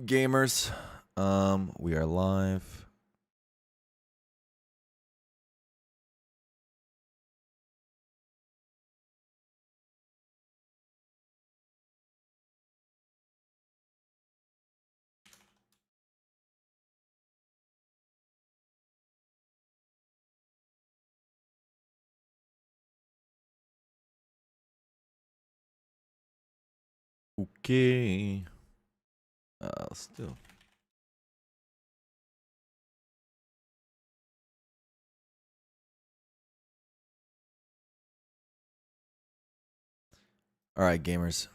Gamers, we are live. Okay. Let's do. All right, gamers.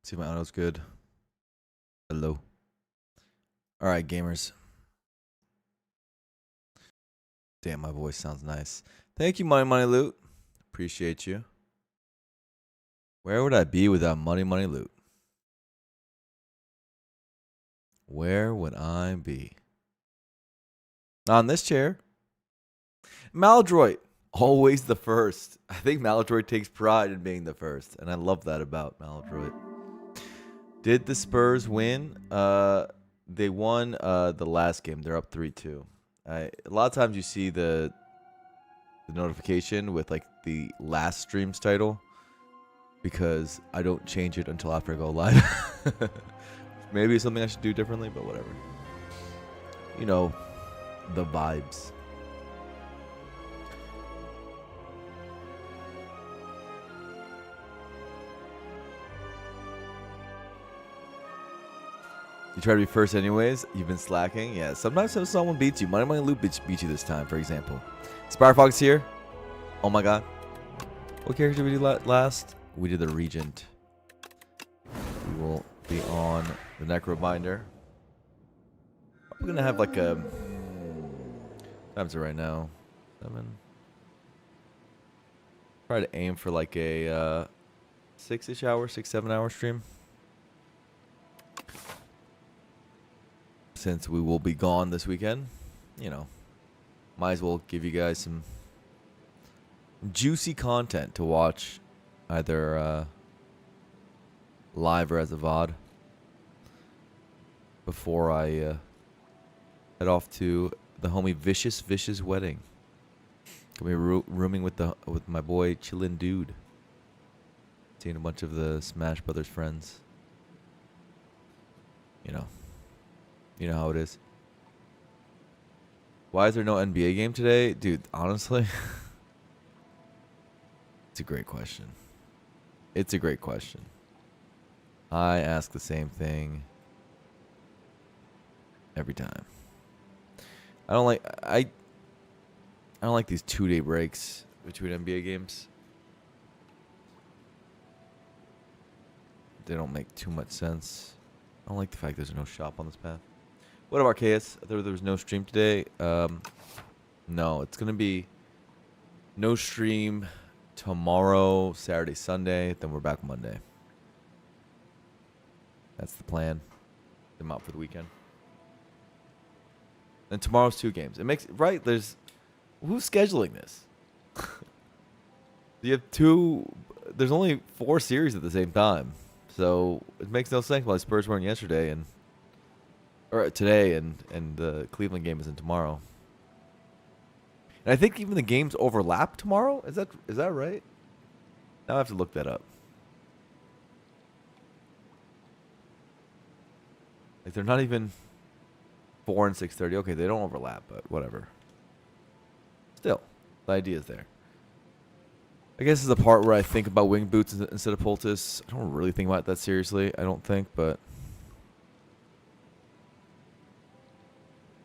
See if my audio's good. Hello. All right, gamers. Damn, my voice sounds nice. Thank you, Money Money Loot. Appreciate you. Where would I be without Money Money Loot? Where would I be? Not in this chair. Maladroit, always the first. I think Maladroit takes pride in being the first, and I love that about Maladroit. Did the Spurs win? They won the last game. They're up 3-2. A lot of times you see the notification with like the last stream's title because I don't change it until after I go live. Maybe it's something I should do differently, but whatever. You know, the vibes. You try to be first anyways. You've been slacking. Yeah, sometimes if someone beats you, Money Money Loot beat you this time, for example. Spirefox here. Oh my god. What character did we do last? We did the Regent. We will be on the Necrobinder. We're going to have like a... Times it right now. 7. Try to aim for like a 6-ish hour, 6-7 hour stream. Since we will be gone this weekend, you know, might as well give you guys some juicy content to watch, either live or as a VOD, before I head off to the homie Vicious wedding. Gonna be rooming with my boy Chillin' Dude. Seeing a bunch of the Smash Brothers friends. You know how it is. Why is there no NBA game today? Dude, honestly, it's a great question. It's a great question. I ask the same thing every time. I don't like these 2-day breaks between NBA games. They don't make too much sense. I don't like the fact there's no shop on this path. What up, Arceus? I thought there was no stream today. No, it's gonna be no stream tomorrow, Saturday, Sunday. Then we're back Monday. That's the plan. I'm out for the weekend. And tomorrow's 2 games. It makes right. There's who's scheduling this? You have 2. There's only 4 series at the same time, so it makes no sense why the Spurs weren't yesterday or today, and the Cleveland game isn't tomorrow. And I think even the games overlap tomorrow. Is that right? Now I have to look that up. Like they're not even 4 and 6:30. Okay, they don't overlap, but whatever. Still, the idea is there. I guess this is the part where I think about wing boots instead of poultice. I don't really think about that seriously. I don't think, but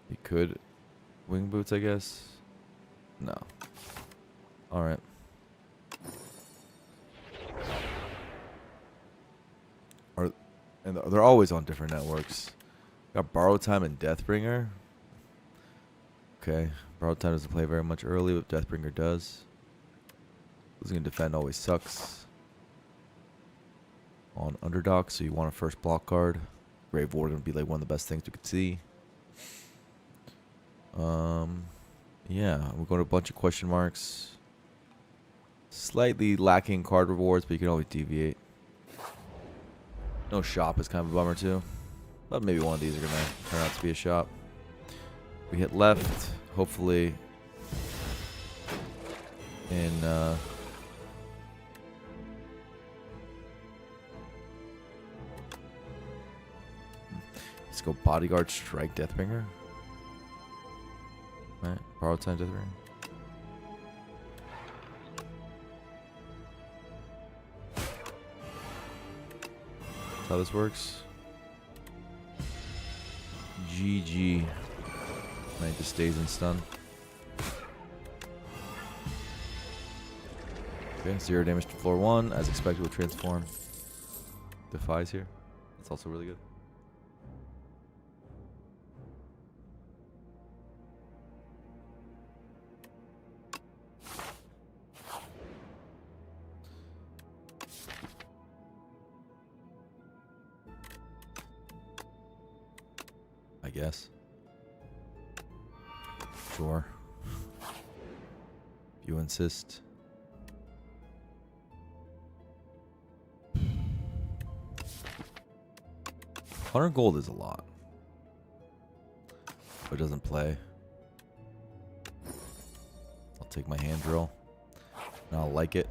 you could wing boots, I guess. No. All right. And they're always on different networks. Got Borrow Time and Deathbringer. Okay. Borrow Time doesn't play very much early, but Deathbringer does. Losing and defend always sucks. On Underdog, so you want a first block card. Grave Ward gonna be like one of the best things you could see. Yeah, we're going to a bunch of question marks. Slightly lacking card rewards, but you can always deviate. No shop is kind of a bummer too. But maybe one of these are going to turn out to be a shop. We hit left, hopefully in let's go Bodyguard Strike Deathbringer. Right, borrowed time Deathbringer. That's how this works. GG. Knight just stays in stun. Okay, 0 damage to floor 1. As expected with Transform. Defies here. That's also really good. I guess. Sure. If you insist. $100 is a lot. But it doesn't play. I'll take my hand drill. And I'll like it.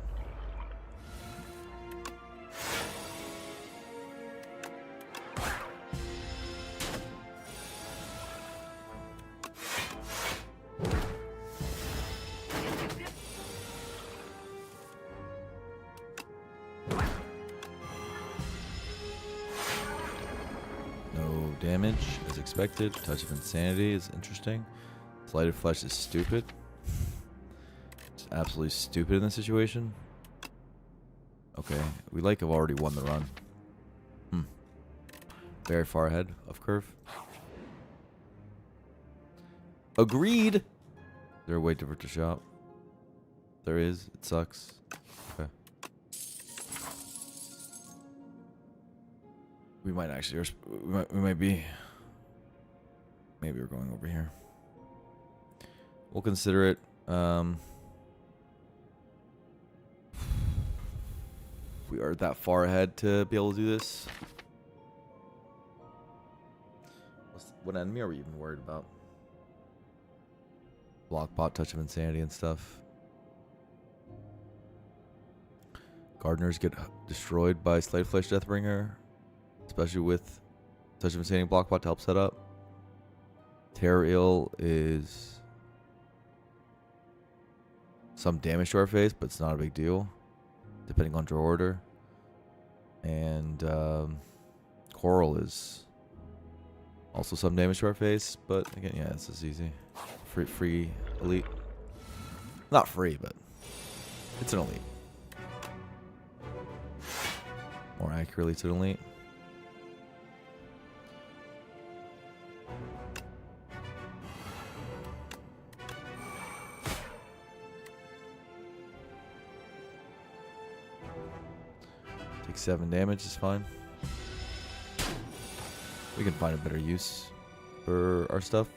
Damage as expected. Touch of Insanity is interesting. Slighted Flesh is stupid. It's absolutely stupid in this situation. Okay, we have already won the run. Very far ahead of curve. Agreed. Is there a way to shop? There is. It sucks. Okay. We might actually, we might be, maybe we're going over here. We'll consider it. We are that far ahead to be able to do this. What enemy are we even worried about? Blockbot, Touch of Insanity and stuff. Gardeners get destroyed by Slave Flesh Deathbringer. Especially with Touch of Insanity Blockbot to help set up. Terror Ill is some damage to our face, but it's not a big deal. Depending on draw order. And Coral is also some damage to our face, but again, yeah, this is easy. Free elite. Not free, but it's an elite. More accurately, it's an elite. Take 7 damage is fine. We can find a better use for our stuff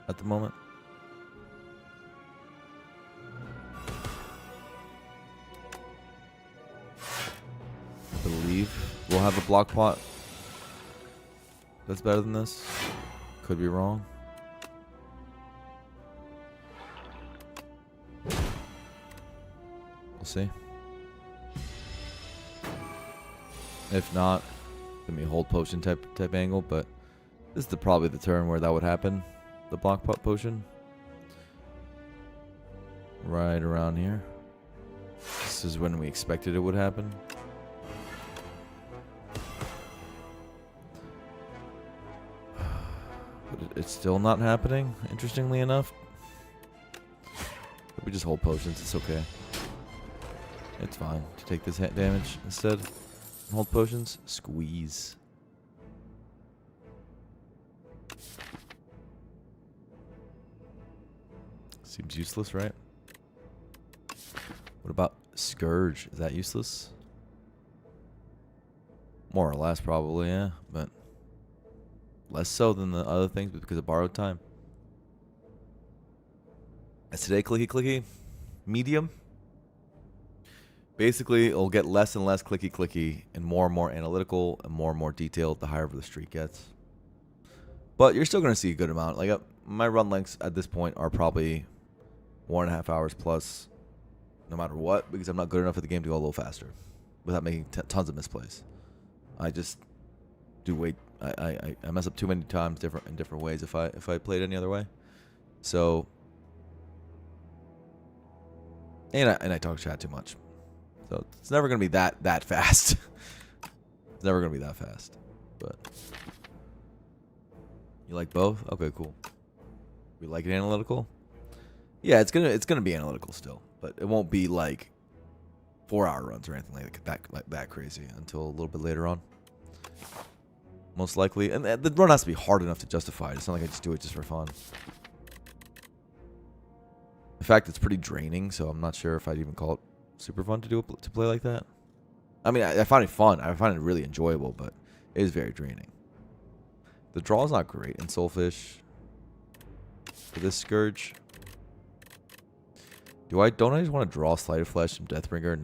at the moment. I believe we'll have a block pot that's better than this. Could be wrong. We'll see. If not, gonna be a hold potion type angle, but this is probably the turn where that would happen. The block pot potion. Right around here. This is when we expected it would happen. But it's still not happening, interestingly enough. But we just hold potions, it's okay. It's fine to take this damage instead. Hold potions, squeeze. Seems useless, right? What about Scourge? Is that useless? More or less, probably, yeah. But less so than the other things because of borrowed time. As today, clicky clicky. Medium. Basically, it'll get less and less clicky and more analytical and more detailed the higher the streak gets. But you're still going to see a good amount. Like my run lengths at this point are probably 1.5 hours plus, no matter what, because I'm not good enough at the game to go a little faster without making tons of misplays. I just do wait. I mess up too many times in different ways if I played any other way. So, and I talk chat too much. So it's never gonna be that fast. It's never gonna be that fast. But you like both? Okay, cool. We like it analytical? Yeah, it's gonna be analytical still, but it won't be like 4-hour runs or anything like that crazy until a little bit later on. Most likely. And the run has to be hard enough to justify it. It's not like I just do it just for fun. In fact, it's pretty draining, so I'm not sure if I'd even call it super fun to play like that. I mean, I find it fun. I find it really enjoyable, but it is very draining. The draw is not great in Soulfish. For this Scourge. Don't I just want to draw Sleight of Flesh and Deathbringer,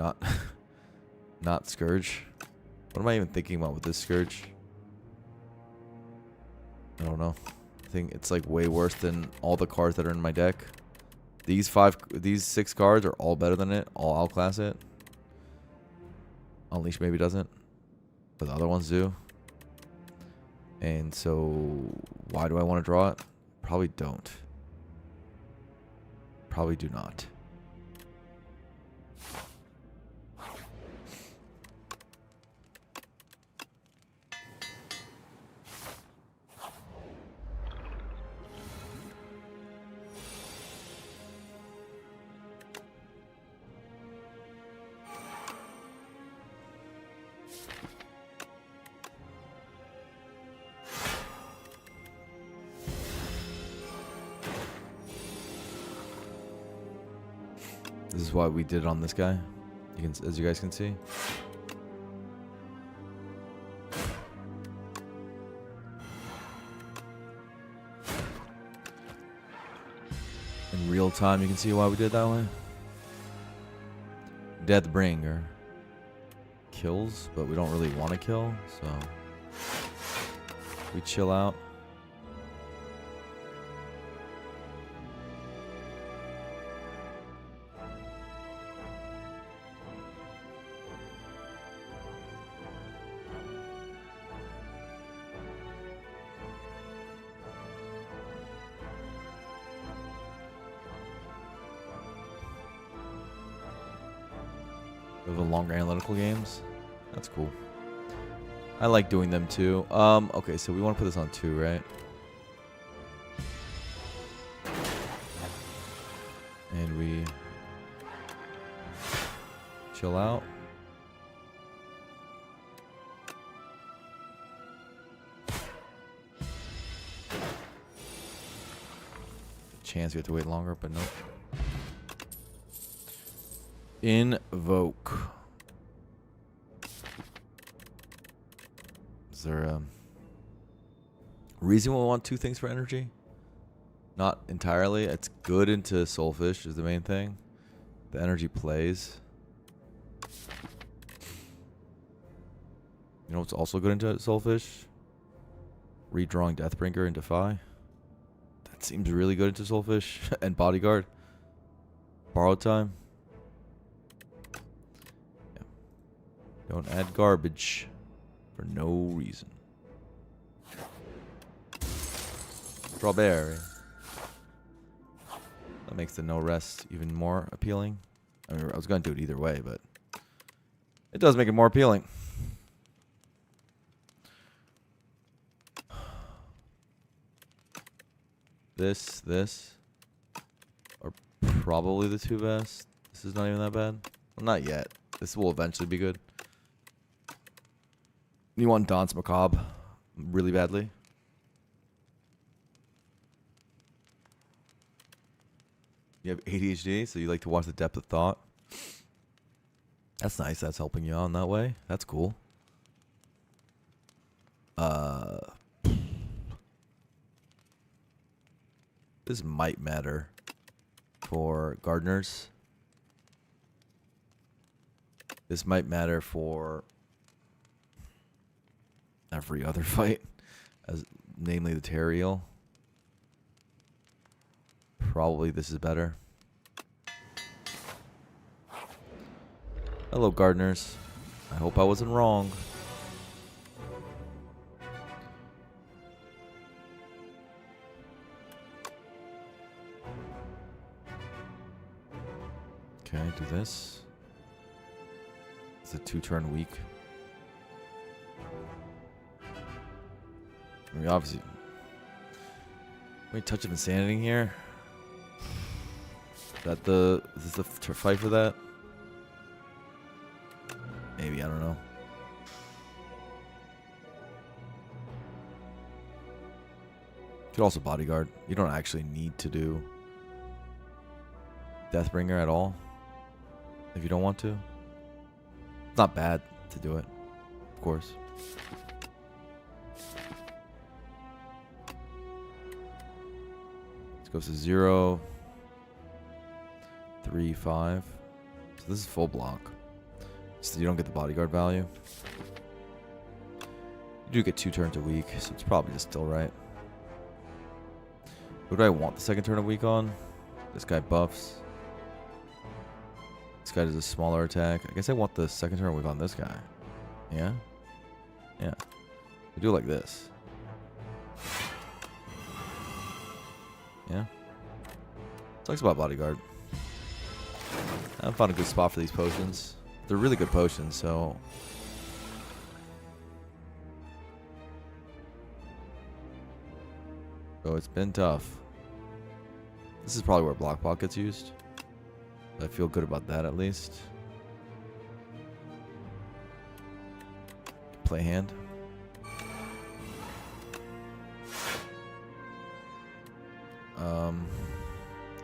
not Scourge? What am I even thinking about with this Scourge? I don't know. I think it's like way worse than all the cards that are in my deck. These 6 cards are all better than it. All outclass it. Unleash maybe doesn't, but the other ones do. And so, why do I want to draw it? Probably don't. Probably do not. This is why we did it on this guy. As you guys can see. In real time, you can see why we did it that way. Deathbringer kills, but we don't really want to kill, so we chill out. The longer analytical games. That's cool. I like doing them too. Okay, so we want to put this on 2, right? And we chill out. Chance we have to wait longer, but nope. Invoke. Is there a reason we want 2 things for energy? Not entirely. It's good into Soulfish is the main thing. The energy plays. You know what's also good into Soulfish? Redrawing Deathbringer into Defy. That seems really good into Soulfish. And Bodyguard. Borrowed Time. Don't add garbage for no reason. Strawberry. That makes the no rest even more appealing. I mean, I was going to do it either way, but it does make it more appealing. This are probably the 2 best. This is not even that bad. Well, not yet. This will eventually be good. You want Danse Macabre really badly? You have ADHD, so you like to watch the depth of thought. That's nice. That's helping you on that way. That's cool. This might matter for gardeners. This might matter for every other fight, as namely the Teriel. Probably this is better. Hello, gardeners. I hope I wasn't wrong. Okay, do this. It's a 2-turn week. I mean, obviously. Wait, touch of insanity here. Is this the fight for that? Maybe, I don't know. Could also bodyguard. You don't actually need to do Deathbringer at all. If you don't want to. It's not bad to do it, of course. This goes to 0, 3, 5. So this is full block. So you don't get the bodyguard value. You do get 2 turns a week, so it's probably just still right. Who do I want the second turn a week on? This guy buffs. This guy does a smaller attack. I guess I want the second turn a week on this guy. Yeah? Yeah. We do it like this. Yeah? Talks about bodyguard. I haven't found a good spot for these potions. They're really good potions, so... So it's been tough. This is probably where block pot gets used. I feel good about that at least. Play hand.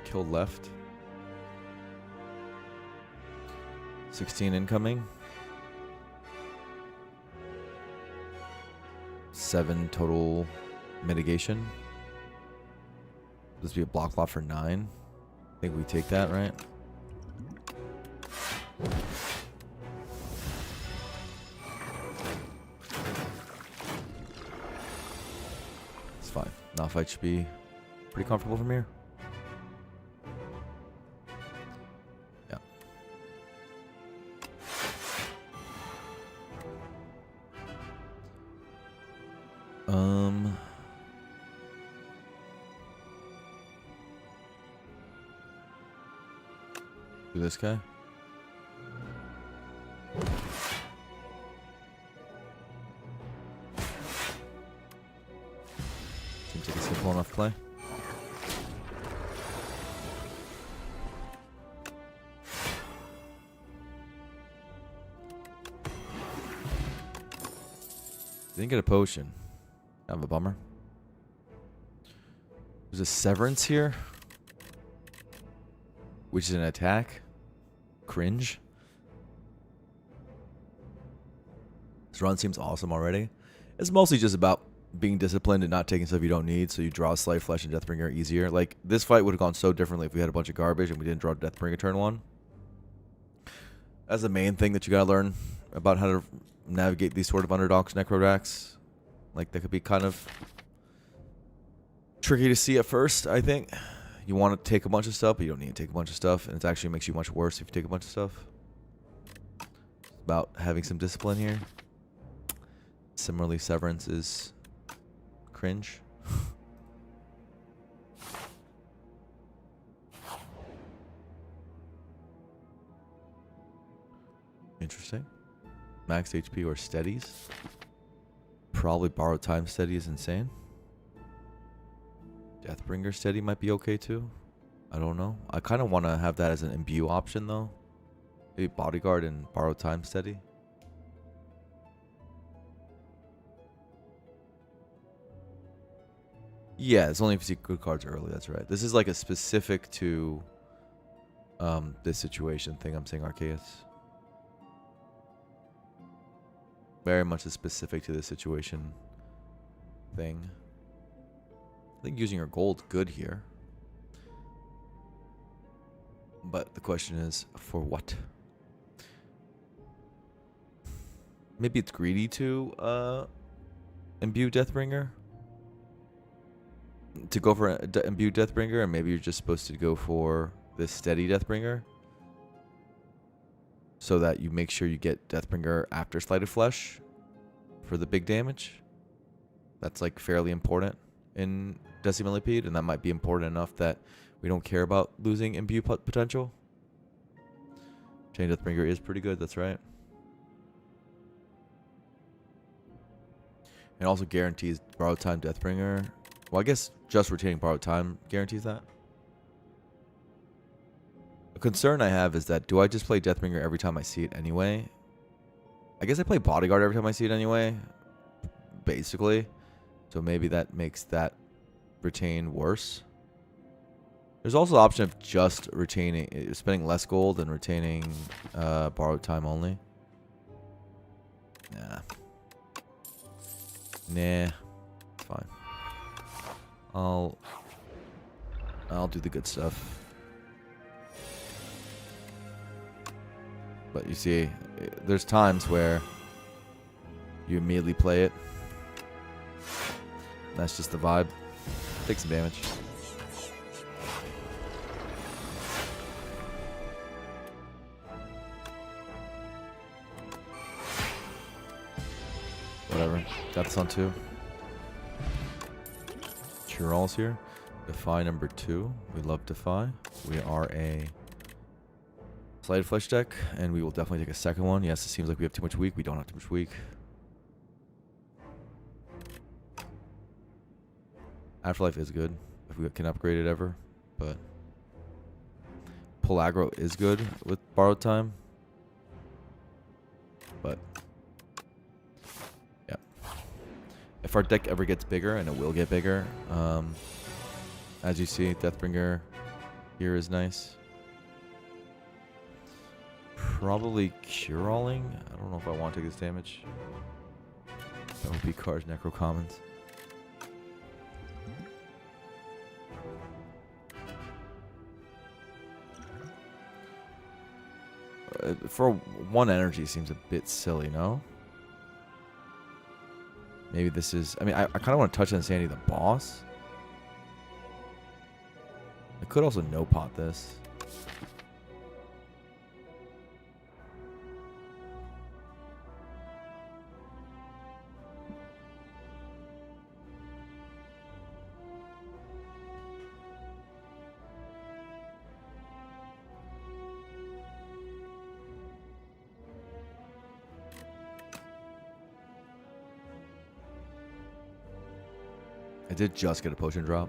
Kill left. 16 incoming. 7 total mitigation. This would be a block lot for 9. I think we take that, right? It's fine. Now fight should be pretty comfortable from here. Yeah. Do this guy. Seems like a simple enough play. Didn't get a potion. Kind of a bummer. There's a severance here, which is an attack. Cringe. This run seems awesome already. It's mostly just about being disciplined and not taking stuff you don't need, so you draw Slight Flesh and Deathbringer easier. Like, this fight would have gone so differently if we had a bunch of garbage and we didn't draw Deathbringer turn 1. That's the main thing that you gotta learn about how to navigate these sort of underdogs necro decks. Like, that could be kind of tricky to see at first, I think. You want to take a bunch of stuff, but you don't need to take a bunch of stuff, and it actually makes you much worse if you take a bunch of stuff. It's about having some discipline here. Similarly, Severance is cringe. Interesting. Max HP or steadies. Probably Borrowed Time steady is insane. Deathbringer steady might be okay too. I don't know. I kind of want to have that as an imbue option though. Maybe Bodyguard and Borrowed Time steady. Yeah, it's only if you see good cards early. That's right. This is like a specific to this situation thing I'm saying, Arceus. Very much a specific to this situation thing. I think using your gold's good here. But the question is, for what? maybe it's greedy to imbue Deathbringer. To go for imbue Deathbringer, and maybe you're just supposed to go for this steady Deathbringer, so that you make sure you get Deathbringer after Sleight of Flesh for the big damage. That's like fairly important in Decimillipede, and that might be important enough that we don't care about losing imbue potential. Chain Deathbringer is pretty good, that's right. And also guarantees borrowed time Deathbringer. Well, I guess just retaining borrowed time guarantees that. A concern I have is that, do I just play Deathbringer every time I see it anyway? I guess I play Bodyguard every time I see it anyway, basically. So maybe that makes that retain worse. There's also the option of just retaining, spending less gold and retaining borrowed time only. Nah, it's fine. I'll do the good stuff. But you see, there's times where you immediately play it. That's just the vibe. Take some damage. Whatever. Got this on 2. Chiral's here. Defy number 2. We love Defy. We are a Sleight of Flesh deck, and we will definitely take a second one. Yes, it seems like we have too much weak. We don't have too much weak. Afterlife is good if we can upgrade it ever, but pull aggro is good with borrowed time. But yeah, if our deck ever gets bigger, and it will get bigger, as you see, Deathbringer here is nice. Probably Cure-Alling. I don't know if I want to take this damage. That would be Car's Necro Commons. For 1 energy seems a bit silly, no? Maybe this is... I mean, I kind of want to touch Insanity the boss. I could also no-pot this. I did just get a potion drop.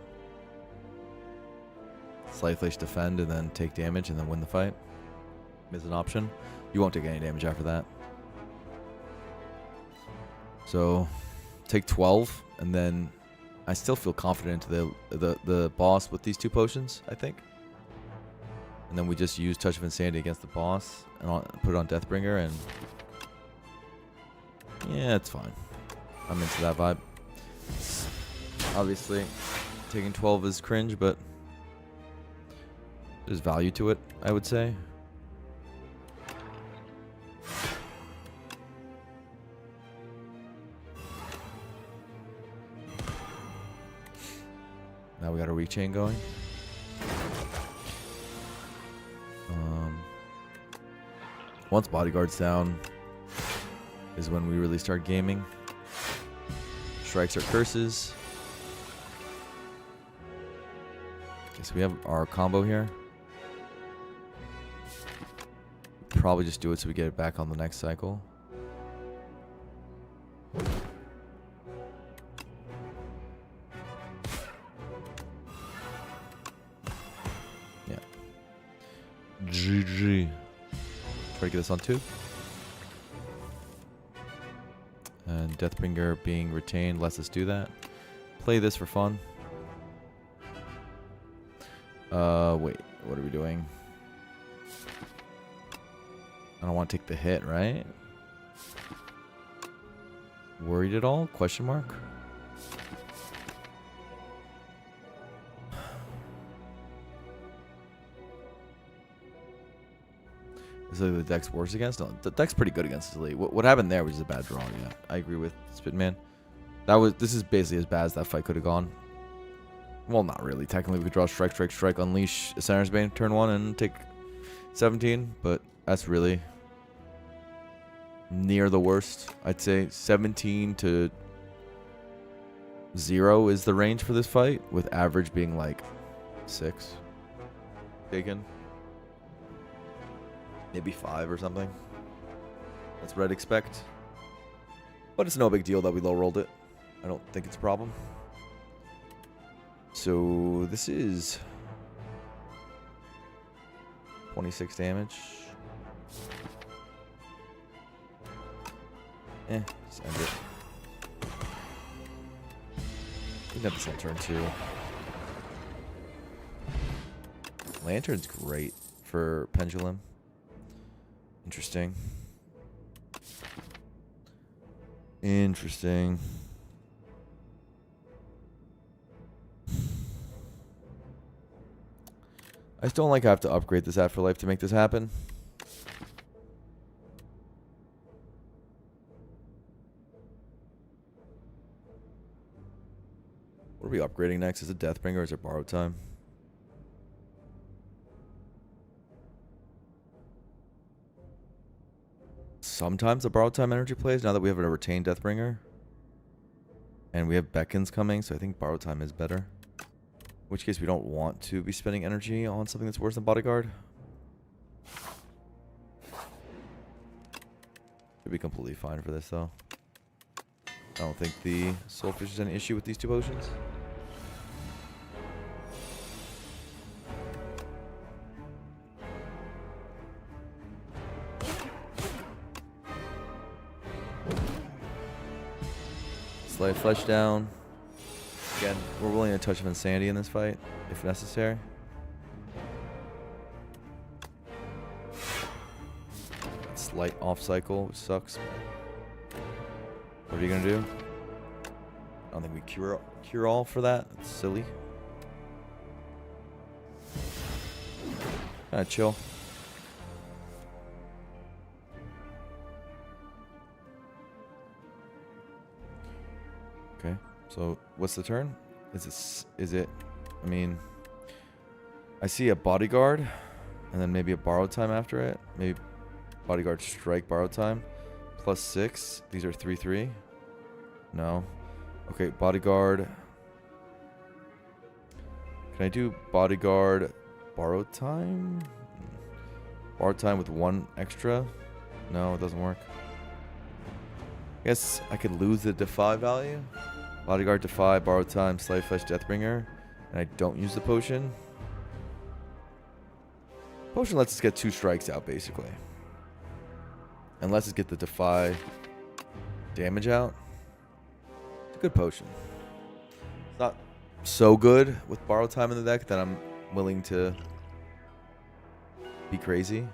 Sleight Flash defend and then take damage and then win the fight is an option. You won't take any damage after that. So take 12, and then I still feel confident into the boss with these 2 potions, I think. And then we just use Touch of Insanity against the boss and put it on Deathbringer, and yeah, it's fine. I'm into that vibe. Obviously, taking 12 is cringe, but there's value to it, I would say. Now we got a rechain going. Once Bodyguard's down is when we really start gaming. Strikes are curses. Okay, so we have our combo here. Probably just do it so we get it back on the next cycle. Yeah. GG. Try to get this on 2. And Deathbringer being retained lets us do that. Play this for fun. Wait, what are we doing? I don't want to take the hit, right? Worried at all? Question mark? Is the deck's worse against? No, the deck's pretty good against his elite. What happened there was just a bad draw. Yeah, I agree with Spitman. This is basically as bad as that fight could have gone. Well, not really. Technically, we could draw strike, unleash a Center's Bane turn 1 and take 17, but that's really near the worst. I'd say 17 to 0 is the range for this fight, with average being like 6 taken. Maybe 5 or something. That's what I'd expect. But it's no big deal that we low rolled it. I don't think it's a problem. So this is 26 damage. Just end it. We got this on turn 2. Lantern's great for Pendulum. Interesting. Interesting. I just don't like I have to upgrade this Afterlife to make this happen. What are we upgrading next? Is it Deathbringer or is it Borrowed Time? Sometimes the Borrowed Time energy plays now that we have a retained Deathbringer. And we have Beckons coming, so I think Borrowed Time is better. In which case we don't want to be spending energy on something that's worse than Bodyguard. Should be completely fine for this though. I don't think the Soulfish is an issue with these 2 potions. Slay Flesh down. Again, we're willing to touch of Insanity in this fight, if necessary. Slight off cycle, which sucks. What are you gonna do? I don't think we cure all for that. It's silly. Kinda chill. Okay, so what's the turn? Is it, I mean, I see a Bodyguard, and then maybe a Borrowed Time after it. Maybe Bodyguard Strike, Borrowed Time. +6. These are 3/3. No. Okay, Bodyguard. Can I do Bodyguard Borrowed Time? Borrowed Time with 1 extra? No, it doesn't work. I guess I could lose the Defy value. Bodyguard Defy, Borrowed Time, Slave Flesh, Deathbringer. And I don't use the potion. Potion lets us get 2 strikes out, basically. And lets us get the Defy damage out. It's a good potion. It's not so good with Borrowed Time in the deck that I'm willing to be crazy.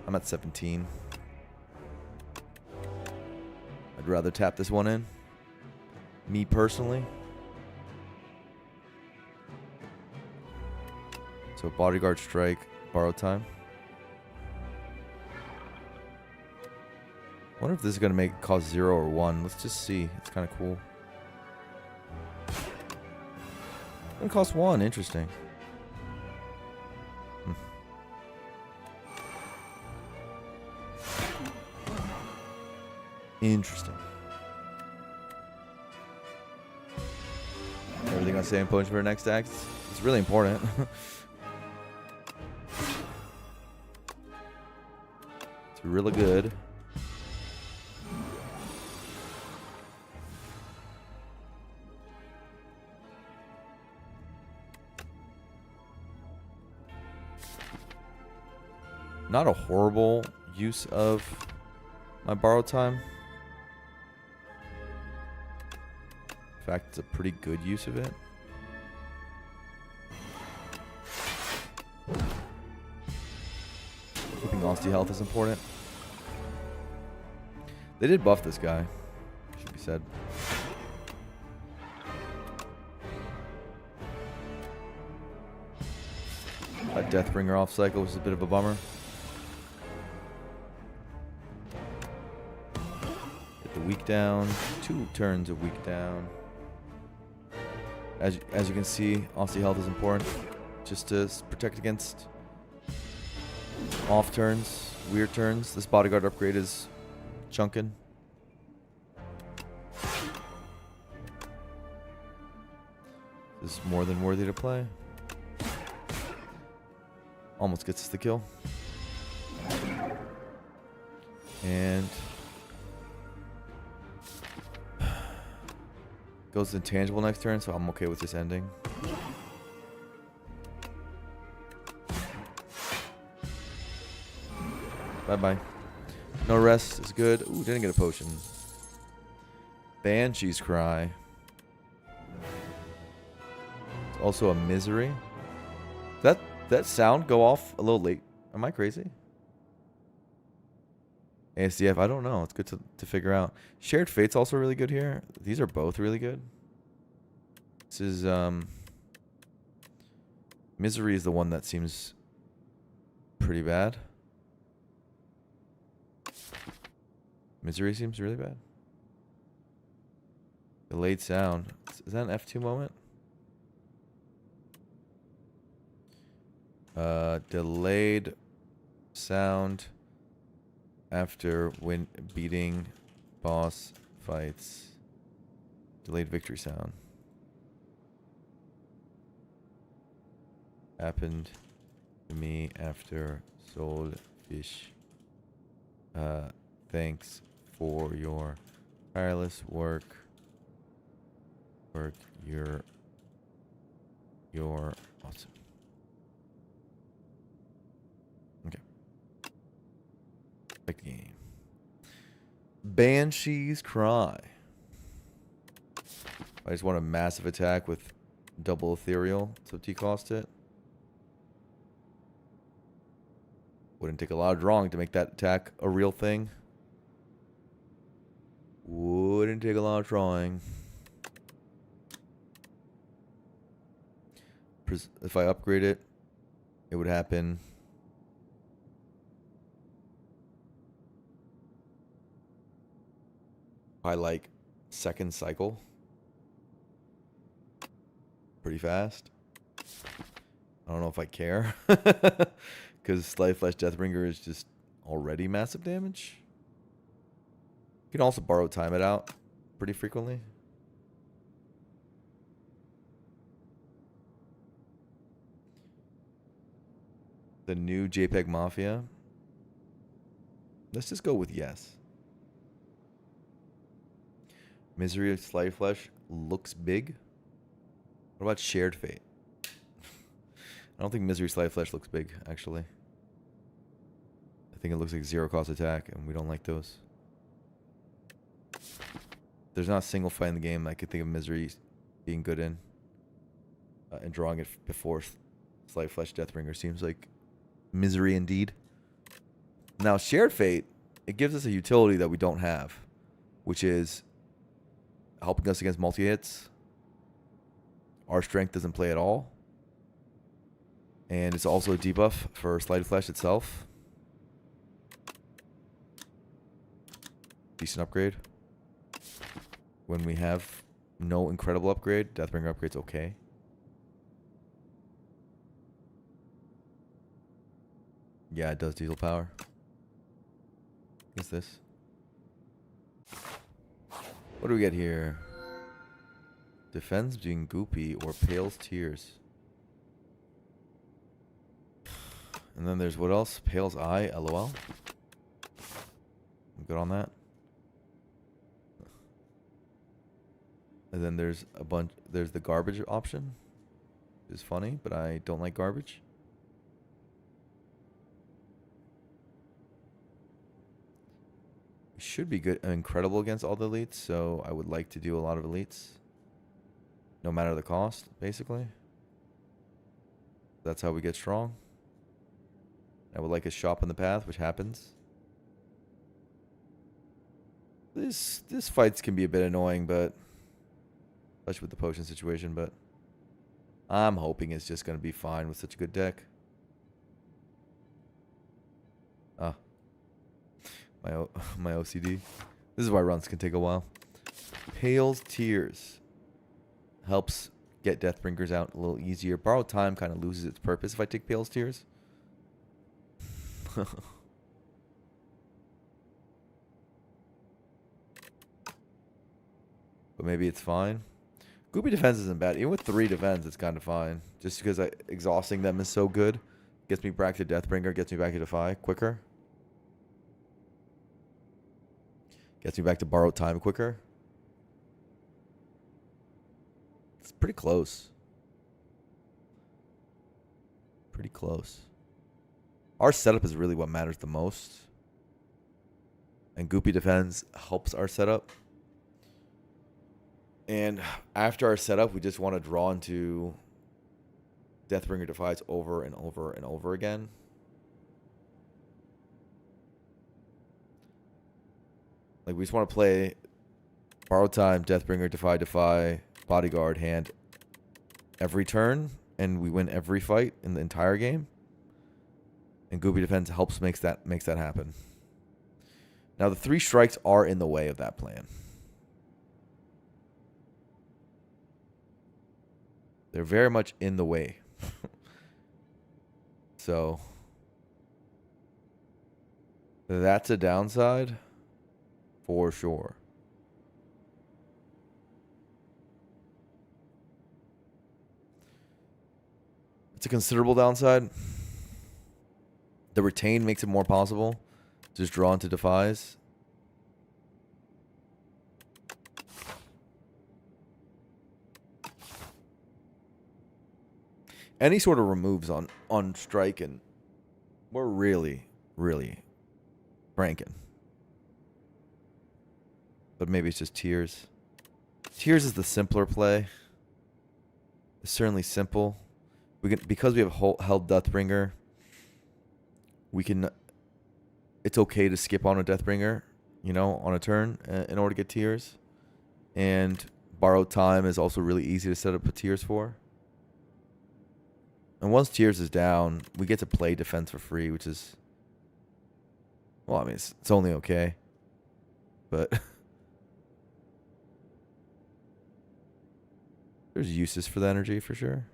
I'm at 17. I'd rather tap this one in. Me personally. So Bodyguard Strike, Borrowed Time. I wonder if this is going to make cost 0 or 1. Let's just see. It's kind of cool. It's going to cost 1. Interesting. Interesting. Everything on same potion for our next act. It's really important. It's really good. Not a horrible use of my Borrowed Time. In fact, it's a pretty good use of it. Keeping Austie health is important. They did buff this guy, should be said. That Deathbringer off cycle was a bit of a bummer. The weak down. 2 turns of weak down. As you can see, Aussie health is important. Just to protect against off turns, weird turns. This bodyguard upgrade is chunkin'. This is more than worthy to play. Almost gets us the kill. And goes intangible next turn, so I'm okay with this ending. Bye-bye. No rest is good. Ooh, didn't get a potion. Banshee's Cry. It's also a misery. That sound go off a little late. Am I crazy? ASDF, I don't know. It's good to figure out. Shared Fate's also really good here. These are both really good. This is Misery is the one that seems pretty bad. Misery seems really bad. Delayed sound. Is that an F2 moment? Delayed sound after beating boss fights. Delayed victory sound. Happened to me after sold fish. Thanks for your tireless work. You're awesome. Okay. Back to game. Banshee's Cry. I just want a massive attack with double ethereal, so T cost it. Wouldn't take a lot of drawing to make that attack a real thing. Wouldn't take a lot of drawing. If I upgrade it, it would happen. By like second cycle. Pretty fast. I don't know if I care. Because Slight Flesh Deathbringer is just already massive damage. You can also borrow time it out pretty frequently. The new JPEG Mafia. Let's just go with yes. Misery of Slight Flesh looks big. What about Shared Fate? I don't think Misery Slight Flesh looks big, actually. I think it looks like 0 cost attack, and we don't like those. There's not a single fight in the game I could think of Misery being good in. And drawing it before Slight Flesh Deathbringer seems like misery indeed. Now, Shared Fate, it gives us a utility that we don't have, which is helping us against multi-hits. Our strength doesn't play at all. And it's also a debuff for Slight Flesh itself. Decent upgrade. When we have no incredible upgrade, Deathbringer upgrade's okay. Yeah, it does diesel power. What's this? What do we get here? Defends being goopy or Pale's Tears. And then there's what else? Pale's Eye, LOL. I'm good on that. And then there's a bunch. There's the garbage option. It's funny, but I don't like garbage. We should be good, incredible against all the elites, so I would like to do a lot of elites. No matter the cost, basically. That's how we get strong. I would like a shop in the path, which happens. This fights can be a bit annoying, but especially with the potion situation, but I'm hoping it's just going to be fine with such a good deck. My OCD. This is why runs can take a while. Pale's Tears helps get Deathbringers out a little easier. Borrowed Time kind of loses its purpose if I take Pale's Tears. But maybe it's fine. Goopy defense isn't bad. Even with 3 defense, it's kind of fine. Just because exhausting them is so good. Gets me back to Deathbringer, gets me back to Defy quicker. Gets me back to Borrowed Time quicker. It's pretty close. Pretty close. Our setup is really what matters the most. And Goopy defense helps our setup. And after our setup, we just want to draw into Deathbringer Defies over and over and over again. Like, we just want to play Borrowed Time, Deathbringer, Defy, Bodyguard hand every turn, and we win every fight in the entire game. And Goopy Defense helps makes that happen. Now, the 3 strikes are in the way of that plan. They're very much in the way. So that's a downside for sure. It's a considerable downside. The retain makes it more possible. Just draw into Defies. Any sort of removes on strike, and we're really, really ranking. But maybe it's just Tears. Tears is the simpler play. It's certainly simple. We can, because we have held Deathbringer, we can. It's okay to skip on a Deathbringer, you know, on a turn in order to get Tears. And Borrowed Time is also really easy to set up a Tears for. And once Tears is down, we get to play defense for free, which is, well, I mean, it's only okay. But there's uses for the energy for sure.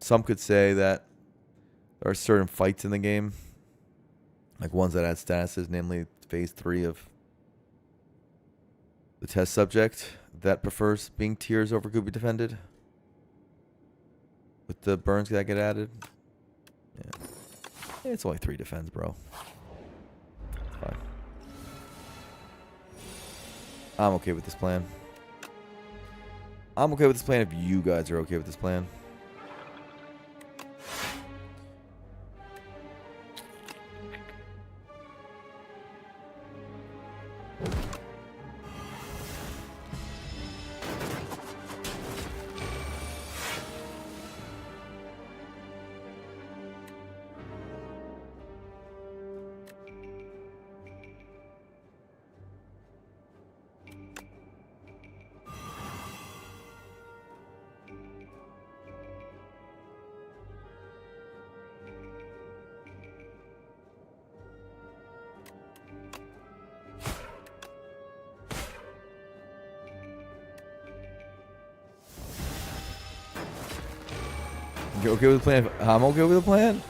Some could say that there are certain fights in the game, like ones that add statuses, namely phase 3 of the test subject, that prefers being Tears over Goopy defended. With the burns that get added. Yeah. It's only 3 defense, bro. It's fine. I'm okay with this plan. I'm okay with this plan if you guys are okay with this plan. You okay with the plan? I'm okay with the plan.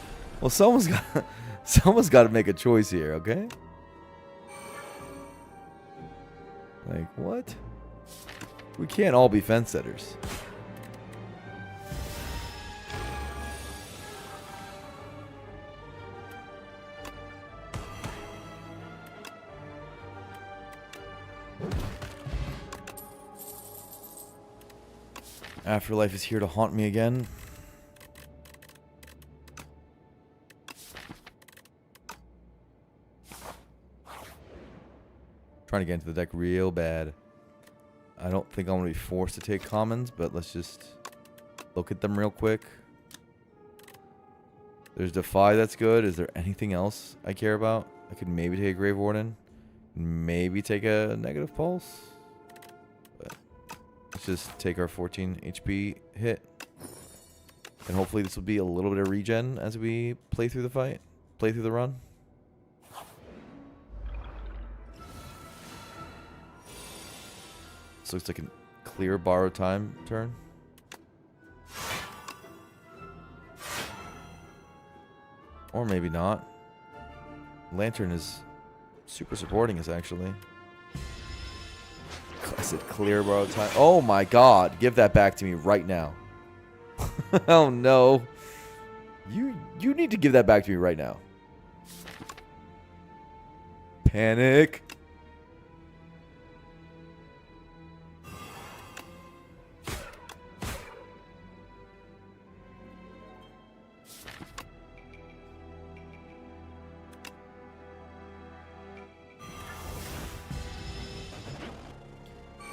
Well, someone's got to make a choice here, okay? Like what? We can't all be fence setters. Afterlife is here to haunt me again. Trying to get into the deck real bad. I don't think I'm going to be forced to take commons, but let's just look at them real quick. There's Defy, that's good. Is there anything else I care about? I could maybe take a Grave Warden. Maybe take a Negative Pulse. But let's just take our 14 HP hit. And hopefully this will be a little bit of regen as we play through the fight. Play through the run. This looks like a clear borrowed time turn. Or maybe not. Lantern is super supporting us, actually. I said clear borrowed time. Oh my god. Give that back to me right now. Oh no. You need to give that back to me right now. Panic.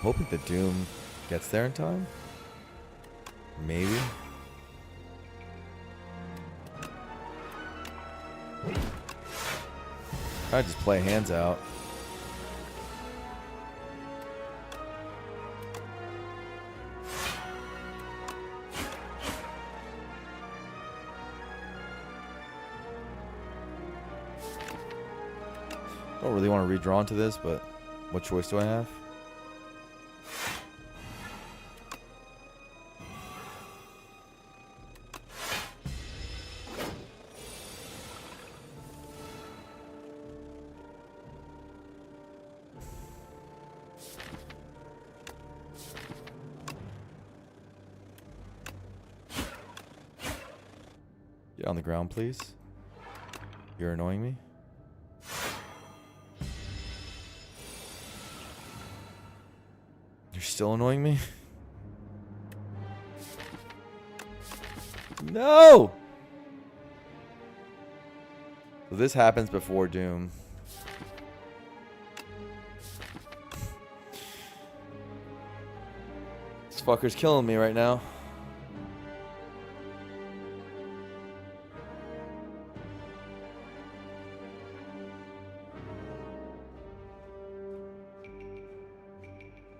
Hoping the Doom gets there in time. Maybe. I just play hands out. Don't really want to redraw into this, but what choice do I have? Get on the ground, please. You're annoying me. You're still annoying me? No! So this happens before Doom. This fucker's killing me right now.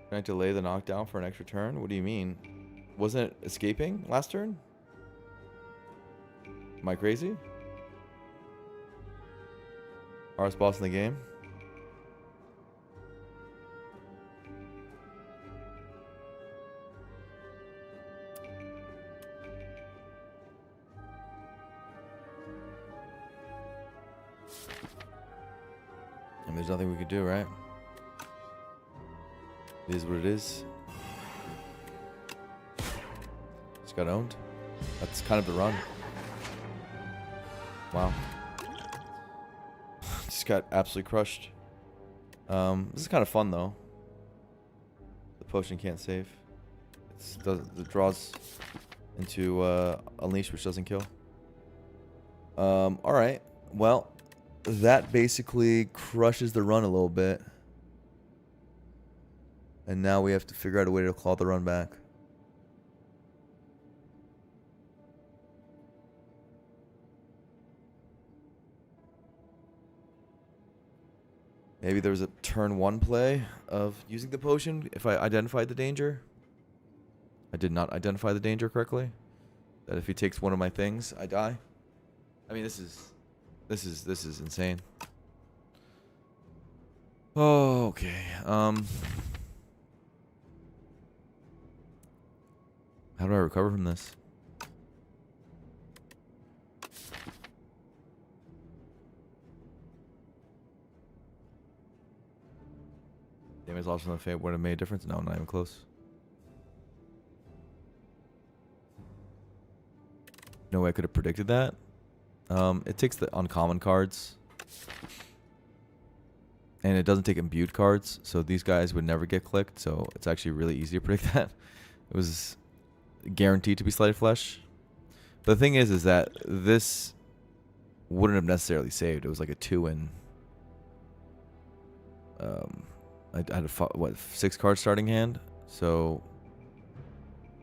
Can I delay the knockdown for an extra turn? What do you mean? Wasn't it escaping last turn? Am I crazy? Hardest boss in the game? And there's nothing we could do, right? It is what it is. Just got owned. That's kind of the run. Wow. Just got absolutely crushed. This is kind of fun though. The potion can't save. It draws into Unleash, which doesn't kill. Alright. Well, that basically crushes the run a little bit. And now we have to figure out a way to claw the run back. Maybe there was a turn 1 play of using the potion if I identified the danger. I did not identify the danger correctly. That if he takes one of my things, I die. I mean, this is insane. Oh, okay. How do I recover from this? Damage lost from the fate would have made a difference. No, not even close. No way I could have predicted that. It takes the uncommon cards. And it doesn't take imbued cards. So these guys would never get clicked. So it's actually really easy to predict that. It was guaranteed to be Slighted Flesh. But the thing is that this wouldn't have necessarily saved. It was like a 2 in. I had a 6 card starting hand, so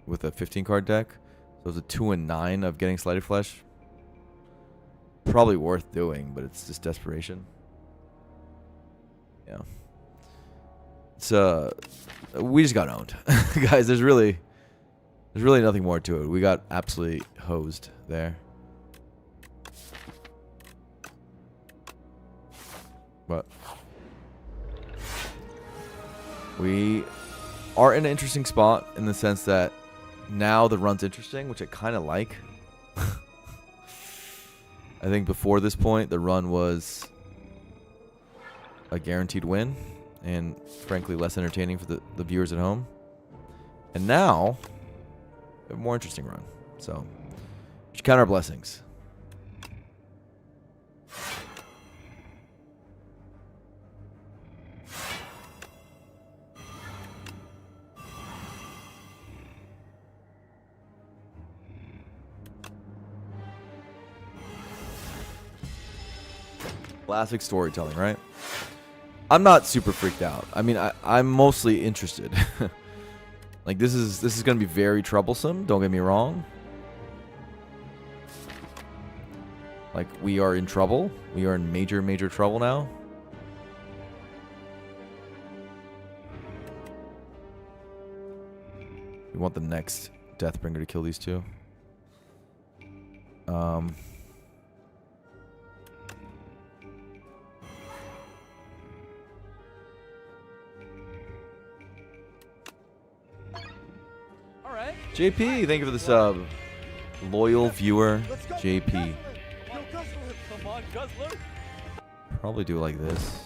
with a 15 card deck, so it was a 2 and 9 of getting Slighted Flesh. Probably worth doing, but it's just desperation. Yeah, it's we just got owned, guys. There's really nothing more to it. We got absolutely hosed there. But we are in an interesting spot in the sense that now the run's interesting, which I kind of like. I think before this point, the run was a guaranteed win and, frankly, less entertaining for the viewers at home. And now, a more interesting run. So, we should count our blessings. Classic storytelling, right? I'm not super freaked out. I mean, I'm mostly interested. Like, this is going to be very troublesome. Don't get me wrong. Like, we are in trouble. We are in major, major trouble now. We want the next Deathbringer to kill these two. JP, thank you for the sub. Loyal viewer, JP. Probably do it like this.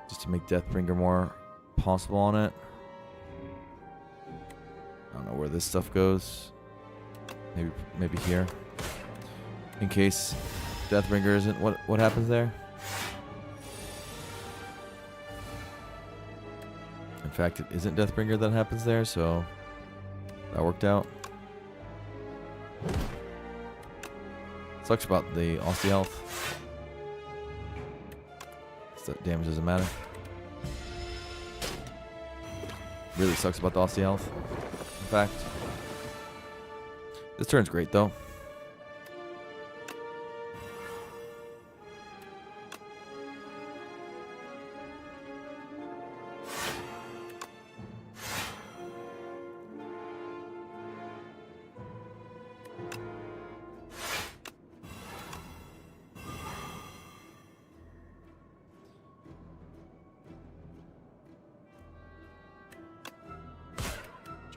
Just to make Deathbringer more possible on it. I don't know where this stuff goes. Maybe here. In case Deathbringer isn't. What happens there? In fact, it isn't Deathbringer that happens there, so that worked out. Sucks about the Aussie health. That damage doesn't matter. Really sucks about the Aussie health. In fact, this turn's great though.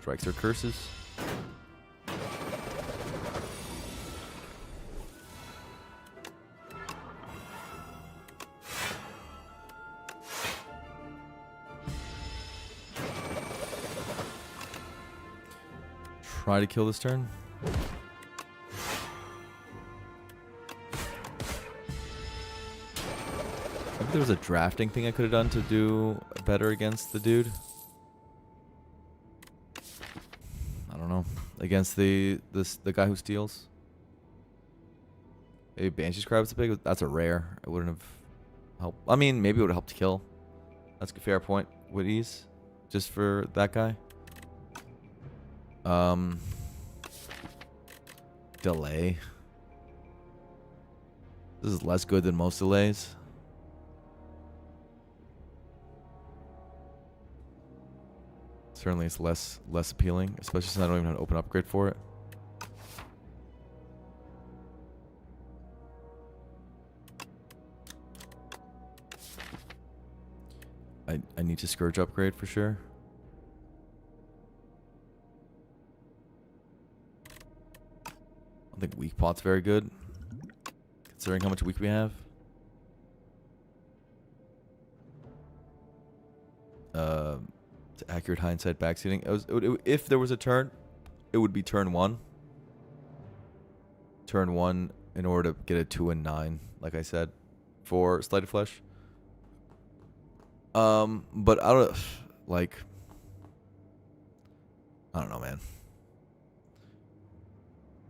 Strikes or curses. Try to kill this turn. Maybe there was a drafting thing I could have done to do better against the dude. I don't know. Against the guy who steals. Maybe Banshee's Crab's a big. That's a rare. It wouldn't have helped. I mean, maybe it would have helped to kill. That's a fair point. With ease, just for that guy. Delay. This is less good than most delays. Certainly it's less appealing, especially since I don't even have an open upgrade for it. I need to Scourge upgrade for sure. I think weak pot's very good, considering how much weak we have. Accurate hindsight backseating. If there was a turn, it would be turn 1. Turn 1 in order to get a 2 and 9, like I said, for Sleight of Flesh. But I don't know, man.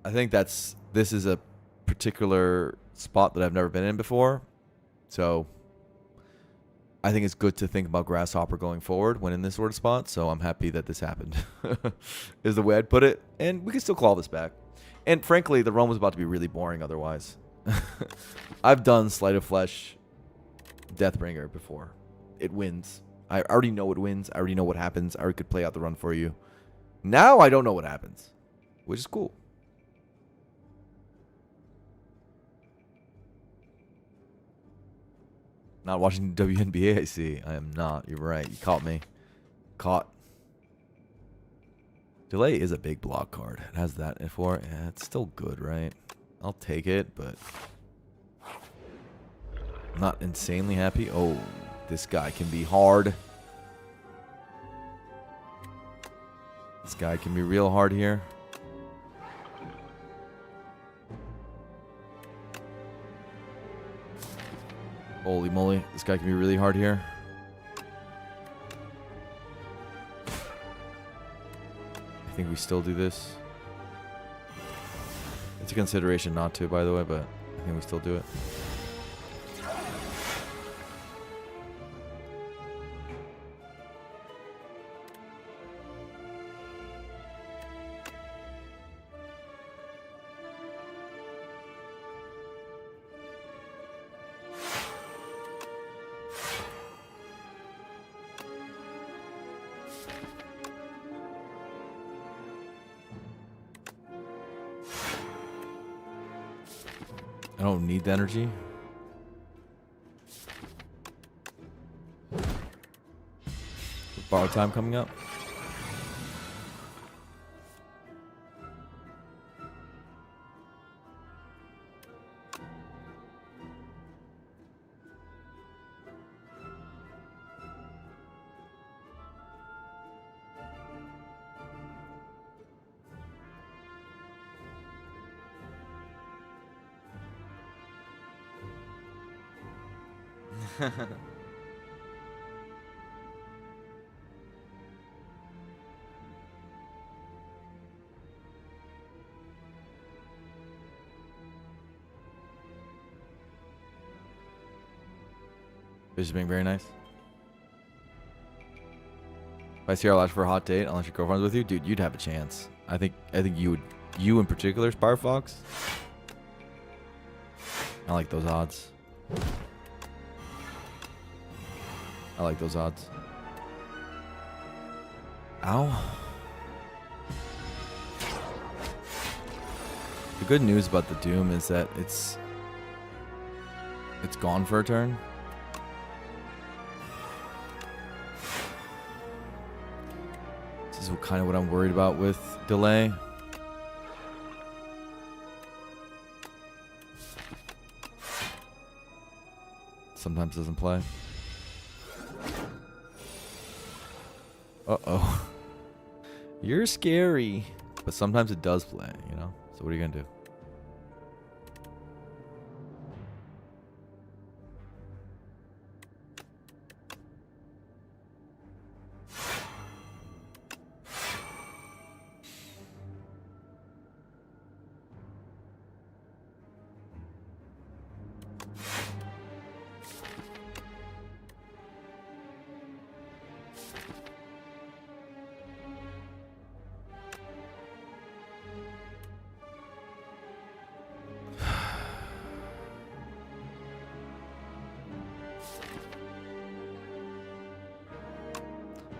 I think this is a particular spot that I've never been in before, so I think it's good to think about Grasshopper going forward when in this sort of spot, so I'm happy that this happened, is the way I'd put it. And we can still claw this back. And frankly, the run was about to be really boring otherwise. I've done Sleight of Flesh Deathbringer before. It wins. I already know it wins. I already know what happens. I already could play out the run for you. Now I don't know what happens, which is cool. Not watching WNBA, I see. I am not. You're right. You caught me. Caught. Delay is a big block card. It has that for it. Yeah, it's still good, right? I'll take it, but I'm not insanely happy. Oh, this guy can be hard. This guy can be real hard here. Holy moly, this guy can be really hard here. I think we still do this. It's a consideration not to, by the way, but I think we still do it. I don't need the energy. Borrow time coming up. This is being very nice. If I see our last for a hot date, unless your girlfriend's with you, dude, you'd have a chance. I think you would. You in particular, Sparfox. I like those odds. I like those odds. Ow. The good news about the Doom is that it's gone for a turn. This is kind of what I'm worried about with delay. Sometimes doesn't play. Uh-oh. You're scary. But sometimes it does play, you know? So what are you going to do?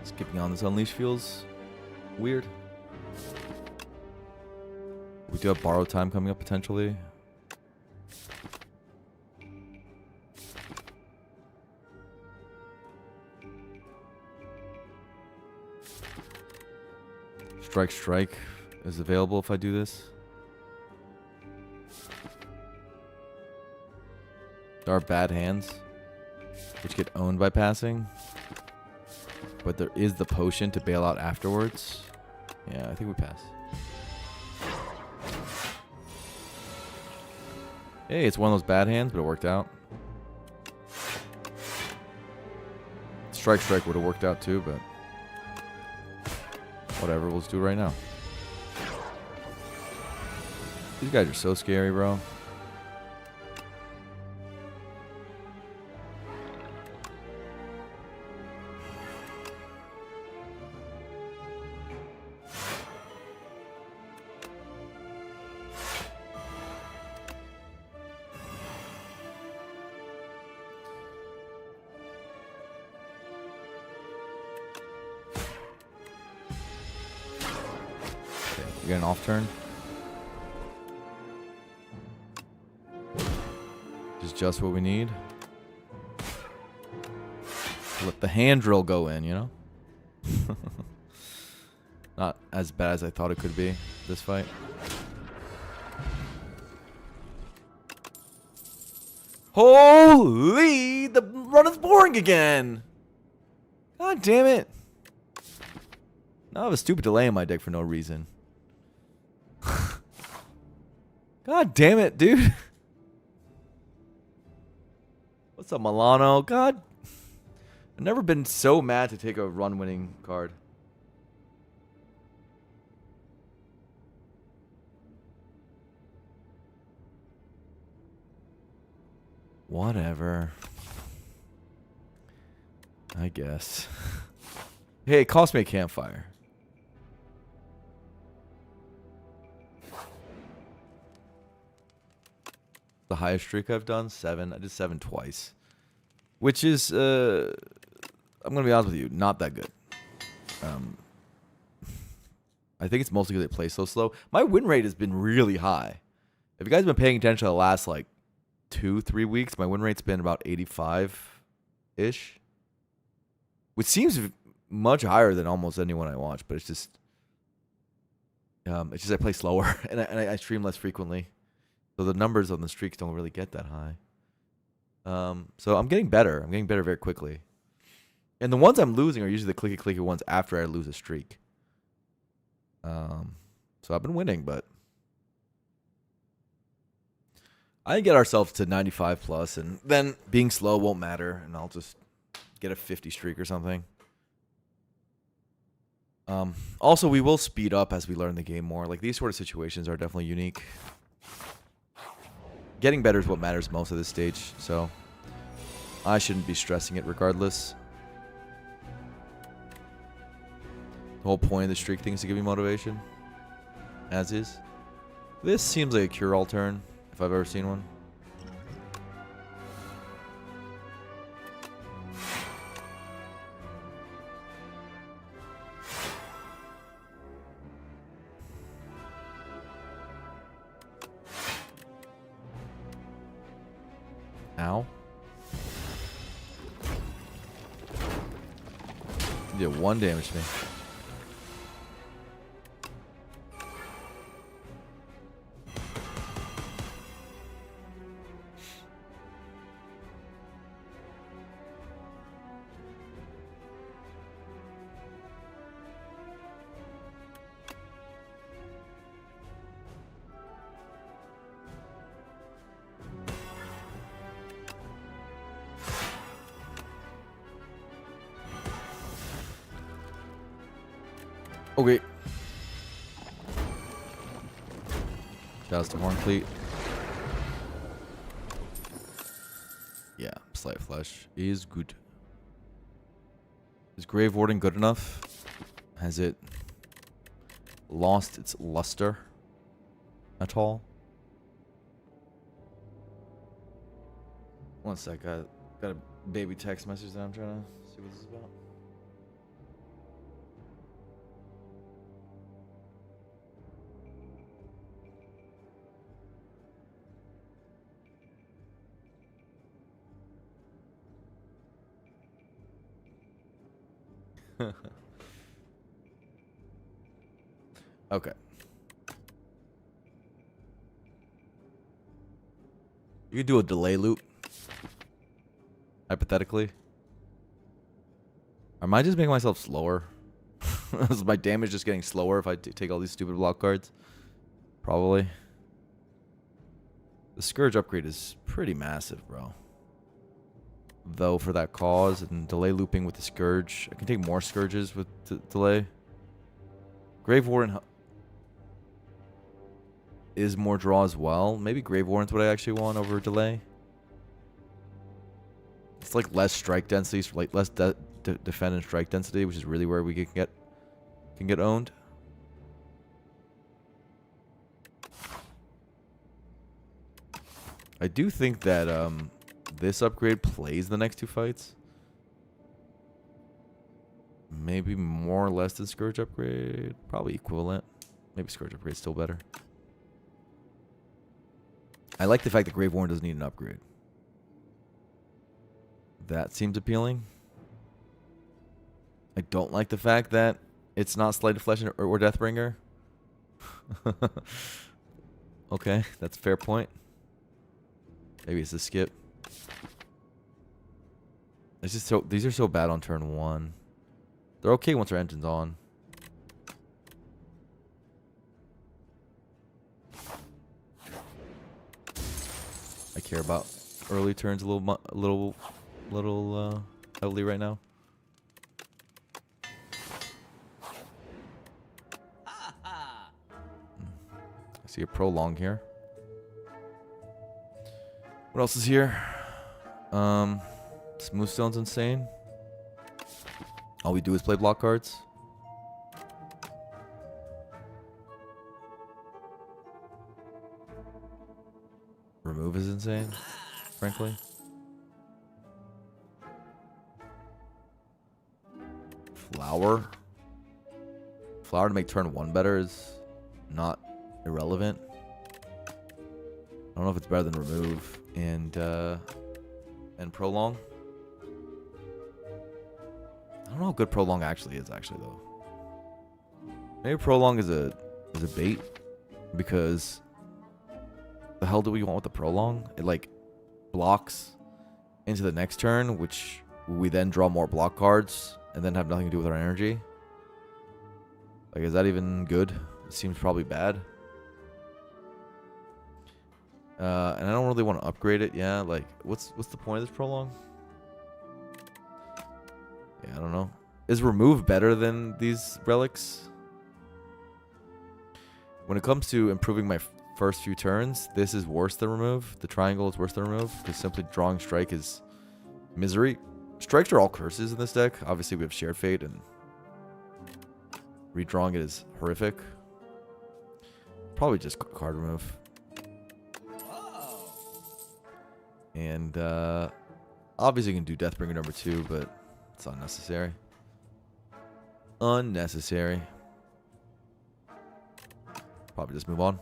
Skipping on this Unleash feels weird. We do have borrow time coming up potentially. Strike is available if I do this. There are bad hands which get owned by passing. But there is the potion to bail out afterwards. Yeah, I think we pass. Hey, it's one of those bad hands, but it worked out. Strike would have worked out too, but whatever, we'll just do it right now. These guys are so scary, bro. We get an off turn. Just what we need. Let the hand drill go in, you know? Not as bad as I thought it could be, this fight. Holy! The run is boring again! God damn it. Now I have a stupid delay in my deck for no reason. God damn it, dude. What's up, Milano? God. I've never been so mad to take a run-winning card. Whatever. I guess. Hey, it cost me a campfire. The highest streak I've done, 7. I did 7 twice. Which is, I'm going to be honest with you, not that good. I think it's mostly because they play so slow. My win rate has been really high. If you guys have been paying attention to the last, like, 2-3 weeks, my win rate's been about 85-ish. Which seems much higher than almost anyone I watch, but it's just I play slower and I stream less frequently. So the numbers on the streaks don't really get that high. So I'm getting better. I'm getting better very quickly. And the ones I'm losing are usually the clicky ones after I lose a streak. So I've been winning, but I get ourselves to 95 plus, and then being slow won't matter, and I'll just get a 50 streak or something. Also, we will speed up as we learn the game more. Like, these sort of situations are definitely unique. Getting better is what matters most at this stage, so I shouldn't be stressing it regardless. The whole point of the streak thing is to give you motivation, as is. This seems like a cure-all turn, if I've ever seen one. Ow. You did 1 damage to me. Okay. Shouts to Horncleat. Yeah, Slight Flesh is good. Is Grave Warden good enough? Has it lost its luster at all? One sec, got a baby text message that I'm trying to see what this is about. Okay. You could do a delay loop. Hypothetically. Am I just making myself slower? Is my damage just getting slower if I take all these stupid block cards? Probably. The Scourge upgrade is pretty massive, bro. Though for that cause and delay looping with the Scourge, I can take more Scourges with delay. Grave Warden is more draw as well. Maybe Grave Warden's what I actually want over delay. It's like less strike density, like less defend and strike density, which is really where we can get owned. I do think that this upgrade plays the next 2 fights. Maybe more or less than Scourge upgrade. Probably equivalent. Maybe Scourge upgrade's still better. I like the fact that Grave Warden doesn't need an upgrade. That seems appealing. I don't like the fact that it's not Sleight of Flesh or Deathbringer. Okay, that's a fair point. Maybe it's a skip. It's just so, these are so bad on turn 1. They're okay once our engine's on. I care about early turns a little heavily right now. I see a prolong here. What else is here? Smooth Stone's insane. All we do is play block cards. Remove is insane, frankly. Flower. Flower to make turn 1 better is not irrelevant. I don't know if it's better than remove and prolong. I don't know how good prolong actually is though. Maybe prolong is a bait because the hell do we want with the prolong? It like blocks into the next turn, which we then draw more block cards and then have nothing to do with our energy. Like, is that even good? It seems probably bad. And I don't really want to upgrade it. Yeah, like, what's the point of this prolong? Yeah, I don't know. Is remove better than these relics? When it comes to improving my first few turns, this is worse than remove. The triangle is worse than remove because simply drawing strike is misery. Strikes are all curses in this deck. Obviously, we have shared fate, and redrawing it is horrific. Probably just card remove. And obviously you can do Deathbringer number 2, but it's unnecessary. Unnecessary. Probably just move on.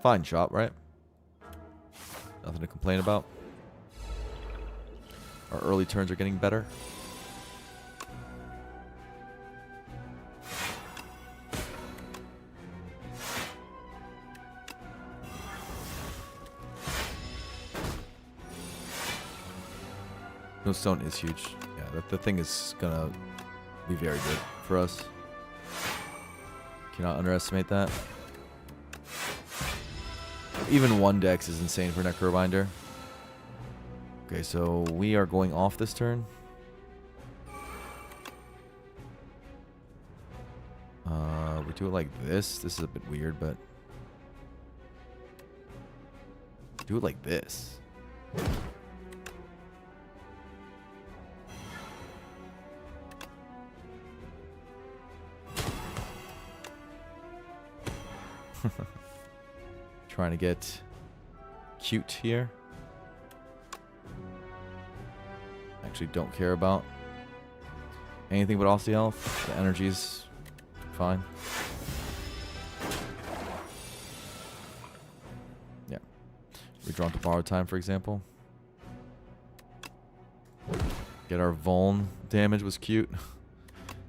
Fine shot, right? Nothing to complain about. Our early turns are getting better. No stone is huge. Yeah, the thing is gonna be very good for us. Cannot underestimate that. Even 1 dex is insane for Necrobinder. Okay, so we are going off this turn. We do it like this. This is a bit weird, but do it like this. Trying to get cute here. Actually don't care about anything but Aussie health. The energy's fine. Yeah. Redrawn to borrowed time, for example. Get our Vuln damage was cute.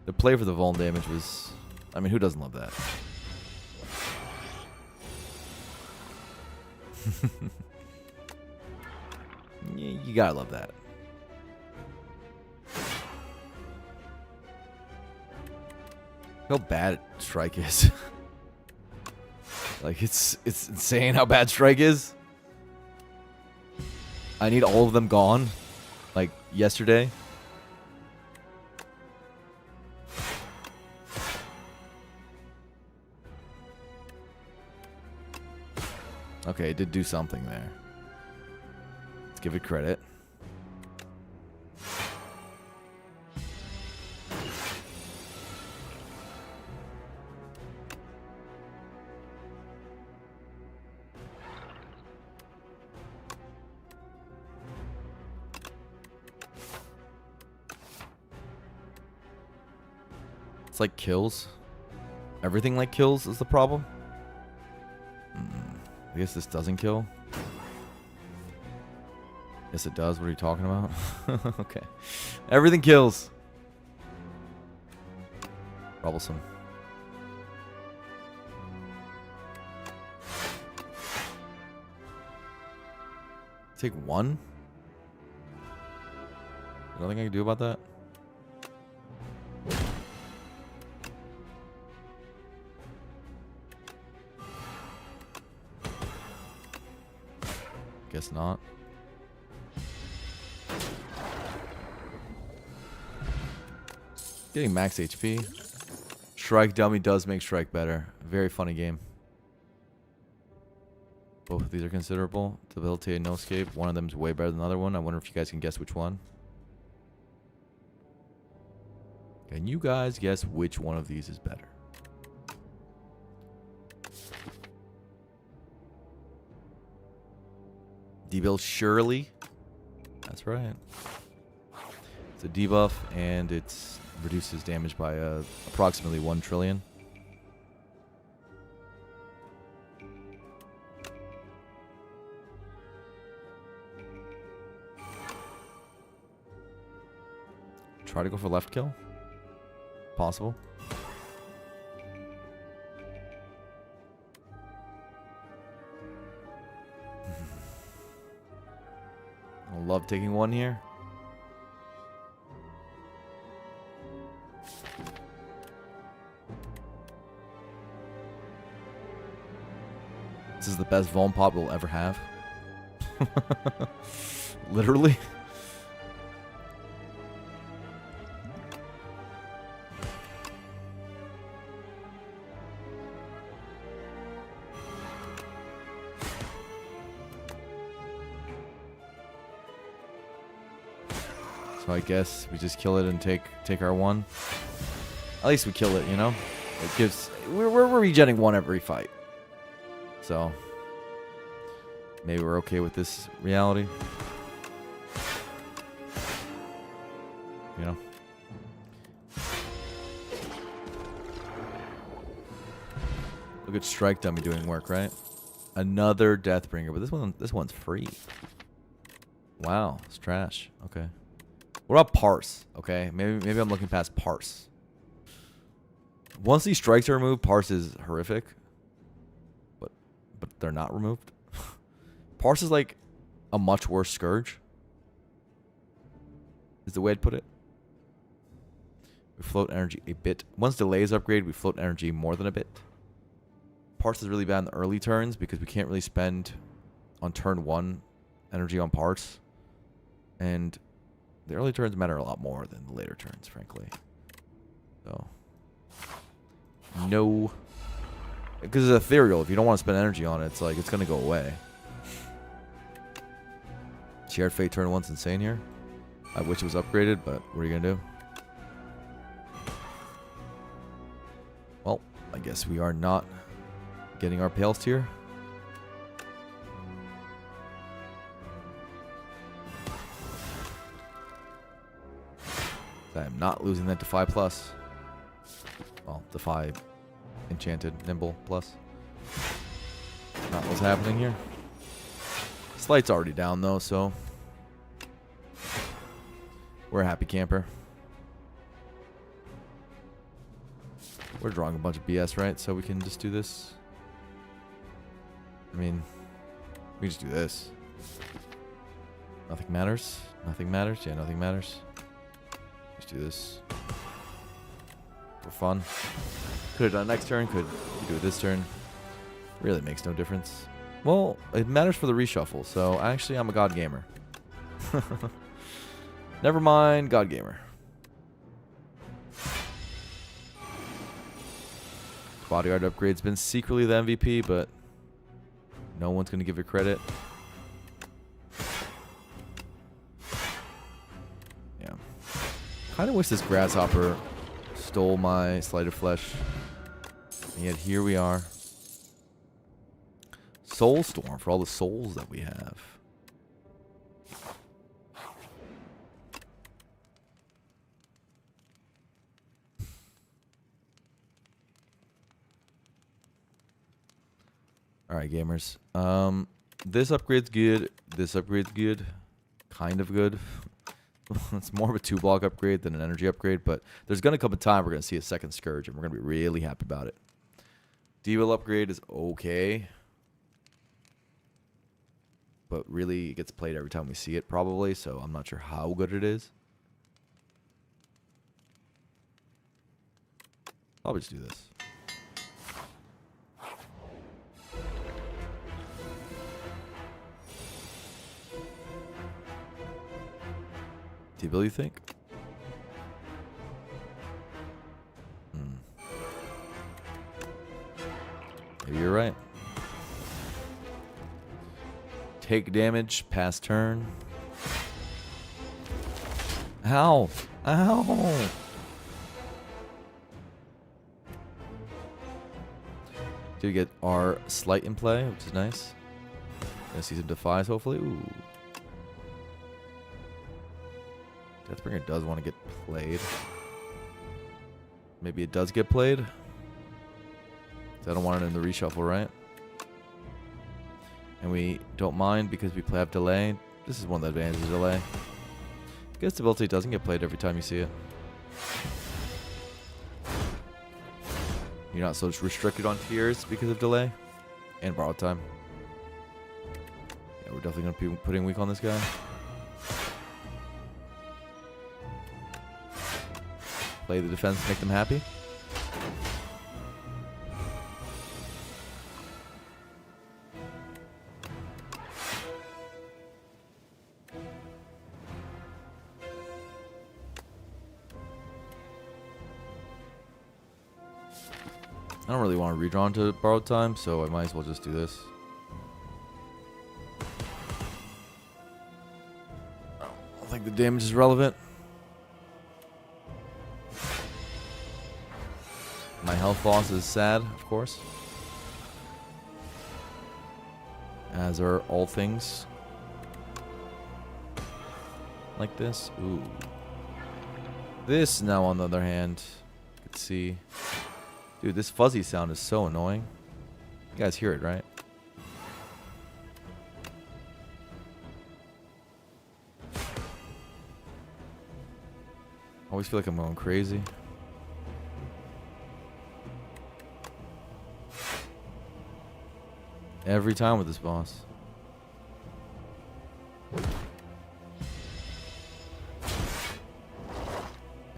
The play for the Vuln damage was... I mean, who doesn't love that? You gotta love that. How bad strike is. Like, it's insane how bad strike is. I need all of them gone. Like, yesterday. Okay, it did do something there. Let's give it credit. It's like kills. Everything like kills is the problem. I guess this doesn't kill. Yes, it does. What are you talking about? Okay. Everything kills. Troublesome. Take one? Nothing I can do about that? Guess not. Getting max HP. Shrike Dummy does make Shrike better. Very funny game. Both of these are considerable. Debilitated No Escape. One of them is way better than the other one. I wonder if you guys can guess which one. Can you guys guess which one of these is better? Debuff Shirley. That's right. It's a debuff and it reduces damage by approximately 1 trillion. Try to go for left kill. Possible. I love taking one here. This is the best Vuln pop we'll ever have. Literally. So I guess we just kill it and take our one. At least we kill it, you know? It gives... We're regenning one every fight. So... Maybe we're okay with this reality. You know? Look at Strike Dummy doing work, right? Another Deathbringer, but this one's free. Wow, it's trash. Okay. What about Parse? Okay, maybe I'm looking past Parse. Once these strikes are removed, Parse is horrific. But they're not removed. Parse is like a much worse Scourge. Is the way I'd put it. We float energy a bit. Once delay is upgraded, we float energy more than a bit. Parse is really bad in the early turns because we can't really spend on turn 1 energy on Parse. And the early turns matter a lot more than the later turns, frankly. So, no. Because it's ethereal. If you don't want to spend energy on it, it's like, it's going to go away. Shared Fate turn 1's insane here. I wish it was upgraded, but what are you going to do? Well, I guess we are not getting our Pales tier. I am not losing that Defy Plus. Well, Defy Enchanted Nimble Plus. Not what's happening here. Slight's already down though, so we're a happy camper. We're drawing a bunch of BS, right? So we can just do this. I mean, we just do this. Nothing matters. Nothing matters. Yeah, nothing matters. Let's do this for fun. Could have done next turn. Could do it this turn. Really makes no difference. Well, it matters for the reshuffle. So actually, I'm a god gamer. Never mind, god gamer. Bodyguard upgrade's been secretly the MVP, but no one's gonna give it credit. Kind of wish this grasshopper stole my Sleight of Flesh. And yet here we are. Soul Storm for all the souls that we have. Alright, gamers. This upgrade's good. This upgrade's good. kind of good. It's more of a 2-block upgrade than an energy upgrade, but there's going to come a time we're going to see a second Scourge, and we're going to be really happy about it. D-Will upgrade is okay, but really it gets played every time we see it probably, so I'm not sure how good it is. I'll just do this. D-Will, you think? Maybe you're right. Take damage, pass turn. Ow! Ow! Did get our Slight in play, which is nice. Gonna see some Defies, hopefully. Ooh. Deathbringer does want to get played. Maybe it does get played. I don't want it in the reshuffle, right? And we don't mind because we have delay. This is one of the advantages of delay. Good stability doesn't get played every time you see it. You're not so restricted on tiers because of delay and borrowed time. Yeah, we're definitely going to be putting weak on this guy. Play the defense, make them happy. I don't really want to redraw into borrowed time, so I might as well just do this. I don't think the damage is relevant. My health loss is sad, of course. As are all things like this. Ooh. This now, on the other hand, you can see. Dude, this fuzzy sound is so annoying. You guys hear it, right? I always feel like I'm going crazy. Every time with this boss.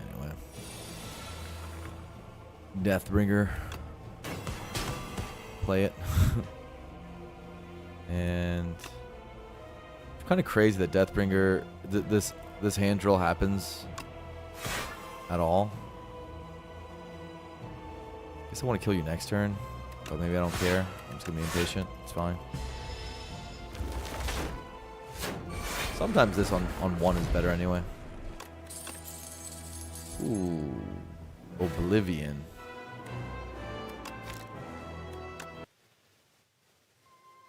Anyway. Deathbringer. Play it. And it's kind of crazy that Deathbringer, this hand drill happens at all. Guess I want to kill you next turn, but maybe I don't care. I'm just gonna be impatient. It's fine. Sometimes this on one is better anyway. Ooh, Oblivion.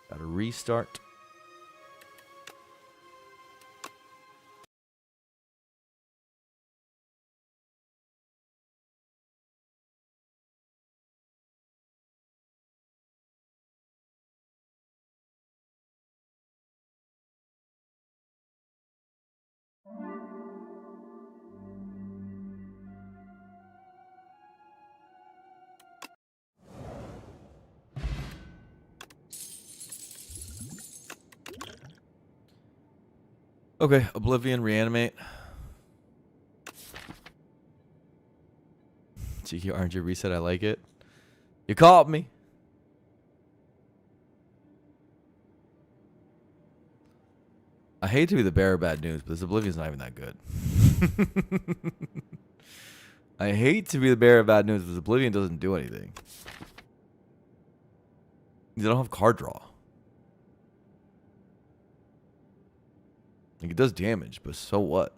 Gotta restart. Okay, Oblivion, reanimate. Cheeky RNG reset, I like it. You caught me. I hate to be the bearer of bad news, but this Oblivion's not even that good. I hate to be the bearer of bad news, but this Oblivion doesn't do anything. You don't have card draw. Like, it does damage, but so what?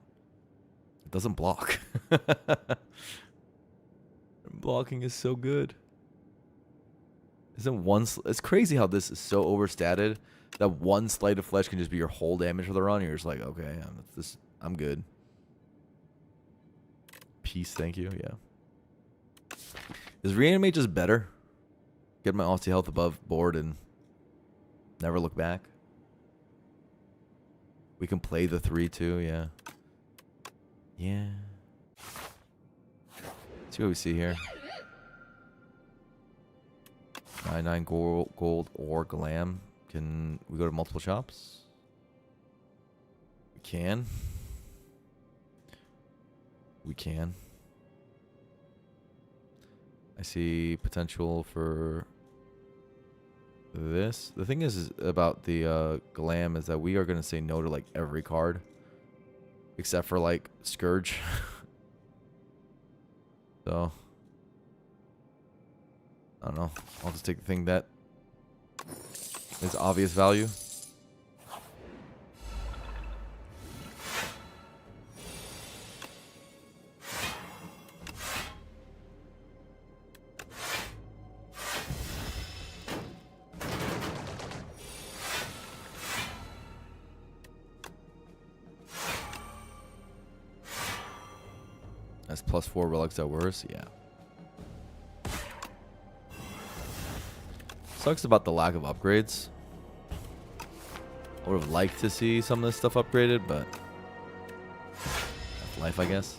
It doesn't block. Blocking is so good. Isn't one... It's crazy how this is so overstated that one sleight of flesh can just be your whole damage for the run. You're just like, okay, I'm good. Peace, thank you, yeah. Is reanimate just better? Get my ulti health above board and never look back? We can play the 3 too, yeah. Yeah. Let's see what we see here. 99 gold or glam. Can we go to multiple shops? We can. We can. I see potential for this. The thing is about the glam is that we are going to say no to like every card. Except for like Scourge. So. I don't know. I'll just take the thing that is obvious value. That's +4 relics at worst, yeah. Sucks about the lack of upgrades. I would have liked to see some of this stuff upgraded, but that's life, I guess.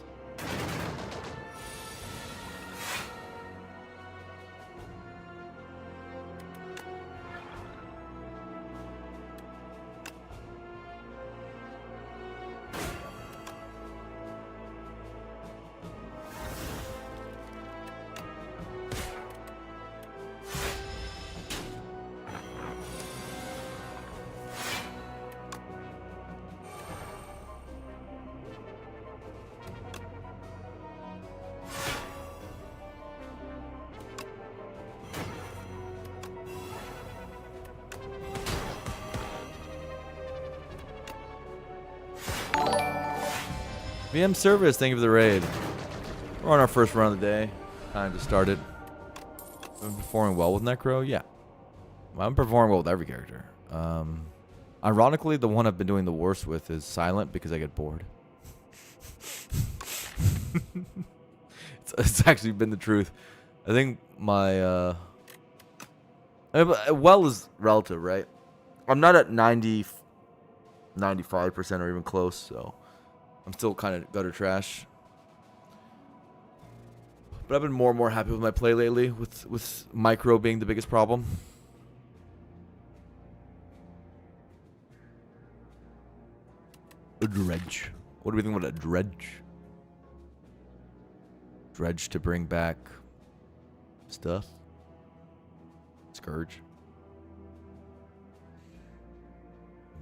VM Service, thank you for the raid. We're on our first run of the day. Time to start it. I'm performing well with Necro? Yeah. I'm performing well with every character. Ironically, the one I've been doing the worst with is Silent because I get bored. it's actually been the truth. I think my... well is relative, right? I'm not at 90, 95% or even close, so... I'm still kind of gutter trash. But I've been more and more happy with my play lately, with micro being the biggest problem. A dredge. What do we think about a dredge? Dredge to bring back stuff. Scourge.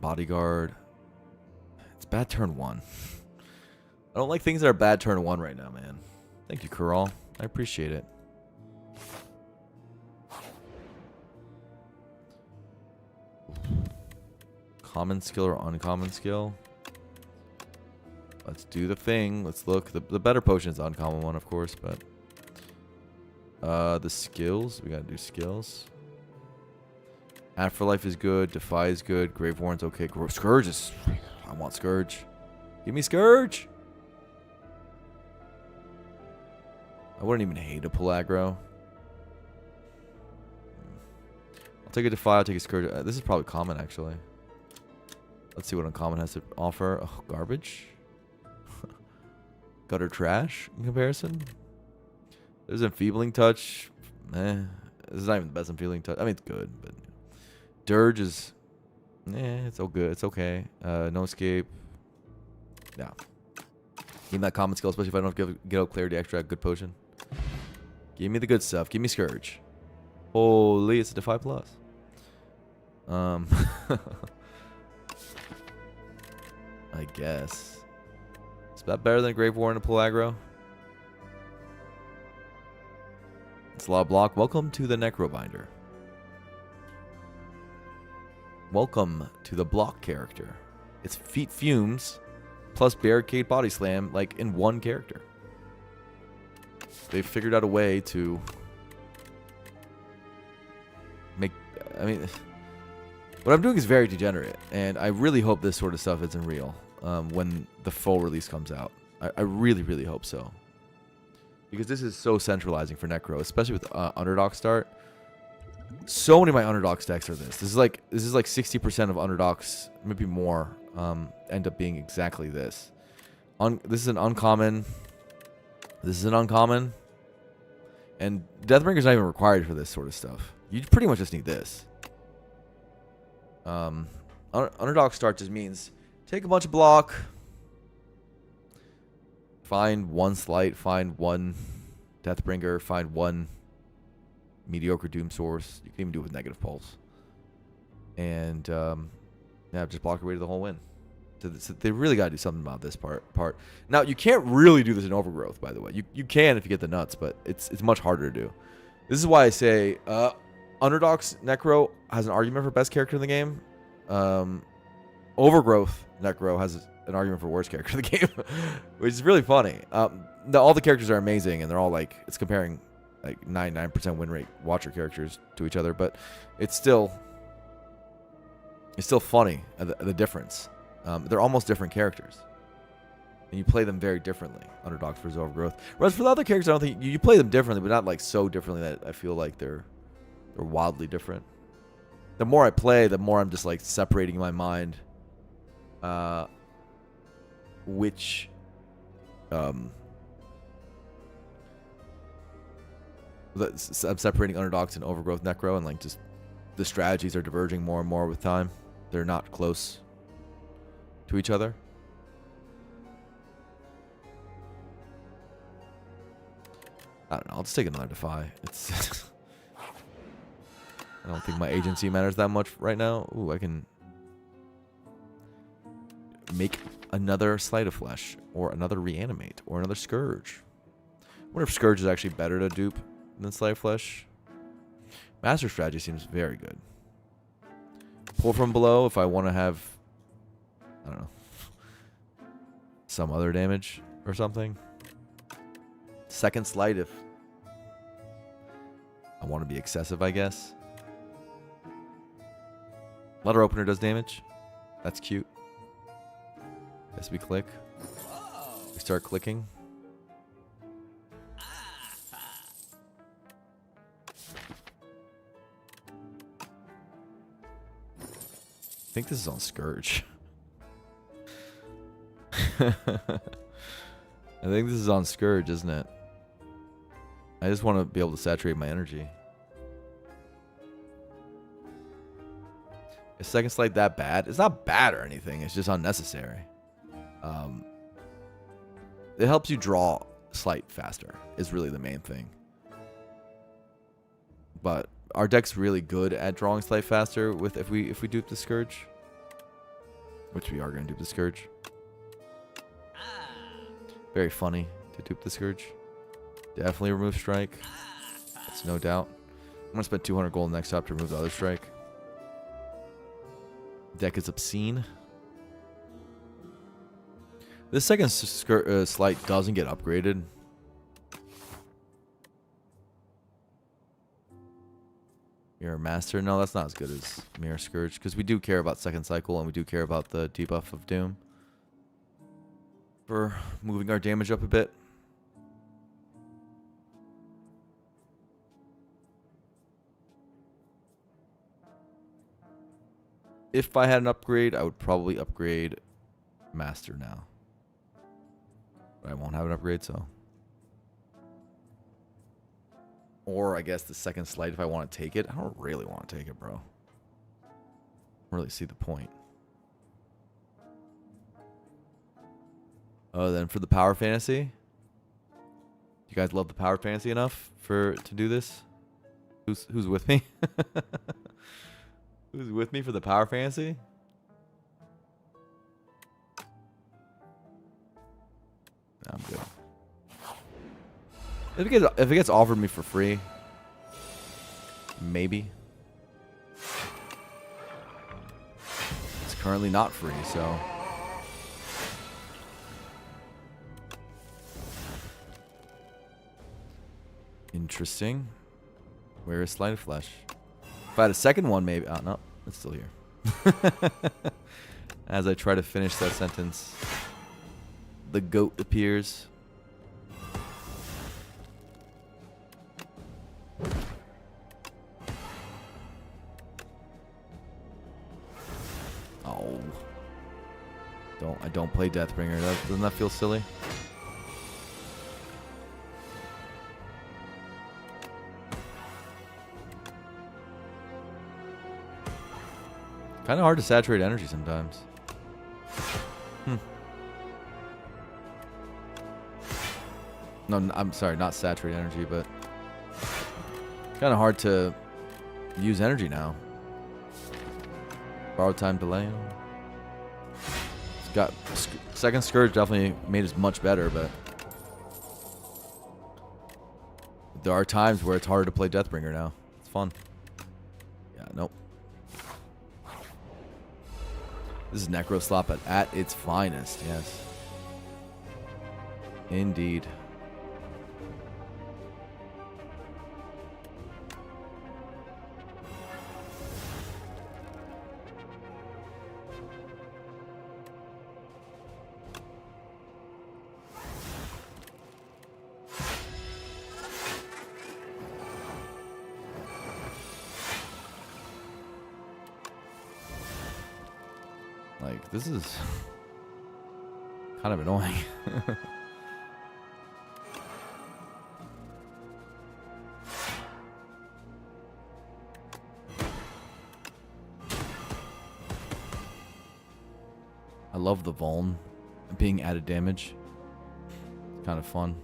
Bodyguard. It's bad turn 1. I don't like things that are bad turn 1 right now, man. Thank you, Kural. I appreciate it. Common skill or uncommon skill? Let's do the thing. Let's look. The better potion is the uncommon one, of course, but... the skills. We gotta do skills. Afterlife is good. Defy is good. Grave Warren's okay. Scourge is... I want Scourge. Give me Scourge! I wouldn't even hate a pull aggro. I'll take a Defy, I'll take a Scourge. This is probably common, actually. Let's see what uncommon has to offer. Oh, garbage. Gutter trash in comparison. There's Enfeebling Touch. This is not even the best Enfeebling Touch. I mean, it's good, but... Dirge is... it's all good. It's okay. No Escape. Yeah. Give me that common skill, especially if I don't get out Clarity Extract, good potion. Give me the good stuff. Give me Scourge. Holy, it's a Defy Plus. I guess. Is that better than Grave Warren and pull aggro? It's a lot of block. Welcome to the Necrobinder. Welcome to the block character. It's Feet Fumes plus Barricade Body Slam, like in one character. They've figured out a way to make... I mean, what I'm doing is very degenerate, and I really hope this sort of stuff isn't real when the full release comes out. I really, really hope so. Because this is so centralizing for Necro, especially with Underdog start. So many of my Underdog decks are this. This is like 60% of Underdogs, maybe more, end up being exactly this. This is an uncommon. This is an uncommon. And Deathbrinker's not even required for this sort of stuff. You pretty much just need this. Underdog start just means take a bunch of block, find one slight, find one Deathbringer, find one mediocre Doom Source. You can even do it with negative pulse. And yeah, just block your way to the whole win. So they really got to do something about this part. Now, you can't really do this in Overgrowth, by the way. You can if you get the nuts, but it's much harder to do. This is why I say Underdog's Necro has an argument for best character in the game. Overgrowth Necro has an argument for worst character in the game, which is really funny. All the characters are amazing, and they're all like, it's comparing like 99% win rate Watcher characters to each other, but it's still funny, the difference. They're almost different characters, and you play them very differently. Underdogs versus Overgrowth. Whereas for the other characters, I don't think you play them differently, but not like so differently that I feel like they're wildly different. The more I play, the more I'm just like separating in my mind which I'm separating Underdogs and Overgrowth Necro, and like just the strategies are diverging more and more with time. They're not close to each other. I don't know. I'll just take another Defy. It's I don't think my agency matters that much right now. Ooh, I can make another Sleight of Flesh, or another Reanimate, or another Scourge. I wonder if Scourge is actually better to dupe than Sleight of Flesh. Master Strategy seems very good. Pull from below if I want to have, I don't know, some other damage or something. Second Sleight if I want to be excessive, I guess. Letter Opener does damage. That's cute. Guess we click. We start clicking. I think this is on Scourge. I think this is on Scourge, isn't it? I just want to be able to saturate my energy. Is Second Sleight that bad? It's not bad or anything. It's just unnecessary. It helps you draw Sleight faster, is really the main thing. But our deck's really good at drawing Sleight faster with if we dupe the Scourge. Which we are going to dupe the Scourge. Very funny to dupe the Scourge. Definitely remove Strike. That's no doubt. I'm going to spend 200 gold next up to remove the other Strike. Deck is obscene. This second Sleight doesn't get upgraded. Mirror Master. No, that's not as good as Mirror Scourge, because we do care about second cycle, and we do care about the debuff of Doom for moving our damage up a bit. If I had an upgrade, I would probably upgrade Master now. But I won't have an upgrade, so. Or I guess the second Sleight if I want to take it. I don't really want to take it, bro. I don't really see the point. Oh, then for the Power Fantasy? You guys love the Power Fantasy enough to do this? Who's with me? Who's with me for the Power Fantasy? No, I'm good. If it gets offered me for free, maybe. It's currently not free, so. Interesting. Where is Sleight of Flesh? If I had a second one, maybe. Oh, no. It's still here. As I try to finish that sentence, the goat appears. Oh. I don't play Deathbringer. Doesn't that feel silly? Kind of hard to saturate energy sometimes. No, I'm sorry, not saturate energy, but kind of hard to use energy now. Borrowed time delay. It's got second Scourge definitely made us much better, but there are times where it's harder to play Deathbringer now. It's fun. Yeah, nope. This is Necro Slop at its finest, yes. Indeed. Like, this is kind of annoying. I love the Vuln being added damage. It's kind of fun.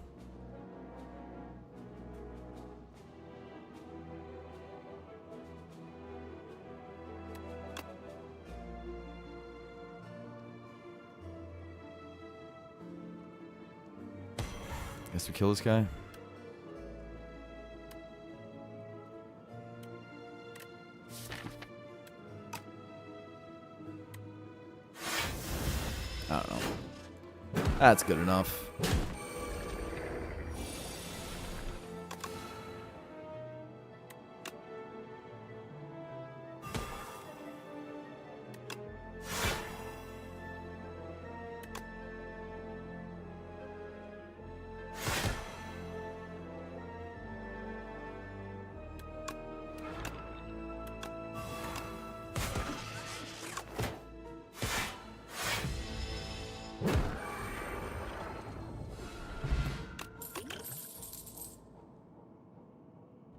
Guess we kill this guy. I don't know. That's good enough.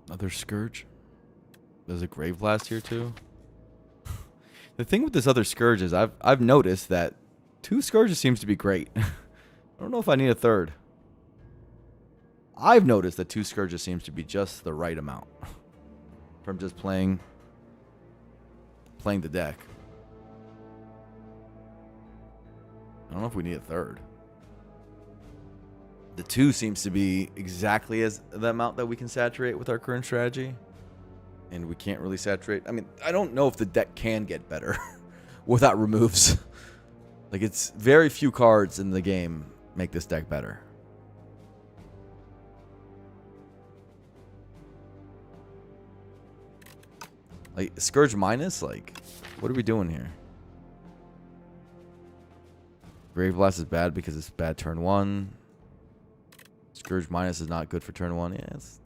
Another Scourge. There's a Grave Blast here too. The thing with this other Scourge is I've noticed that 2 Scourges seems to be great. I don't know if I need a third. I've noticed that 2 Scourges seems to be just the right amount from just playing the deck. I don't know if we need a third. The 2 seems to be exactly as the amount that we can saturate with our current strategy. And we can't really saturate. I mean, I don't know if the deck can get better without removes. Like, it's very few cards in the game make this deck better. Like, Scourge minus? Like, what are we doing here? Grave Blast is bad because it's bad turn 1. Scourge minus is not good for turn 1. Yeah, let's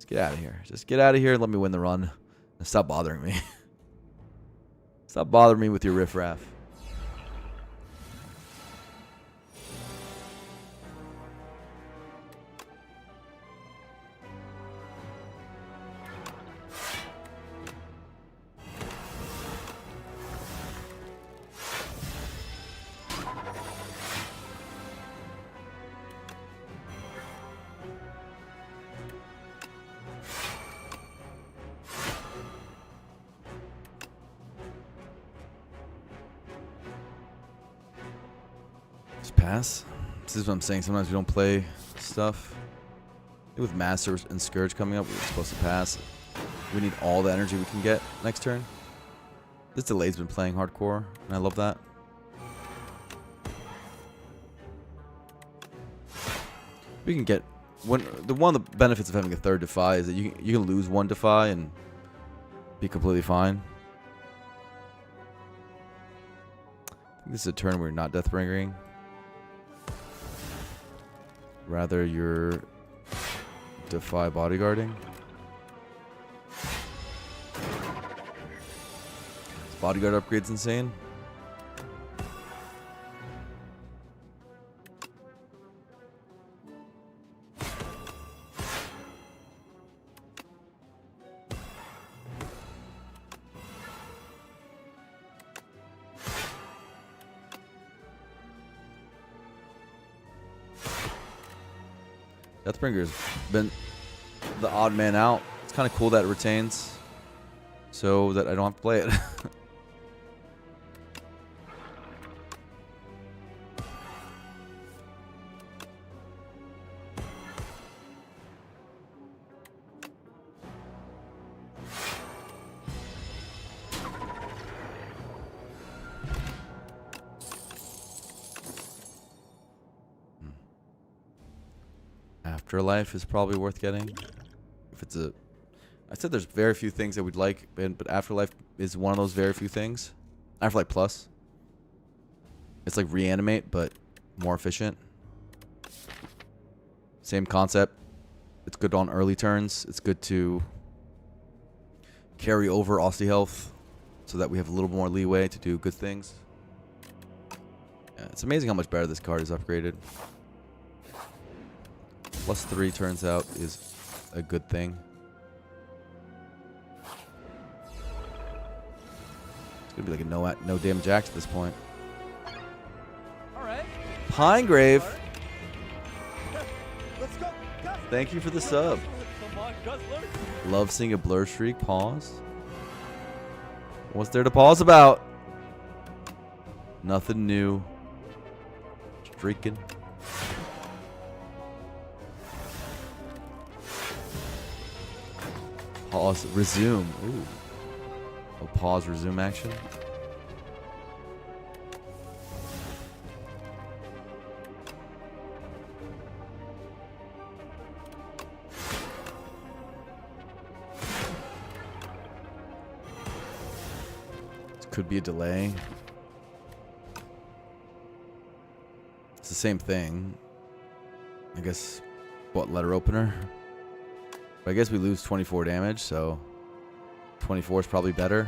get out of here. Just get out of here and let me win the run. And stop bothering me. Stop bothering me with your riffraff. Pass. This is what I'm saying. Sometimes we don't play stuff. With Master and Scourge coming up, we're supposed to pass. We need all the energy we can get next turn. This delay's been playing hardcore, and I love that. We can get one of the benefits of having a third Defy is that you can lose 1 Defy and be completely fine. I think this is a turn where you're not Deathbringering. Rather, you're Defy bodyguarding. This bodyguard upgrade's insane. Deathbringer's been the odd man out. It's kind of cool that it retains so that I don't have to play it. Afterlife is probably worth getting. If it's a... I said there's very few things that we'd like, but Afterlife is one of those very few things. Afterlife Plus. It's like Reanimate, but more efficient. Same concept. It's good on early turns. It's good to carry over Aussie health so that we have a little more leeway to do good things. Yeah, it's amazing how much better this card is upgraded. +3 turns out is a good thing. It's gonna be like a no damage axe at this point. All right. Pinegrave. Let's go. Thank you for the sub. Love seeing a blur streak. Pause. What's there to pause about? Nothing new. Streaking. Pause. Resume. Ooh. Oh, pause. Resume action. Could be a delay. It's the same thing. I guess, what, letter opener? But I guess we lose 24 damage, so 24 is probably better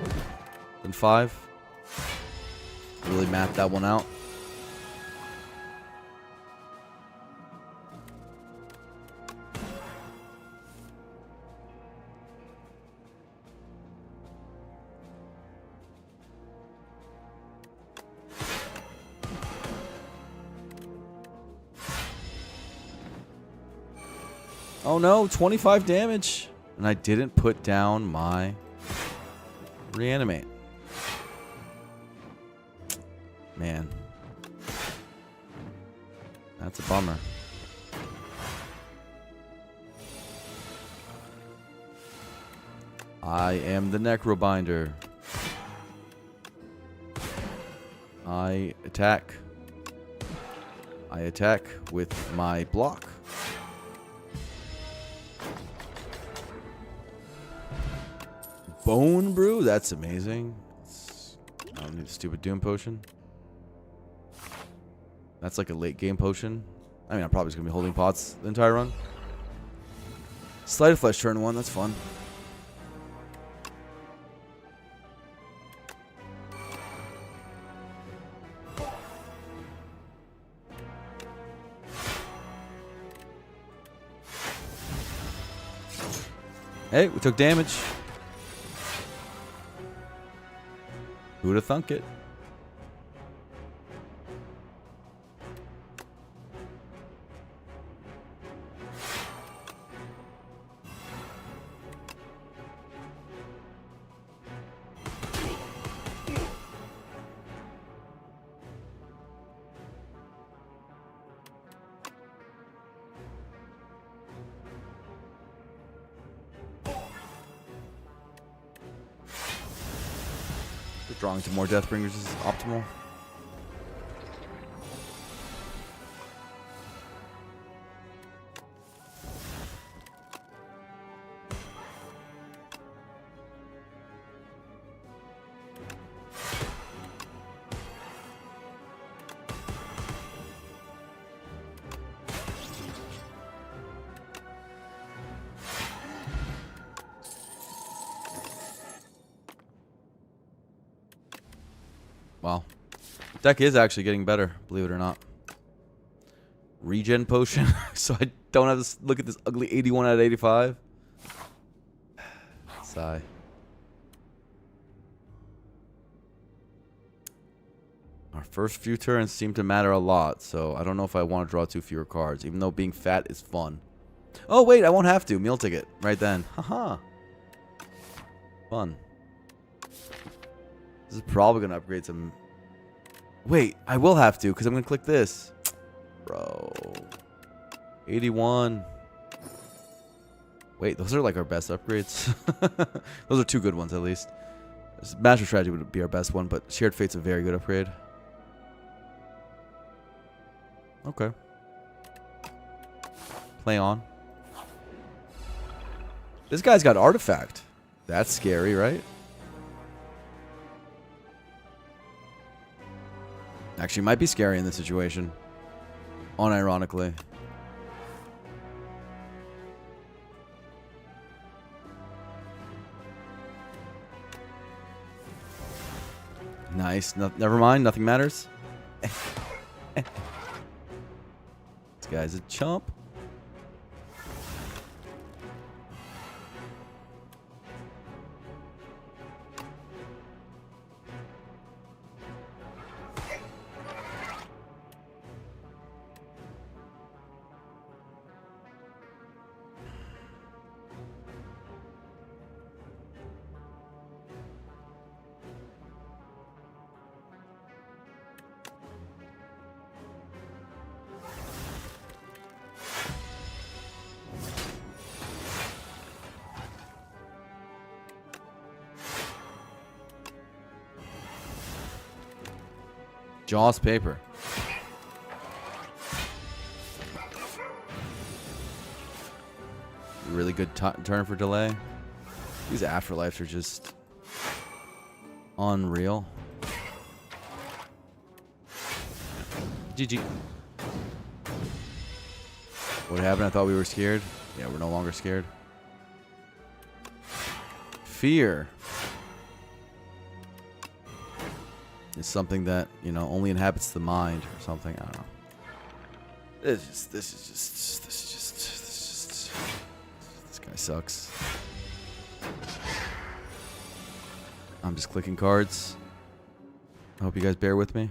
than 5. Really mapped that one out. Oh no, 25 damage. And I didn't put down my reanimate. Man. That's a bummer. I am the Necrobinder. I attack. I attack with my block. Bone Brew? That's amazing. I don't need a stupid Doom Potion. That's like a late game potion. I mean, I'm probably just going to be holding pots the entire run. Sleight of Flesh turn 1. That's fun. Hey, we took damage. Who'd have thunk it? Drawing to more Deathbringers is optimal. Wow. Deck is actually getting better, believe it or not. Regen potion, so I don't have to look at this ugly 81 out of 85. Sigh. Our first few turns seem to matter a lot, so I don't know if I want to draw 2 fewer cards, even though being fat is fun. Oh, wait, I won't have to. Meal ticket right then. Haha. Fun. This is probably going to upgrade some... Wait, I will have to because I'm going to click this. Bro. 81. Wait, those are like our best upgrades. Those are 2 good ones at least. Master Strategy would be our best one, but Shared Fate's a very good upgrade. Okay. Play on. This guy's got Artifact. That's scary, right? Actually, might be scary in this situation. Unironically. Nice. No, never mind. Nothing matters. This guy's a chump. Jaws paper. Really good turn for delay. These afterlives are just unreal. GG. What happened? I thought we were scared. Yeah, we're no longer scared. Fear is something that, you know, only inhabits the mind or something. I don't know. This guy sucks. I'm just clicking cards. I hope you guys bear with me.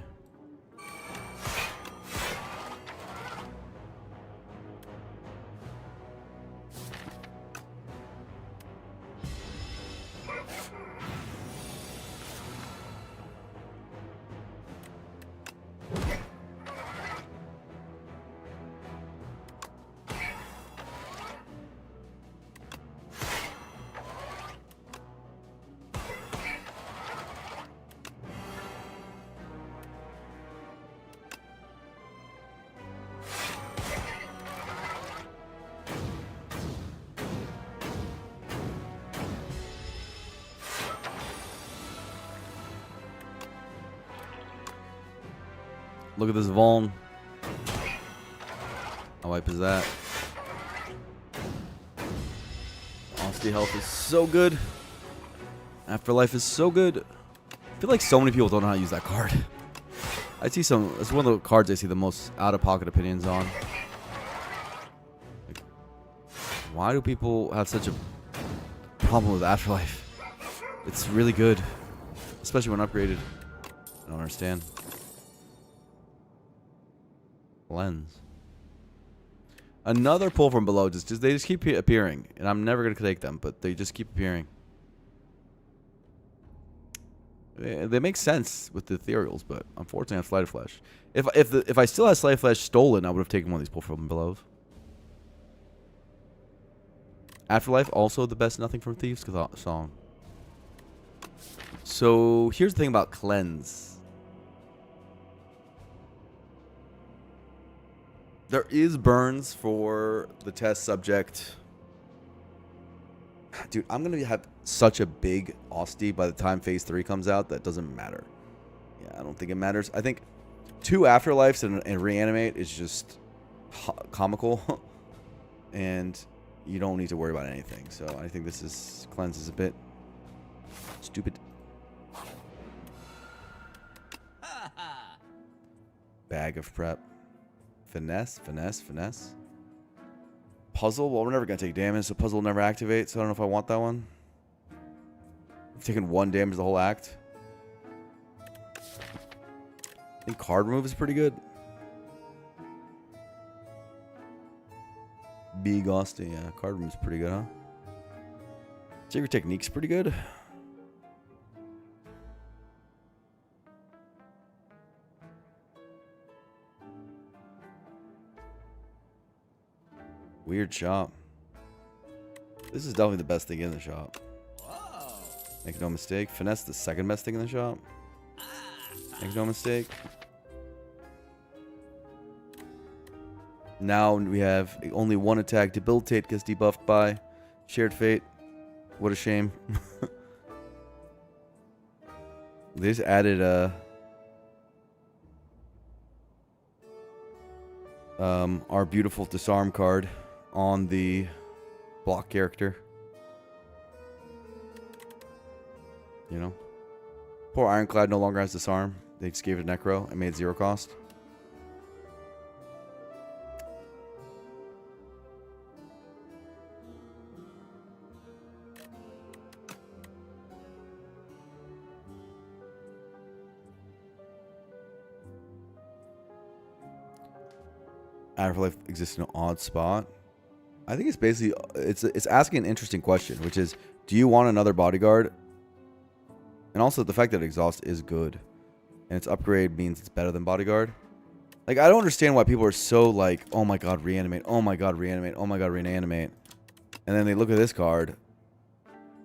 Look at this Vuln. How wipe is that? Honesty health is so good. Afterlife is so good. I feel like so many people don't know how to use that card. I see some. It's one of the cards I see the most out-of-pocket opinions on. Like, why do people have such a problem with Afterlife? It's really good, especially when upgraded. I don't understand. Lens. Another pull from below. They just keep appearing, and I'm never gonna take them, but they just keep appearing. They make sense with the ethereals, but unfortunately, I have Sleight of Flesh. If I still had Sleight of Flesh stolen, I would have taken one of these pull from below. Afterlife, also the best Nothing from Thieves song. So here's the thing about cleanse. There is burns for the test subject. Dude, I'm going to have such a big Austie by the time Phase 3 comes out that doesn't matter. Yeah, I don't think it matters. I think 2 Afterlives and Reanimate is just comical. And you don't need to worry about anything. So I think this is... Cleanse is a bit stupid. Bag of prep. Finesse. Puzzle? Well, we're never going to take damage, so puzzle will never activate, so I don't know if I want that one. I've taken 1 damage the whole act. I think card remove is pretty good. B Ghosty, yeah. Card room's pretty good, huh? Secret Technique's pretty good. Weird shop. This is definitely the best thing in the shop. Whoa. Make no mistake. Finesse, the second best thing in the shop. Make no mistake. Now we have only one attack. Debilitate gets debuffed by Shared Fate. What a shame. They just added our beautiful disarm card on the block character. You know? Poor Ironclad no longer has disarm. They just gave it Necro and made 0 cost. Afterlife exists in an odd spot. I think it's basically it's asking an interesting question, which is, do you want another bodyguard? And also the fact that exhaust is good, and its upgrade means it's better than bodyguard. Like, I don't understand why people are so like, oh my god, reanimate, oh my god, reanimate, oh my god, reanimate, and then they look at this card,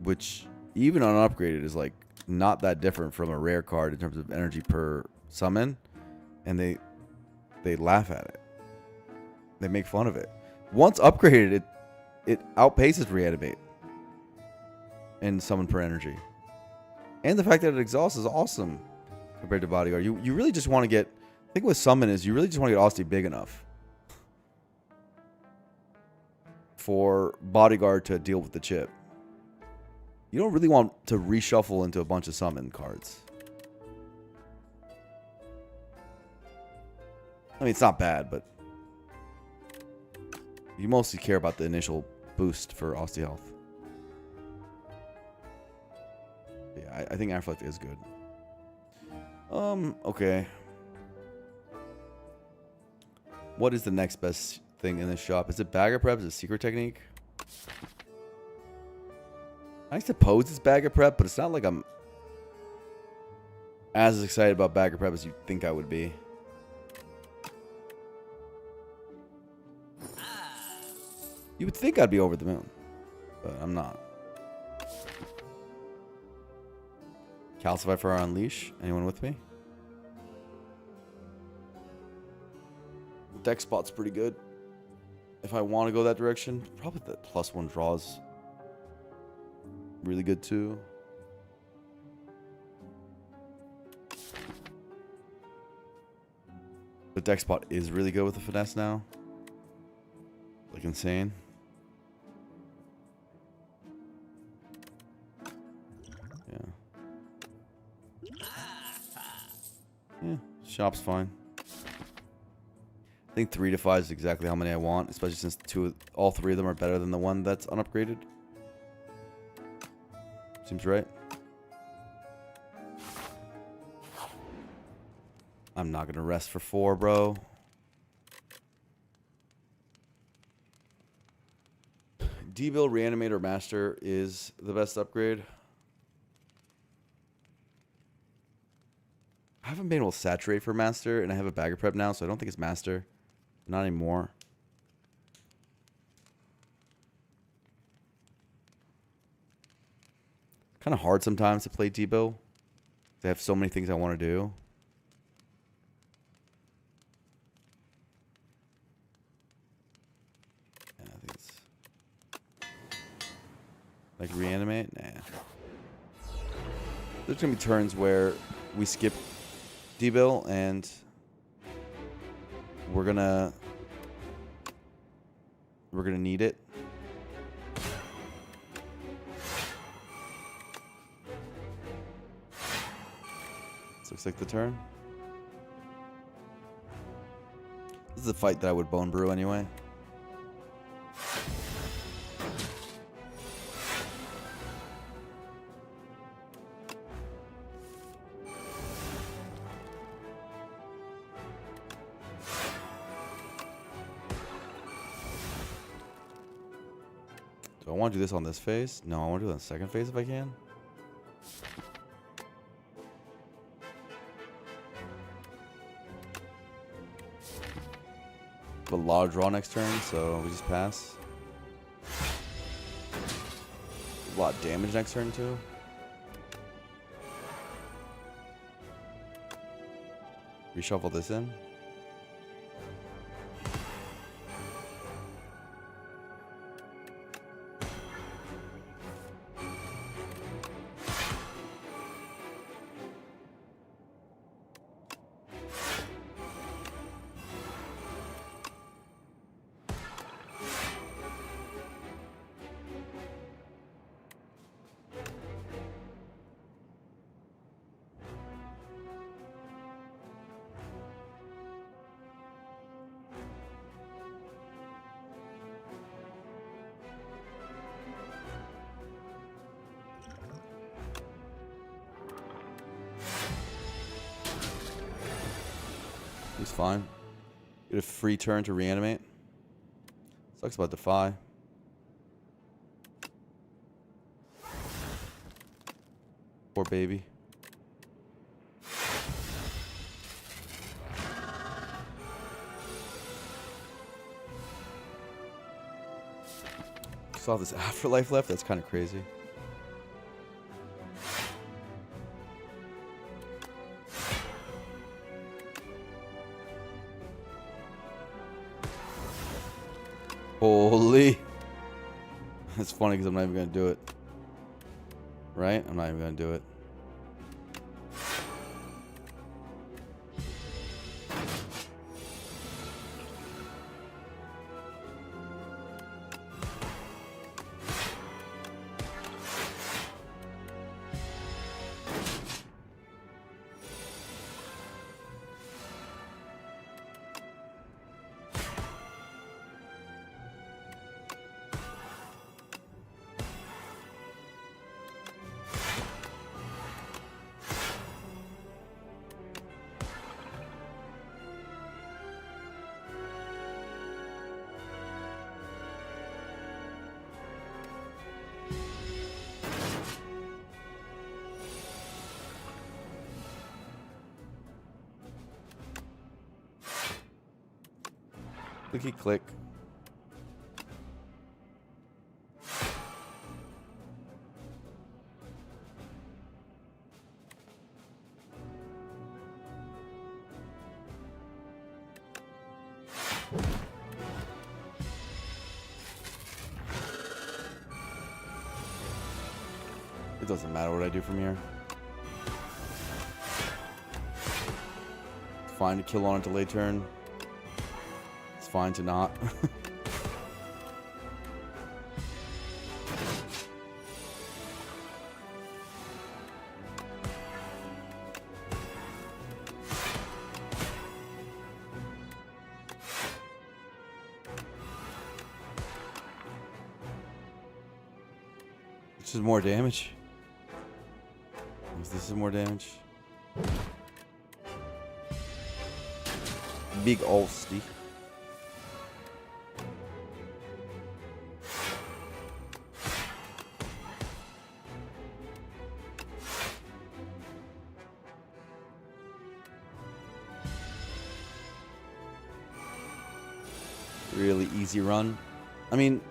which even unupgraded is like not that different from a rare card in terms of energy per summon, and they laugh at it. They make fun of it. Once upgraded, it outpaces reanimate and summon per energy. And the fact that it exhausts is awesome compared to bodyguard. You really just want to get... I think with summon is you really just want to get Austin big enough for bodyguard to deal with the chip. You don't really want to reshuffle into a bunch of summon cards. I mean, it's not bad, but you mostly care about the initial boost for Austin health. Yeah, I think Affleck is good. Okay. What is the next best thing in this shop? Is it Bagger Prep? Is it Secret Technique? I suppose it's Bagger Prep, but it's not like I'm as excited about Bagger Prep as you think I would be. You would think I'd be over the moon, but I'm not. Calcify for Unleash. Anyone with me? Deck spot's pretty good. If I want to go that direction, probably the +1 draws really good too. The deck spot is really good with the finesse now. Like insane. Yeah, shop's fine. I think 3 to 5 is exactly how many I want, especially since all three of them are better than the one that's unupgraded. Seems right. I'm not gonna rest for 4, bro. D-Bill Reanimator Master is the best upgrade. I haven't been able to saturate for Master, and I have a Bagger Prep now, so I don't think it's Master. Not anymore. Kind of hard sometimes to play D-Bill. They have so many things I want to do. Yeah, I think it's... Like reanimate? Nah. There's going to be turns where we skip D-Bill and we're gonna need it. This looks like the turn. This is a fight that I would bone brew anyway. I want to do this on this phase? No, I want to do it on the second phase if I can. But a lot of draw next turn, so we just pass. A lot of damage next turn too. Reshuffle this in. He's fine. Get a free turn to reanimate. Sucks about Defy. Poor baby. Still have this afterlife left? That's kind of crazy. Holy. That's funny because I'm not even going to do it. Right? I'm not even going to do it. Clicky click. It doesn't matter what I do from here. It's fine to kill on a delay turn. It's fine to not. This is more damage. This is more damage. Big Olsty. Really easy run. I mean,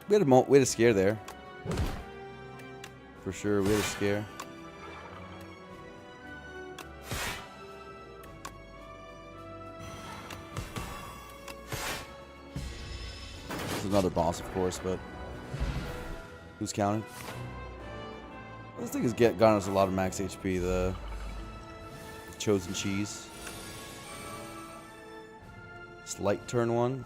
we had a scare there. For sure, we had a scare. This is another boss, of course, but who's counting? This thing has gotten us a lot of max HP. The chosen cheese. Slight turn one.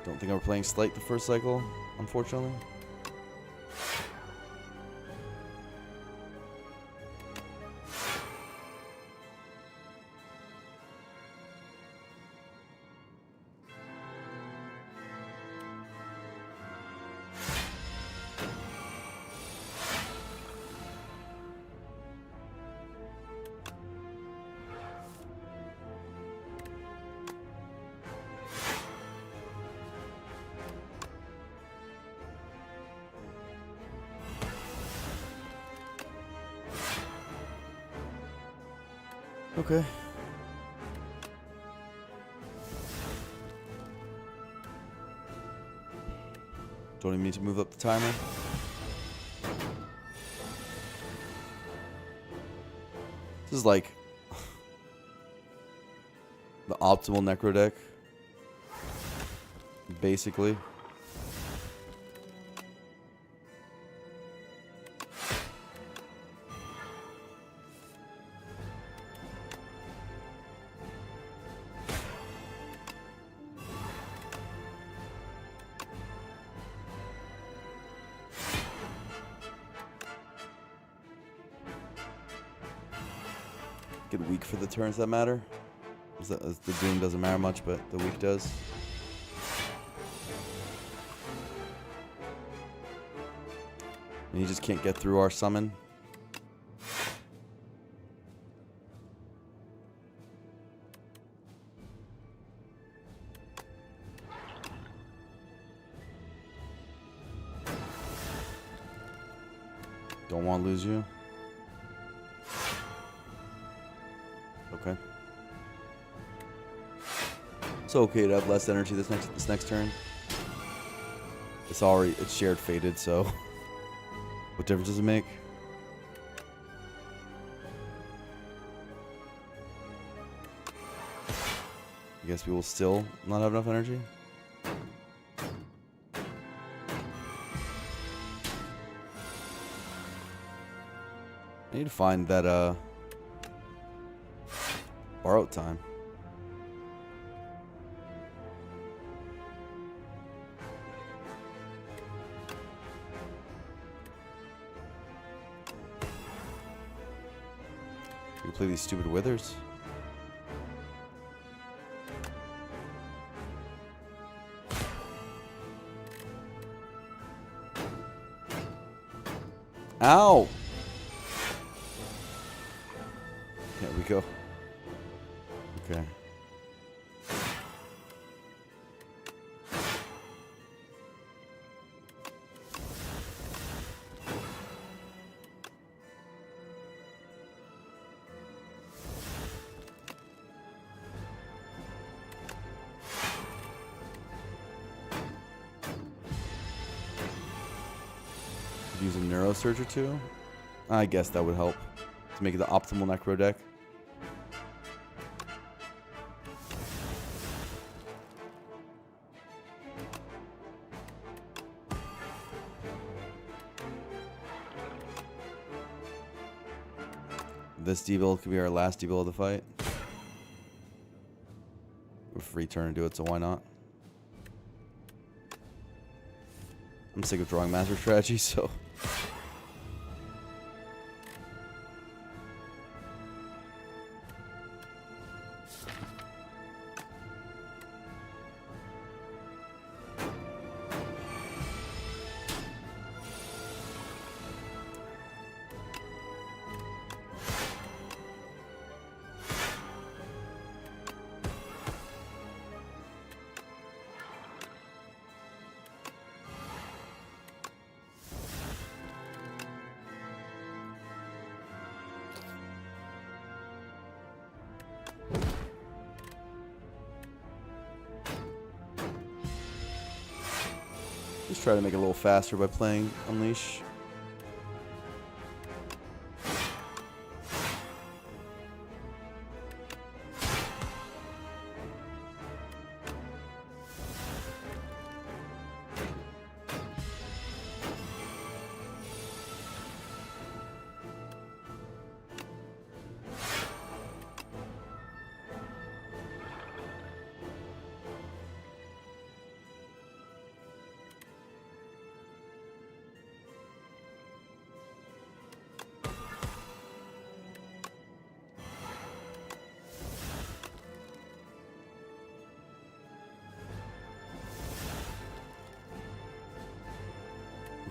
Don't think I'm playing Slight the first cycle, unfortunately. Okay. Don't even need to move up the timer. This is like the optimal necro deck. Basically. Get weak for the turns that matter. The Doom doesn't matter much, but the weak does. And he just can't get through our summon. Don't want to lose you. Okay. It's okay to have less energy this next turn. It's shared fated, so what difference does it make? I guess we will still not have enough energy. I need to find that borrowed time. We play these stupid withers. Ow! There we go. Okay. Could use a Neurosurge or two. I guess that would help to make it the optimal Necro deck. This D-build could be our last D-build of the fight. We're free turn to do it, so why not? I'm sick of drawing master strategy, so... Just try to make it a little faster by playing Unleash.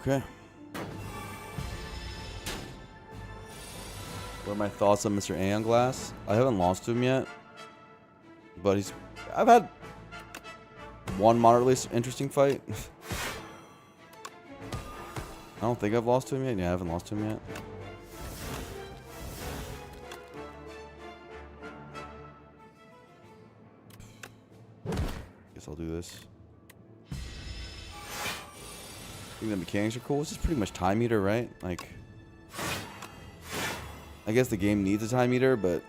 Okay. What are my thoughts on Mr. Aeon Glass? I haven't lost to him yet, but I've had one moderately interesting fight. I don't think I've lost to him yet. Yeah, I haven't lost to him yet. do this. I think the mechanics are cool. It's just pretty much time meter, right? Like, I guess the game needs a time meter, but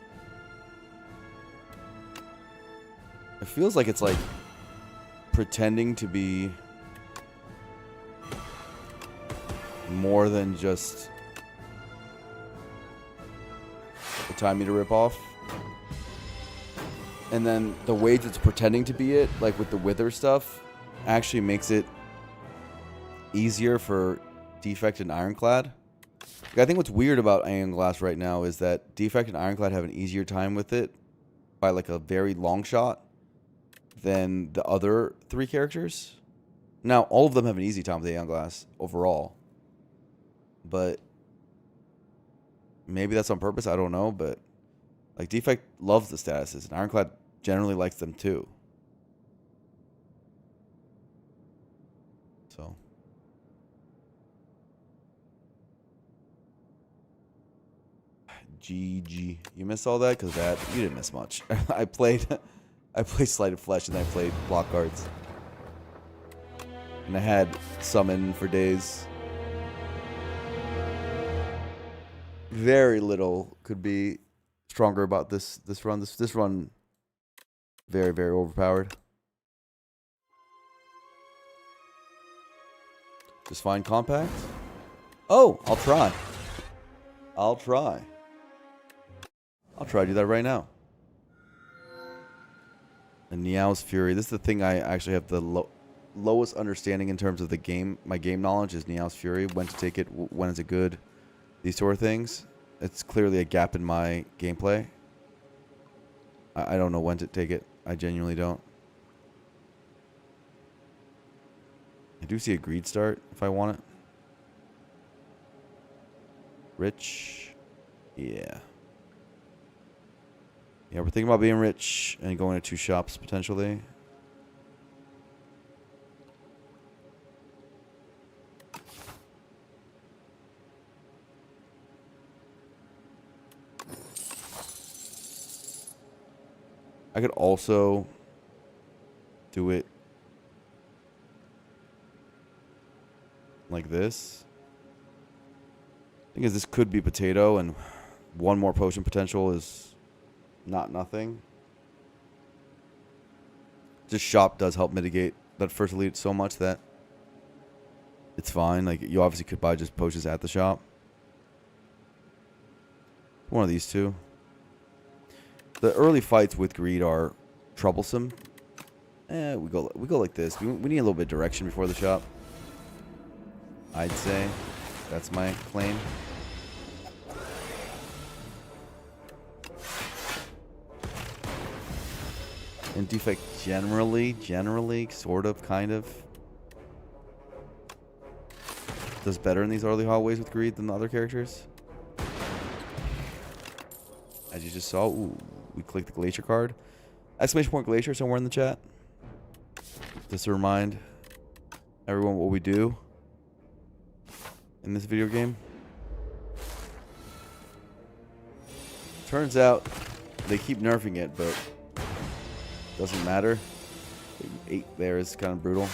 it feels like it's like pretending to be more than just a time meter ripoff. And then the way that it's pretending to be it, like with the wither stuff, actually makes it easier for Defect and Ironclad. Like, I think what's weird about Iron Glass right now is that Defect and Ironclad have an easier time with it by like a very long shot than the other three characters. Now, all of them have an easy time with Aeon Glass overall. But maybe that's on purpose, I don't know, but like Defect loves the statuses, and Ironclad generally likes them too. So GG. You missed all that? Because that you didn't miss much. I played Sleight of Flesh, and I played block cards. And I had summon for days. Very little could be stronger about this run. This run, very, very overpowered. Just find compact. Oh, I'll try. I'll try to do that right now. And Niao's Fury. This is the thing I actually have the lowest understanding in terms of the game. My game knowledge is Niao's Fury. When to take it, when is it good, these sort of things. It's clearly a gap in my gameplay. I don't know when to take it. I genuinely don't. I do see a greed start if I want it. Rich. Yeah. Yeah, we're thinking about being rich and going to 2 shops potentially. I could also do it like this. Thing is, this could be potato, and 1 more potion potential is not nothing. This shop does help mitigate that first elite so much that it's fine. Like, you obviously could buy just potions at the shop. One of these two. The early fights with greed are troublesome. We go like this. We need a little bit of direction before the shop, I'd say. That's my claim. And Defect generally, sort of, kind of does better in these early hallways with greed than the other characters. As you just saw, ooh, we clicked the Glacier card. Exclamation point Glacier somewhere in the chat. Just to remind everyone what we do in this video game. Turns out they keep nerfing it, but doesn't matter. 8 there is kind of brutal.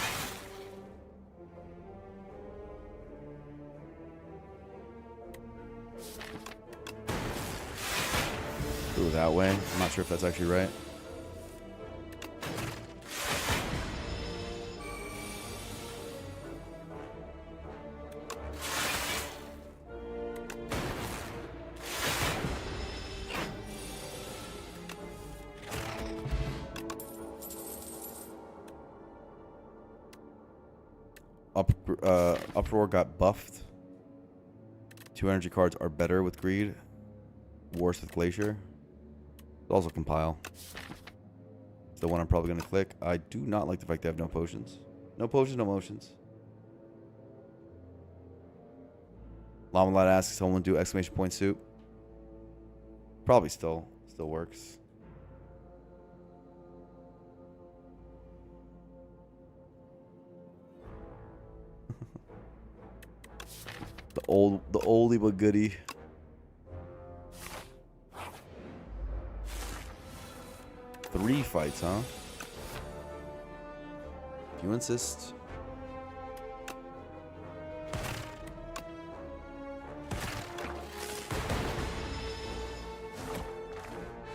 Ooh, that way. I'm not sure if that's actually right. Uproar got buffed. 2 energy cards are better with greed, worse with Glacier. Also compile. It's the one I'm probably going to click. I do not like the fact they have no potions. No potions, no motions. Llama Lad asks someone to do exclamation point soup. Probably still works. the oldie but goodie. Three fights, huh? You insist.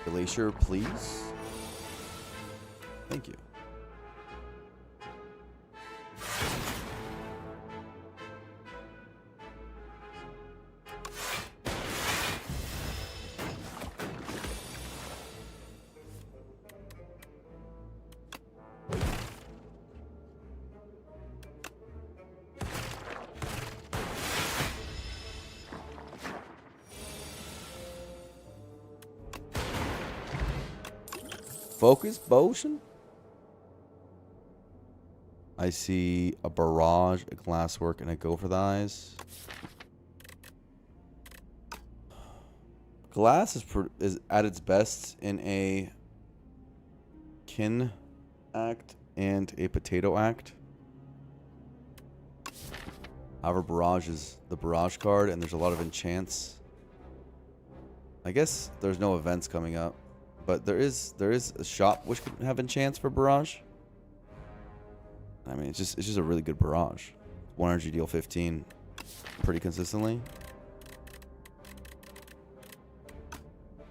Glacier, please. Thank you. Focus potion? I see a barrage, a glasswork, and a go for the eyes. Glass is at its best in a kin act and a potato act. However, barrage is the barrage card, and there's a lot of enchants. I guess there's no events coming up. But there is a shop which could have enchants for barrage. I mean, it's just a really good barrage. 1 energy deal 15 pretty consistently.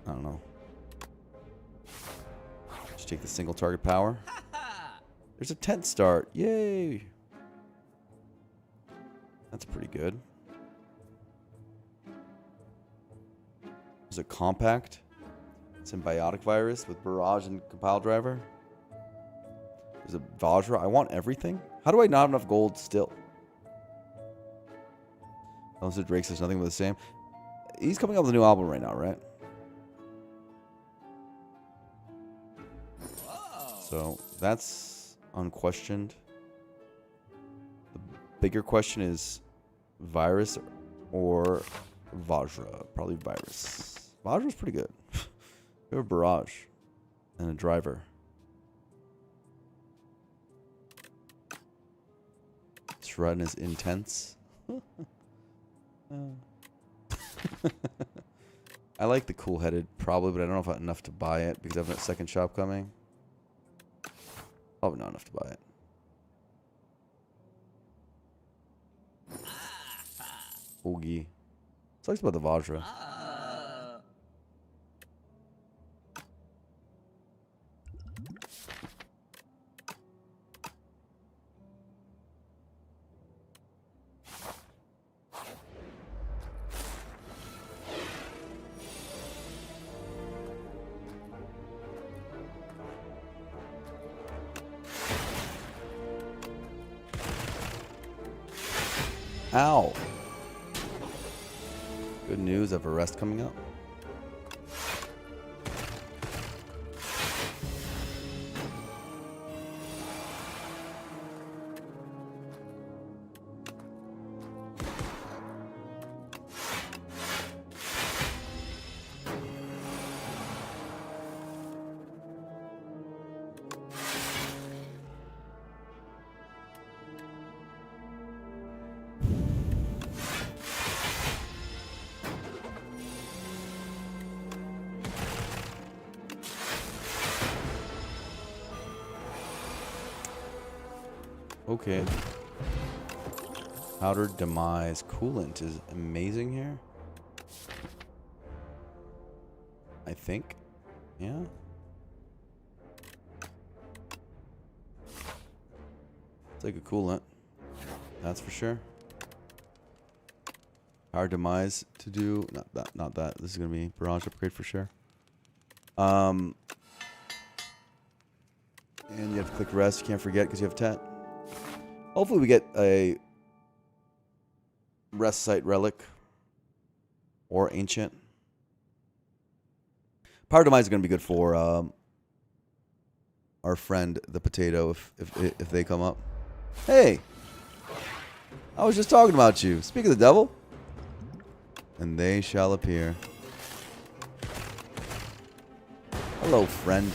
I don't know. Just take the single target power. There's a 10th start. Yay! That's pretty good. There's a compact. Symbiotic virus with barrage and compile driver. There's a Vajra. I want everything. How do I not have enough gold still? Unless Drake says nothing but the same. He's coming out with a new album right now, right? Whoa. So that's unquestioned. The bigger question is virus or Vajra. Probably virus. Vajra's pretty good. We have a barrage and a driver. This run is intense. I like the cool-headed probably, but I don't know if I have enough to buy it because I have a second shop coming. Probably not enough to buy it. Oogie. Sucks about the Vajra. Ow. Good news, I have a rest coming up. Okay. Outer Demise. Coolant is amazing here. I think. Yeah. It's like a coolant. That's for sure. Our Demise to do. Not that. This is going to be barrage upgrade for sure. And you have to click rest. You can't forget because you have Tet. Hopefully we get a rest site relic or ancient. Power Demise is going to be good for our friend the potato if they come up. Hey, I was just talking about you. Speak of the devil, and they shall appear. Hello, friend.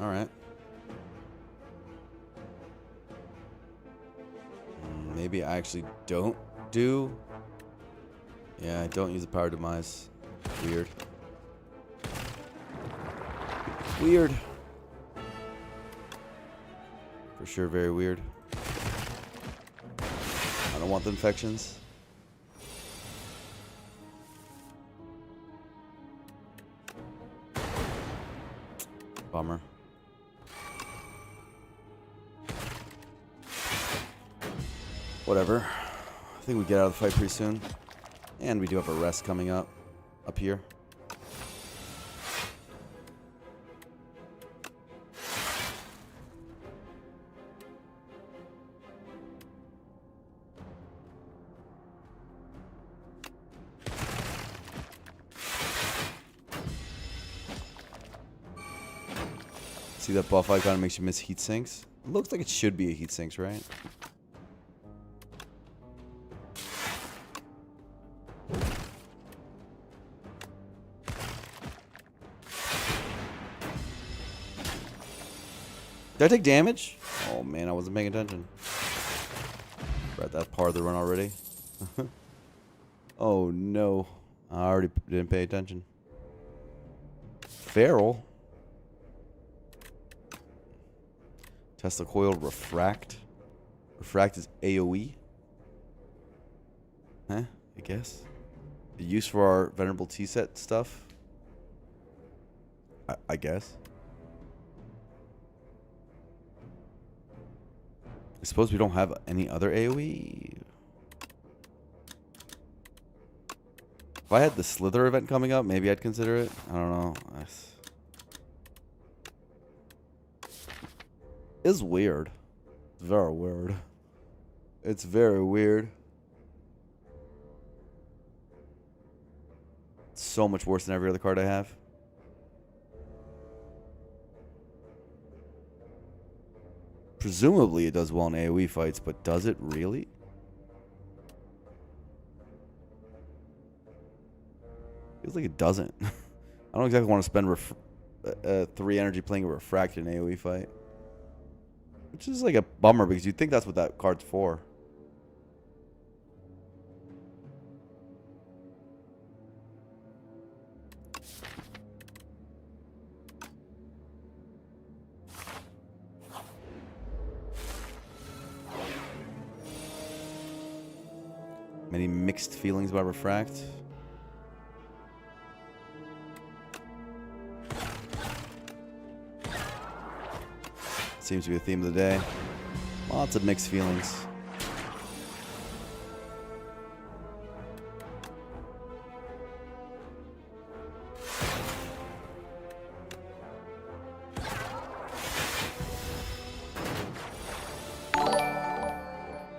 All right. Maybe I actually don't do. Yeah, I don't use the power demise. Weird. Weird. For sure, very weird. I don't want the infections. Bummer. Whatever. I think we get out of the fight pretty soon. And we do have a rest coming up here. See that buff icon makes you miss heat sinks? It looks like it should be a heat sinks, right? Did I take damage? Oh man, I wasn't paying attention. We're at that part of the run already. Oh no. I already didn't pay attention. Feral. Tesla coil refract. Refract is AoE. Huh? I guess. The use for our venerable T-set stuff. I guess. I suppose we don't have any other AoE. If I had the Slither event coming up, maybe I'd consider it. I don't know. It's weird. It's very weird. It's very weird. It's so much worse than every other card I have. Presumably it does well in AoE fights, but does it really? Feels like it doesn't. I don't exactly want to spend 3 energy playing a refract in an AoE fight. Which is like a bummer because you'd think that's what that card's for. Many mixed feelings about refract. Seems to be the theme of the day. Lots of mixed feelings.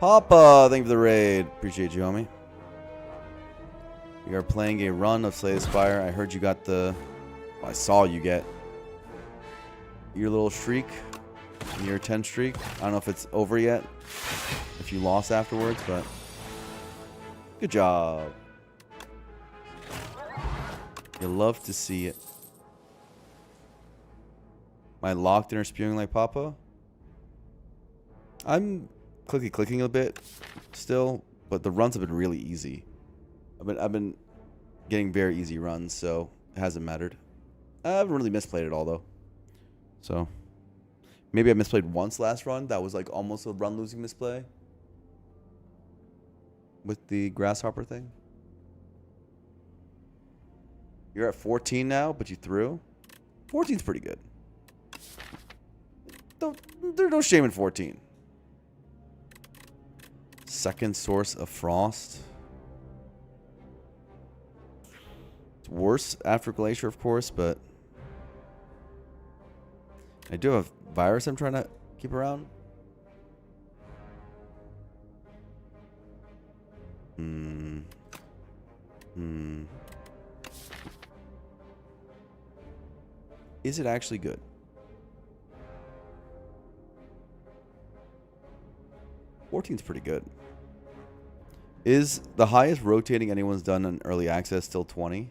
Papa, thank you for the raid. Appreciate you, homie. We are playing a run of Slay the Spire. I heard you got the... Well, I saw you get your little streak. Your 10 streak. I don't know if it's over yet. If you lost afterwards, but... Good job. You love to see it. Am I locked in or spewing like Papa? I'm clicking a bit still, but the runs have been really easy. I've been getting very easy runs, so it hasn't mattered. I haven't really misplayed it all though. So maybe I misplayed once last run. That was like almost a run losing misplay with the grasshopper thing. You're at 14 now, but you threw. 14's pretty good. There's no shame in 14. Second source of frost. It's worse after Glacier, of course, but I do have virus I'm trying to keep around. Is it actually good? $14's pretty good. Is the highest rotating anyone's done in early access still 20?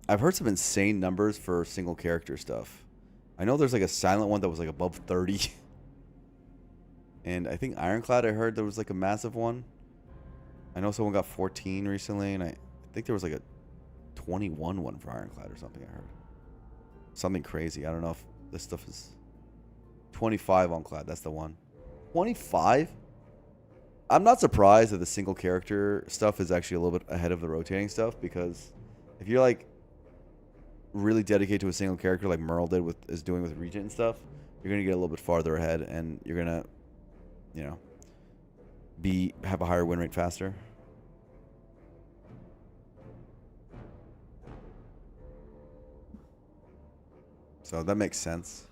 I've heard some insane numbers for single character stuff. I know there's like a silent one that was like above 30. And I think Ironclad, I heard there was like a massive one. I know someone got 14 recently, and I think there was like a 21 one for Ironclad or something. I heard something crazy. I don't know if this stuff is 25 on Clad. That's the one. 25. I'm not surprised that the single character stuff is actually a little bit ahead of the rotating stuff, because if you're like really dedicated to a single character like Merle is doing with Regent and stuff, you're gonna get a little bit farther ahead, and you're gonna, you know, have a higher win rate faster. So that makes sense.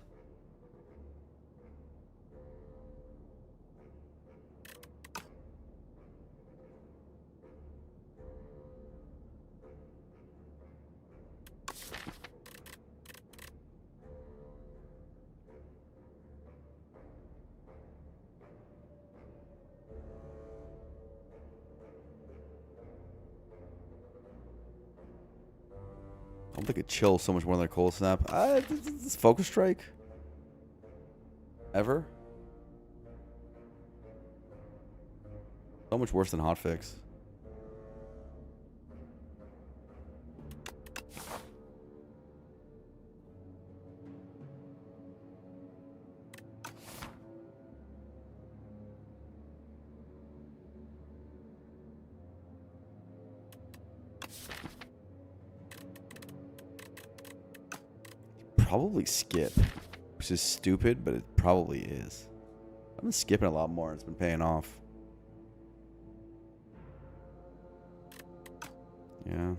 I don't think it chills so much more than a cold snap. This focus strike? Ever? So much worse than hotfix. Probably skip, which is stupid, but it probably is. I've been skipping a lot more. It's been paying off. Yeah.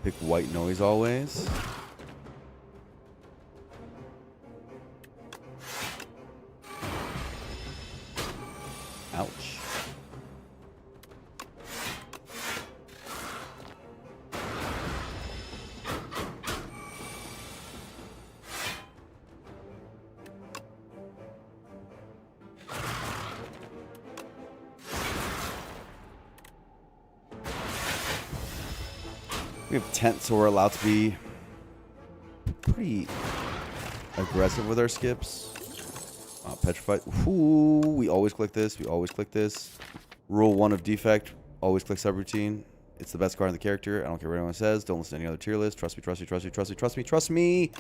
Pick white noise always. Ouch. We have tent, so we're allowed to be pretty aggressive with our skips. Petrified. Ooh, we always click this. We always click this. Rule 1 of defect. Always click subroutine. It's the best card in the character. I don't care what anyone says. Don't listen to any other tier list. Trust me, trust me, trust me, trust me, trust me, trust me.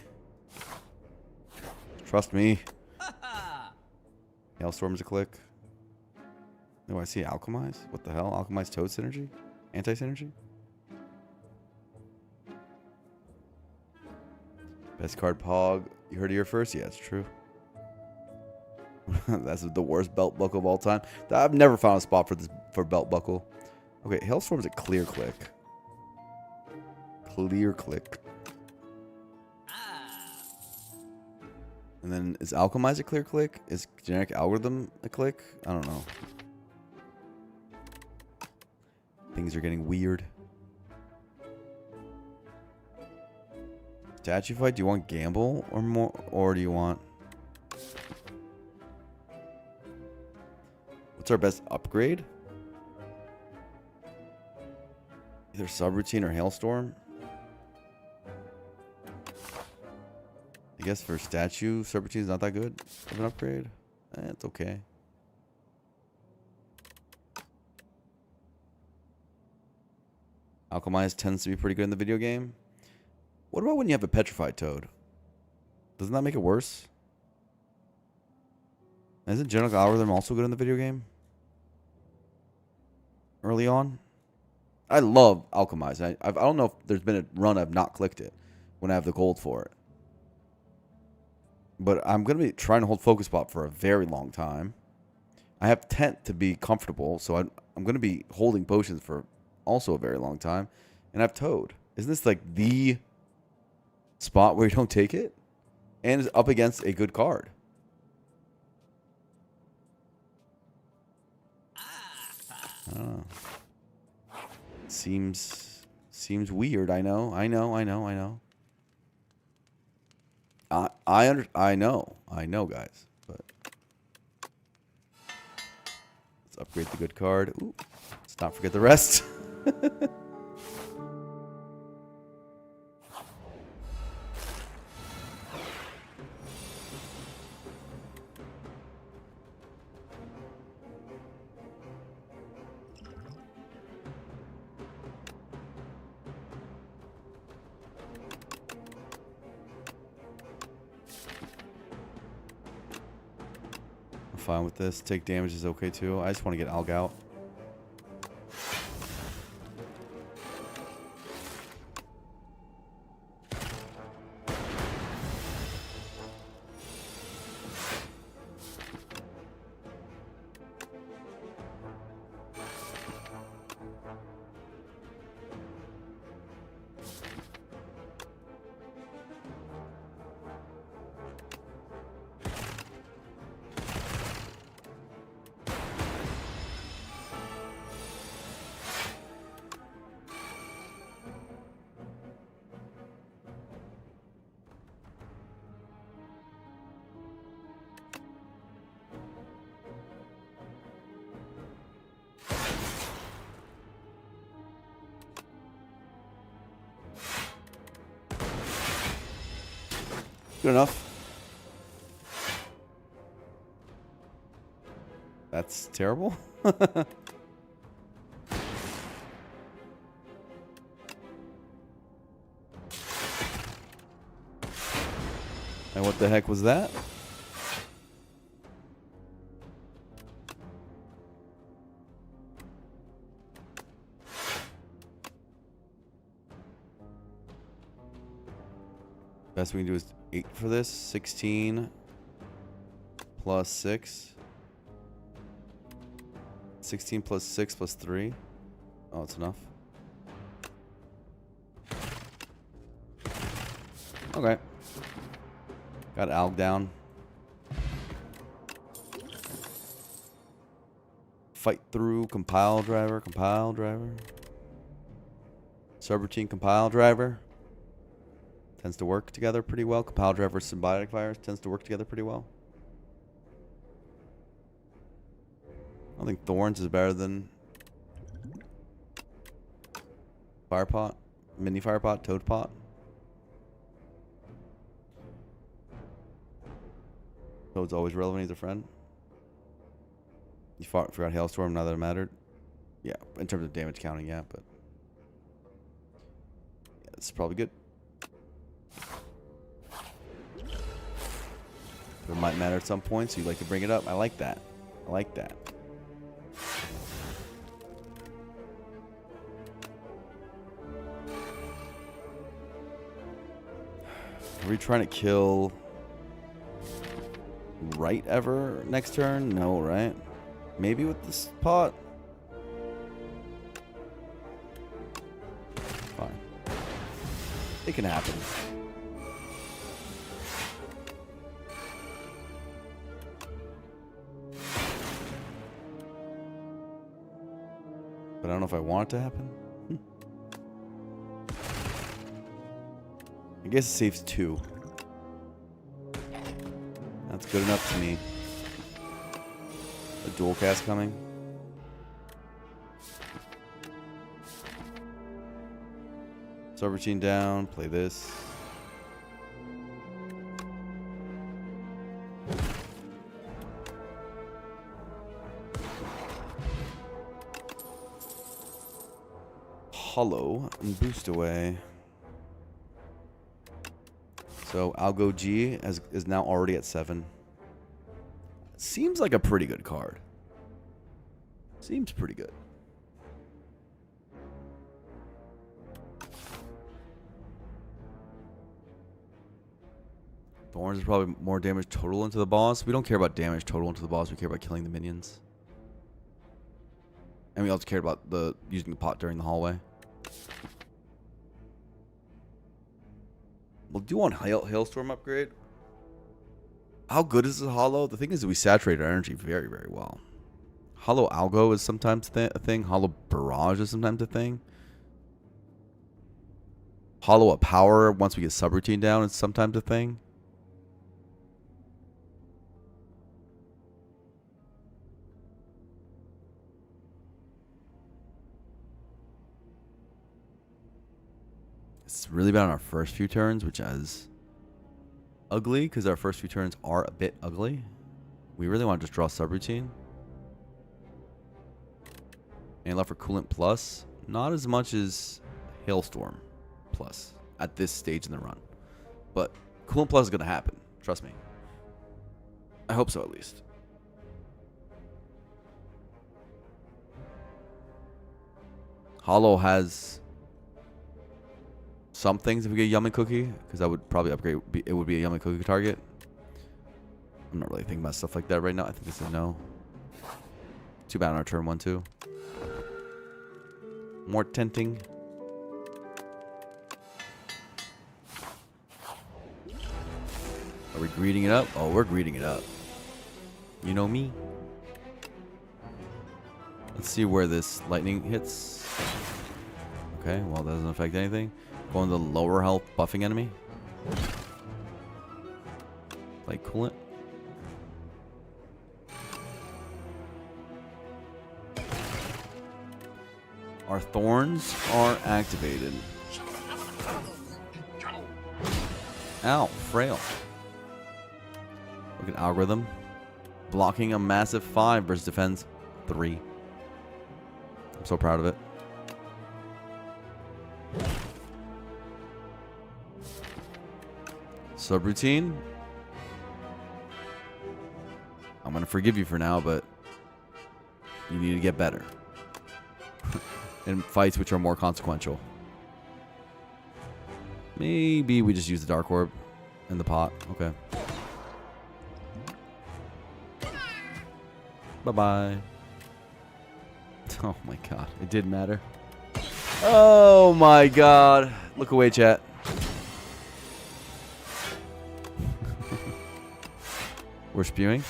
Trust me. Hailstorm's a click. Oh, I see Alchemize. What the hell? Alchemize Toad synergy? Anti-synergy? Best card Pog. You heard it here first? Yeah, it's true. That's the worst belt buckle of all time. I've never found a spot for belt buckle. Okay, Hailstorm's a clear click. Clear click. And then is Alchemize a clear click? Is Generic Algorithm a click? I don't know. Things are getting weird. Statue fight, do you want Gamble or more, or do you want... What's our best upgrade? Either Subroutine or Hailstorm. I guess for Statue, Subroutine is not that good of an upgrade. It's okay. Alchemize tends to be pretty good in the video game. What about when you have a Petrified Toad? Doesn't that make it worse? Isn't General Algorithm also good in the video game? Early on? I love Alchemize. I don't know if there's been a run I've not clicked it when I have the gold for it. But I'm going to be trying to hold Focus Pop for a very long time. I have Tent to be comfortable, so I'm going to be holding potions for also a very long time. And I have Toad. Isn't this like the spot where you don't take it? And it's up against a good card. I don't know. Seems weird. I know, guys. But upgrade the good card. Ooh, let's not forget the rest. I'm fine with this. Take damage is okay too. I just want to get Alg out. Good enough. That's terrible. And what the heck was that? Best we can do is 8 for this. 16 plus 6. 16 plus 6 plus 3. Oh, it's enough. Okay. Got Alg down. Fight through, compile driver, compile driver. Subroutine, compile driver. Tends to work together pretty well. Compile driver, symbiotic virus tends to work together pretty well. I think Thorns is better than Firepot, Mini Firepot, Toad Pot. Toad's always relevant. He's a friend. You forgot Hailstorm, now that it mattered. Yeah, in terms of damage counting, yeah, but yeah, this is probably good. It might matter at some point, so you'd like to bring it up. I like that. I like that. Are we trying to kill right ever next turn? No, right? Maybe with this pot? Fine. It can happen. But I don't know if I want it to happen. I guess it saves 2. That's good enough to me. A dual cast coming. Subroutine down. Play this. Hollow and boost away. So Algo G is now already at 7. Seems like a pretty good card. Seems pretty good. Thorns is probably more damage total into the boss. We don't care about damage total into the boss. We care about killing the minions. And we also care about using the pot during the hallway. We'll do one Hailstorm upgrade. How good is the Hollow? The thing is that we saturate our energy very, very well. Hollow Algo is sometimes a thing. Hollow Barrage is sometimes a thing. Hollow a Power, once we get subroutine down, is sometimes a thing. It's really bad on our first few turns, which is ugly because our first few turns are a bit ugly. We really want to just draw subroutine. And left for Coolant Plus. Not as much as Hailstorm Plus at this stage in the run. But Coolant Plus is going to happen. Trust me. I hope so, at least. Hollow has some things if we get Yummy Cookie, because I would probably upgrade. It would be a Yummy Cookie target. I'm not really thinking about stuff like that right now. I think this is no. Too bad on our turn 1, 2. More tenting. Are we greeting it up? Oh, we're greeting it up. You know me. Let's see where this lightning hits. Okay, well, that doesn't affect anything. Going to the lower health buffing enemy. Like Coolant. Our thorns are activated. Ow, frail. Look at algorithm. Blocking a massive 5 versus defense 3. I'm so proud of it. Subroutine. I'm going to forgive you for now, but you need to get better. In fights which are more consequential. Maybe we just use the Dark Orb in the pot. Okay. Bye-bye. Oh my god. It did matter. Oh my god. Look away, chat. We're spewing.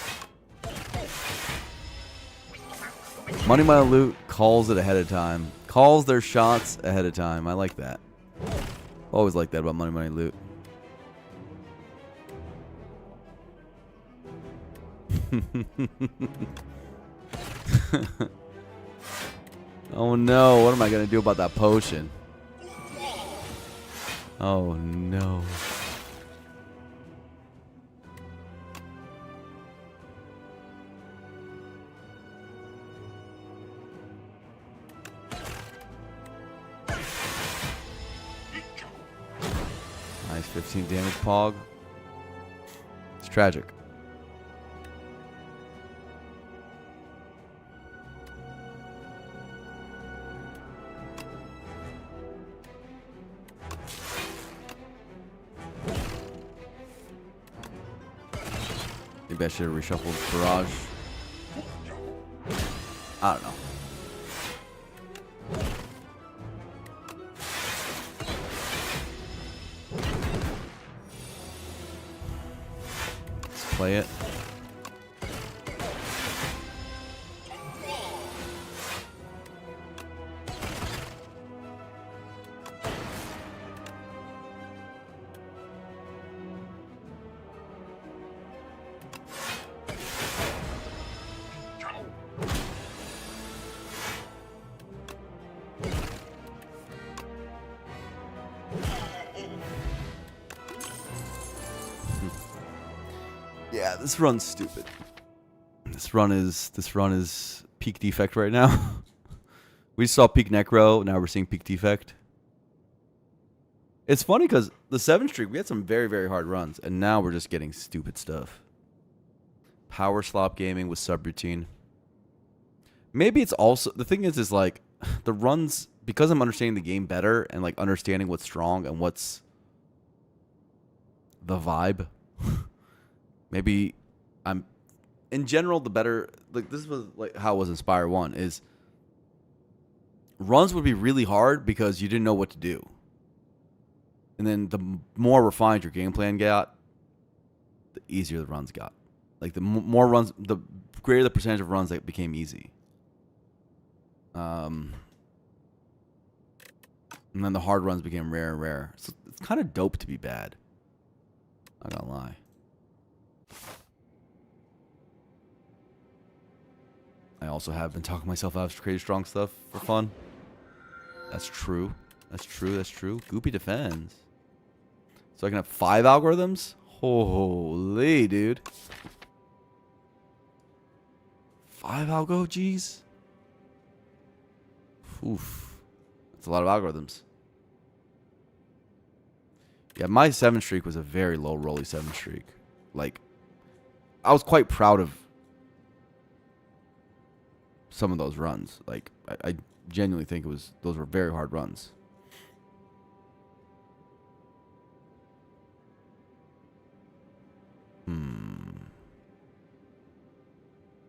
Money Mile Loot calls it ahead of time. Calls their shots ahead of time. I like that. Always like that about Money Money Loot. Oh no, what am I going to do about that potion? Oh no. Nice 15 damage pog. It's tragic. Maybe I should have reshuffled Barrage. I don't know. Let's play it. Yeah, this run's stupid. This run is peak defect right now. We saw peak necro, now we're seeing peak defect. It's funny because the 7 streak, we had some very, very hard runs, and now we're just getting stupid stuff. Power slop gaming with subroutine. Maybe it's also, the thing is like, the runs, because I'm understanding the game better, and like understanding what's strong and what's the vibe. Maybe I'm, in general, the better, like this was like how it was Inspire 1, is runs would be really hard because you didn't know what to do. And then the more refined your game plan got, the easier the runs got. Like the more runs, the greater the percentage of runs that became easy. And then the hard runs became rare and rare. So it's kind of dope to be bad. I'm not gonna lie. I also have been talking myself out to create strong stuff for fun. That's true. That's true. That's true. Goopy defends. So I can have 5 algorithms? Holy, dude. 5 algo? Jeez. Oof. That's a lot of algorithms. Yeah, my 7 streak was a very low rolly 7 streak. Like, I was quite proud of some of those runs. Like, I genuinely think those were very hard runs.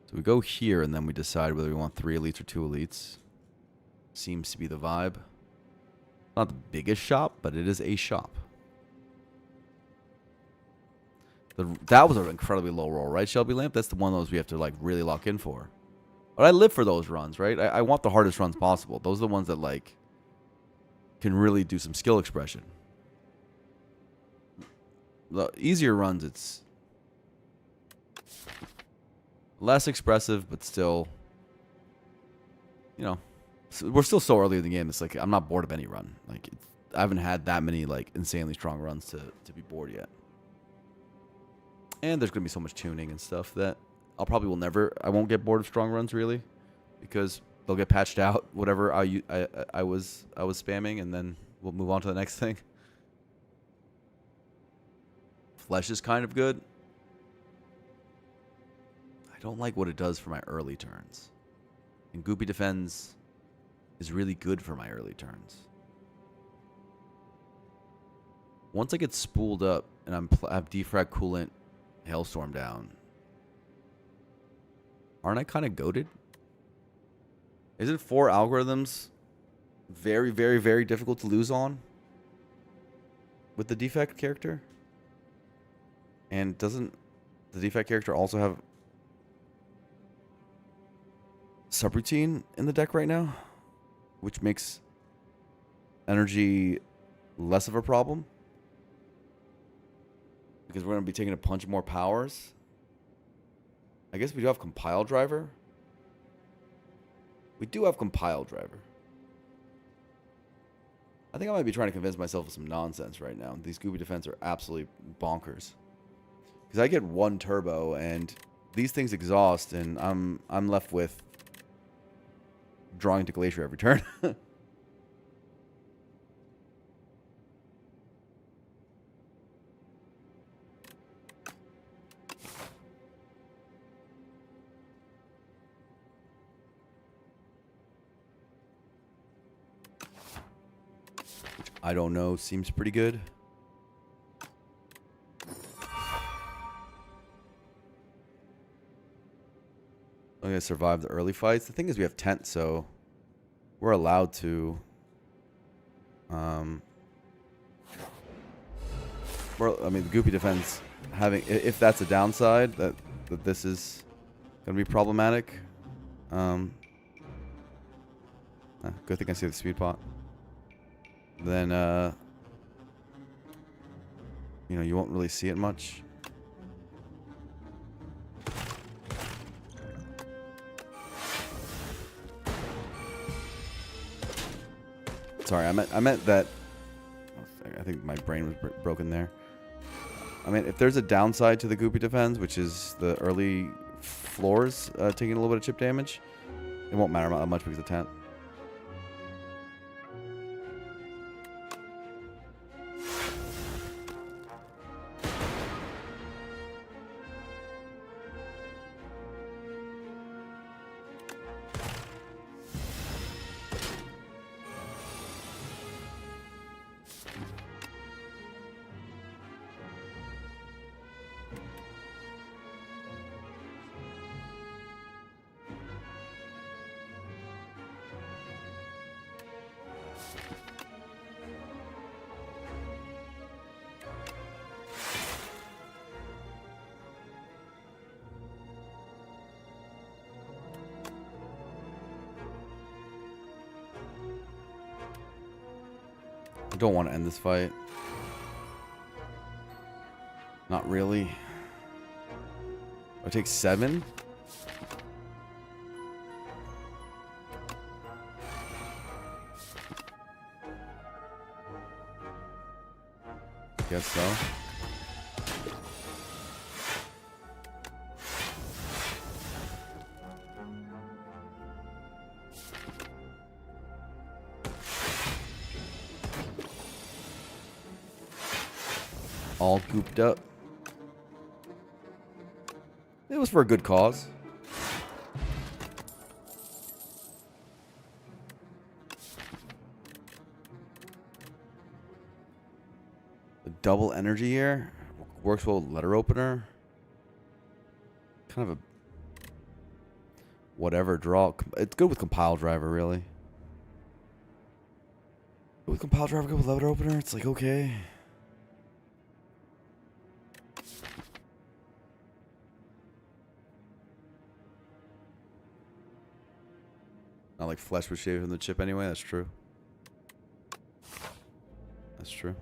So we go here, and then we decide whether we want 3 elites or 2 elites. Seems to be the vibe. Not the biggest shop, but it is a shop. That was an incredibly low roll, right, Shelby Lamp? That's the one of those we have to, like, really lock in for. But I live for those runs, right? I want the hardest runs possible. Those are the ones that, like, can really do some skill expression. The easier runs, it's less expressive, but still, you know, we're still so early in the game. It's like I'm not bored of any run. Like I haven't had that many like insanely strong runs to be bored yet. And there's gonna be so much tuning and stuff that I won't get bored of strong runs really, because they'll get patched out. Whatever I was spamming, and then we'll move on to the next thing. Flesh is kind of good. I don't like what it does for my early turns. And Goopy Defends is really good for my early turns. Once I get spooled up and I have defrag coolant hailstorm down, aren't I kind of goated? Isn't 4 algorithms very, very, very difficult to lose on with the defect character? And doesn't the defect character also have subroutine in the deck right now, which makes energy less of a problem? Because we're going to be taking a punch more powers. I guess we do have Compile Driver. We do have Compile Driver. I think I might be trying to convince myself of some nonsense right now. These Goopy Defense are absolutely bonkers. Because I get 1 turbo and these things exhaust, and I'm left with drawing to Glacier every turn. Which I don't know, seems pretty good. I'm going to survive the early fights. The thing is we have tent, so we're allowed to I mean, the Goopy Defense having, if that's a downside, that this is going to be problematic. Good thing I see the speed pot. Then, you know, you won't really see it much. Sorry, I meant that. I think my brain was broken there. I mean, if there's a downside to the Goopy Defense, which is the early floors taking a little bit of chip damage, it won't matter much because of tent. I don't want to end this fight. Not really. I take 7. Guess so. All gooped up. It was for a good cause. The double energy here works well with letter opener. Kind of a whatever draw. It's good with compile driver, really. With compile driver, good with letter opener. It's like okay. Not like flesh was shaved from the chip anyway. That's true. That's true.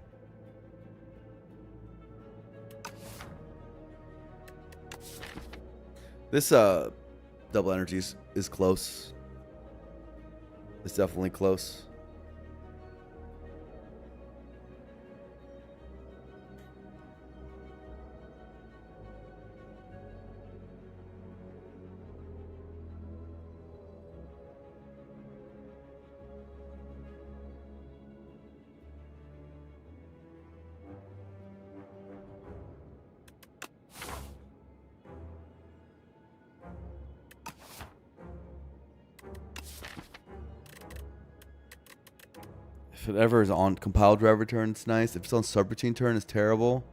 This double energy is close. It's definitely close. If it ever is on compile driver turn, it's nice. If it's on subroutine turn, it's terrible.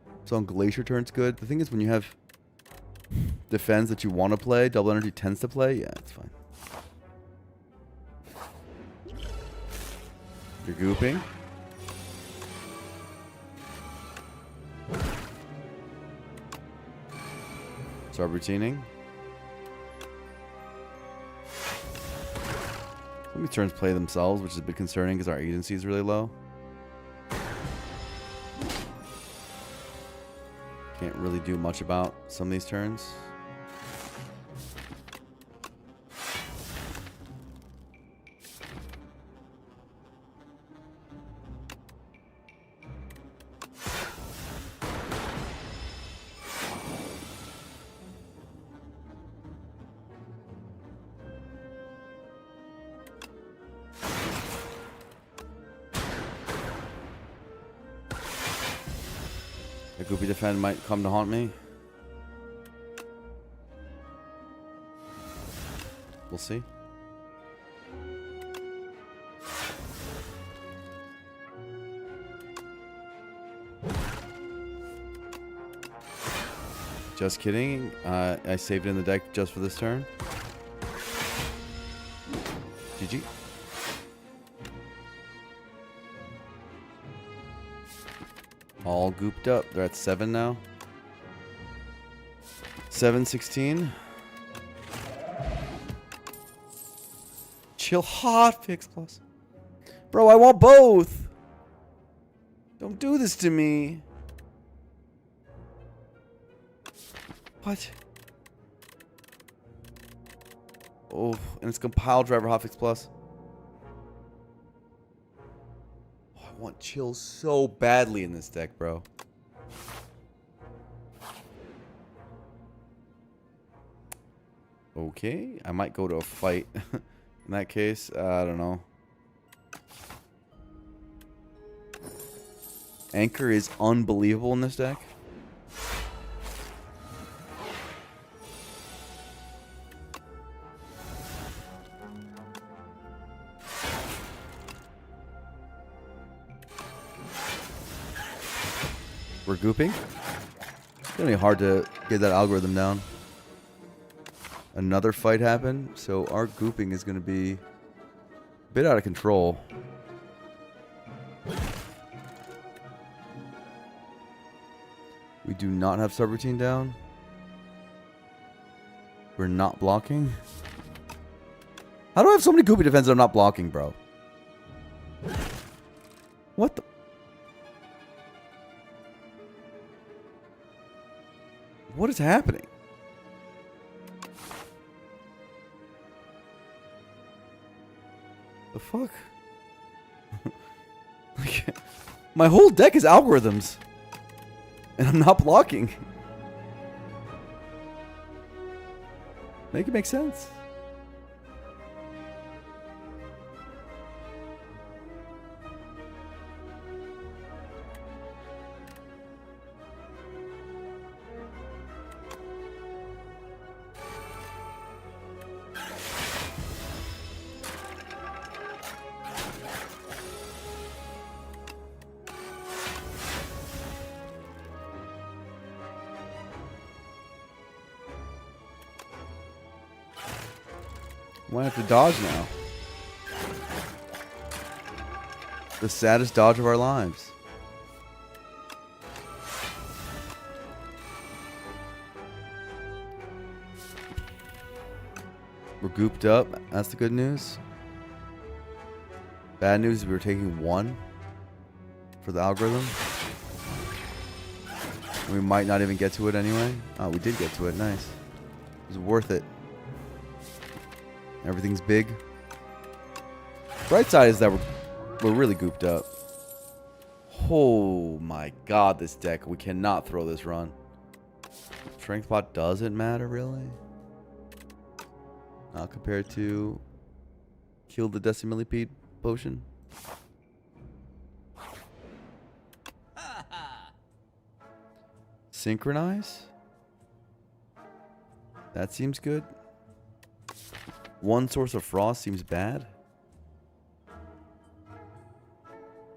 If it's on glacier turn, it's good. The thing is, when you have defense that you want to play, double energy tends to play. Yeah, it's fine. You're gooping. Subroutining. Some of these turns play themselves, which is a bit concerning because our agency is really low. Can't really do much about some of these turns. A goopy defend might come to haunt me. We'll see. Just kidding. I saved it in the deck just for this turn. GG. All gooped up. They're at 7 now. 7-16. Chill hot fix plus. Bro, I want both. Don't do this to me. What? Oh, and it's compile driver hotfix plus. Oh, I want chill so badly in this deck, bro. Okay, I might go to a fight. In that case, I don't know. Anchor is unbelievable in this deck. We're gooping. It's gonna be hard to get that algorithm down. Another fight happened, so our gooping is gonna be a bit out of control. We do not have subroutine down. We're not blocking. How do I have so many goopy defenses that I'm not blocking, bro? What the? What is happening? The fuck? Like, My whole deck is algorithms. And I'm not blocking. Make it make sense. Might have to dodge now. The saddest dodge of our lives. We're gooped up. That's the good news. Bad news is we were taking 1 for the algorithm. We might not even get to it anyway. Oh, we did get to it. Nice. It was worth it. Everything's big. Bright side is that we're really gooped up. Oh my god, this deck. We cannot throw this run. Strength pot doesn't matter, really? Not compared to kill the Decimillipede potion. Synchronize? That seems good. 1 source of frost seems bad.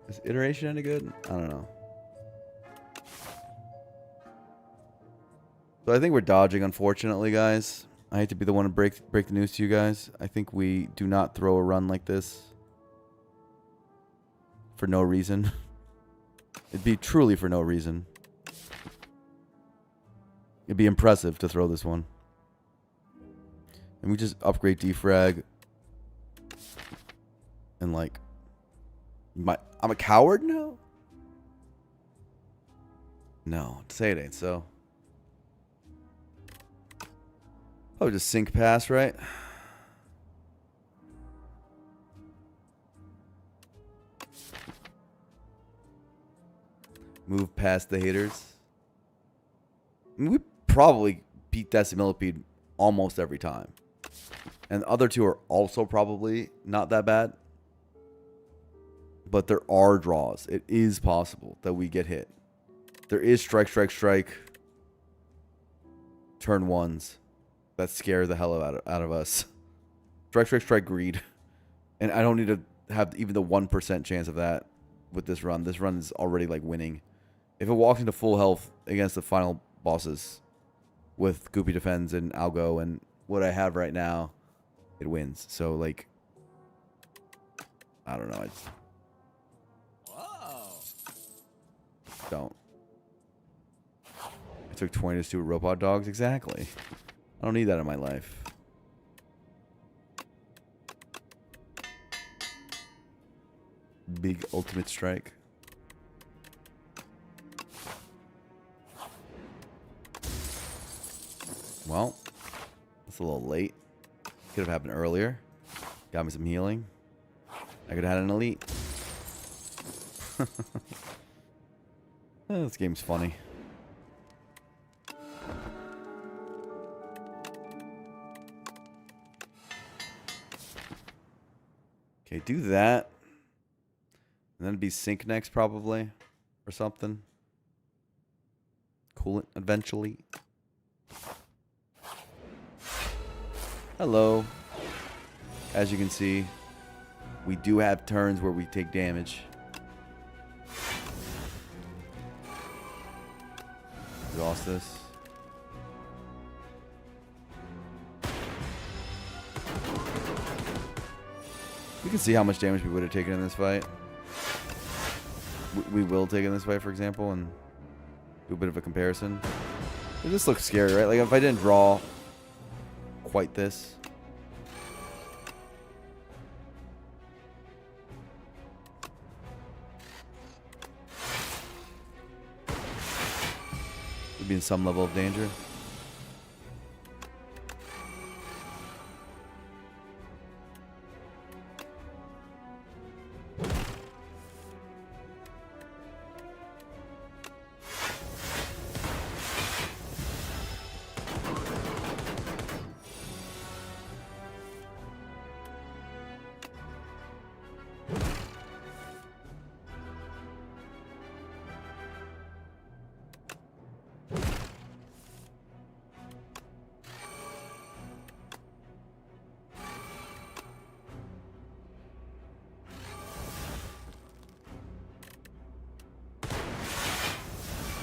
Is iteration any good? I don't know. So I think we're dodging, unfortunately, guys. I hate to be the one to break the news to you guys. I think we do not throw a run like this for no reason. It'd be truly for no reason. It'd be impressive to throw this one. And we just upgrade defrag. And like... I'm a coward now? No, say it ain't so. Oh, just sync pass, right? Move past the haters. I mean, we probably beat Decimillipede almost every time. And the other two are also probably not that bad. But there are draws. It is possible that we get hit. There is strike, strike, strike. Turn ones that scare the hell out of us. Strike, strike, strike, greed. And I don't need to have even the 1% chance of that with this run. This run is already like winning. If it walks into full health against the final bosses with Goopy Defends and Algo and what I have right now, it wins. So like, I don't know. Don't. I took 20 to do robot dogs. Exactly. I don't need that in my life. Big ultimate strike. Well, it's a little late. Could have happened earlier. Got me some healing. I could have had an elite. This game's funny. Okay, do that. And then it'd be sync next probably. Or something. Coolant eventually. Hello. As you can see, we do have turns where we take damage. Exhaust this. We can see how much damage we would have taken in this fight. We will take in this fight, for example, and do a bit of a comparison. It just looks scary, right? Like if I didn't draw quite this. We'd be in some level of danger.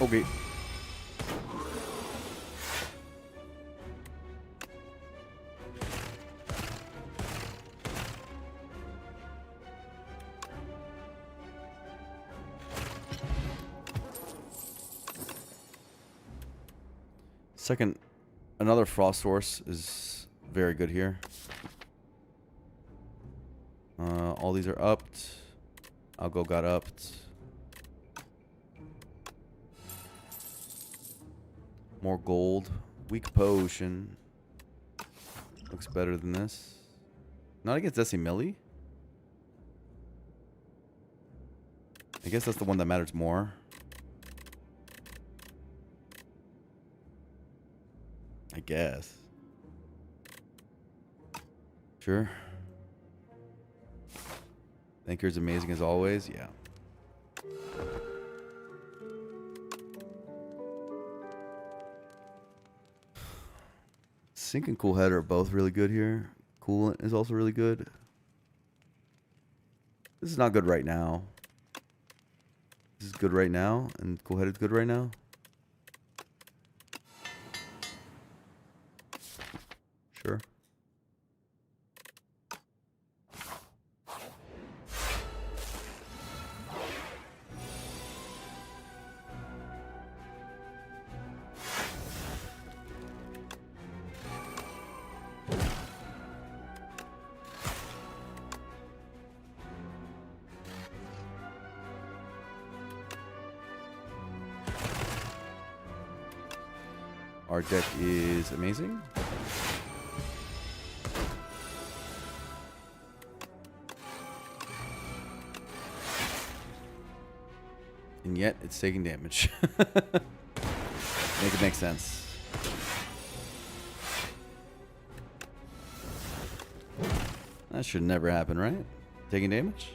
Okay. Second, another frost source is very good here. All these are upped. Algo got upped. More gold. Weak potion. Looks better than this. Not against Decimilli. I guess that's the one that matters more. I guess. Sure. Thinker's amazing as always. Yeah. Sink and Cool Head are both really good here. Cool is also really good. This is not good right now. This is good right now, and Cool Head is good right now. Sure. Our deck is amazing. And yet, it's taking damage. Make it make sense. That should never happen, right? Taking damage?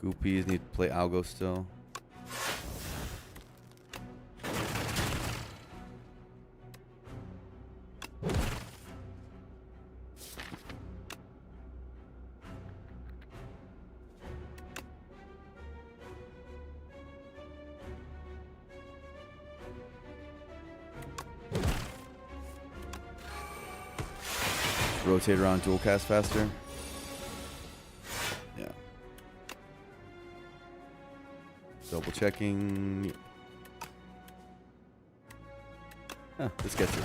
Goopies need to play Algo still. Rotate around, dual cast faster. Yeah. Double checking. Huh, this gets it.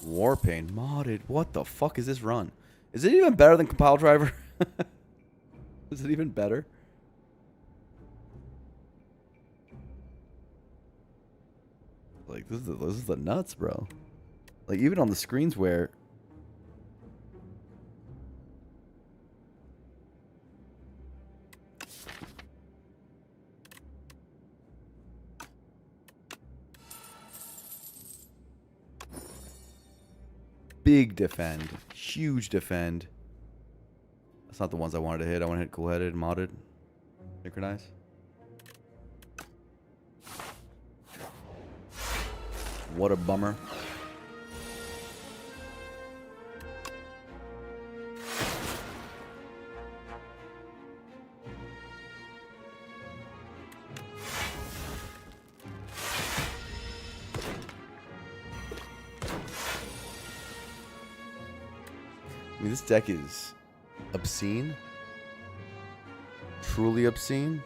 Warpaint modded. What the fuck is this run? Is it even better than Compile Driver? Is it even better? Like this is the nuts, bro. Like even on the screens where big defend, huge defend. That's not the ones I wanted to hit. I want to hit cool-headed, modded, synchronize. What a bummer. I mean, this deck is obscene. Truly obscene.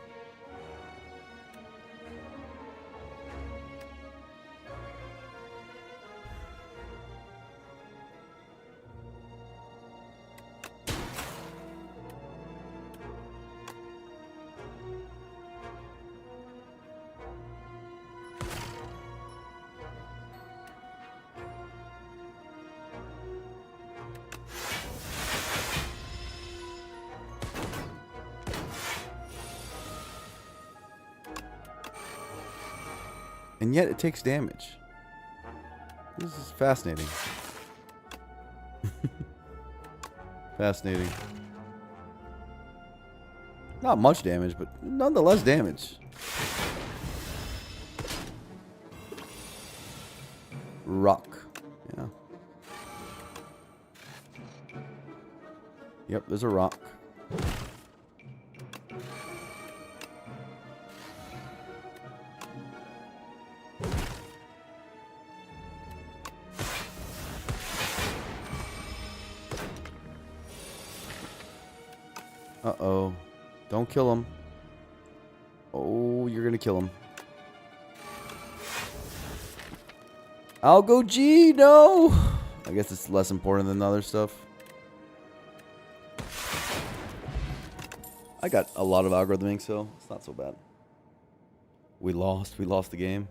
And yet it takes damage. This is fascinating. Fascinating. Not much damage, but nonetheless damage. Rock. Yeah. Yep, there's a rock. Uh-oh. Don't kill him. Oh, you're gonna kill him. I'll go G, no! I guess it's less important than the other stuff. I got a lot of algorithming, so it's not so bad. We lost the game.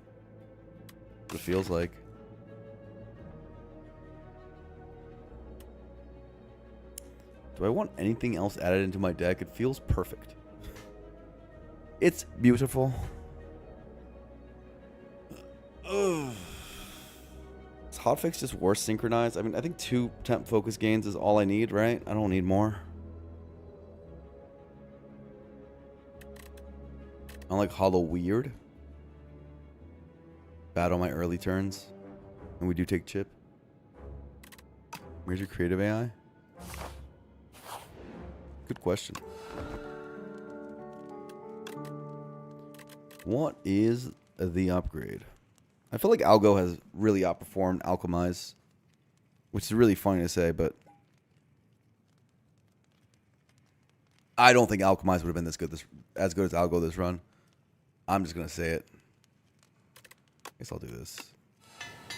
What it feels like. Do I want anything else added into my deck? It feels perfect. It's beautiful. Ugh. Is hotfix just worse synchronized? I mean, I think 2 temp focus gains is all I need, right? I don't need more. I like hollow weird. Bad on my early turns. And we do take chip. Where's your creative AI? Good question. What is the upgrade? I feel like Algo has really outperformed Alchemize, which is really funny to say, but I don't think Alchemize would have been as good as Algo this run. I'm just gonna say it. I guess I'll do this.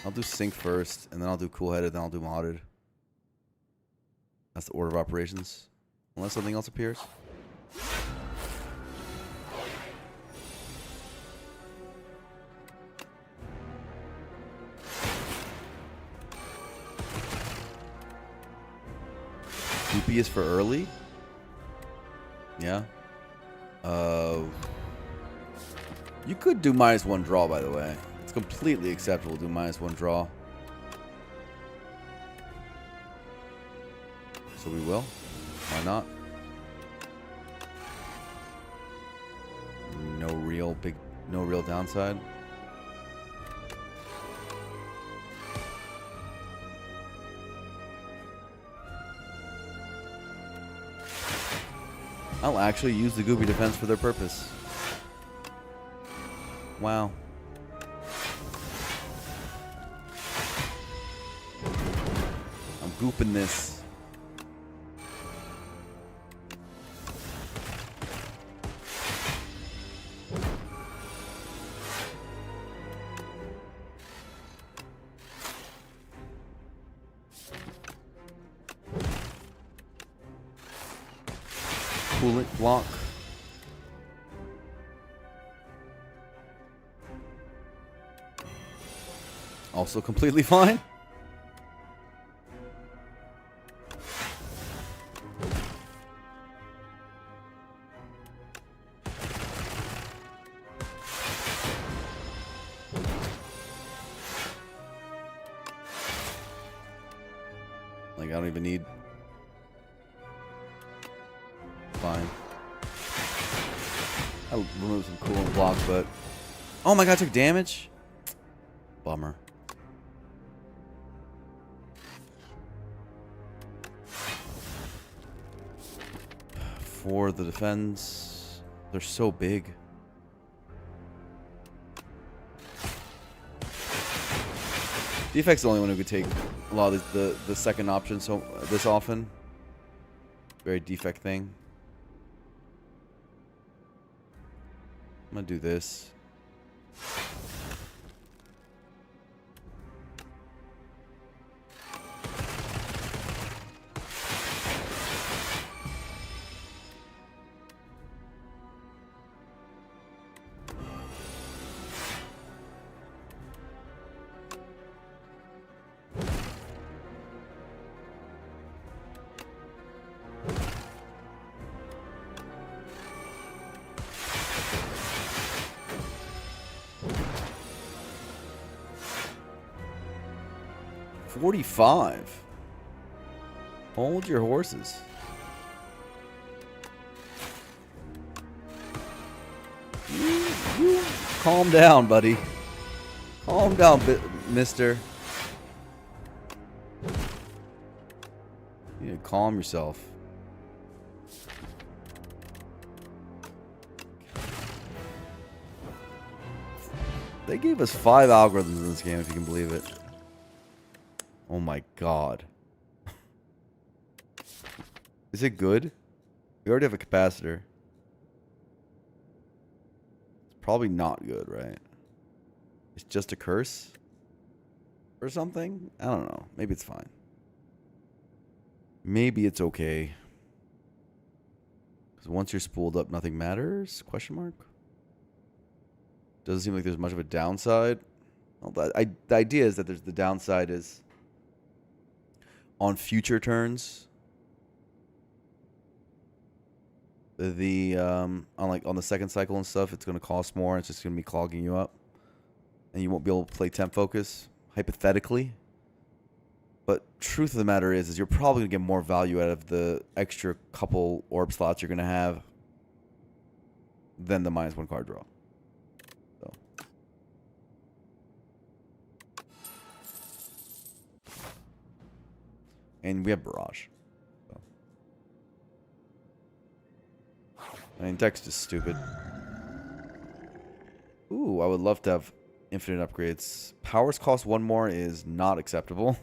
I'll do sync first, and then I'll do cool headed, then I'll do modded. That's the order of operations. Unless something else appears. DP is for early? Yeah. You could do -1 draw, by the way. It's completely acceptable to do -1 draw. So we will. Why not? No real downside. I'll actually use the Goopy defense for their purpose. Wow. I'm gooping this. Coolant block. Also completely fine. Like, I don't even need... Fine. I'll remove some coolant block, but... Oh my god, I took damage? Bummer. For the defense... They're so big. Defect's the only one who could take a lot of the second option so this often. Very defect thing. I'm gonna do this. 45. Hold your horses. Calm down, buddy. Calm down, mister. You need to calm yourself. They gave us 5 algorithms in this game, if you can believe it. Oh my god. Is it good? We already have a capacitor. It's probably not good, right? It's just a curse? Or something? I don't know. Maybe it's fine. Maybe it's okay. Because once you're spooled up, nothing matters? Question mark? Doesn't seem like there's much of a downside. Well, the idea is that the downside is on future turns. On the second cycle and stuff, it's going to cost more. It's just going to be clogging you up, and you won't be able to play temp focus hypothetically. But truth of the matter is you're probably going to get more value out of the extra couple orb slots you're going to have than the -1 card draw. So. And we have Barrage. So. I mean, text is stupid. Ooh, I would love to have infinite upgrades. Powers cost 1 more is not acceptable.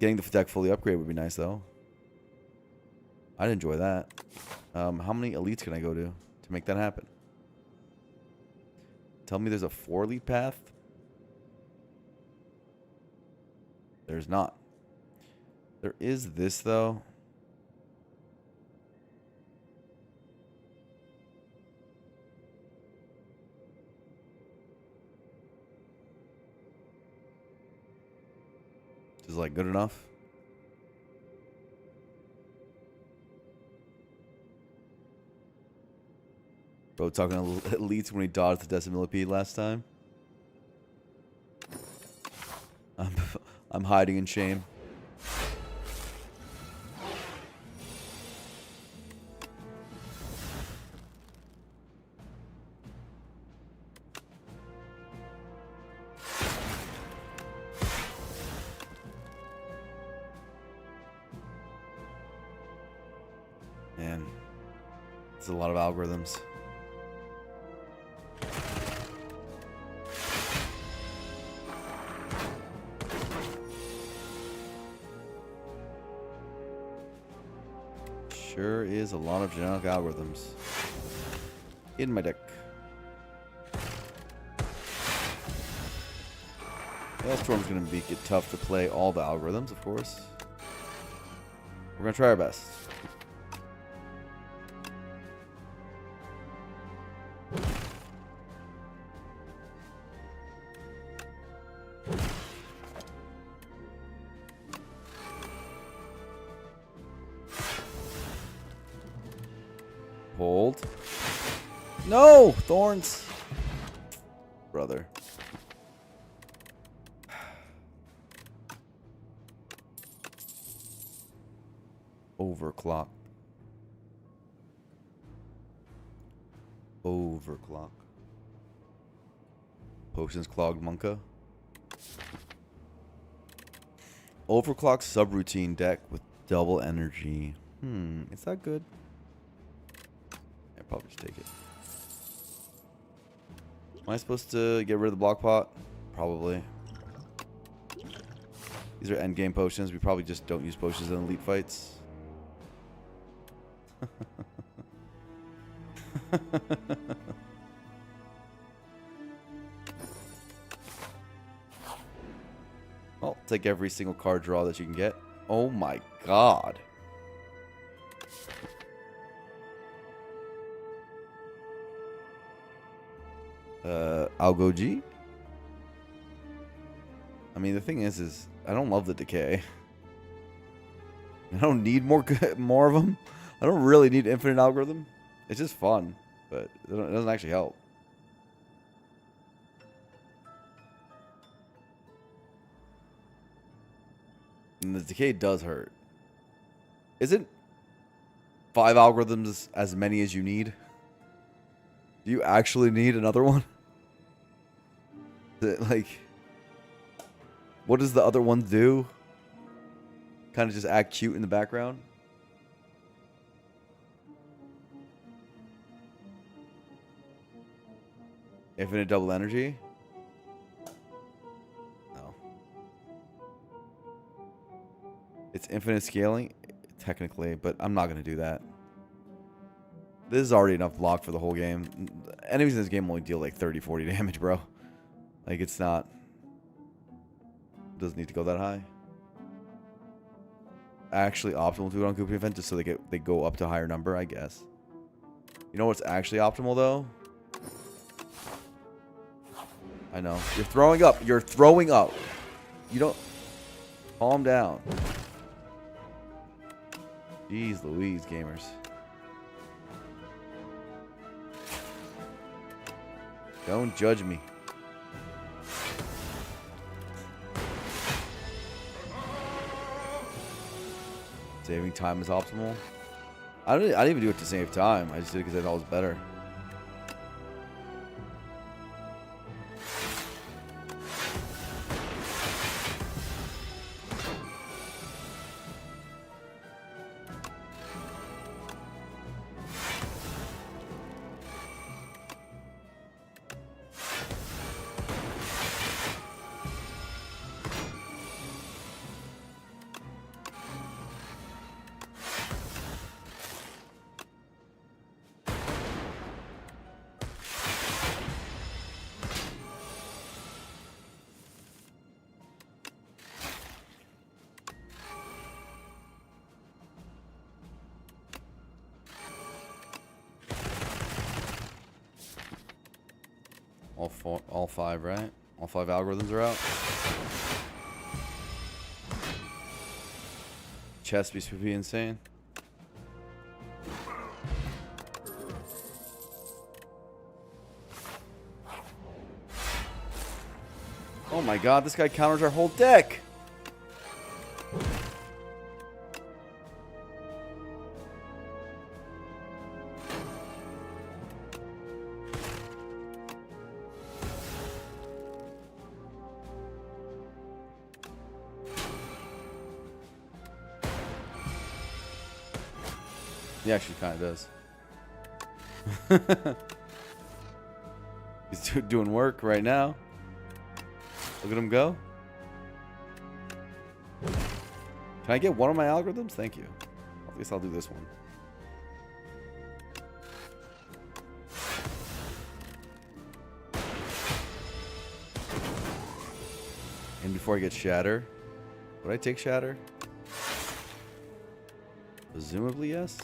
Getting the deck fully upgraded would be nice, though. I'd enjoy that. How many elites can I go to make that happen? Tell me there's a 4 elite path? There's not. There is this, though. Is like good enough? Bro, talking elites when he dodged the Decimillipede last time. I'm hiding in shame. Man, it's a lot of algorithms. Sure is a lot of genetic algorithms in my deck. Hailstorm's going to get tough to play all the algorithms, of course. We're going to try our best. Hold. No! Thorns! Brother. Overclock. Overclock. Potions clogged Monka. Overclock subroutine deck with double energy. Is that good? Probably just take it. Am I supposed to get rid of the block pot? Probably. These are endgame potions. We probably just don't use potions in elite fights. Well, take every single card draw that you can get. Oh my god. I'll go G. I mean, the thing is I don't love the decay. I don't need more of them. I don't really need infinite algorithm. It's just fun, but it doesn't actually help. And the decay does hurt. Isn't 5 algorithms as many as you need? Do you actually need another one? Like, what does the other one do? Kind of just act cute in the background? Infinite double energy? No. It's infinite scaling, technically, but I'm not going to do that. This is already enough block for the whole game. Enemies in this game only deal like 30, 40 damage, bro. Like, it's not... Doesn't need to go that high. Actually optimal to do it on Goopy event just so they go up to a higher number, I guess. You know what's actually optimal, though? I know. You're throwing up. You're throwing up. You don't... Calm down. Jeez Louise, gamers. Don't judge me. Saving time is optimal. I didn't even do it to save time. I just did it because I thought it was better. All five, right? All 5 algorithms are out. Chest piece would be insane. Oh my god, this guy counters our whole deck! He actually kind of does. He's doing work right now. Look at him go. Can I get one of my algorithms? Thank you. At least I'll do this one. And before I get Shatter, would I take Shatter? Presumably, yes.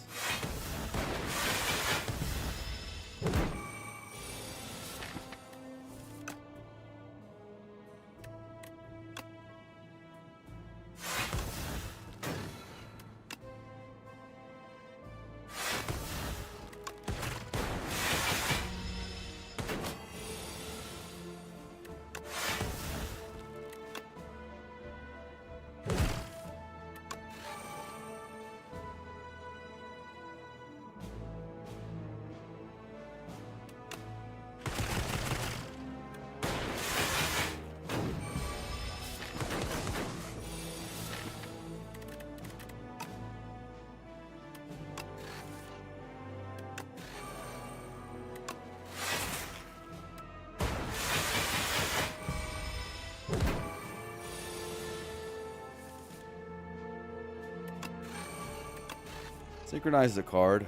Synchronize the card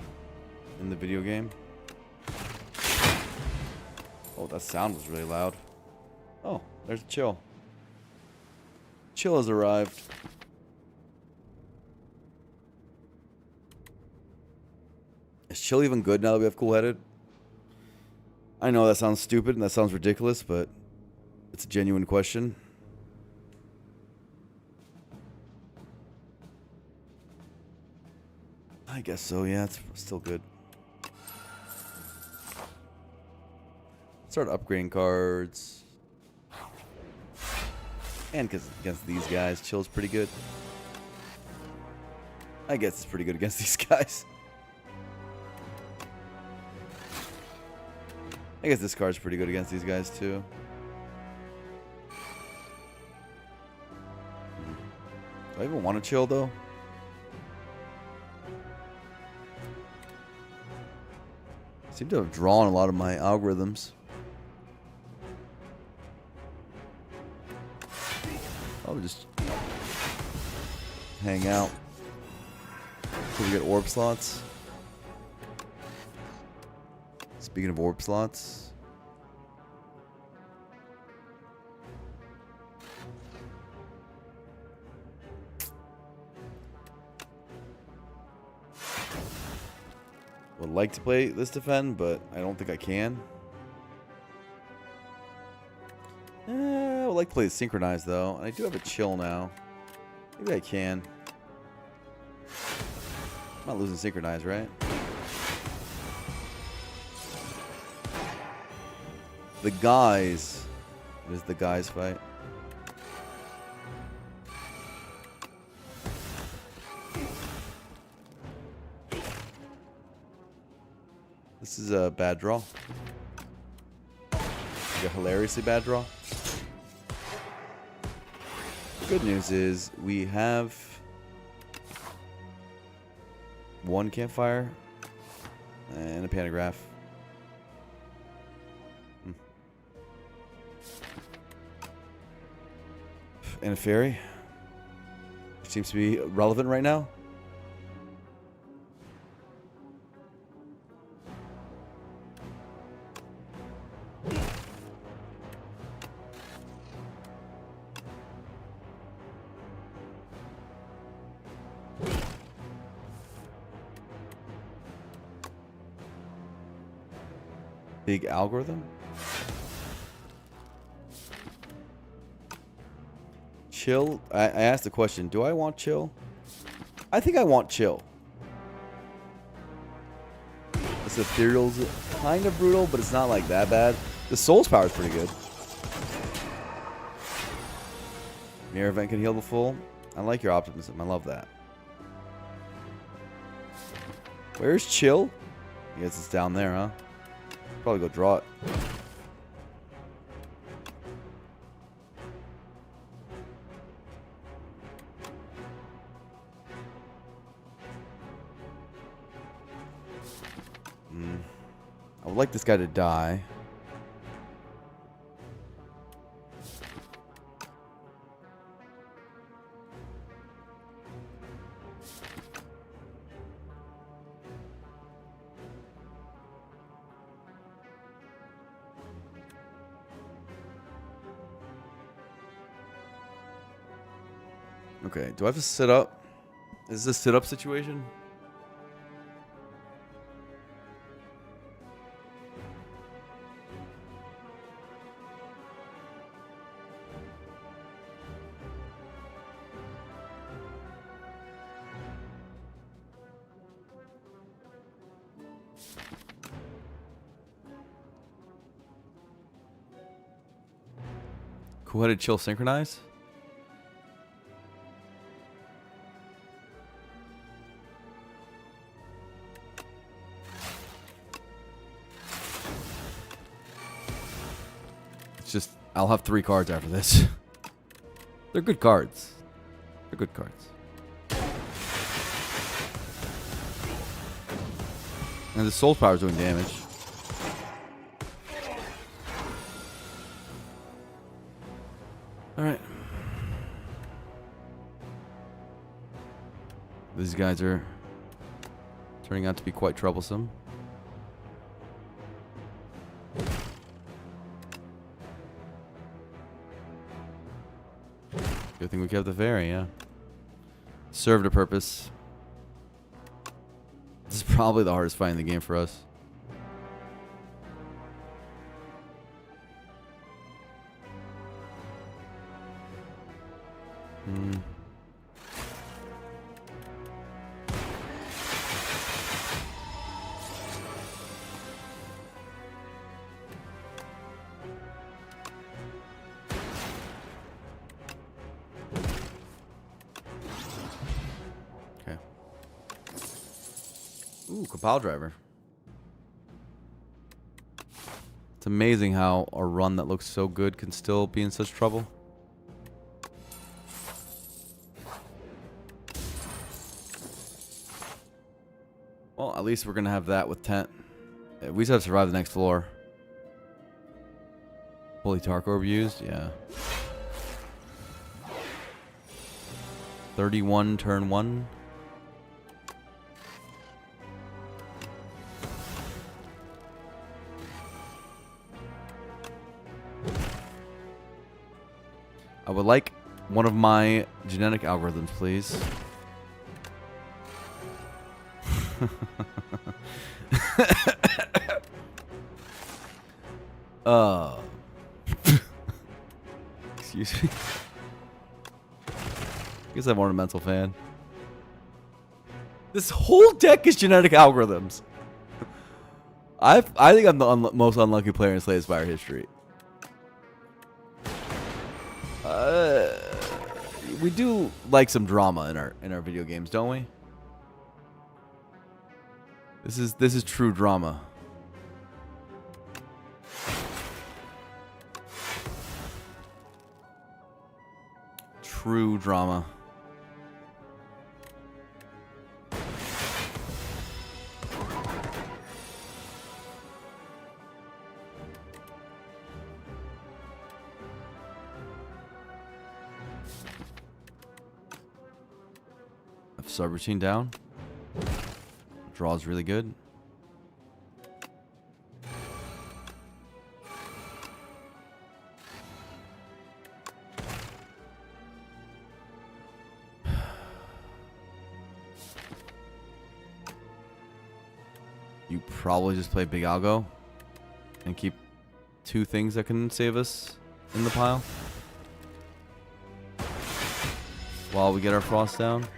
in the video game. Oh, that sound was really loud. Oh, there's Chill. Chill has arrived. Is Chill even good now that we have Cool Headed? I know that sounds stupid and that sounds ridiculous, but it's a genuine question. I guess so, yeah, it's still good. Start upgrading cards. And because against these guys, Chill's pretty good. I guess it's pretty good against these guys. I guess this card's pretty good against these guys too. Do I even want to chill though? I seem to have drawn a lot of my algorithms. I'll just hang out until we get orb slots. Speaking of orb slots, would like to play this defend, but I don't think I can. I would like to play the synchronize though, and I do have a chill now. Maybe I can. I'm not losing synchronize, right? The guys. It is the guys fight. This is a bad draw. Like a hilariously bad draw. The good news is we have one campfire and a pantograph. And a fairy, which seems to be relevant right now. Big algorithm. Chill. I asked the question, do I want chill? I think I want chill. This ethereal's kind of brutal, but it's not like that bad. The soul's power is pretty good. Mirror event can heal the full. I like your optimism. I love that. Where's chill? I guess it's down there, huh? Probably go draw it. I would like this guy to die. Okay, do I have to sit up? Is this a sit-up situation? Cool-headed chill synchronize? It's just, I'll have 3 cards after this. They're good cards. They're good cards. And the soul power is doing damage. Alright. These guys are turning out to be quite troublesome. Good thing we kept the fairy, yeah. Served a purpose. This is probably the hardest fight in the game for us. Okay. Ooh, compile driver. It's amazing how a run that looks so good can still be in such trouble. Well, at least we're going to have that with tent. We just have to survive the next floor. Fully Tark Orb used? Yeah. 31 turn 1. I would like one of my genetic algorithms, please. Excuse me. I guess I'm an ornamental fan. This whole deck is genetic algorithms. I think I'm the most unlucky player in Slay Spire history. We do like some drama in our video games, don't we? This is true drama. True drama. Subroutine down. Draw's really good. You probably just play Big Algo and keep 2 things that can save us in the pile while we get our frost down.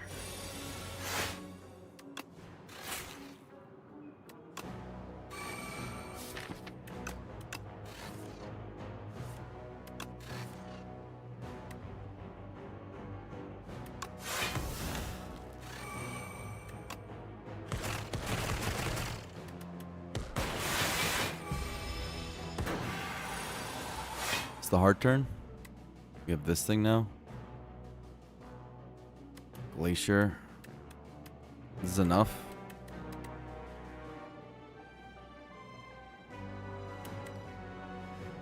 It's the hard turn. We have this thing now. Glacier. This is enough.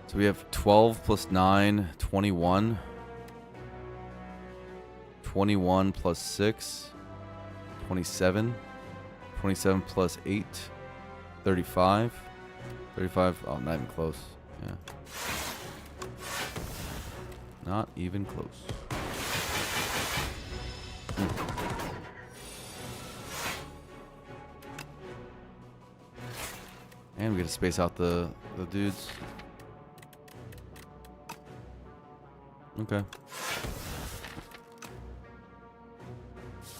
So we have 12 plus 9, 21. 21 plus 6, 27. 27 plus 8, 35. 35, oh, not even close. Yeah. Not even close. And we get to space out the dudes. Okay.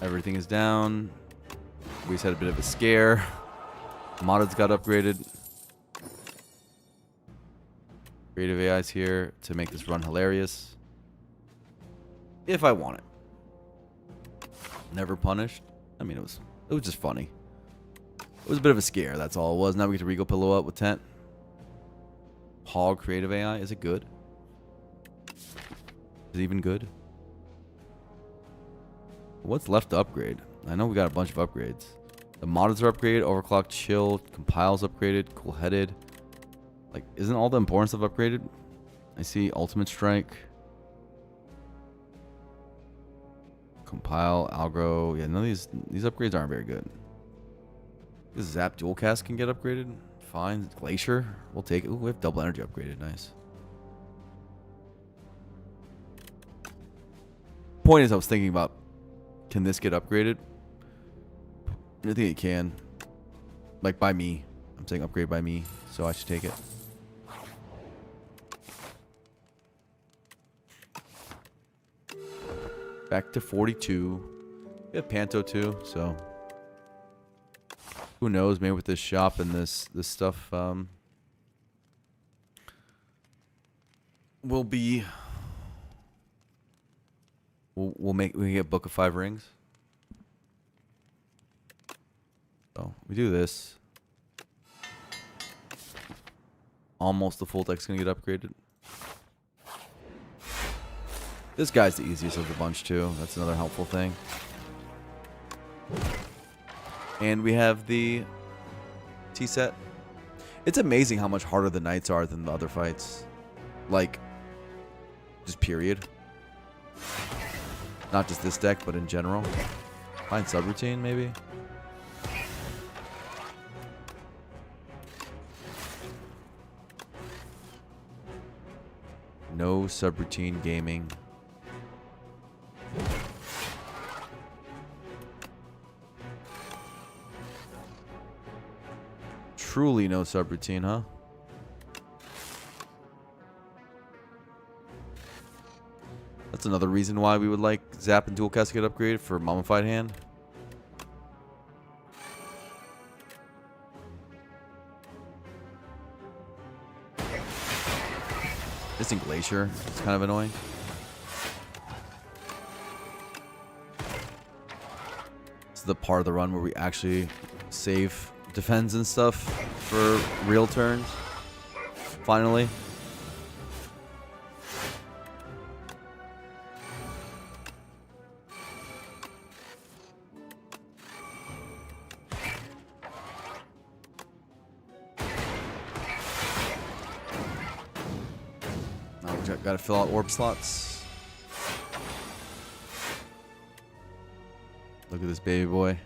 Everything is down. We just had a bit of a scare. Moddeds got upgraded. Creative AI's here to make this run hilarious. If I want it. Never punished. I mean, it was just funny. It was a bit of a scare, that's all it was. Now we get to Regal Pillow up with tent. Hog creative AI, is it good? Is it even good? What's left to upgrade? I know we got a bunch of upgrades. The moddeds are upgraded, overclock, chill, compiles upgraded, cool headed. Like, isn't all the important stuff upgraded? I see ultimate strike. Compile, algro. Yeah, none of these upgrades aren't very good. This Zap dual cast can get upgraded. Fine. Glacier. We'll take it. Ooh, we have double energy upgraded. Nice. Point is, I was thinking about, can this get upgraded? I think it can. Like by me. I'm saying upgrade by me, so I should take it. Back to 42. We have Panto too, so who knows? Maybe with this shop and this stuff, we'll get Book of 5 Rings. So We do this. Almost the full deck's gonna get upgraded. This guy's the easiest of the bunch too. That's another helpful thing. And we have the T set. It's amazing how much harder the knights are than the other fights. Like, just period. Not just this deck, but in general. Find subroutine, maybe? No subroutine gaming. Truly no subroutine, huh? That's another reason why we would like Zap and Dual Cast to get upgraded for Mummified Hand. Distant Glacier is kind of annoying. This is the part of the run where we actually save defense and stuff for real turns. Finally. Now we gotta fill out orb slots. Look at this baby boy.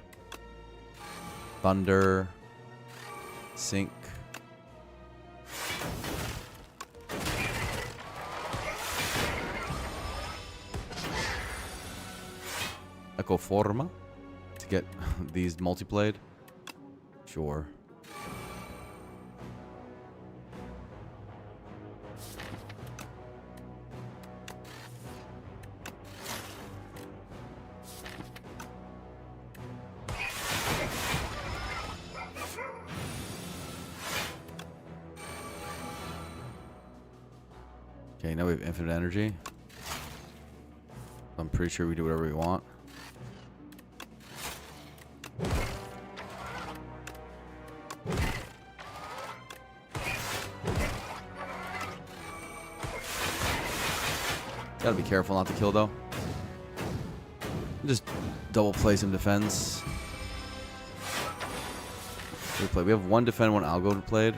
Thunder. Sync. Echo Forma to get these multiplayed. Sure. Okay, now we have infinite energy. I'm pretty sure we do whatever we want. Gotta be careful not to kill though. Just double play some defense. We have one defend, one algo played.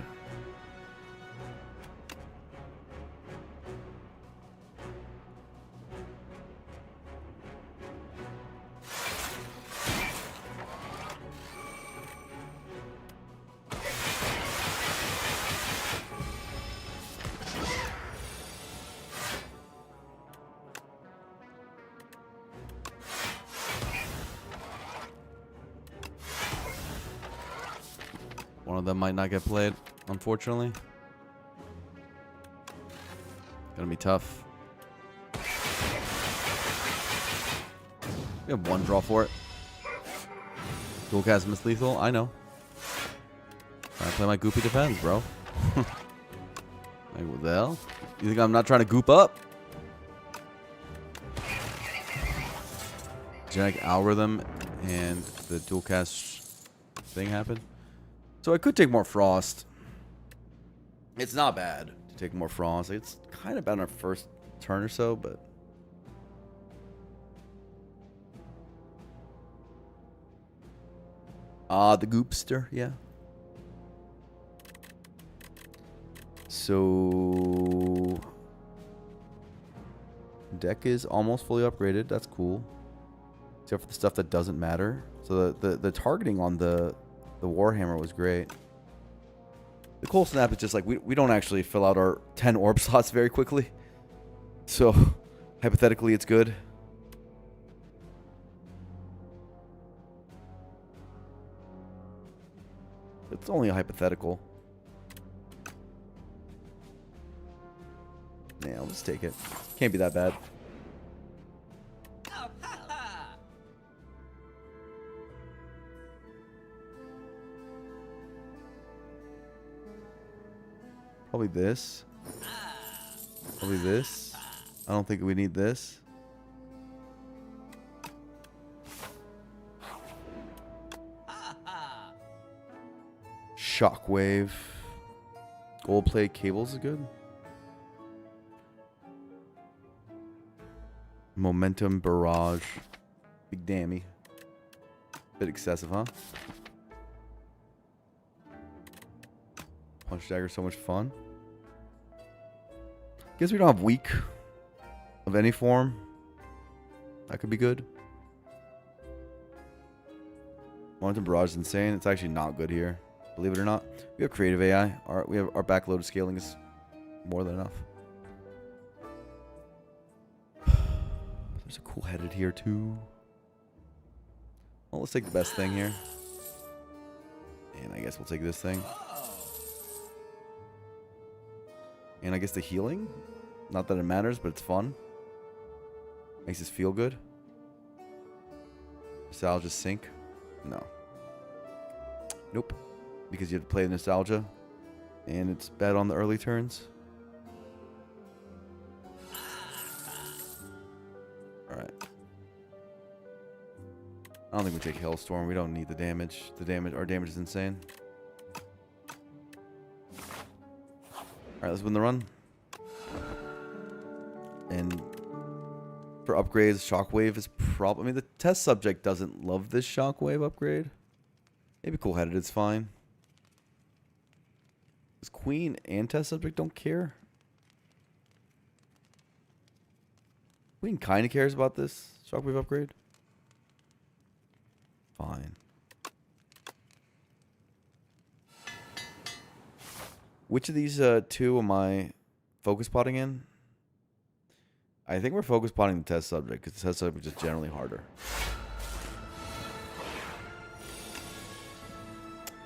One of them might not get played, unfortunately. Gonna be tough. We have one draw for it. Dual cast Miss Lethal, I know. Trying to play my goopy defense, bro. Like, what the hell? You think I'm not trying to goop up? Genetic algorithm and the dual cast thing happened. So I could take more Frost. It's not bad to take more Frost. It's kind of bad on our first turn or so, but... the Goopster, yeah. So... Deck is almost fully upgraded. That's cool. Except for the stuff that doesn't matter. So the targeting on the Warhammer was great. The Cold Snap is just like, we don't actually fill out our 10 orb slots very quickly. So, hypothetically, it's good. It's only a hypothetical. Yeah, I'll just take it. Can't be that bad. Probably this. Probably this. I don't think we need this. Shockwave. Gold plate cables is good. Momentum barrage. Big dammy. Bit excessive, huh? Punch dagger, so much fun. Guess we don't have weak of any form. That could be good. Momentum barrage is insane. It's actually not good here. Believe it or not. We have creative AI. Our backloaded scaling is more than enough. There's a cool headed here too. Well, let's take the best thing here. And I guess we'll take this thing. And I guess the healing. Not that it matters, but it's fun. Makes us feel good. Nostalgia sync. No. Nope. Because you have to play nostalgia. And it's bad on the early turns. Alright. I don't think we take Hailstorm. We don't need the damage. Our damage is insane. Alright, let's win the run. And for upgrades, Shockwave is probably... I mean, the test subject doesn't love this Shockwave upgrade. Maybe Cool-Headed is fine. Because Queen and test subject don't care. Queen kind of cares about this Shockwave upgrade. Fine. Which of these two am I focus potting in? I think we're focus potting the test subject because the test subject is just generally harder.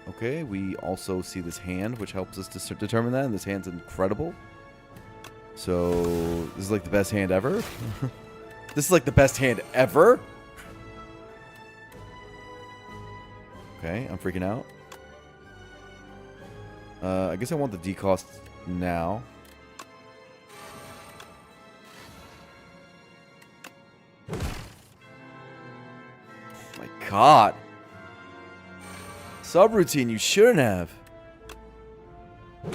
Okay, we also see this hand, which helps us to determine that, and this hand's incredible. So, this is like the best hand ever? This is like the best hand ever? Okay, I'm freaking out. I guess I want the decost now. My God. Subroutine, you shouldn't have.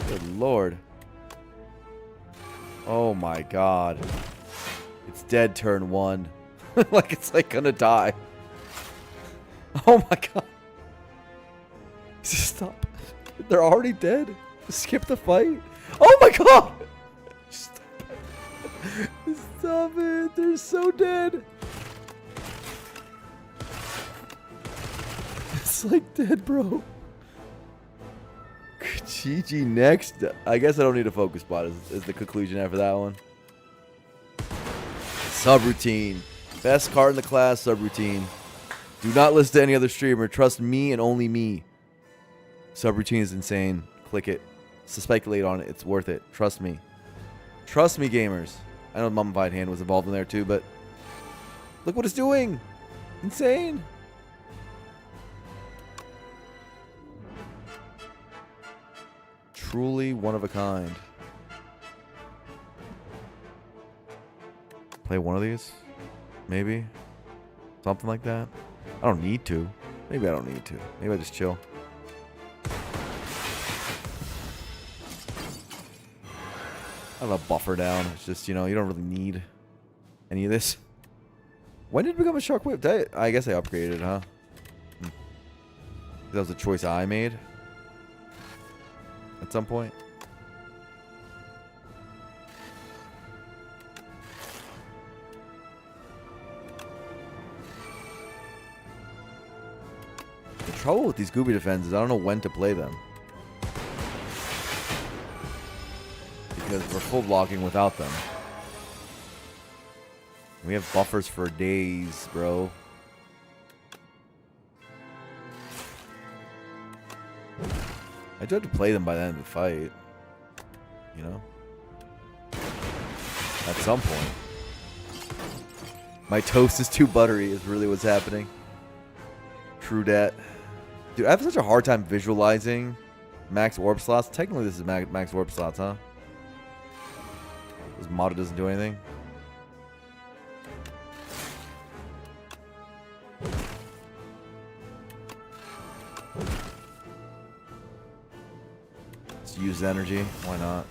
Good Lord. Oh my God. It's dead turn 1. Like it's like gonna die. Oh my God. Stop. They're already dead. Skip the fight. Oh my God. Stop it. Stop it. They're so dead. It's like dead, bro. GG next. I guess I don't need a focus spot is the conclusion after that one. Subroutine. Best card in the class, Subroutine. Do not listen to any other streamer. Trust me and only me. Subroutine is insane. Click it. Speculate on it. It's worth it. Trust me. Trust me, gamers. I know Mummified Hand was involved in there too, but look what it's doing. Insane. Truly one of a kind. Play one of these? Maybe? Something like that? I don't need to. Maybe I don't need to. Maybe I just chill. I have a buffer down. It's just, you know, you don't really need any of this. When did it become a Shockwave? I guess I upgraded it, huh? That was a choice I made. At some point. The trouble with these Gooby defenses, I don't know when to play them. Because we're full blocking without them. We have buffers for days, bro. I do have to play them by the end of the fight. You know? At some point. My toast is too buttery is really what's happening. True dat. Dude, I have such a hard time visualizing max warp slots. Technically, this is max warp slots, huh? This mod doesn't do anything. use energy. Why not?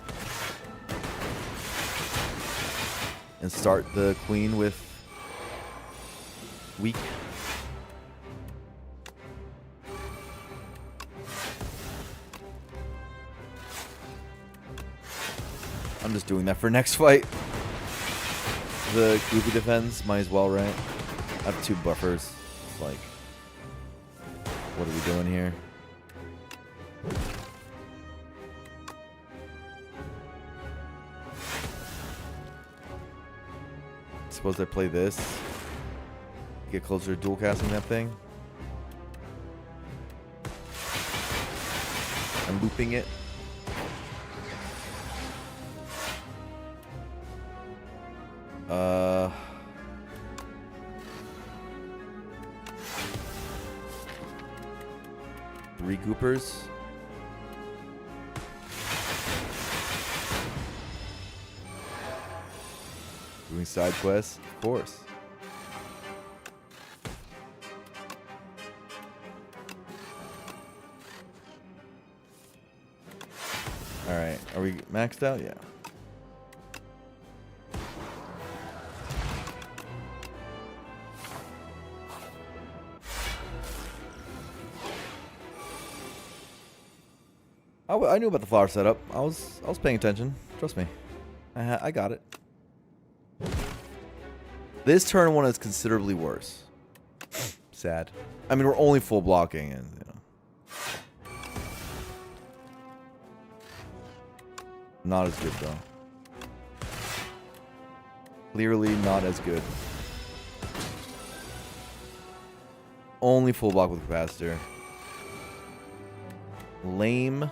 And start the queen with weak. I'm just doing that for next fight. The goopy defends, might as well, right? I have 2 buffers. It's like, what are we doing here? Suppose I play this. Get closer to dual casting that thing. I'm looping it. Three goopers. Doing side quests, of course. All right, are we maxed out? Yeah. I knew about the flower setup. I was paying attention. Trust me, I got it. This turn one is considerably worse. Sad. I mean, we're only full blocking, and you know, not as good though. Clearly not as good. Only full block with capacitor. Lame.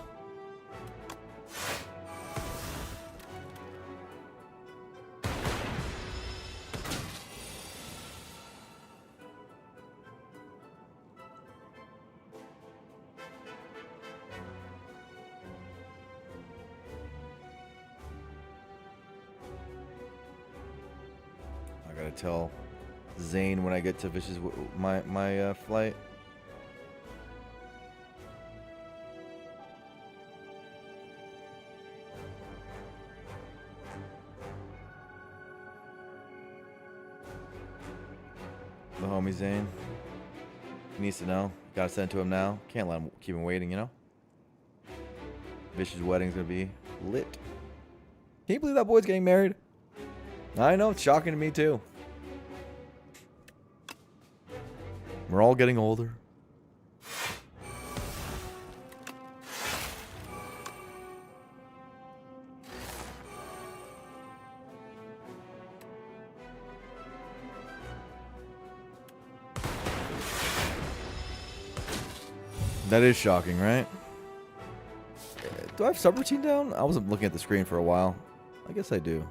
I gotta tell Zane when I get to Vicious my flight. The homie Zane. He needs to know. Gotta send it to him now. Can't let him keep him waiting, you know? Vicious wedding's gonna be lit. Can you believe that boy's getting married? I know, it's shocking to me too. We're all getting older. That is shocking, right? Do I have subroutine down? I wasn't looking at the screen for a while. I guess I do.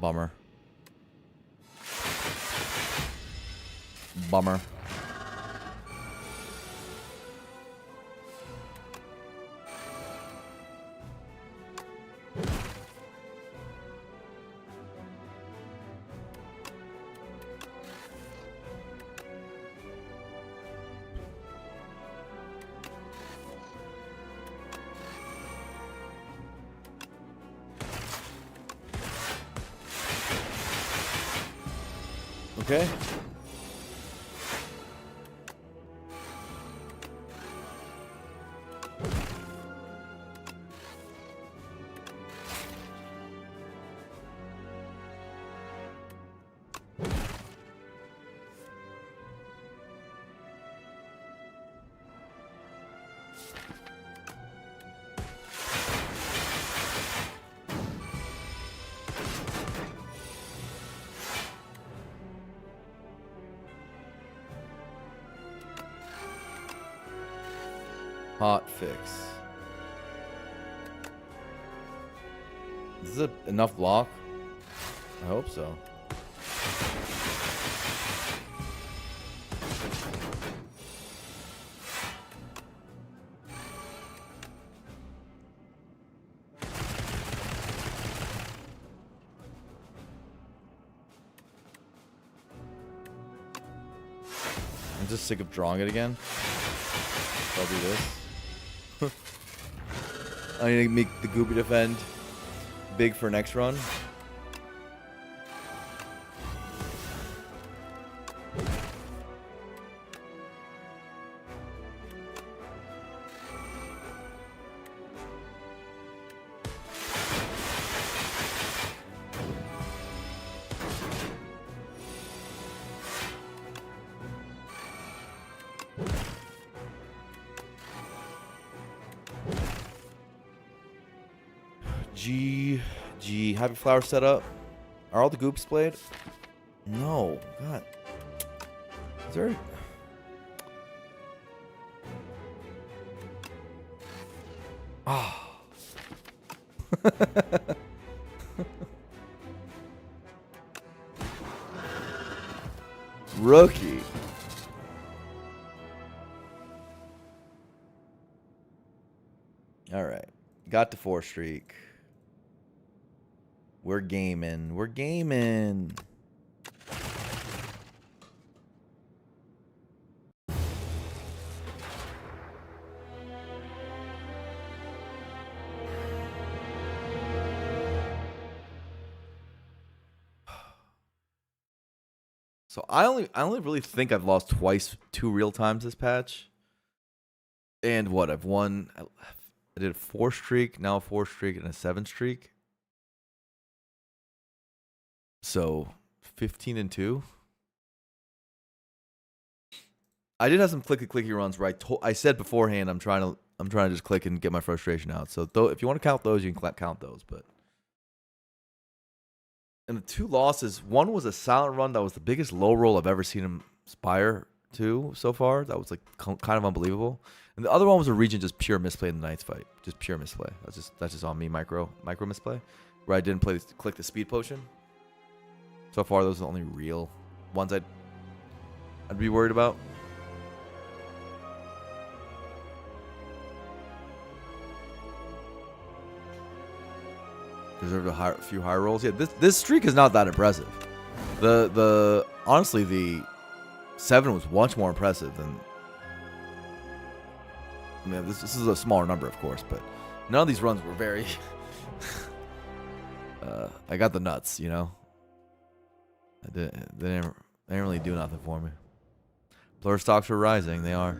Bummer. Bummer. Okay. Hot fix. Is it enough block? I hope so. I'm just sick of drawing it again. So I'll do this. I need to make the Goopy defend big for next run. G. Happy Flower set up. Are all the Goops played? No. God. Is there... Ah. Rookie. All right. Got to 4 streak. We're gaming. We're gaming. So I only really think I've lost twice, 2 real times this patch. And what? I've won. I did a 4 streak, now a 4 streak, and a 7 streak. So 15-2. I did have some clicky runs where I said beforehand I'm trying to just click and get my frustration out. So if you want to count those, you can count those. But and the 2 losses, one was a silent run that was the biggest low roll I've ever seen him aspire to so far. That was like kind of unbelievable. And the other one was a region just pure misplay in the Knights fight, just pure misplay. That's just on me, micro misplay, where I didn't click the speed potion. So far, those are the only real ones I'd be worried about. Deserved a few high rolls. Yeah, this streak is not that impressive. Honestly, the 7 was much more impressive than. I mean, this is a smaller number, of course, but none of these runs were very. I got the nuts, you know. They didn't really do nothing for me. Blur stocks are rising. They are.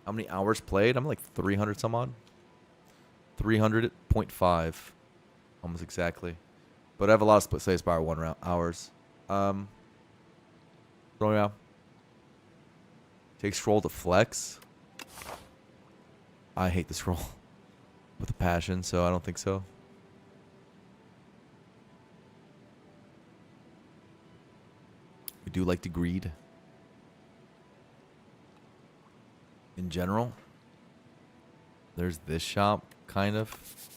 How many hours played? I'm like 300 some odd. 300.5. Almost exactly. But I have a lot of split say Aspire 1 round hours. Throwing out. Take scroll to flex. I hate the scroll with a passion, so I don't think so. We do like to greed. In general. There's this shop, kind of.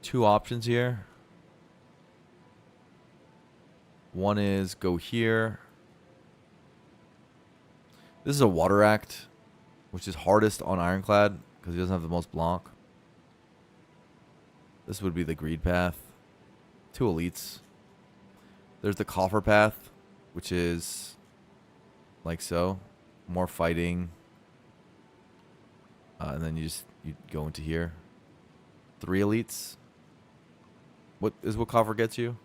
Two options here. One is go here. This is a water act, which is hardest on Ironclad because he doesn't have the most block. This would be the greed path. 2 elites. There's the coffer path, which is like so. More fighting. And then you go into here. 3 elites. What coffer gets you?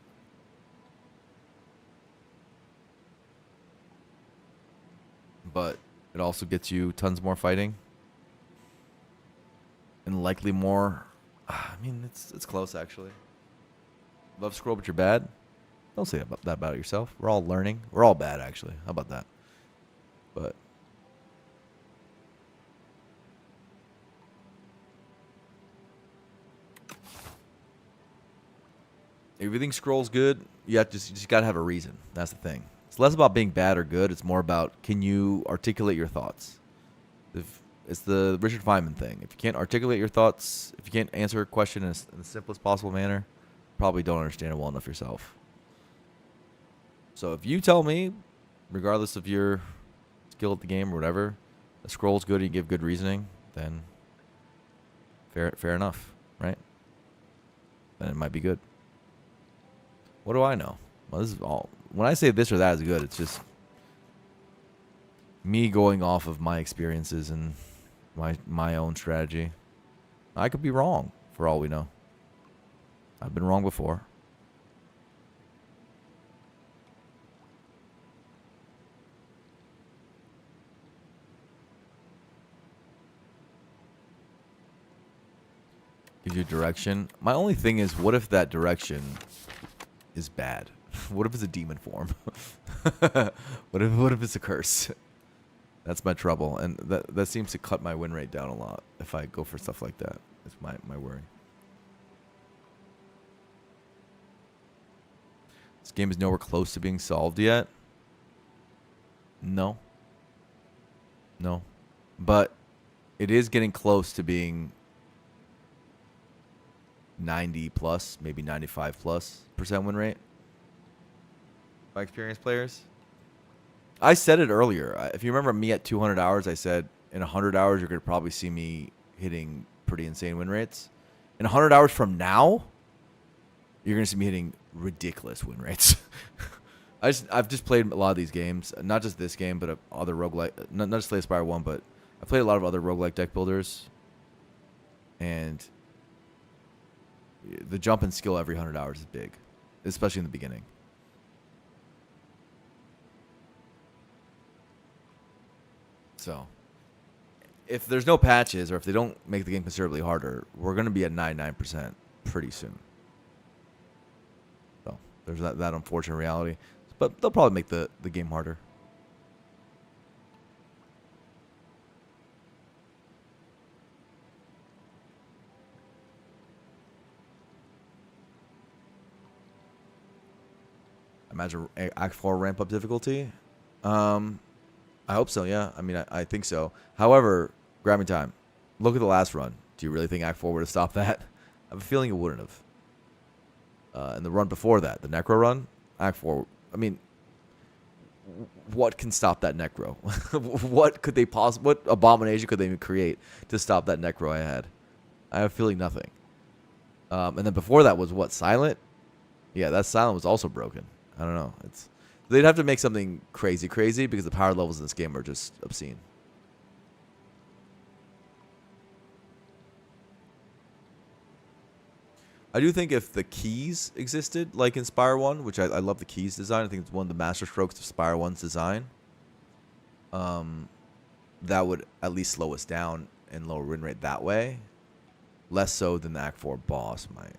But it also gets you tons more fighting. And likely more. I mean, it's close actually. Love scroll, but you're bad. Don't say that about yourself. We're all learning. We're all bad actually. How about that? But everything scrolls good. You just gotta have a reason. That's the thing. It's less about being bad or good. It's more about can you articulate your thoughts. It's the Richard Feynman thing. If you can't articulate your thoughts, if you can't answer a question in the simplest possible manner, probably don't understand it well enough yourself. So if you tell me, regardless of your skill at the game or whatever, the scroll's good and you give good reasoning, then fair enough, right? Then it might be good. What do I know? Well, this is all. When I say this or that is good, it's just me going off of my experiences and my own strategy. I could be wrong for all we know. I've been wrong before. Gives you direction. My only thing is, what if that direction is bad? What if it's a demon form? What if it's a curse? That's my trouble, and that seems to cut my win rate down a lot if I go for stuff like that. It's my worry. This game is nowhere close to being solved yet. No. But it is getting close to being 90 plus, maybe 95 plus % win rate by experienced players. I said it earlier. If you remember me at 200 hours, I said in 100 hours you're going to probably see me hitting pretty insane win rates. In 100 hours from now, you're going to see me hitting ridiculous win rates. I've just played a lot of these games, not just this game, but other roguelike, not just Slay Spire 1, but I've played a lot of other roguelike deck builders. And the jump in skill every 100 hours is big, especially in the beginning. So, if there's no patches or if they don't make the game considerably harder, we're going to be at 99% pretty soon. So, there's that unfortunate reality. But they'll probably make the game harder. Imagine Act 4 ramp up difficulty. I hope so, yeah. I mean, I think so. However, grabbing time. Look at the last run. Do you really think Act 4 would have stopped that? I have a feeling it wouldn't have. And the run before that, the Necro run, Act 4, I mean, what can stop that Necro? What abomination could they create to stop that Necro I had? I have a feeling nothing. And then before that was what, Silent? Yeah, that Silent was also broken. I don't know. They'd have to make something crazy because the power levels in this game are just obscene. I do think if the keys existed, like in Spire 1, which I love the keys design. I think it's one of the master strokes of Spire 1's design. That would at least slow us down and lower win rate that way. Less so than the Act 4 boss might.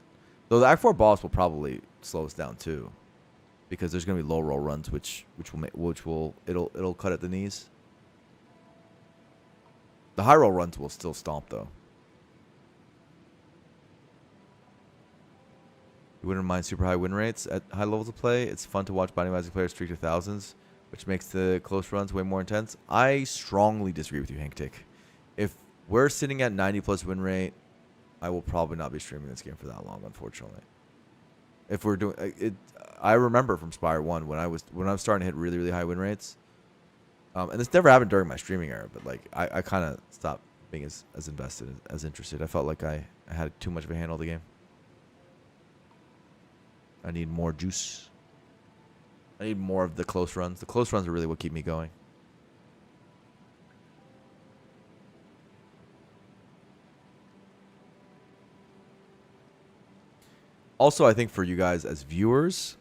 Though the Act 4 boss will probably slow us down too. Because there's gonna be low roll runs, it'll cut at the knees. The high roll runs will still stomp though. You wouldn't mind super high win rates at high levels of play. It's fun to watch Binding of Isaac players streak to thousands, which makes the close runs way more intense. I strongly disagree with you, Hank Tick. If we're sitting at 90 plus win rate, I will probably not be streaming this game for that long, unfortunately. If we're doing it, I remember from Spire 1 when I was starting to hit really, really high win rates. And this never happened during my streaming era, but like I kind of stopped being as invested, as interested. I felt like I had too much of a handle of the game. I need more juice. I need more of the close runs. The close runs are really what keep me going. Also, I think for you guys as viewers,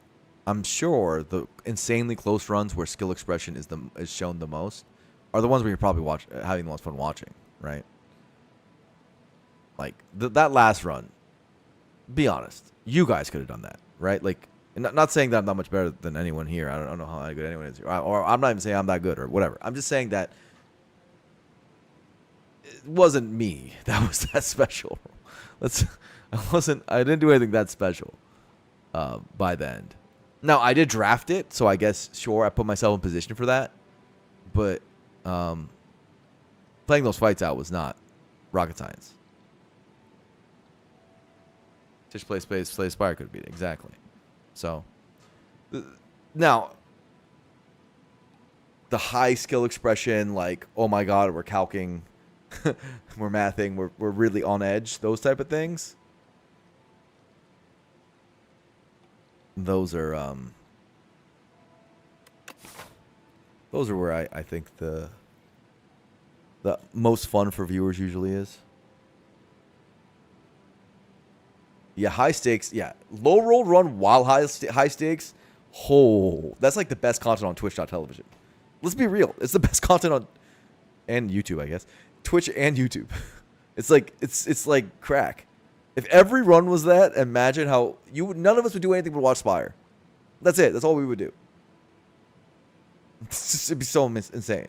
I'm sure the insanely close runs where skill expression is shown the most are the ones where you're probably having the most fun watching, right? Like that last run. Be honest, you guys could have done that, right? Like, not saying that I'm not much better than anyone here. I don't know how good anyone is, or I'm not even saying I'm that good or whatever. I'm just saying that it wasn't me that was that special. I didn't do anything that special by the end. Now, I did draft it, so I guess, sure, I put myself in position for that. But playing those fights out was not rocket science. Tish play space, play Spire could beat it. Exactly. So, now, the high skill expression, like, oh my god, we're calcing, we're mathing, we're really on edge, those type of things. Those are where I think the most fun for viewers usually is. Yeah, high stakes. Yeah, low roll run while high stakes. Oh, that's like the best content on Twitch.television. Let's be real. It's the best content on, and YouTube, I guess. Twitch and YouTube. It's like crack. If every run was that, imagine how none of us would do anything but watch Spire. That's it. That's all we would do. It'd be so insane.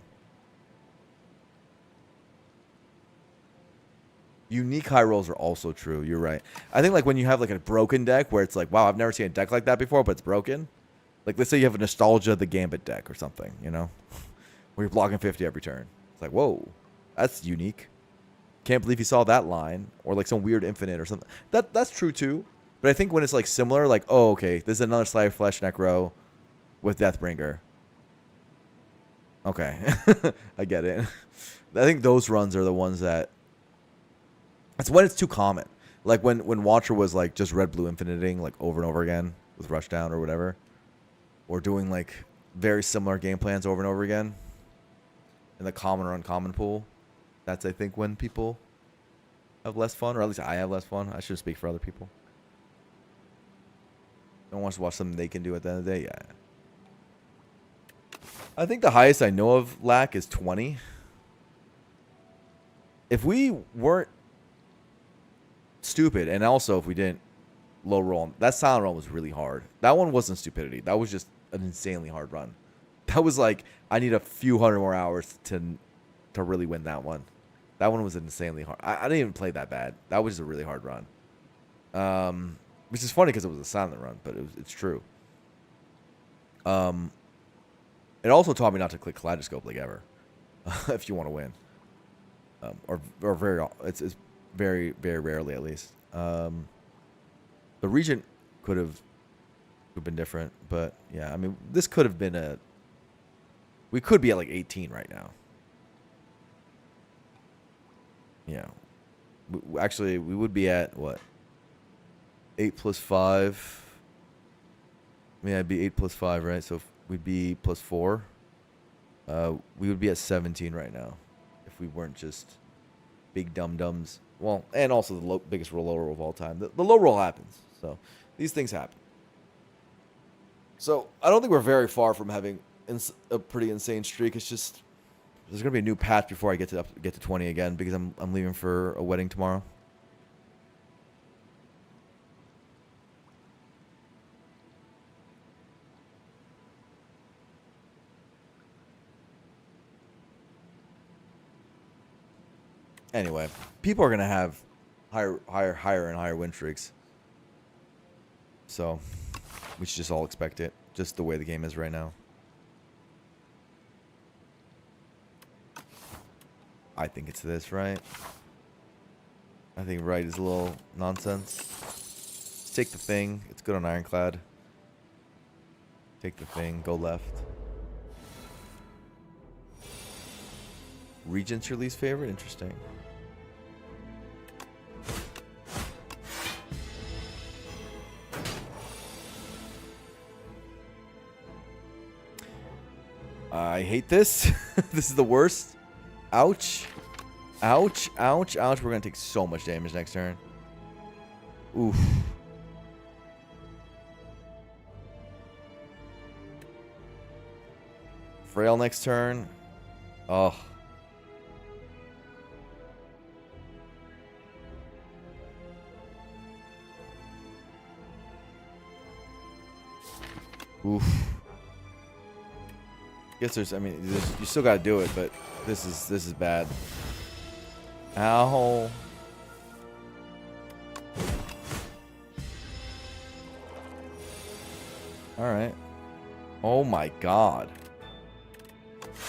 Unique high rolls are also true. You're right. I think like when you have like a broken deck where it's like, wow, I've never seen a deck like that before, but it's broken. Like let's say you have a Nostalgia the Gambit deck or something, you know, where you're blocking 50 every turn. It's like, whoa, that's unique. Can't believe you saw that line, or like some weird infinite or something. That's true too. But I think when it's like similar, like, oh, okay, this is another Slayer Flesh Necro with Deathbringer. Okay, I get it. I think those runs are the ones that. It's when it's too common. Like when Watcher was like just red blue infiniting like over and over again with Rushdown or whatever, or doing like very similar game plans over and over again in the common or uncommon pool. That's I think when people have less fun, or at least I have less fun. I should speak for other people. No one wants to watch something they can do at the end of the day. Yeah. I think the highest I know of lack is 20. If we weren't stupid, and also if we didn't low roll, that silent run was really hard. That one wasn't stupidity. That was just an insanely hard run. That was like, I need a few hundred more hours to really win that one. That one was insanely hard. I didn't even play that bad. That was just a really hard run. Which is funny because it was a silent run, but it's true. It also taught me not to click Kaleidoscope like ever, if you want to win. Or very, it's very, very rarely at least. The Regent could have been different, but yeah, I mean, this could have been we could be at like 18 right now. Yeah. Actually, we would be at what? 8 plus 5. I mean, I'd be 8 plus 5, right? So we'd be plus 4. We would be at 17 right now if we weren't just big dum-dums. Well, and also the biggest low roll of all time. The low roll happens. So these things happen. So I don't think we're very far from having a pretty insane streak. It's just there's gonna be a new patch before I get to 20 again because I'm leaving for a wedding tomorrow. Anyway, people are gonna have higher and higher win streaks. So we should just all expect it, just the way the game is right now. I think it's this, right? I think right is a little nonsense. Just take the thing. It's good on Ironclad. Take the thing. Go left. Regent's your least favorite? Interesting. I hate this. This is the worst. Ouch. Ouch. Ouch. Ouch. We're going to take so much damage next turn. Oof. Frail next turn. Oh. Oof. Guess there's, I mean, you still got to do it, but this is bad. Ow. All right. Oh my god.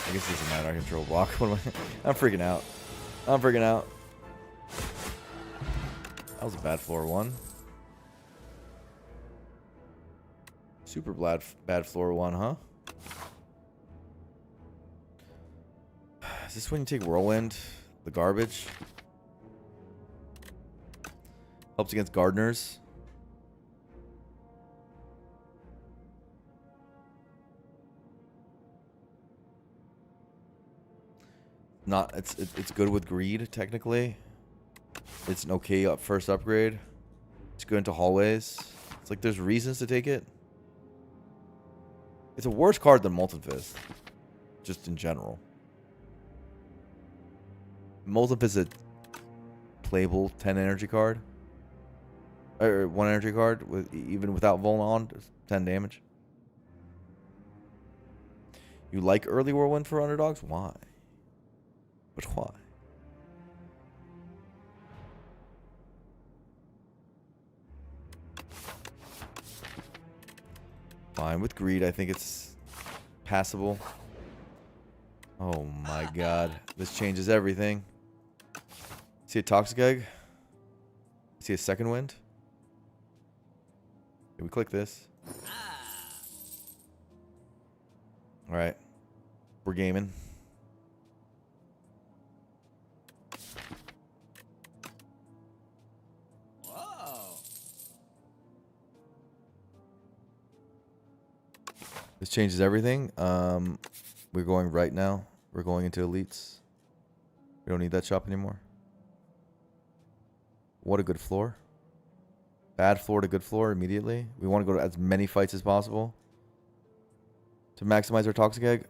I guess it doesn't matter. I control block. What am I? I'm freaking out. I'm freaking out. That was a bad floor one. Super bad floor one, huh? Is this when you take Whirlwind? The garbage? Helps against gardeners. Not it's good with greed technically. It's an okay first upgrade. It's good into hallways. It's like there's reasons to take it. It's a worse card than Molten Fist, just in general. Molten Fist is a playable 10 energy card, or 1 energy card with even without Voln on, just 10 damage. You like early Whirlwind for underdogs? Why? But why? Fine with greed. I think it's passable. Oh my god. This changes everything. See a Toxic Egg? See a Second Wind? Can we click this? Alright. We're gaming. This changes everything. We're going right now. We're going into elites. We don't need that shop anymore. What a good floor. Bad floor to good floor immediately. We want to go to as many fights as possible to maximize our Toxic Egg.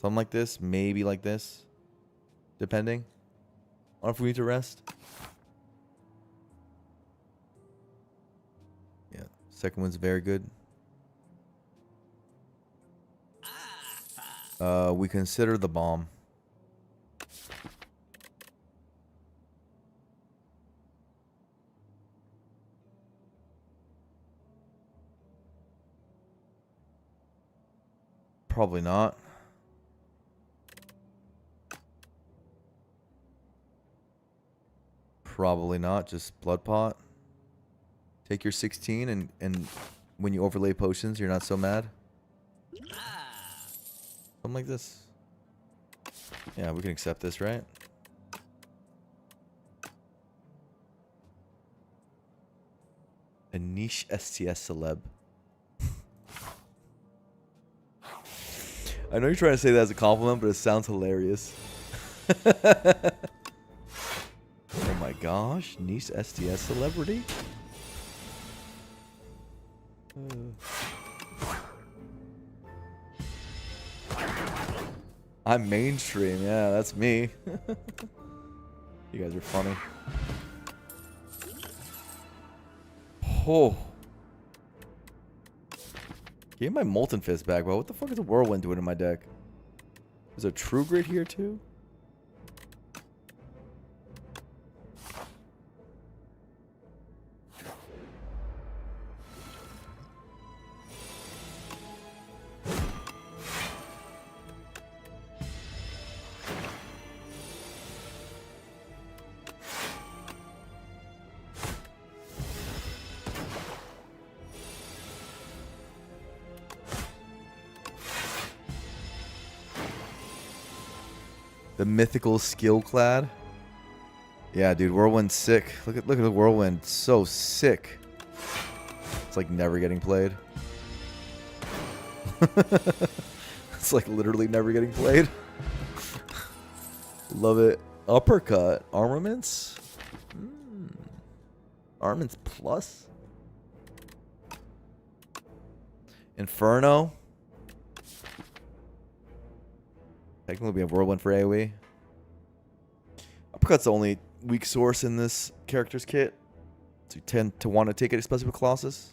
Something like this. Maybe like this. Depending on if we need to rest. Yeah. Second one's very good. We consider the bomb. Probably not. Probably not. Just Blood Pot. Take your 16 and when you overlay potions, you're not so mad. Something like this. Yeah, we can accept this, right? A niche STS celeb. I know you're trying to say that as a compliment, but it sounds hilarious. Oh my gosh, niche STS celebrity? I'm mainstream, yeah, that's me. You guys are funny. Oh. Give my Molten Fist back, bro. What the fuck is a Whirlwind doing in my deck? Is a True Grit here too? The mythical skill clad. Yeah, dude, Whirlwind's sick. Look at the Whirlwind. So sick. It's like never getting played. It's like literally never getting played. Love it. Uppercut. Armaments. Armaments plus. Inferno. Technically, we have Whirlwind for AoE. Uppercut's the only weak source in this character's kit. So you tend to want to take it, especially with Colossus.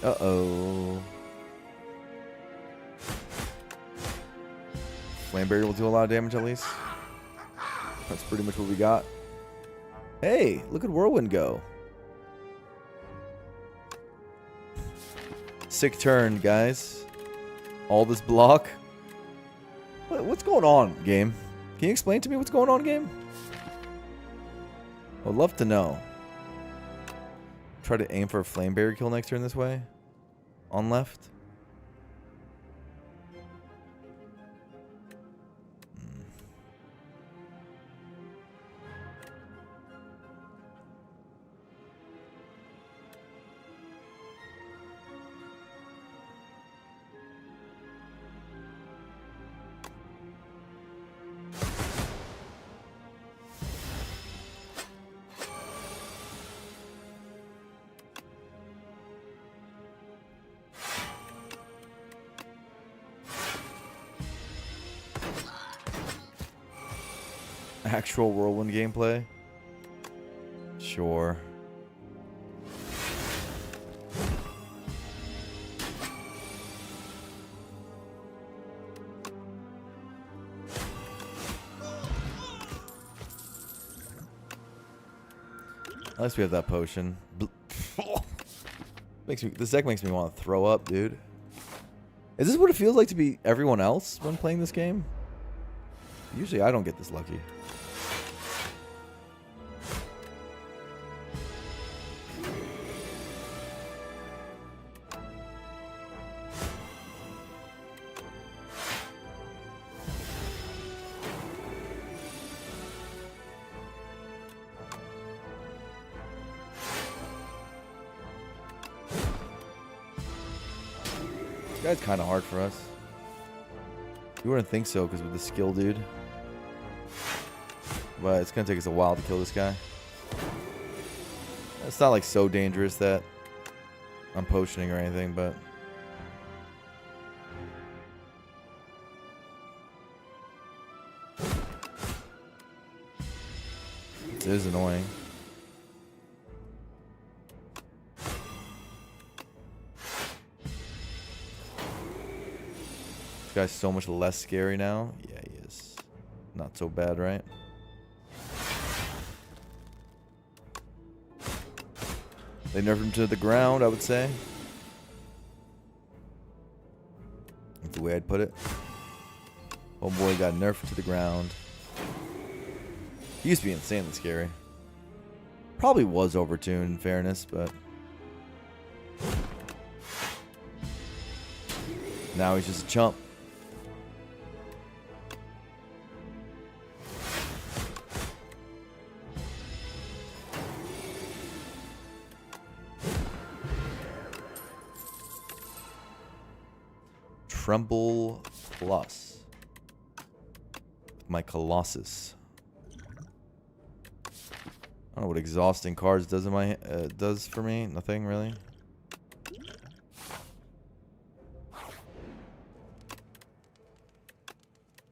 Uh-oh. Flame Barrier will do a lot of damage at least. That's pretty much what we got. Hey, look at Whirlwind go. Sick turn, guys. All this block. What's going on, game? Can you explain to me what's going on, game? I'd love to know. Try to aim for a flame barrier kill next turn this way. On left. Actual whirlwind gameplay? Sure. At least we have that potion. This deck makes me want to throw up, dude. Is this what it feels like to be everyone else when playing this game? Usually I don't get this lucky. This guy's kind of hard for us. You wouldn't think so because with the skill, dude. But it's going to take us a while to kill this guy. It's not like so dangerous that I'm potioning or anything, but... it is annoying. This guy's so much less scary now. Yeah, he is. Not so bad, right? They nerfed him to the ground, I would say. That's the way I'd put it. Oh boy, got nerfed to the ground. He used to be insanely scary. Probably was overtuned, in fairness, but... now he's just a chump. Tremble Plus. My Colossus. I don't know what exhausting cards does in my does for me. Nothing really.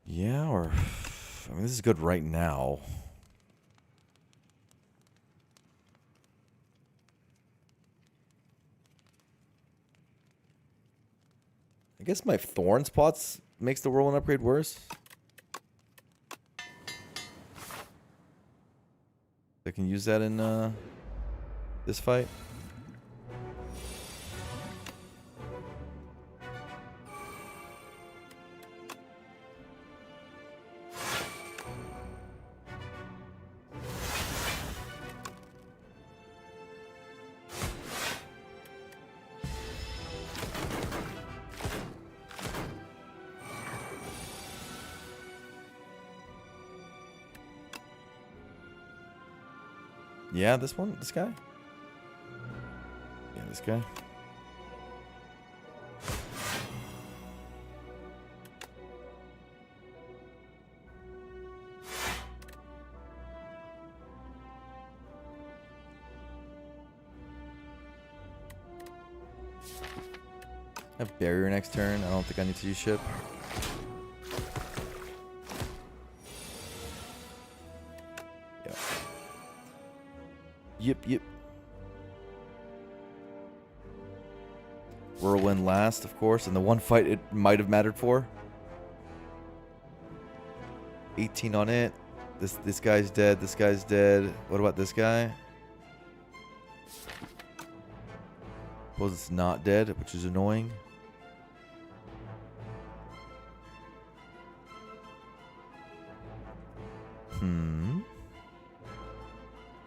Yeah, or I mean, this is good right now. I guess my Thorn Spots makes the Whirlwind upgrade worse. I can use that in this fight. Yeah, this guy? Yeah, this guy. I have barrier next turn. I don't think I need to use ship. Yep. Whirlwind last, of course, and the one fight it might have mattered for. 18 on it. This guy's dead. This guy's dead. What about this guy? Suppose it's not dead, which is annoying.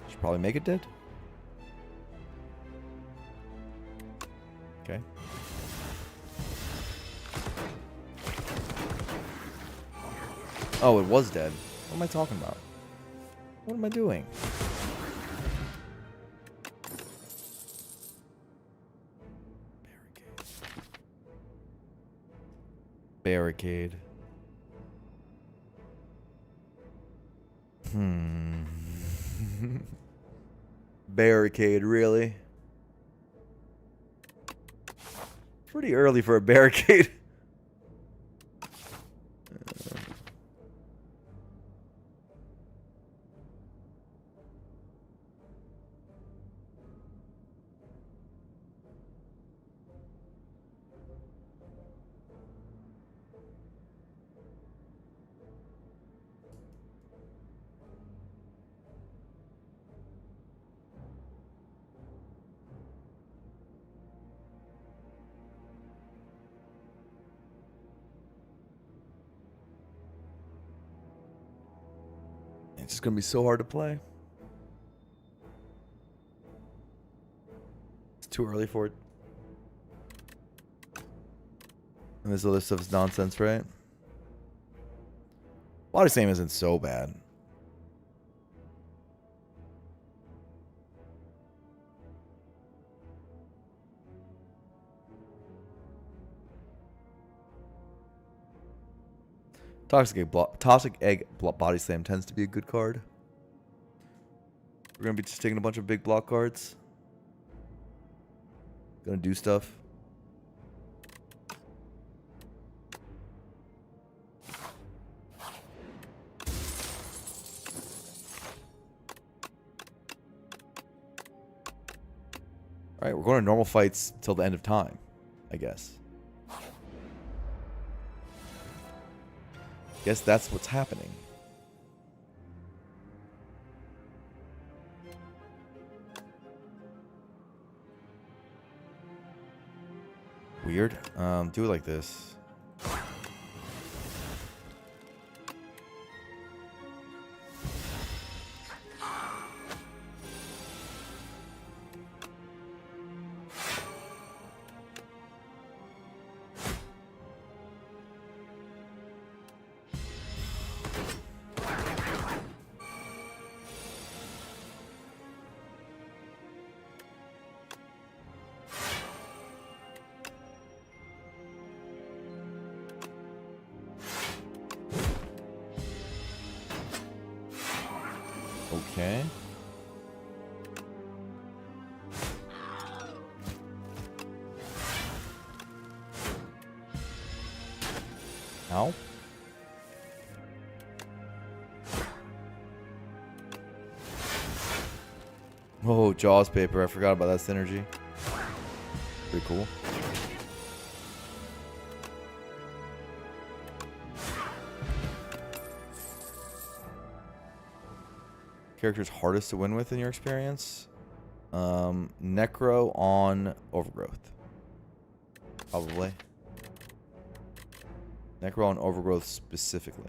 Should probably make it dead. Okay. Oh, it was dead. What am I talking about? What am I doing? Barricade. Barricade, really? Pretty early for a barricade. It's just gonna be so hard to play. It's too early for it. And this other stuff is nonsense, right? Body slam isn't so bad. Toxic egg body slam tends to be a good card. We're gonna be just taking a bunch of big block cards. Gonna do stuff. All right, we're going to normal fights till the end of time, I guess. Guess that's what's happening. Weird. Do it like this. Okay. Ow. Oh, Jaws paper. I forgot about that synergy. Pretty cool. Characters hardest to win with in your experience? Necro on Overgrowth. Probably. Necro on Overgrowth specifically.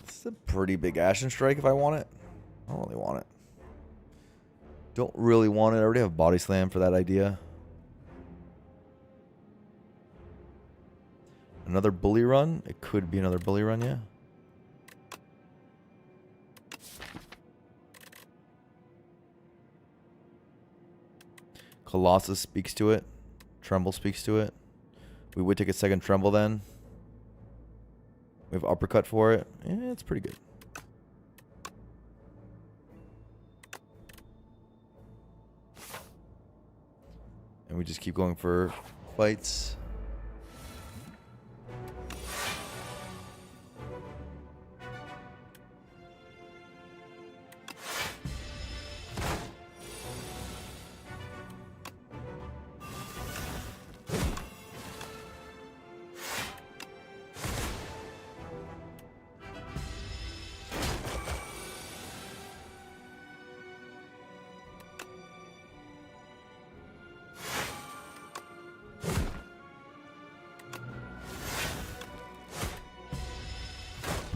This is a pretty big Ashen Strike if I want it. I don't really want it. Don't really want it. I already have Body Slam for that idea. Another bully run? It could be another bully run, yeah. Colossus speaks to it. Tremble speaks to it. We would take a second Tremble then. We have Uppercut for it. Yeah, it's pretty good. And we just keep going for fights.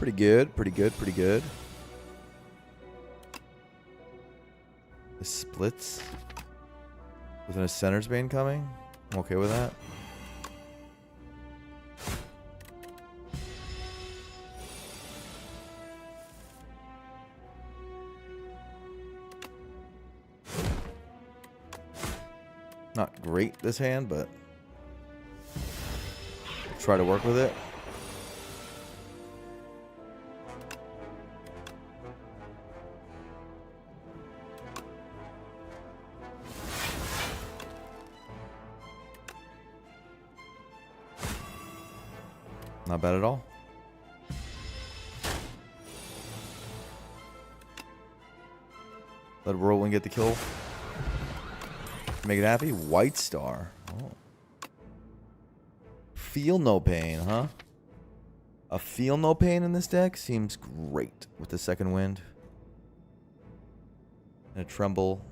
Pretty good, pretty good, pretty good. This splits. With a Center's Bane coming. I'm okay with that. Not great this hand, but try to work with it. Not bad at all. Let Whirlwind get the kill. Make it happy. White Star. Oh. Feel no pain, huh? A feel no pain in this deck seems great with the second wind. And a tremble.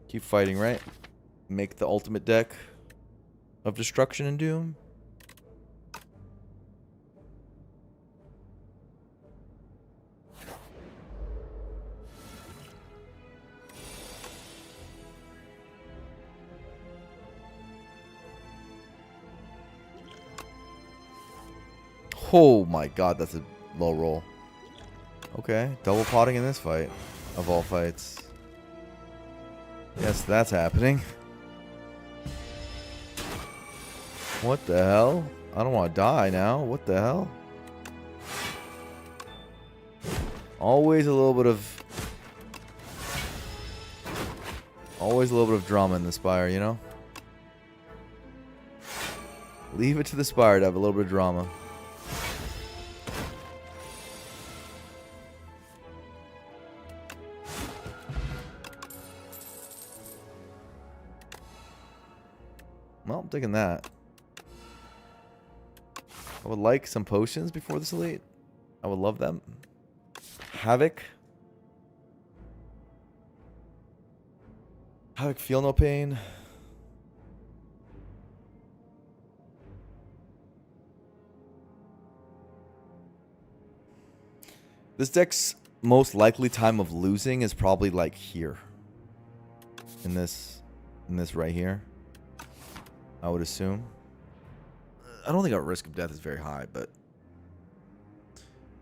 Keep fighting, right? Make the ultimate deck of destruction and doom. Oh my god, that's a low roll. Okay, double potting in this fight. Of all fights. Yes, that's happening. What the hell? I don't want to die now. What the hell? Always a little bit of... Always a little bit of drama in the Spire, you know? Leave it to the Spire to have a little bit of drama. Well, I'm taking that. I would like some potions before this elite. I would love them. Havoc. Havoc, feel no pain. This deck's most likely time of losing is probably like here. In this right here. I would assume. I don't think our risk of death is very high, but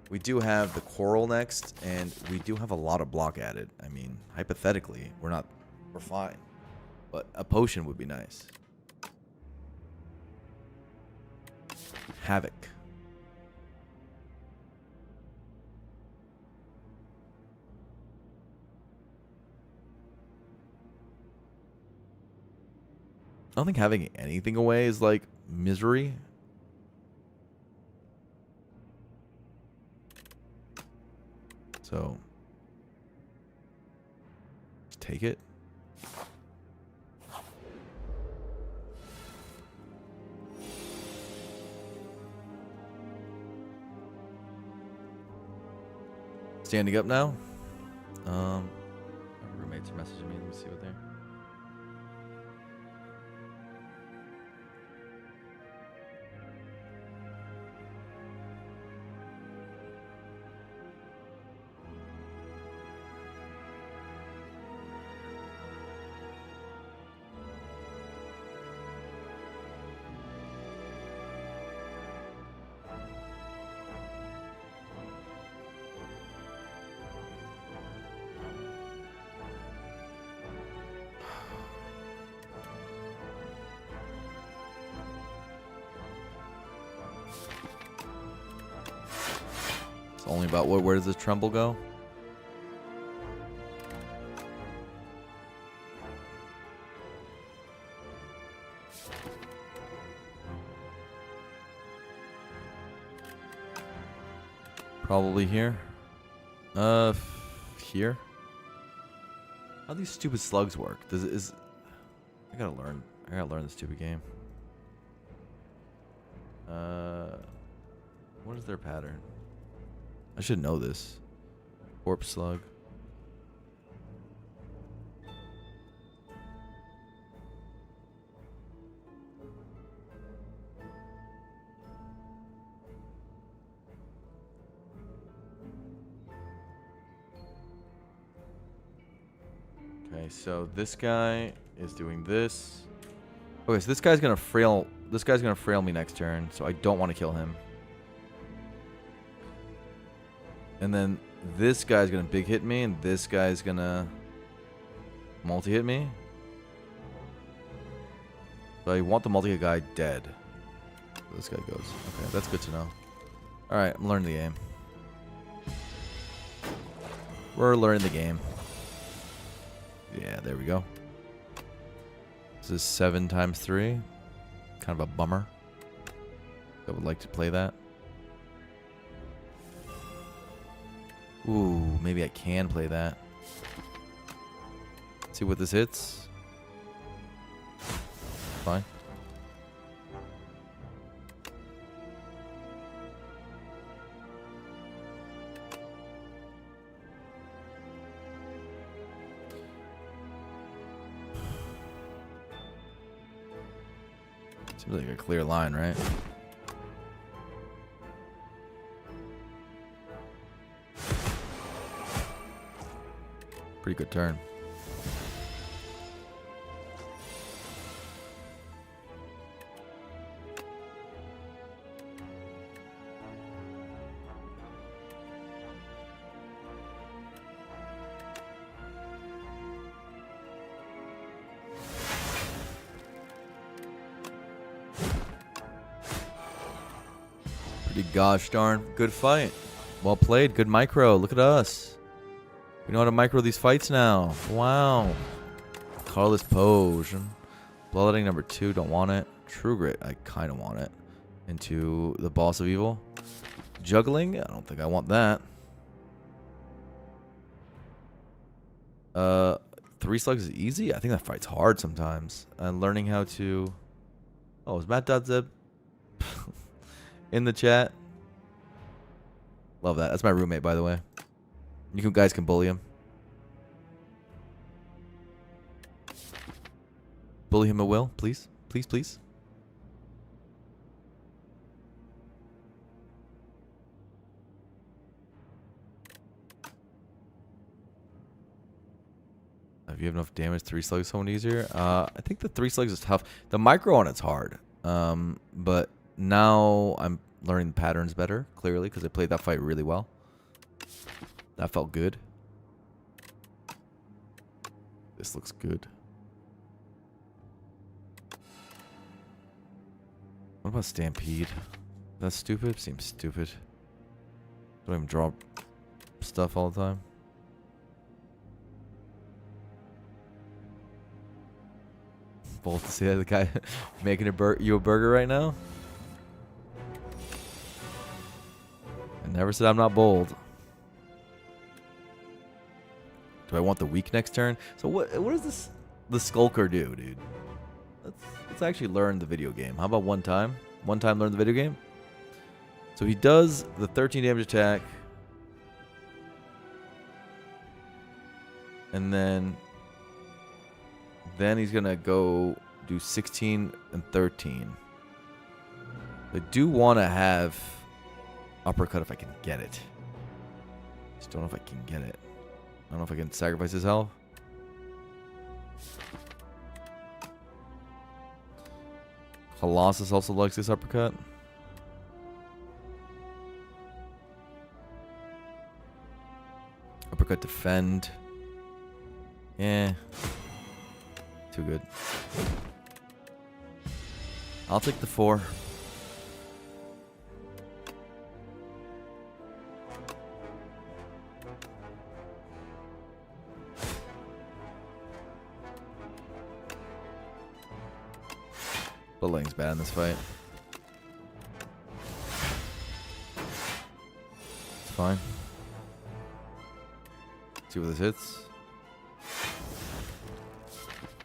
we do have the Coral next, and we do have a lot of block added. I mean, hypothetically, we're fine. But a potion would be nice. Havoc. I don't think having anything away is like misery. So, just take it. Standing up now. My roommates are messaging me. Let me see what they're. Only about where does this tremble go? Probably here. Here. How do these stupid slugs work? I gotta learn this stupid game. What is their pattern? I should know this. Corpse slug. Okay, so this guy is doing this. Okay, so this guy's gonna frail. This guy's gonna frail me next turn, so I don't want to kill him. And then this guy's gonna big hit me, and this guy's gonna multi hit me. So I want the multi hit guy dead. So this guy goes. Okay, that's good to know. All right, I'm learning the game. We're learning the game. Yeah, there we go. This is 7 times 3. Kind of a bummer. I would like to play that. Ooh, maybe I can play that. See what this hits. Fine. Seems like a clear line, right? Pretty good turn. Pretty gosh darn good fight. Well played. Good micro. Look at us. We know how to micro these fights now. Wow. Colorless Potion. Bloodletting number 2. Don't want it. True Grit. I kind of want it. Into the Boss of Evil. Juggling. I don't think I want that. 3 slugs is easy. I think that fight's hard sometimes. Learning how to... Oh, is Matt.zeb in the chat? Love that. That's my roommate, by the way. You guys can bully him. Bully him at will, please. Please, please. If you have enough damage, 3 slugs someone easier. I think the 3 slugs is tough. The micro on it's hard. But now I'm learning the patterns better, clearly, because I played that fight really well. That felt good. This looks good. What about Stampede? That's stupid? Seems stupid. Don't even draw stuff all the time. Bold to see that the guy making you a burger right now? I never said I'm not bold. Do I want the weak next turn? So what does this the Skulker do, dude? Let's actually learn the video game. How about one time? One time learn the video game? So he does the 13 damage attack. And then he's going to go do 16 and 13. I do want to have uppercut if I can get it. Just don't know if I can get it. I don't know if I can sacrifice his health. Colossus also likes this uppercut. Uppercut defend. Yeah. Too good. I'll take the 4. Bloodletting's bad in this fight. It's fine. See what this hits.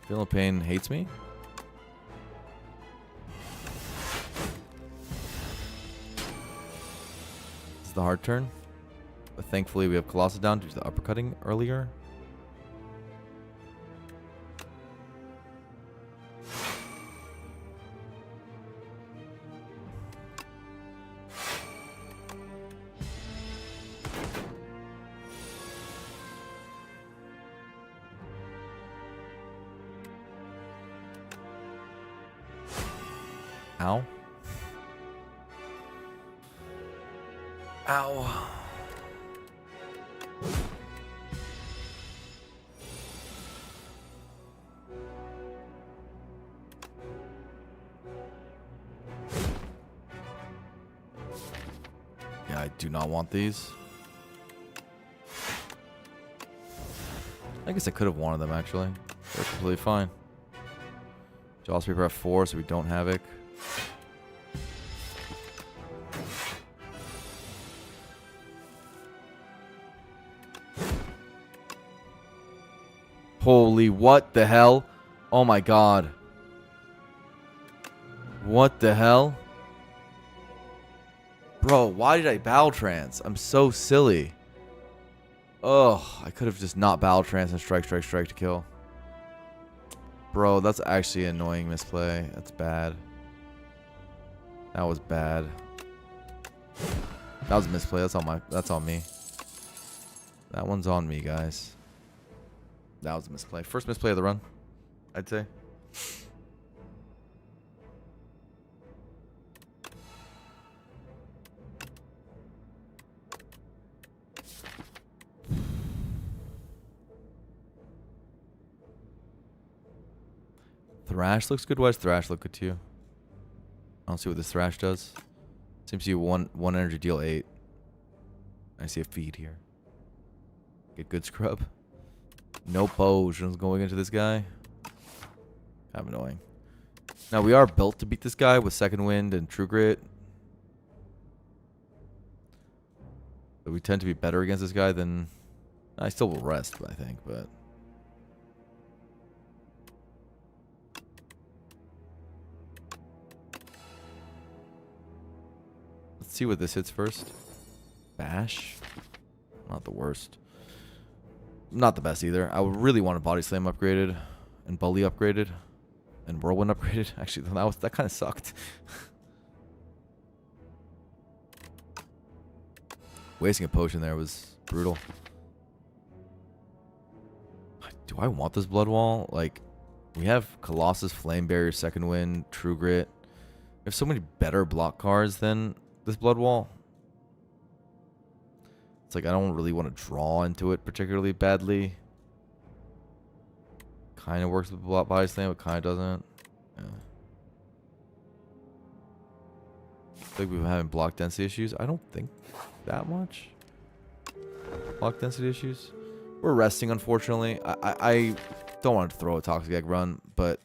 Feeling Pain hates me. This is the hard turn. But thankfully we have Colossus down due to the uppercutting earlier. Ow. Ow. Yeah, I do not want these. I guess I could have wanted them, actually. They're completely fine. Jaws Paper F4, so we don't Havoc. Holy, what the hell? Oh my god. What the hell? Bro, why did I Battle Trance? I'm so silly. Oh, I could have just not Battle Trance and strike to kill. Bro, that's actually an annoying misplay. That's bad. That was bad. That was a misplay. That's on me. That one's on me, guys. That was a misplay. First misplay of the run, I'd say. Thrash looks good. Why does Thrash look good to you? I don't see what this Thrash does. Seems to be one energy, deal 8. I see a feed here. Get good scrub. No potions going into this guy. Kind of annoying. Now we are built to beat this guy with Second Wind and True Grit. But we tend to be better against this guy than... I still will rest, I think, but... Let's see what this hits first. Bash. Not the worst. Not the best either. I would really want a Body Slam upgraded. And Bully upgraded. And Whirlwind upgraded. Actually, that kind of sucked. Wasting a potion there was brutal. Do I want this Blood Wall? Like, we have Colossus, Flame Barrier, Second Wind, True Grit. We have so many better block cards than this Blood Wall. It's like I don't really want to draw into it particularly badly. Kind of works with Body Slam, but kind of doesn't. Yeah. I think we've been having block density issues. I don't think that much. Block density issues. We're resting, unfortunately. I don't want to throw a Toxic Egg run, but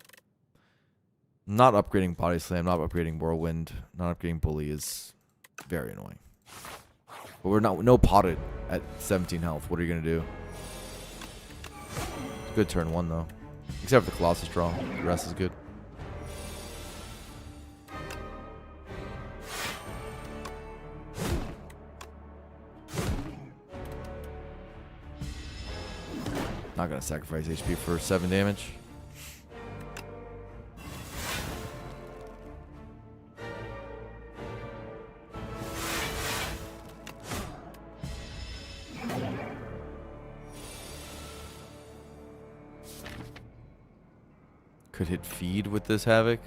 not upgrading Body Slam, not upgrading Whirlwind, not upgrading Bully is very annoying. But we're no potted at 17 health. What are you going to do? Good turn 1, though. Except for the Colossus draw. The rest is good. Not going to sacrifice HP for 7 damage. Could hit feed with this Havoc.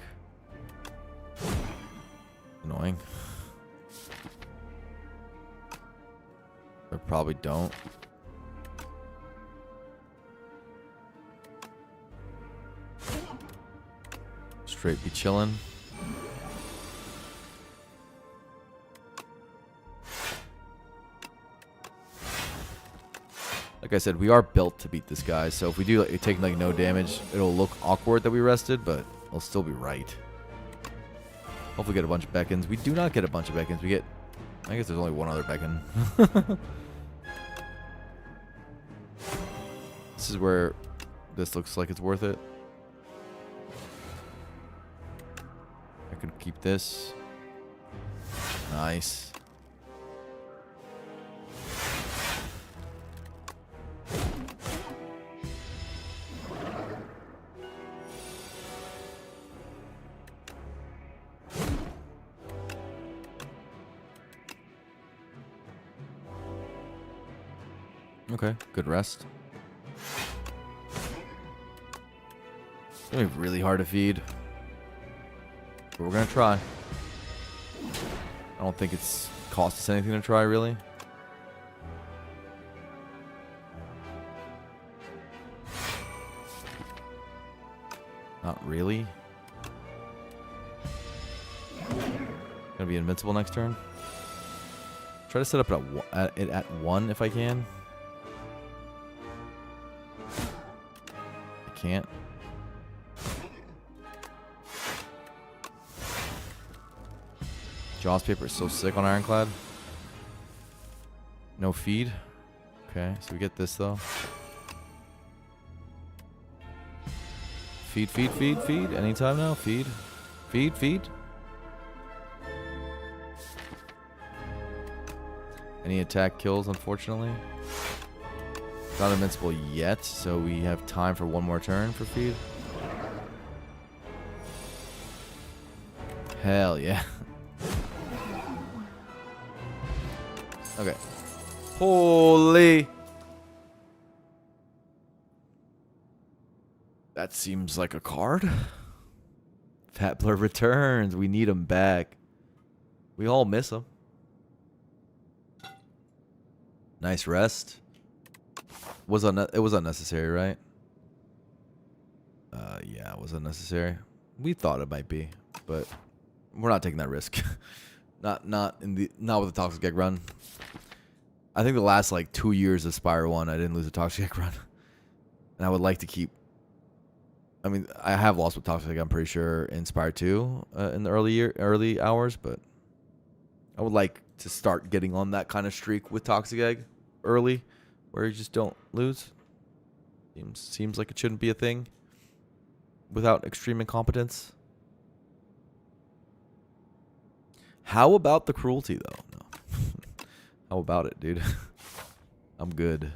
Annoying. Or probably don't. Straight be chilling. Like I said, we are built to beat this guy, so if we do take like no damage, it'll look awkward that we rested, but it'll still be right. Hopefully get a bunch of beckons. We do not get a bunch of beckons. We get... I guess there's only one other beckon. This is where this looks like it's worth it. I could keep this. Nice. Okay, good rest. It's gonna be really hard to feed. But we're gonna try. I don't think it's cost us anything to try, really. Not really. Gonna be invincible next turn. Try to set up it at 1 if I can. I can't. Jaws paper is so sick on Ironclad. No feed. Okay, so we get this though. Feed, feed, feed, feed. Anytime now. Feed. Feed, feed. Any attack kills, unfortunately. Not invincible yet, so we have time for one more turn for feed. Hell yeah. Okay. Holy. That seems like a card. Fat Blur returns. We need him back. We all miss him. Nice rest. It was unnecessary, right? Yeah, it was unnecessary. We thought it might be, but we're not taking that risk. not with the Toxic Egg run. I think the last like 2 years of Spire 1, I didn't lose a Toxic Egg run, and I would like to keep. I mean, I have lost with Toxic Egg, I'm pretty sure, in Spire 2 in the early hours, but I would like to start getting on that kind of streak with Toxic Egg early, where you just don't lose. Seems like it shouldn't be a thing without extreme incompetence. How about the cruelty, though? No. How about it, dude? I'm good.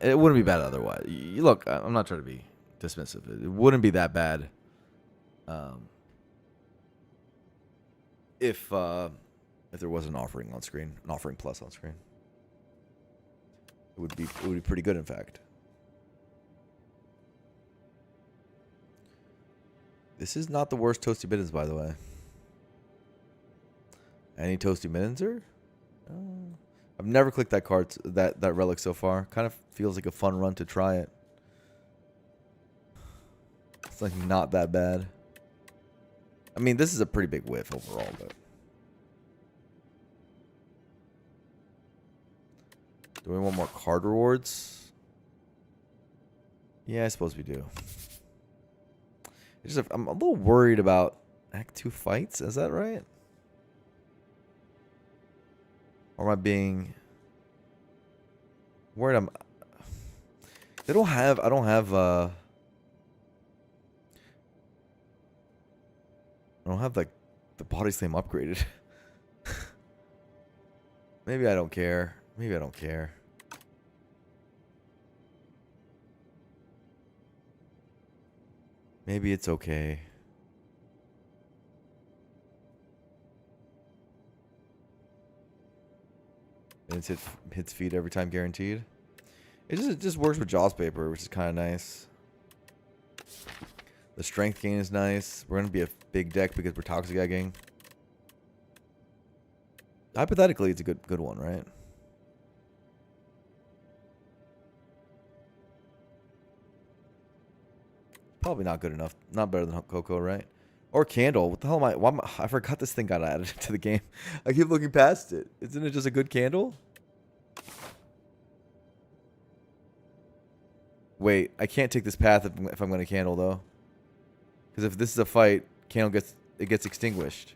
It wouldn't be bad otherwise. Look, I'm not trying to be dismissive. It wouldn't be that bad. If there was an offering on screen, an offering plus on screen, it would be pretty good, in fact. This is not the worst Toasty Mittens, by the way. Any Toasty Mittenser? I've never clicked that card, that relic so far. Kind of feels like a fun run to try it. It's like not that bad. I mean, this is a pretty big whiff overall, but. Do we want more card rewards? Yeah, I suppose we do. It's just, I'm a little worried about Act 2 fights. Is that right? Or am I being worried? I don't have like the body slam upgraded. Maybe I don't care. Maybe I don't care. Maybe it's okay. And it hits feed every time guaranteed. It just works with Jaws paper, which is kind of nice. The strength gain is nice. We're going to be a big deck because we're Toxic Egging. Hypothetically, it's a good one, right? Probably not good enough. Not better than Coco, right? Or Candle. What the hell am I? I forgot this thing got added to the game. I keep looking past it. Isn't it just a good candle? Wait, I can't take this path if I'm going to Candle, though. Because if this is a fight, Candle gets extinguished.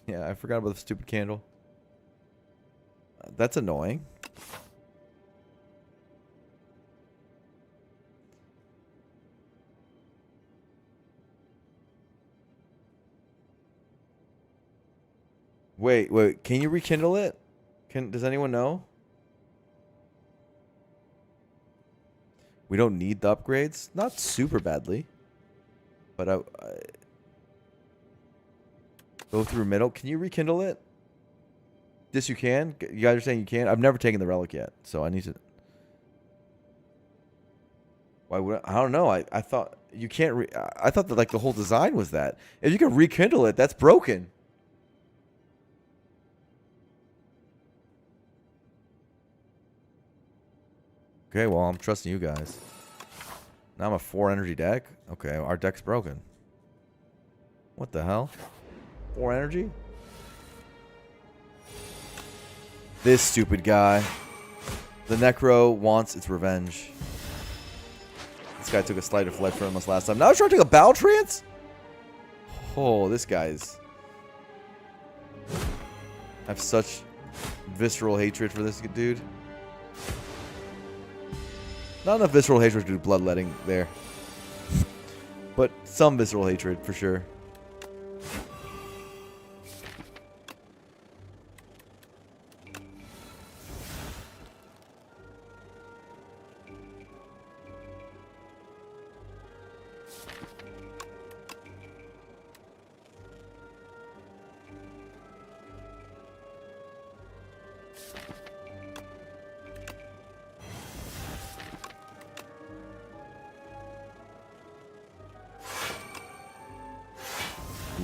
Yeah, I forgot about the stupid candle. That's annoying. Wait. Can you rekindle it? Does anyone know? We don't need the upgrades. Not super badly. But I go through middle. Can you rekindle it? This you can? You guys are saying you can? I've never taken the relic yet, so I need to. Why would I don't know. I thought you can't. I thought that like the whole design was that. If you can rekindle it, that's broken. Okay, well I'm trusting you guys. Now I'm a 4 energy deck. Okay, our deck's broken. What the hell? 4 energy? This stupid guy. The Necro wants its revenge. This guy took a Slight of Fled from us last time. Now he's trying to take a Battle Trance? Oh, this guy's... I have such visceral hatred for this dude. Not enough visceral hatred to do bloodletting there. But some visceral hatred, for sure.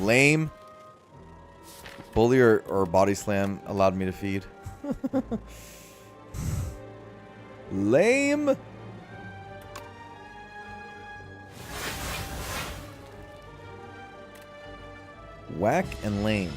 Lame. Bully or body slam allowed me to feed. Lame. Whack and lame.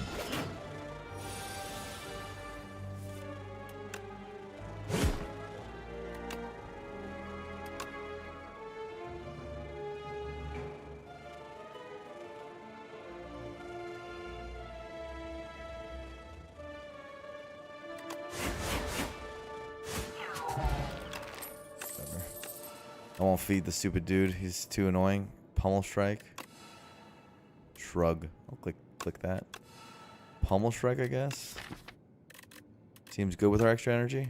I won't feed the stupid dude. He's too annoying. Pummel strike. Shrug. I'll click that. Pummel strike, I guess. Seems good with our extra energy.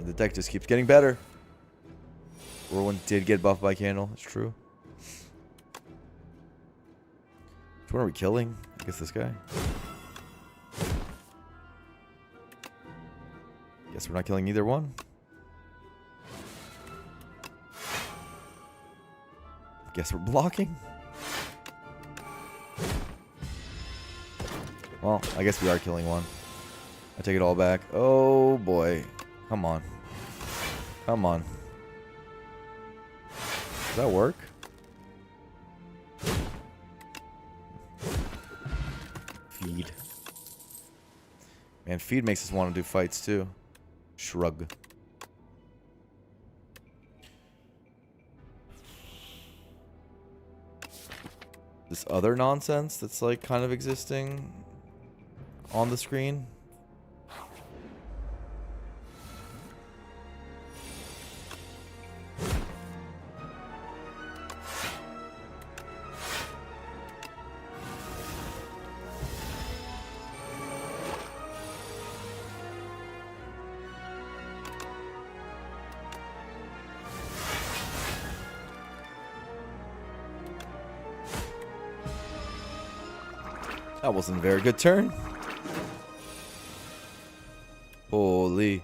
The deck just keeps getting better. Whirlwind did get buffed by Candle. It's true. Which one are we killing? I guess this guy. Guess we're not killing either one. Guess we're blocking. Well, I guess we are killing one. I take it all back. Oh boy. Come on. Come on. Does that work? Feed. Man, feed makes us want to do fights too. Shrug. This other nonsense that's like kind of existing on the screen. That wasn't a very good turn. Holy.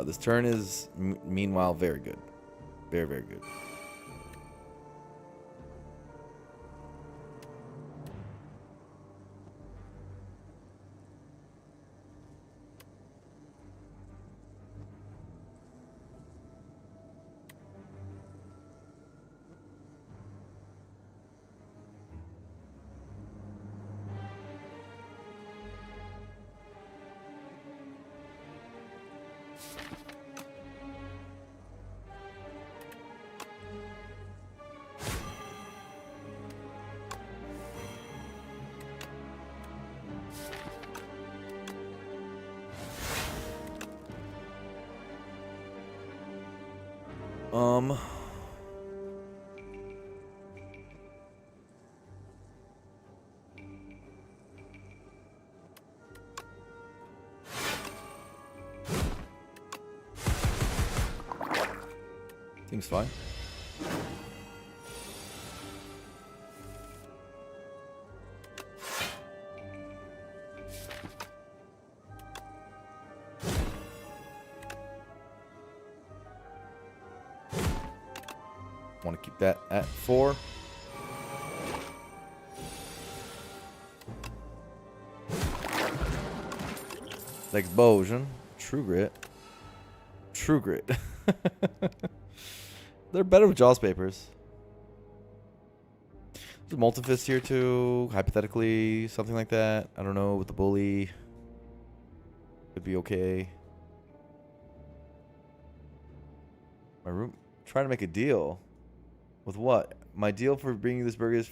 This turn is, meanwhile, very good. Very, very good. Seems fine. Want to keep that at 4. Explosion. True Grit. True Grit. They're better with Jaws papers. There's Multifist here too. Hypothetically, something like that. I don't know. With the bully. Could be okay. My room. Trying to make a deal. With what? My deal for bringing this burger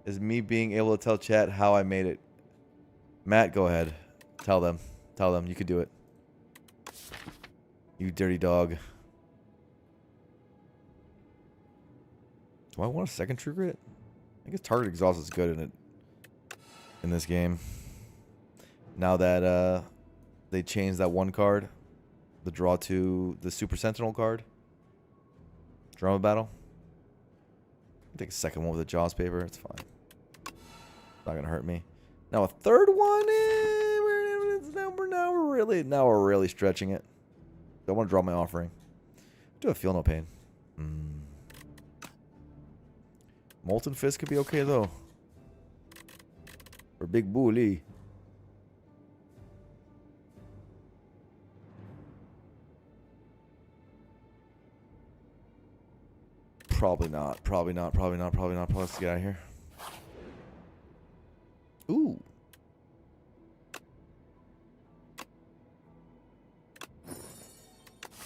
is me being able to tell chat how I made it. Matt, go ahead. Tell them. Tell them. You could do it. You dirty dog. Do I want a second True Grit? I guess Target Exhaust is good in it. In this game. Now that they changed that one card. The draw to the Super Sentinel card. Drama Battle. I'll take a second one with a Jaws paper. It's fine. Not gonna hurt me. Now a third one. Now we're really stretching it. I want to draw my offering. Do I feel no pain? Molten Fist could be okay though. For Big Bully. Probably not. Probably not. Probably not. Probably not. Probably let's get out of here. Ooh.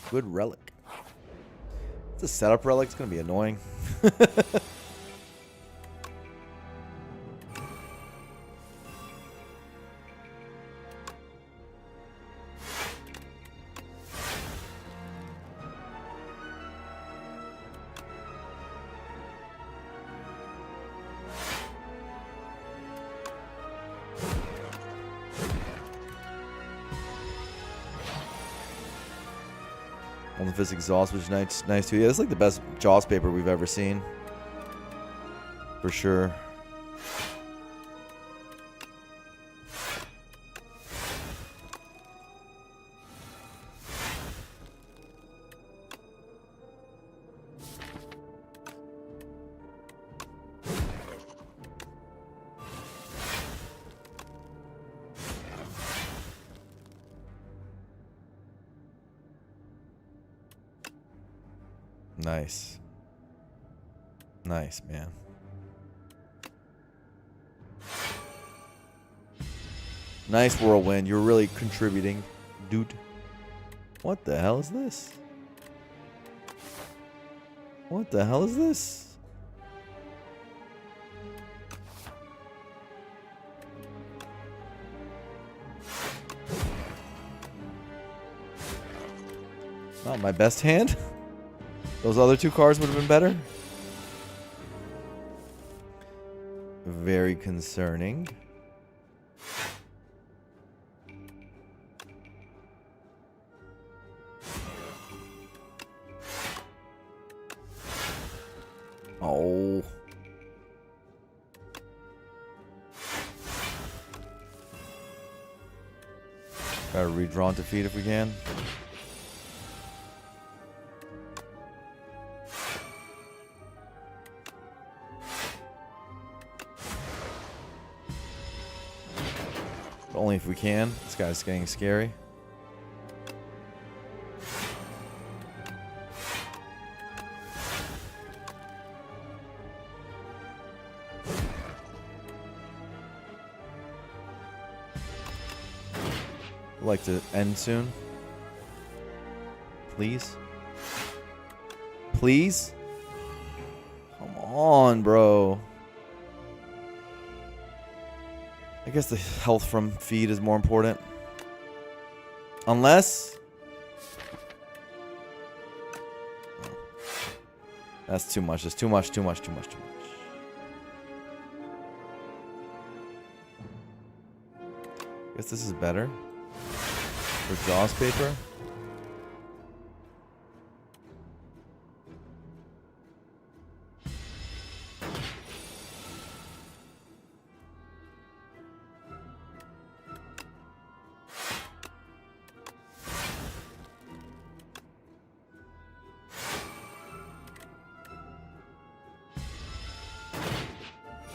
Good relic. It's a setup relic. It's going to be annoying. Molten Fist Exhaust, which is nice too. Yeah, it's like the best Jaws paper we've ever seen. For sure. Nice. Nice, man. Nice whirlwind. You're really contributing, dude. What the hell is this? What the hell is this? Not my best hand. Those other two cards would have been better. Very concerning. Oh. Gotta redraw and defeat if we can. But only if we can. This guy's getting scary. I'd like to end soon. Please. Please? Come on, bro. I guess the health from feed is more important. Unless... Oh. That's too much. That's too much, too much, too much, too much. I guess this is better. For Jaws paper.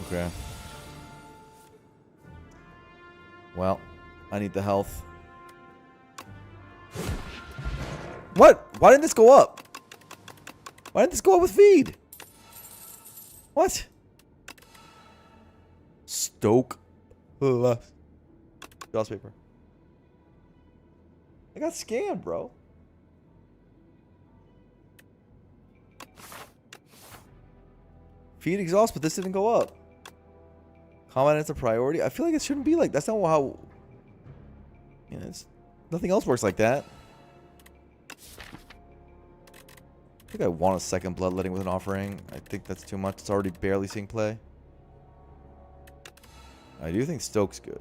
Okay. Well, I need the health. What? Why didn't this go up? Why didn't this go up with feed? What? Stoke. Exhaust paper. I got scammed, bro. Feed exhaust, but this didn't go up. Combat is a priority. I feel like it shouldn't be like that's not how. You know, it's nothing else works like that. I think I want a second bloodletting with an offering. I think that's too much. It's already barely seeing play. I do think Stoke's good.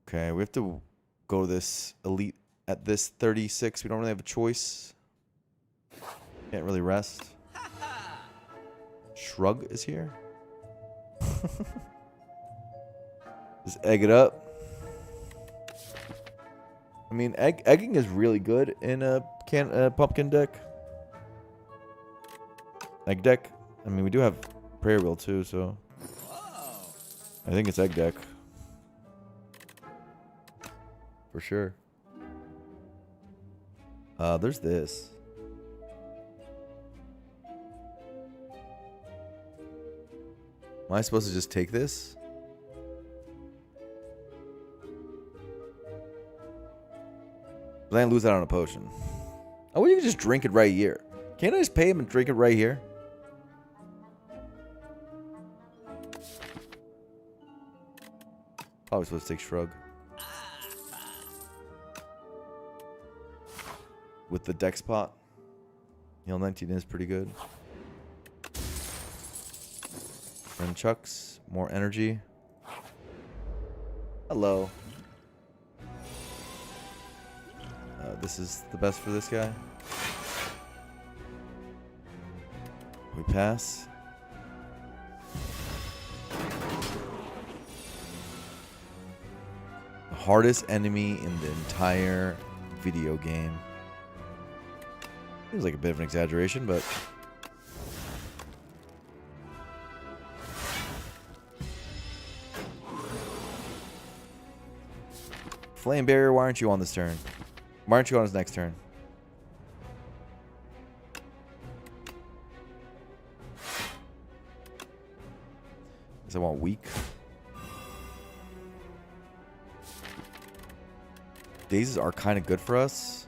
Okay, we have to go to this elite at this 36. We don't really have a choice. Can't really rest. Shrug is here. Just egg it up. I mean, egging is really good in a pumpkin deck. Egg deck. I mean, we do have prayer wheel too, so I think it's egg deck for sure. There's this. Am I supposed to just take this? But then I lose out on a potion. Oh, you can just drink it right here. Can't I just pay him and drink it right here? Probably supposed to take Shrug. With the deck spot. Heal 19 is pretty good. And Chucks. More energy. Hello. This is the best for this guy. We pass. The hardest enemy in the entire video game. Seems like a bit of an exaggeration, but Flame Barrier, why aren't you on this turn? Why aren't you on his next turn? Because I want weak. Dazes are kind of good for us.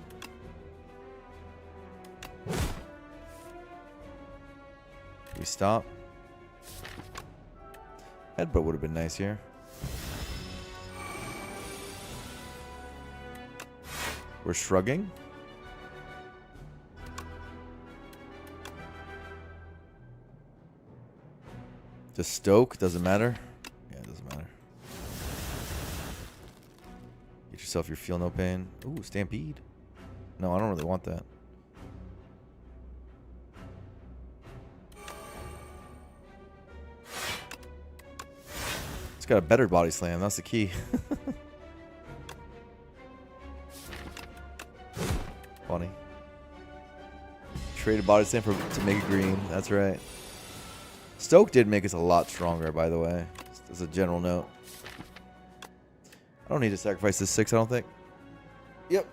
We stop. Headbutt would have been nice here. We're shrugging. Just Stoke, doesn't matter. Yeah, it doesn't matter. Get yourself your feel no pain. Ooh, Stampede. No, I don't really want that. It's got a better body slam, that's the key. Funny. Traded body slam to make it green. That's right. Stoke did make us a lot stronger, by the way. Just as a general note. I don't need to sacrifice this 6, I don't think. Yep.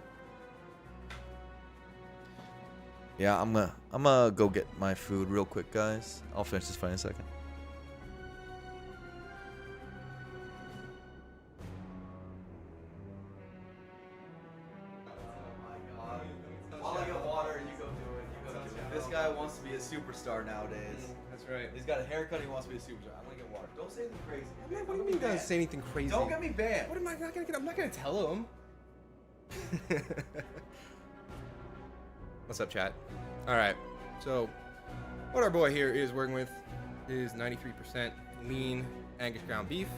Yeah, I'm gonna go get my food real quick, guys. I'll finish this fight in a second. This guy wants to be a superstar nowadays. That's right. He's got a haircut. He wants to be a superstar. I'm gonna get water. Don't say anything crazy. What do you mean doesn't say anything crazy? Don't get me banned. What am I not gonna get? I'm not gonna tell him. What's up, chat? All right. So, what our boy here is working with is 93% lean Angus ground beef,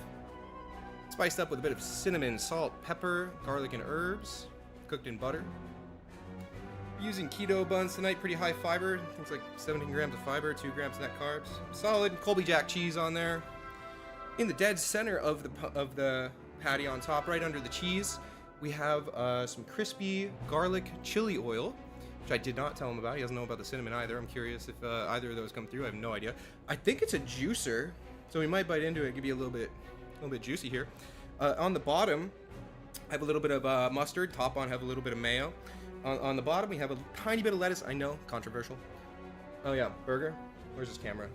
spiced up with a bit of cinnamon, salt, pepper, garlic, and herbs, cooked in butter. Using keto buns tonight, pretty high fiber, things like 17 grams of fiber, 2 grams net carbs. Solid Colby Jack cheese on there. In the dead center of the patty on top, right under the cheese, we have some crispy garlic chili oil, which I did not tell him about. He doesn't know about the cinnamon either. I'm curious if either of those come through. I have no idea. I think it's a juicer, so we might bite into it. Give you a little bit juicy here. On the bottom, I have a little bit of mustard. Top on, have a little bit of mayo. On the bottom, we have a tiny bit of lettuce. I know, controversial. Oh yeah, burger. Where's his camera?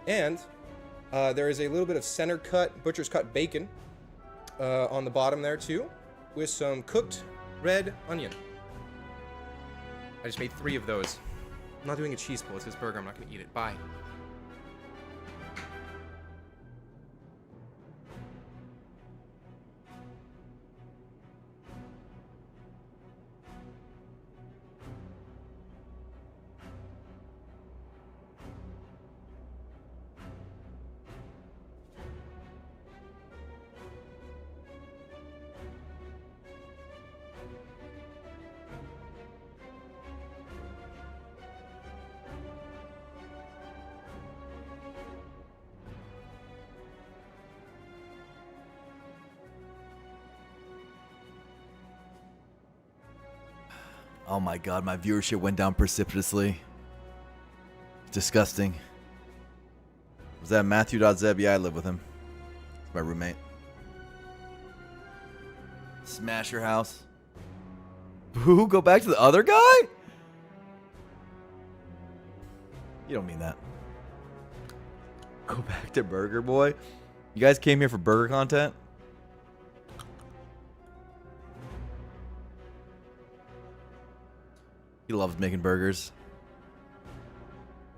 And there is a little bit of center cut, butcher's cut bacon on the bottom there too, with some cooked red onion. I just made 3 of those. I'm not doing a cheese pull. It's his burger. I'm not going to eat it. Bye. Oh my god, my viewership went down precipitously. Disgusting. Was that Matthew.Zeb? Yeah, I live with him. It's my roommate. Smash your house. Boo, go back to the other guy? You don't mean that. Go back to Burger Boy? You guys came here for burger content? He loves making burgers.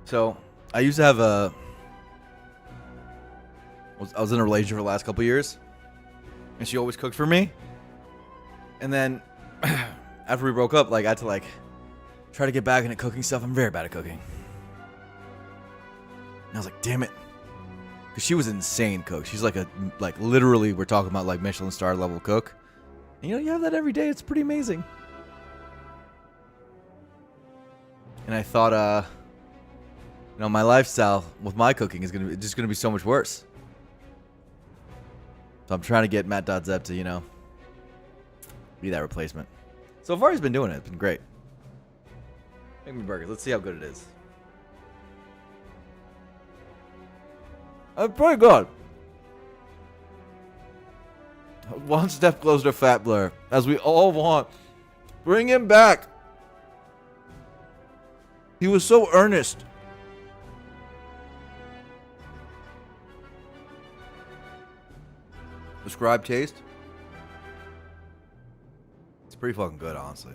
So, I used to have I was in a relationship for the last couple years, and she always cooked for me. And then, after we broke up, I had to try to get back into cooking stuff. I'm very bad at cooking. And I was like, damn it, because she was an insane cook. She's literally, we're talking about Michelin star level cook. And you have that every day. It's pretty amazing. And I thought, my lifestyle with my cooking is just gonna be so much worse. So I'm trying to get Matt.Zeb to, be that replacement. So far he's been doing it. It's been great. Make me burgers. Let's see how good it is. Pretty good. One step closer to Fat Blur, as we all want. Bring him back. He was so earnest. Describe taste. It's pretty fucking good, honestly.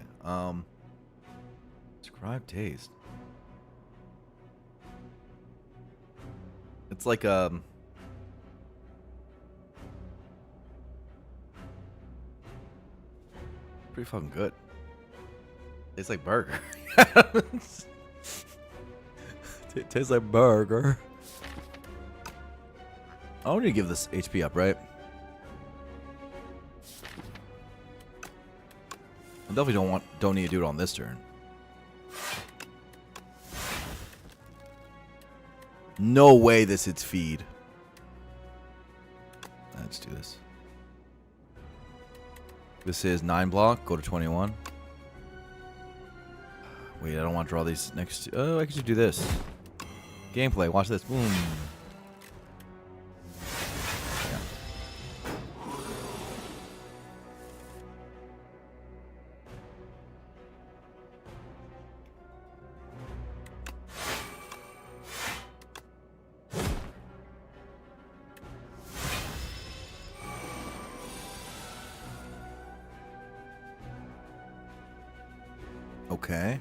Describe taste. It's like pretty fucking good. Tastes like burger. It tastes like burger. I don't need to give this HP up, right? I definitely don't need to do it on this turn. No way this hits feed. Let's do this. This is 9 block. Go to 21. Wait, I don't want to draw these next. Oh, I could just do this. Gameplay. Watch this. Boom. Yeah. Okay.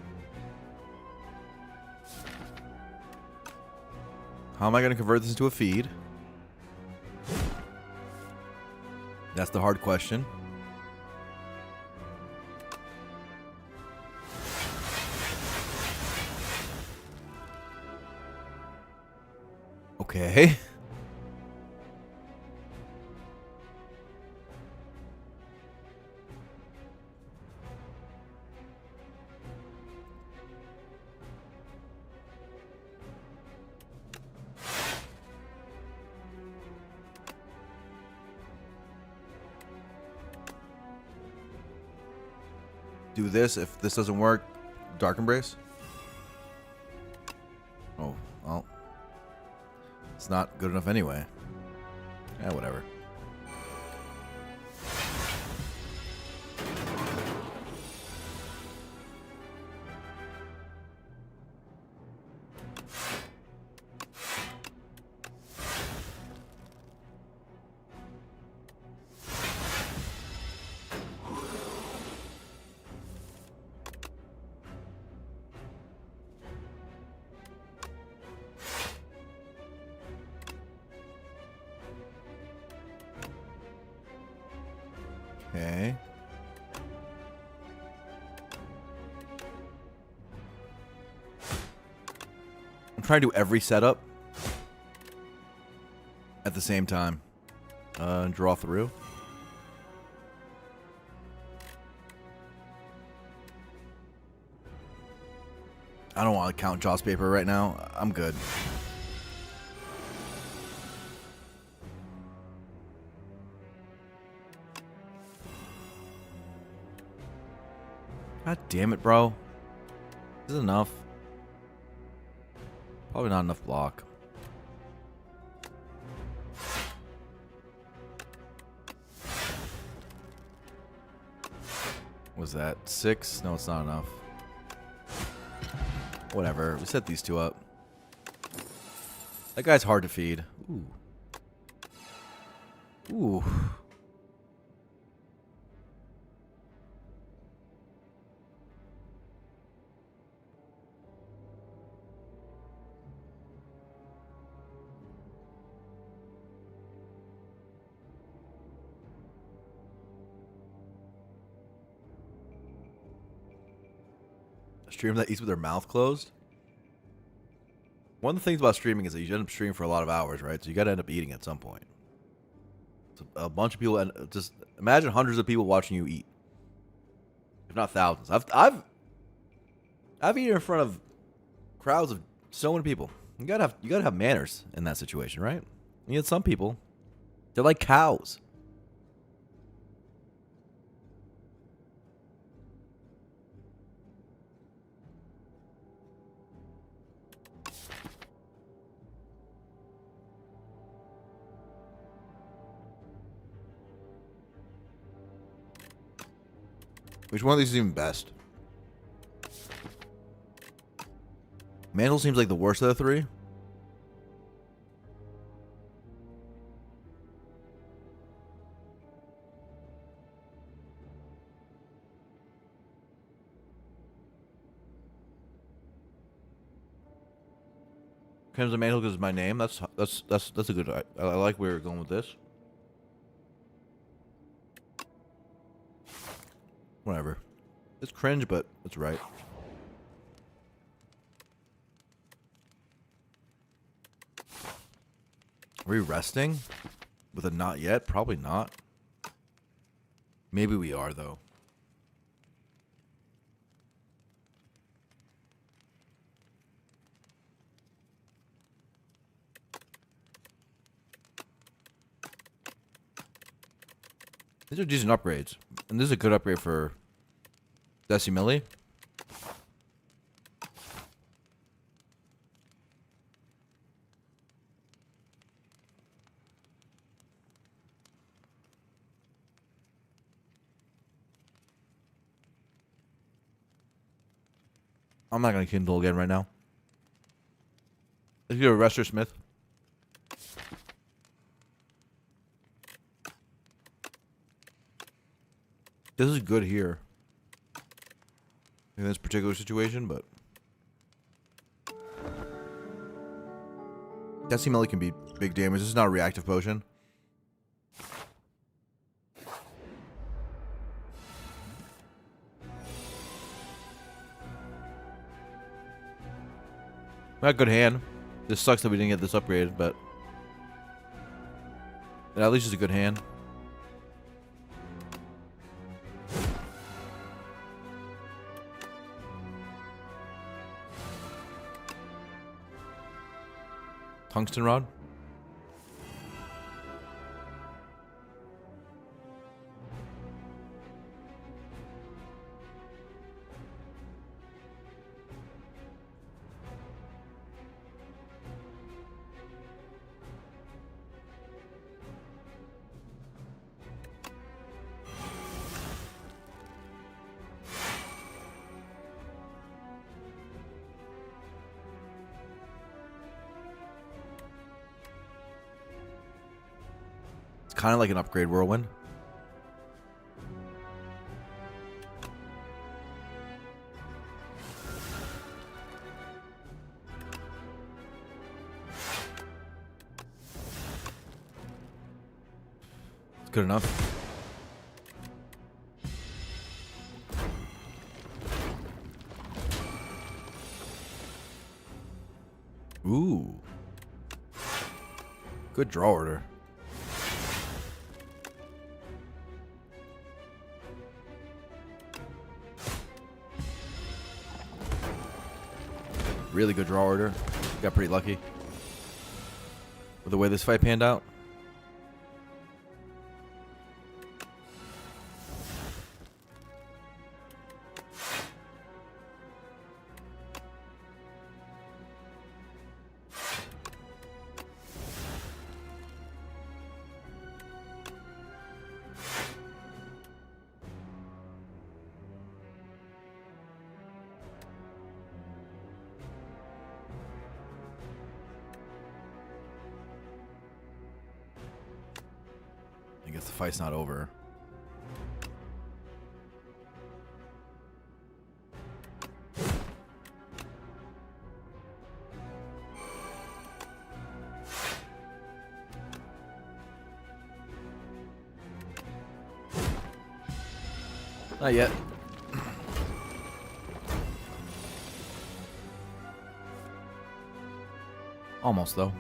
How am I going to convert this into a feed? That's the hard question. Okay. do this. If this doesn't work, Dark Embrace. Oh, well. It's not good enough anyway. Yeah, whatever. Okay. I'm trying to do every setup at the same time. And draw through. I don't want to count Joss paper right now. I'm good. God damn it, bro. This is enough. Probably not enough block. Was that 6? No, it's not enough. Whatever. We set these two up. That guy's hard to feed. Ooh. Ooh. A streamer that eats with their mouth closed? One of the things about streaming is that you end up streaming for a lot of hours, right? So you got to end up eating at some point. So a bunch of people, just imagine hundreds of people watching you eat, if not thousands. I've eaten in front of crowds of so many people. You gotta have manners in that situation, right? And yet some people, they're like cows. Which one of these is even best? Mantle seems like the worst of the three. Crimson Mantle because it's my name. That's a good. I like where you're going with this. Whatever. It's cringe, but it's right. Are we resting with a not yet? Probably not. Maybe we are, though. These are decent upgrades. And this is a good upgrade for Decimilli. I'm not going to Kindle again right now. Let's do a Rester Smith. This is good here. In this particular situation, but Decimilli can be big damage. This is not a reactive potion. Not good hand. This sucks that we didn't get this upgraded, but it at least is a good hand. Tungsten rod. Kind of like an upgrade whirlwind. It's good enough. Ooh. Good draw order. Really good draw order. Got pretty lucky with the way this fight panned out. I guess the fight's not over. Not yet. Almost, though.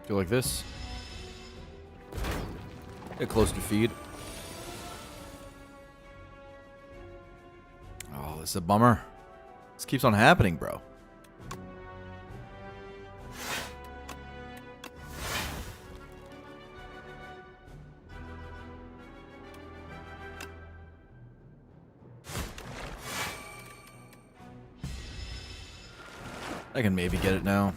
Go like this. Get close to feed. Oh, this is a bummer. This keeps on happening, bro. I can maybe get it now.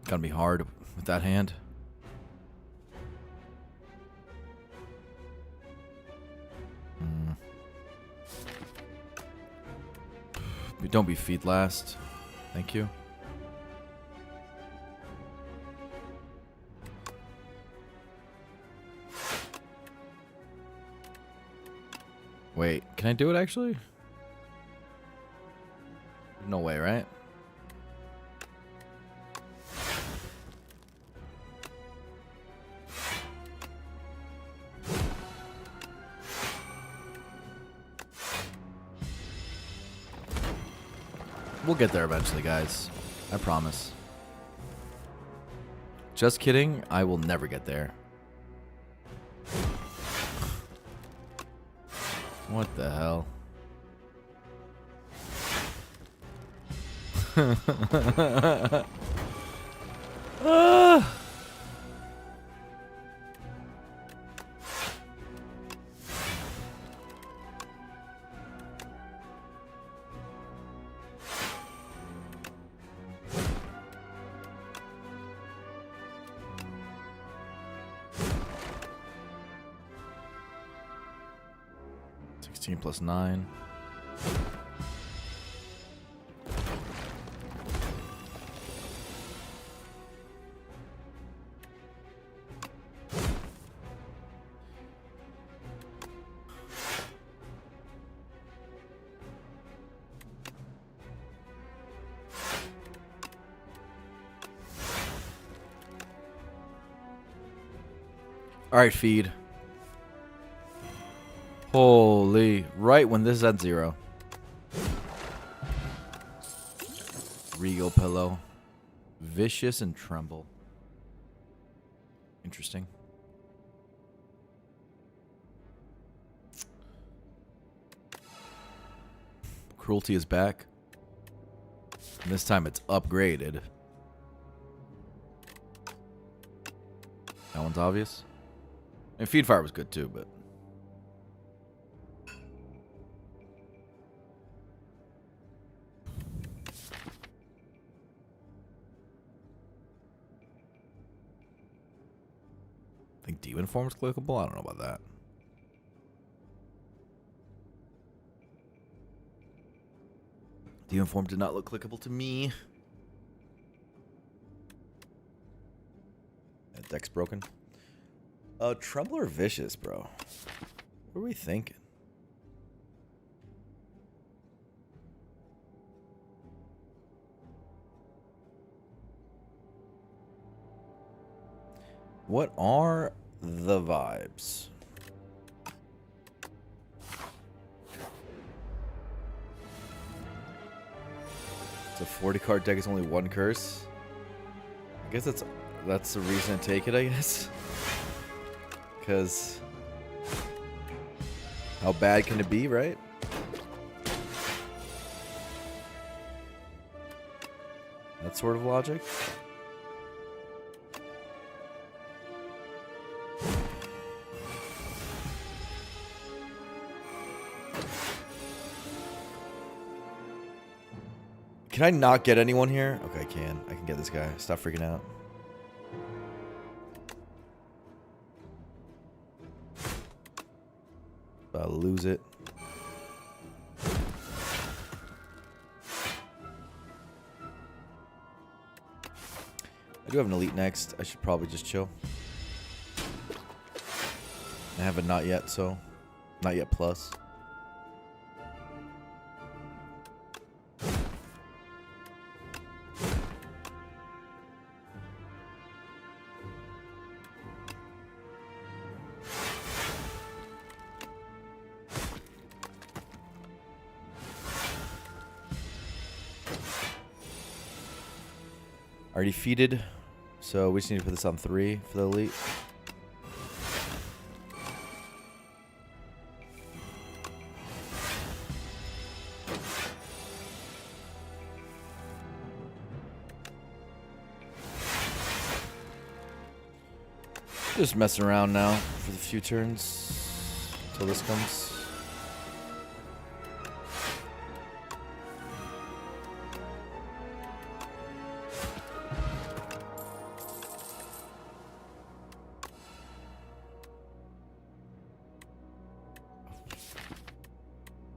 Gonna be hard with that hand. Don't be feet last. Thank you. Wait, can I do it actually? No way, right? We'll get there eventually, guys. I promise. Just kidding. I will never get there. What the hell? Ah! Plus 9. All right, feed. Holy, right when this is at 0. Regal pillow. Vicious and tremble. Interesting. Cruelty is back. And this time it's upgraded. one's obvious. And Feed Fire was good too, but. I think Demon Form's clickable. I don't know about that. Demon Form did not look clickable to me. That deck's broken. Trouble or Vicious, bro? What are we thinking? What are the vibes? It's a 40 card deck. It's only one curse. I guess that's the reason to take it, I guess. Because how bad can it be, right? That sort of logic. Can I not get anyone here? Okay, I can. I can get this guy. Stop freaking out. I'll lose it. I do have an elite next. I should probably just chill. I have a not yet, so not yet plus. Already defeated, so we just need to put this on 3 for the elite. Just messing around now for the few turns until this comes.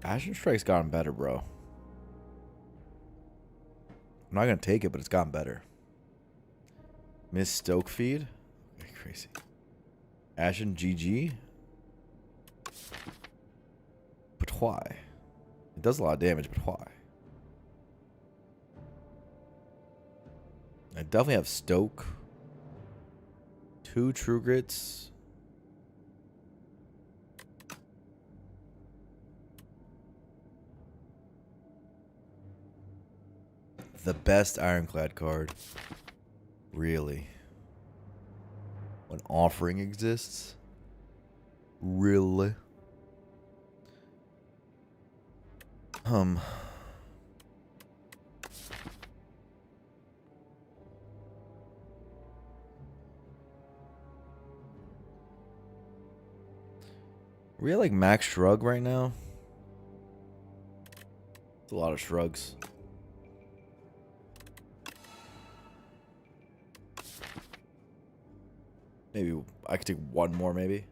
Ashen Strike's gotten better, bro. I'm not gonna take it, but it's gotten better. Miss Stoke feed? Okay, crazy. Ashen GG? But why? It does a lot of damage, but why? I definitely have Stoke. 2 True Grits. The best Ironclad card. Really? When offering exists? Really? We at like max shrug right now? It's a lot of shrugs. Maybe I could take one more, maybe.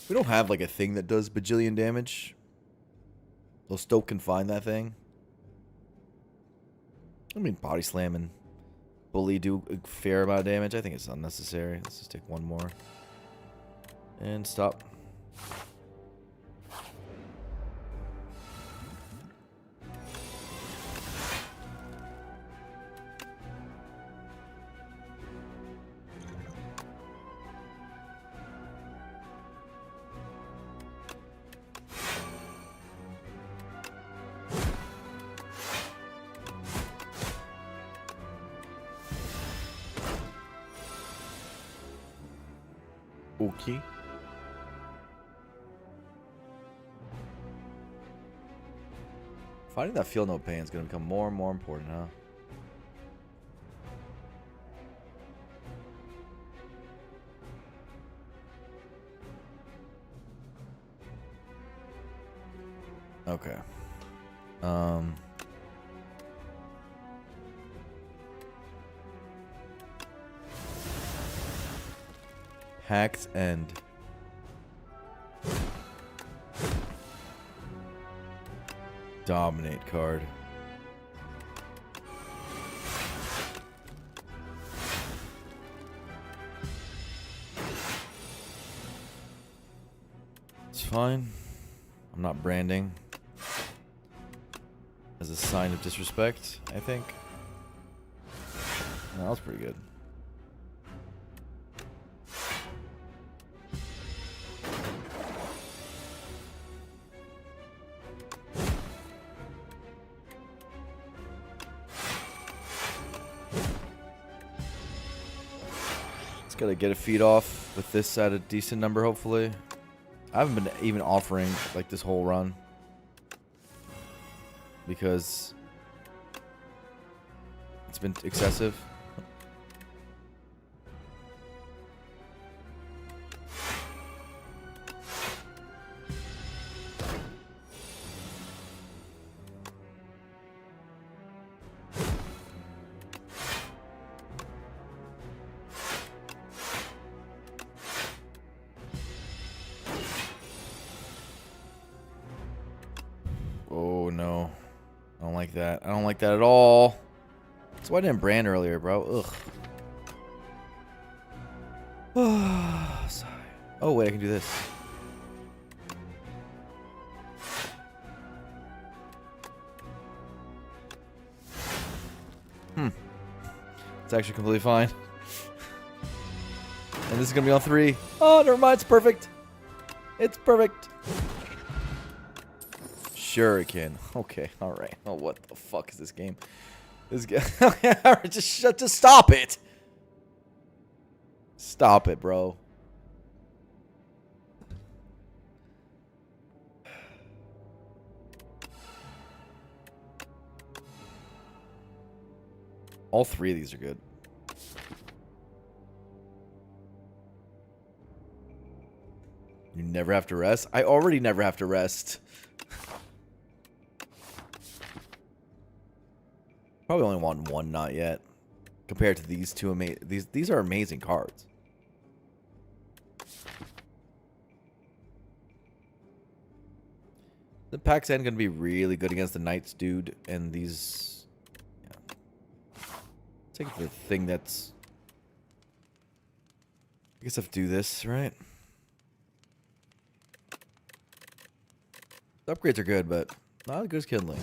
We don't have like a thing that does bajillion damage. They'll still confine that thing. I mean, body slam and bully do a fair amount of damage. I think it's unnecessary. Let's just take one more. And stop. Okay. Finding that feel no pain is going to become more and more important, huh? Okay. Hack's End. Dominate card. It's fine. I'm not branding. As a sign of disrespect, I think. No, that was pretty good. Just gotta get a feed off with this at a decent number, hopefully. I haven't been even offering like this whole run. Because it's been excessive. Oh no. I don't like that. I don't like that at all. That's why I didn't brand earlier, bro. Ugh. Sigh. Oh, wait, I can do this. It's actually completely fine. And this is going to be on 3. Oh, never mind. It's perfect. It's perfect. Sure it can. Okay, all right. Oh, what the fuck is this game? This game. just stop it. Stop it, bro. All 3 of these are good. You never have to rest? I already never have to rest. Probably only want 1 not yet. Compared to these 2 these are amazing cards. The Pax End gonna be really good against the Knights, dude, and these. Yeah. Take it for the thing that's. I guess I have to do this, right? The upgrades are good, but not as good as Kindling.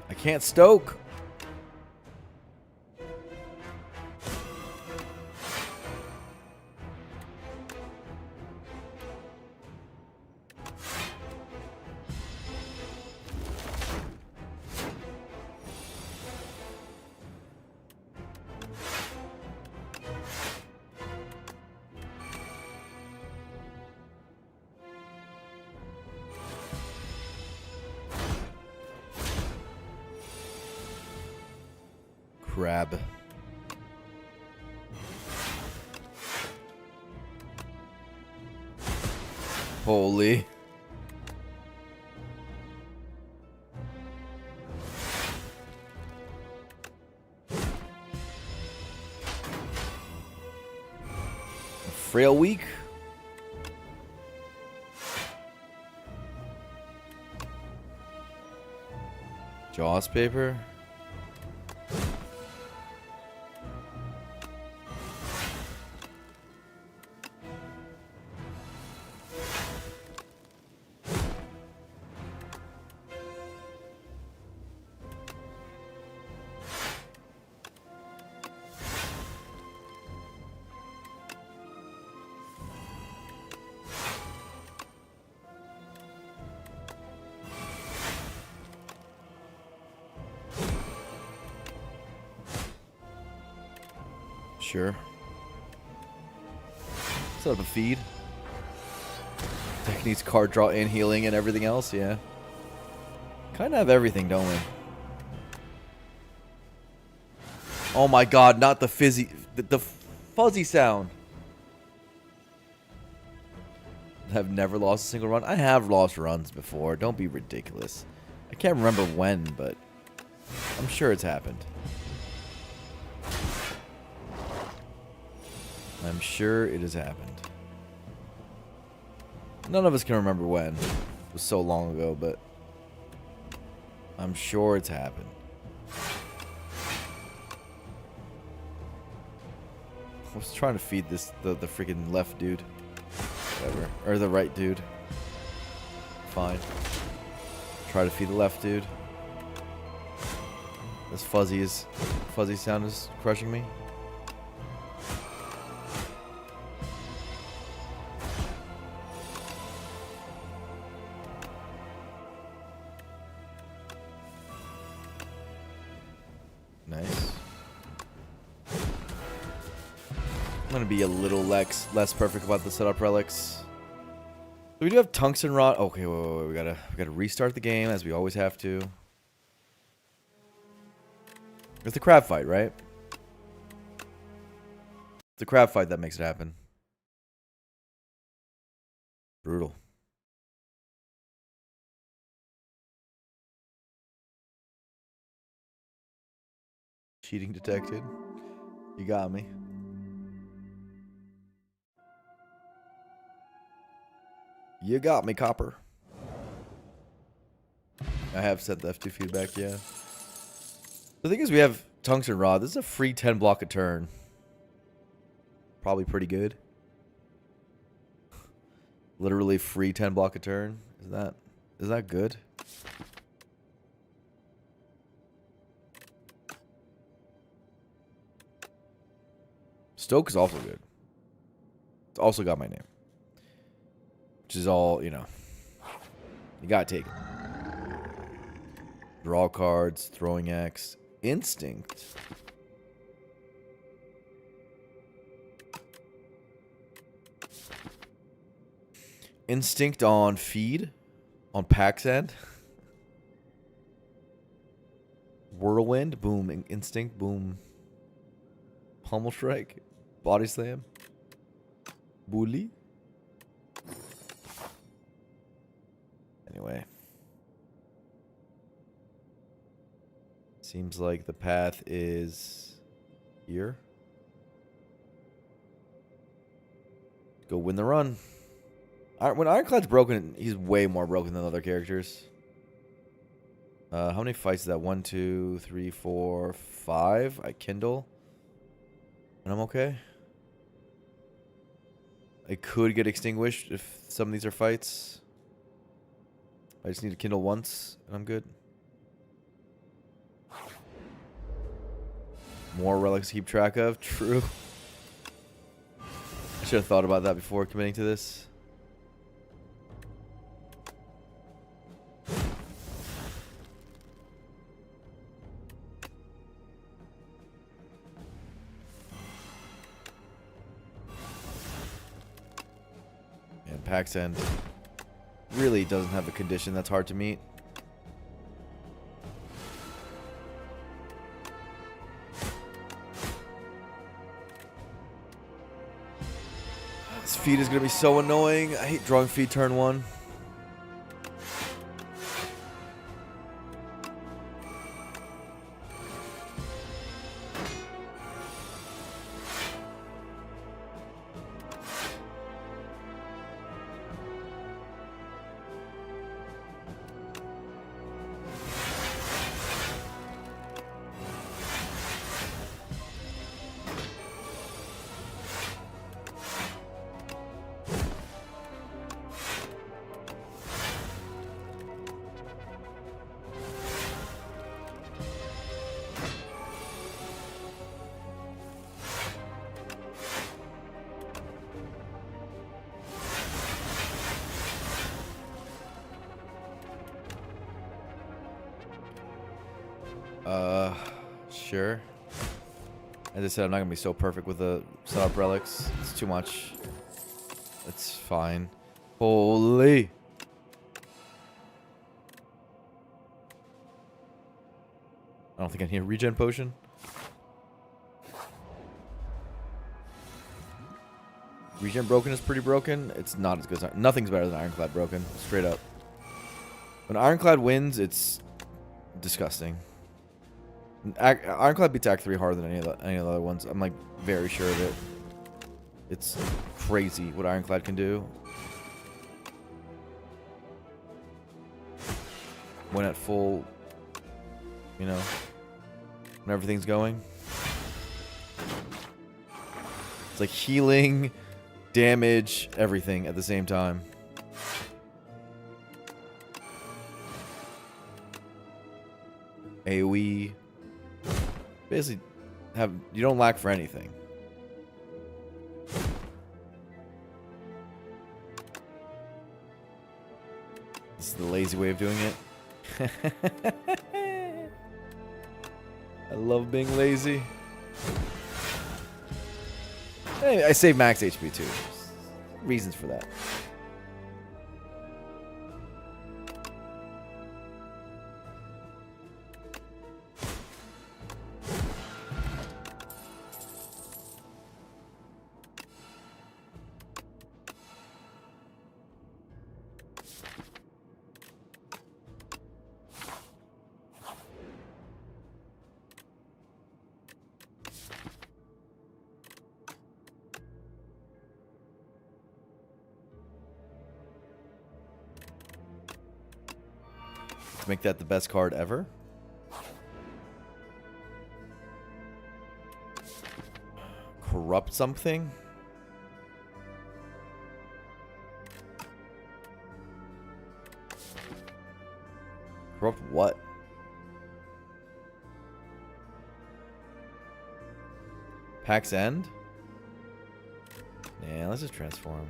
I can't stoke. Crab. Holy. Frail week. Jaws paper. Sure. Set up a feed. Deck needs card draw and healing and everything else, yeah. Kind of have everything, don't we? Oh my god, not the the fuzzy sound. I've never lost a single run. I have lost runs before. Don't be ridiculous. I can't remember when, but I'm sure it's happened. I'm sure it has happened. None of us can remember when. It was so long ago, but I'm sure it's happened. I was trying to feed the freaking left dude. Whatever. Or the right dude. Fine. Try to feed the left dude. This fuzzy sound is crushing me. Nice. I'm gonna be a little less perfect about the setup relics. We do have tungsten rod. Okay, wait. We gotta restart the game as we always have to. It's the crab fight, right? It's the crab fight that makes it happen. Brutal. Cheating detected. You got me. You got me, Copper. I have sent the F2 feedback, yeah. The thing is, we have Tungsten Rod. This is a free 10 block a turn. Probably pretty good. Literally free 10 block a turn. Is that good? Stoke is also good. It's also got my name. Which is all, you know. You gotta take it. Draw cards, throwing axe, instinct. Instinct on feed. On Pax End. Whirlwind, boom. Instinct, boom. Pummel strike. Body slam. Bully. Anyway. Seems like the path is here. Go win the run. When Ironclad's broken, he's way more broken than other characters. How many fights is that? 1, 2, 3, 4, 5. I kindle. And I'm okay. I could get extinguished if some of these are fights. I just need to kindle once, and I'm good. More relics to keep track of. True. I should have thought about that before committing to this. And Pax End really doesn't have a condition that's hard to meet. This feed is going to be so annoying. I hate drawing feed turn 1. Sure. As I said, I'm not gonna be so perfect with the setup relics. It's too much. It's fine. Holy. I don't think I need a regen potion. Regen broken is pretty broken. It's not as good as nothing's better than Ironclad broken. Straight up. When Ironclad wins, it's disgusting. Ironclad beats Act 3 harder than any of the other ones. I'm like very sure of it. It's crazy what Ironclad can do. When at full, you know, when everything's going. It's like healing, damage, everything at the same time. AoE. Basically, you don't lack for anything. This is the lazy way of doing it. I love being lazy. Anyway, I save max HP too. Reasons for that. To make that the best card ever. Corrupt something. Corrupt what? Pack's End? Nah, let's just transform.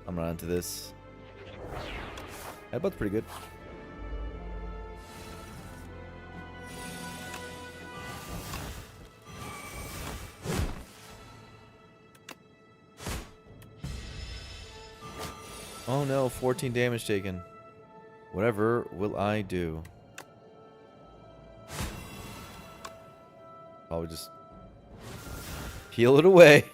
I'm not into this. Headbutt's pretty good. Oh no, 14 damage taken. Whatever will I do? Probably just heal it away.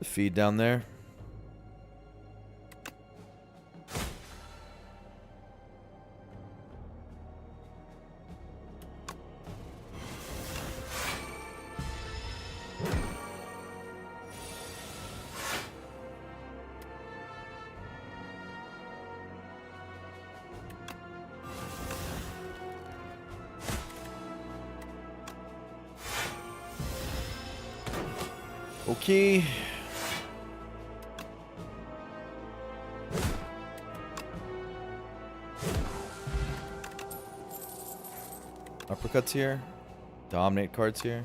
Feed down there. Okay. Uppercuts here. Dominate cards here.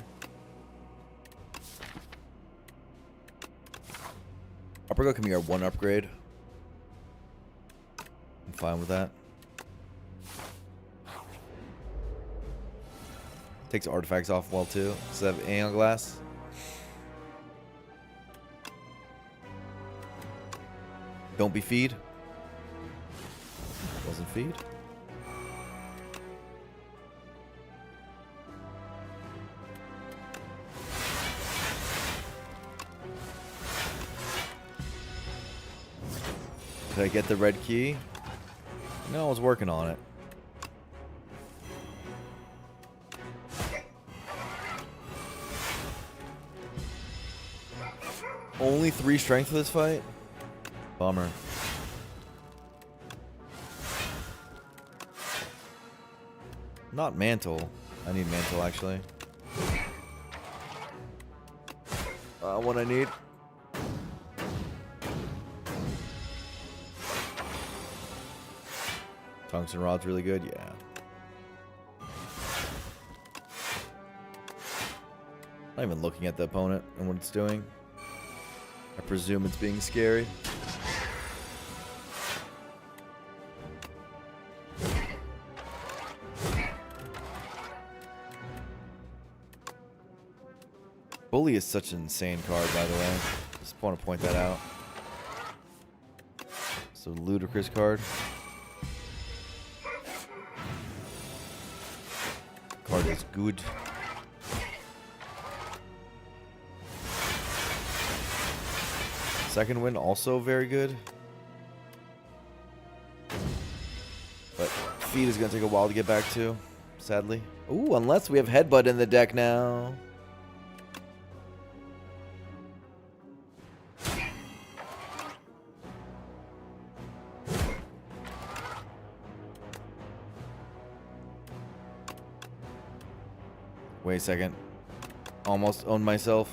Uppercut can be our one upgrade. I'm fine with that. Takes artifacts off well too. Instead of angle glass. Don't be feed. Wasn't feed. Did I get the red key? No, I was working on it. Only 3 strength for this fight? Bummer. Not mantle. I need mantle actually. What I need. Tungsten Rod's really good, yeah. Not even looking at the opponent and what it's doing. I presume it's being scary. Bully is such an insane card, by the way. Just want to point that out. It's a ludicrous card. Card is good. Second win also very good. But feet is going to take a while to get back to, sadly. Ooh, unless we have Headbutt in the deck now. Wait a second. Almost owned myself.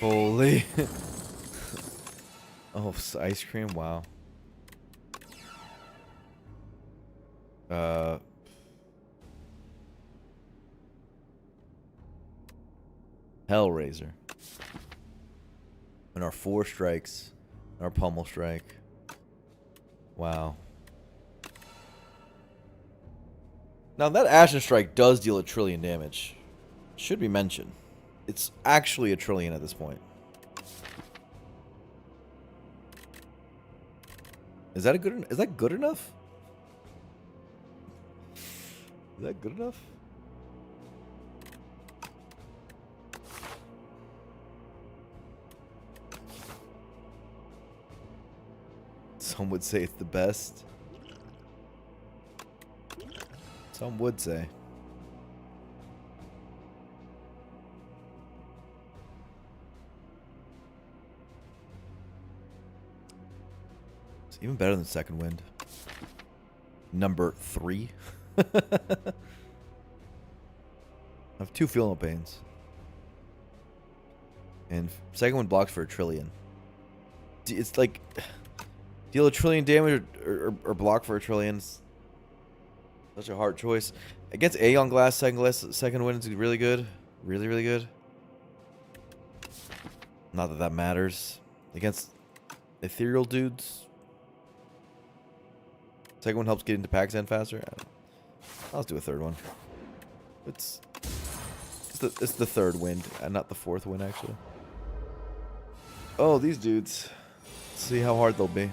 Holy. Oh, ice cream? Wow. Hellraiser. And our 4 strikes. Our pummel strike. Wow. Now that Ashen Strike does deal 1 trillion damage. Should be mentioned. It's actually 1 trillion at this point. Is that good enough? Is that good enough? Is that good enough? Some would say it's the best. Some would say. It's even better than Second Wind. Number 3. I have 2 Feel No Pains. And Second Wind blocks for 1 trillion. It's like deal 1 trillion damage or block for 1 trillion. Such a hard choice. Against Aeon Glass, second Wind is really good. Really, really good. Not that that matters. Against ethereal dudes, second one helps get into Pax End faster. I don't know. Let's do a third one. It's the third wind and not the fourth wind, actually. Oh, these dudes. Let's see how hard they'll be.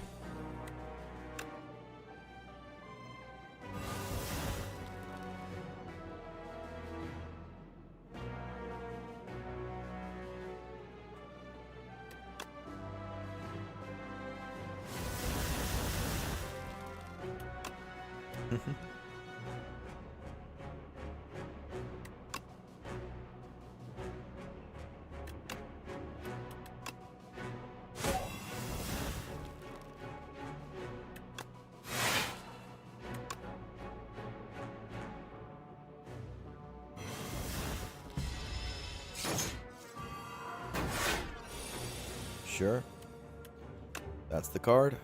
Sure. That's the card.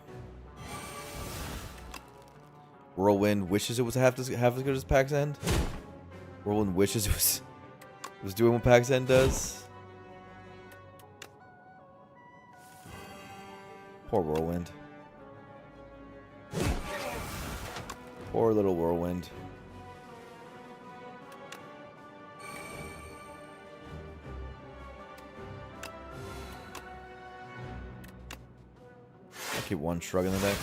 Whirlwind wishes it was half as good as Pax End. Whirlwind wishes it was doing what Pax End does. Poor Whirlwind. Poor little Whirlwind. I'll keep one shrug in the deck.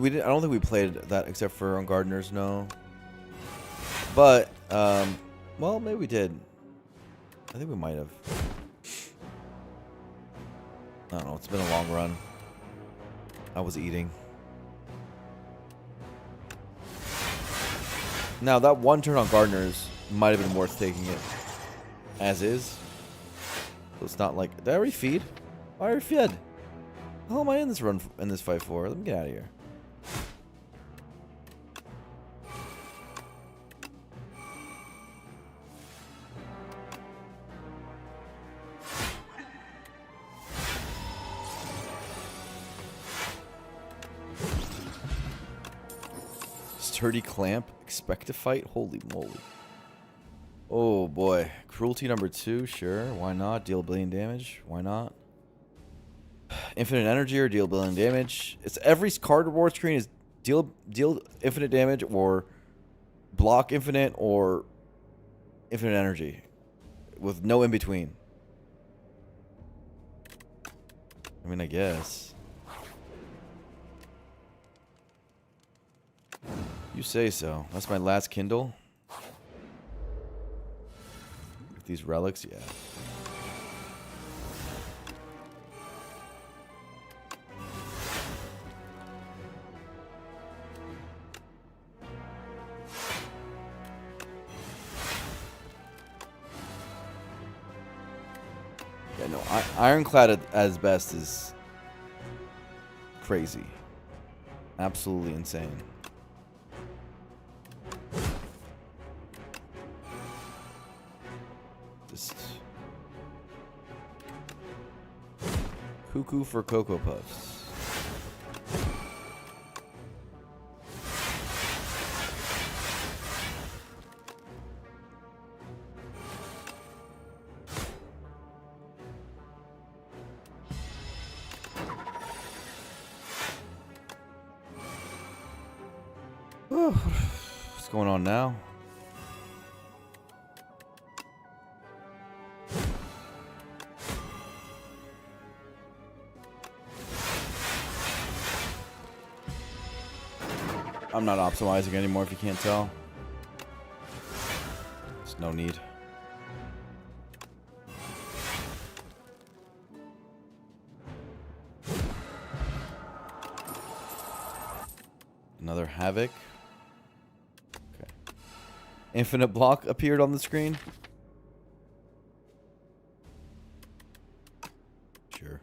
I don't think we played that except for on Gardeners, no. But well, maybe we did. I think we might have. I don't know. It's been a long run. I was eating. Now, that one turn on Gardeners might have been worth taking it as is. So it's not like... Did I already feed? I already fed. How am I in this run, in this fight for? Let me get out of here. Sturdy Clamp. Expect to fight? Holy moly. Oh boy. Cruelty number 2. Sure. Why not? Deal a billion damage. Why not? Infinite energy or deal billion damage. It's every card reward screen is deal infinite damage or block infinite or infinite energy with no in between. I mean, I guess. You say so. That's my last Kindle. With these relics, yeah. Yeah, no, Ironclad as best is crazy. Absolutely insane. Just cuckoo for Cocoa Puffs. What's going on now? I'm not optimizing anymore if you can't tell. There's no need. Another Havoc. Okay. Infinite Block appeared on the screen. Sure.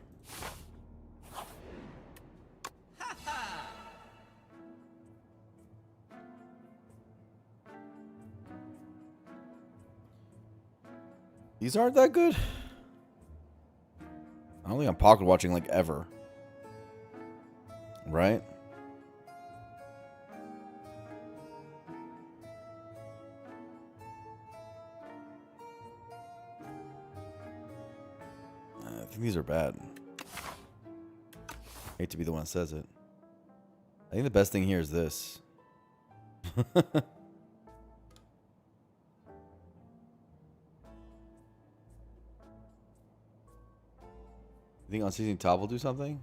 These aren't that good. I don't think I'm pocket watching like ever. Right? I think these are bad. Hate to be the one that says it. I think the best thing here is this. You think Unceasing Top will do something?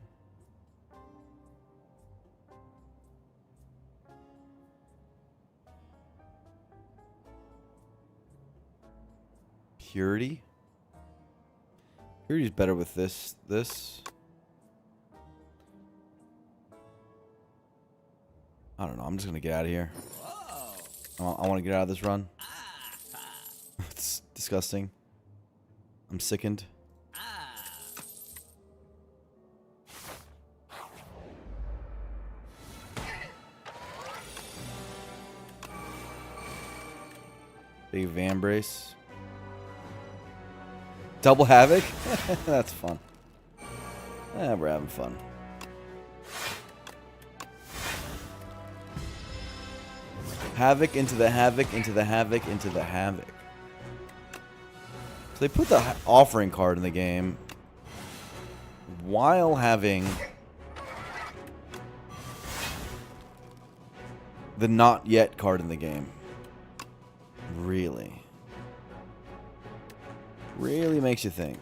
Purity? Purity's better with this. I don't know. I'm just going to get out of here. I want to get out of this run. It's disgusting. I'm sickened. Big Vambrace. Double Havoc? That's fun. We're having fun. Havoc into the Havoc into the Havoc into the Havoc. So they put the offering card in the game while having the not yet card in the game. Really? Really makes you think.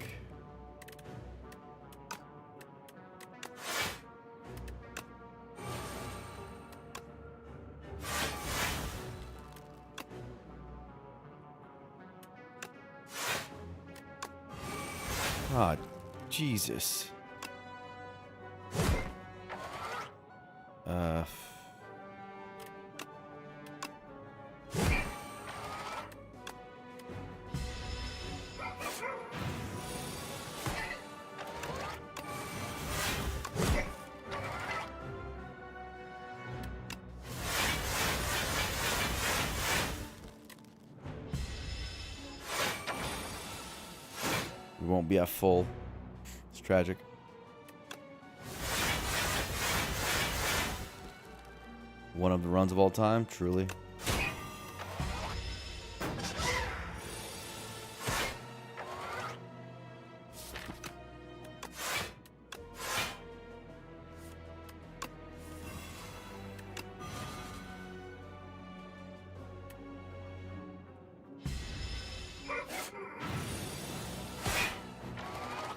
God, Jesus. We won't be at full. It's tragic. One of the runs of all time, truly.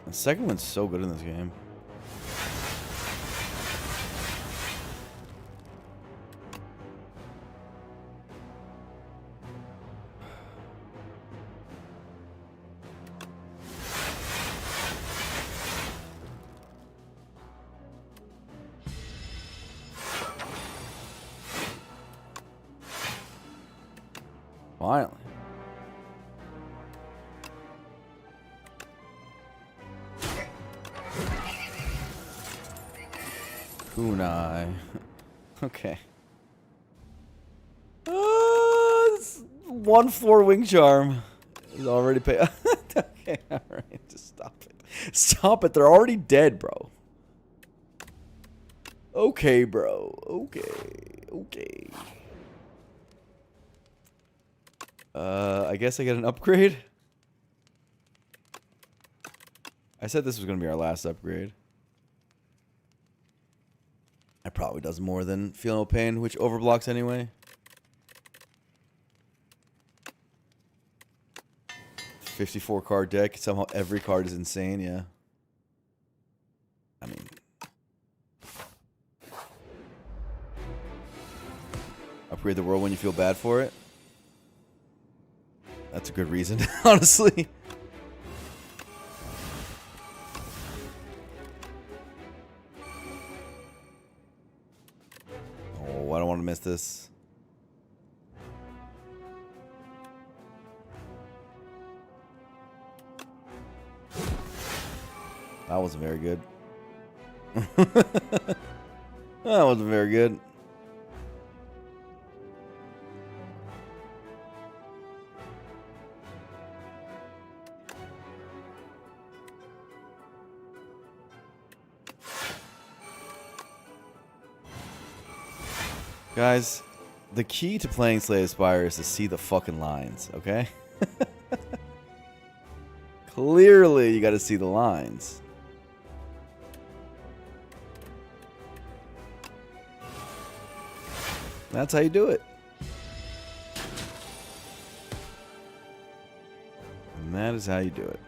The second one's so good in this game. Finally. Kunai. Okay. 1-4 wing charm. He's already paid. Okay, alright. Just stop it. Stop it. They're already dead, bro. Okay, bro. Okay. I guess I get an upgrade. I said this was going to be our last upgrade. It probably does more than Feel No Pain, which overblocks anyway. 54 card deck. Somehow every card is insane, yeah. I mean... Upgrade the world when you feel bad for it. That's a good reason, honestly. Oh, I don't want to miss this. That wasn't very good. That wasn't very good. Guys, the key to playing Slay the Spire is to see the fucking lines, okay? Clearly, you gotta see the lines. That's how you do it. And that is how you do it.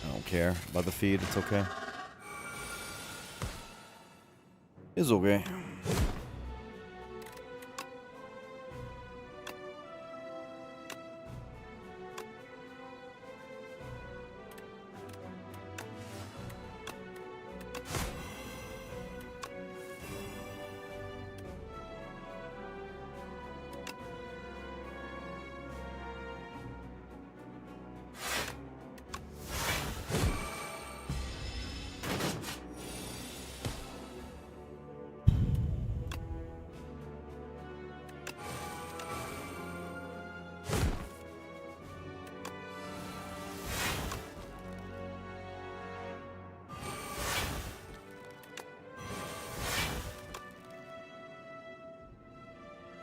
I don't care about the feed, it's okay. It's okay.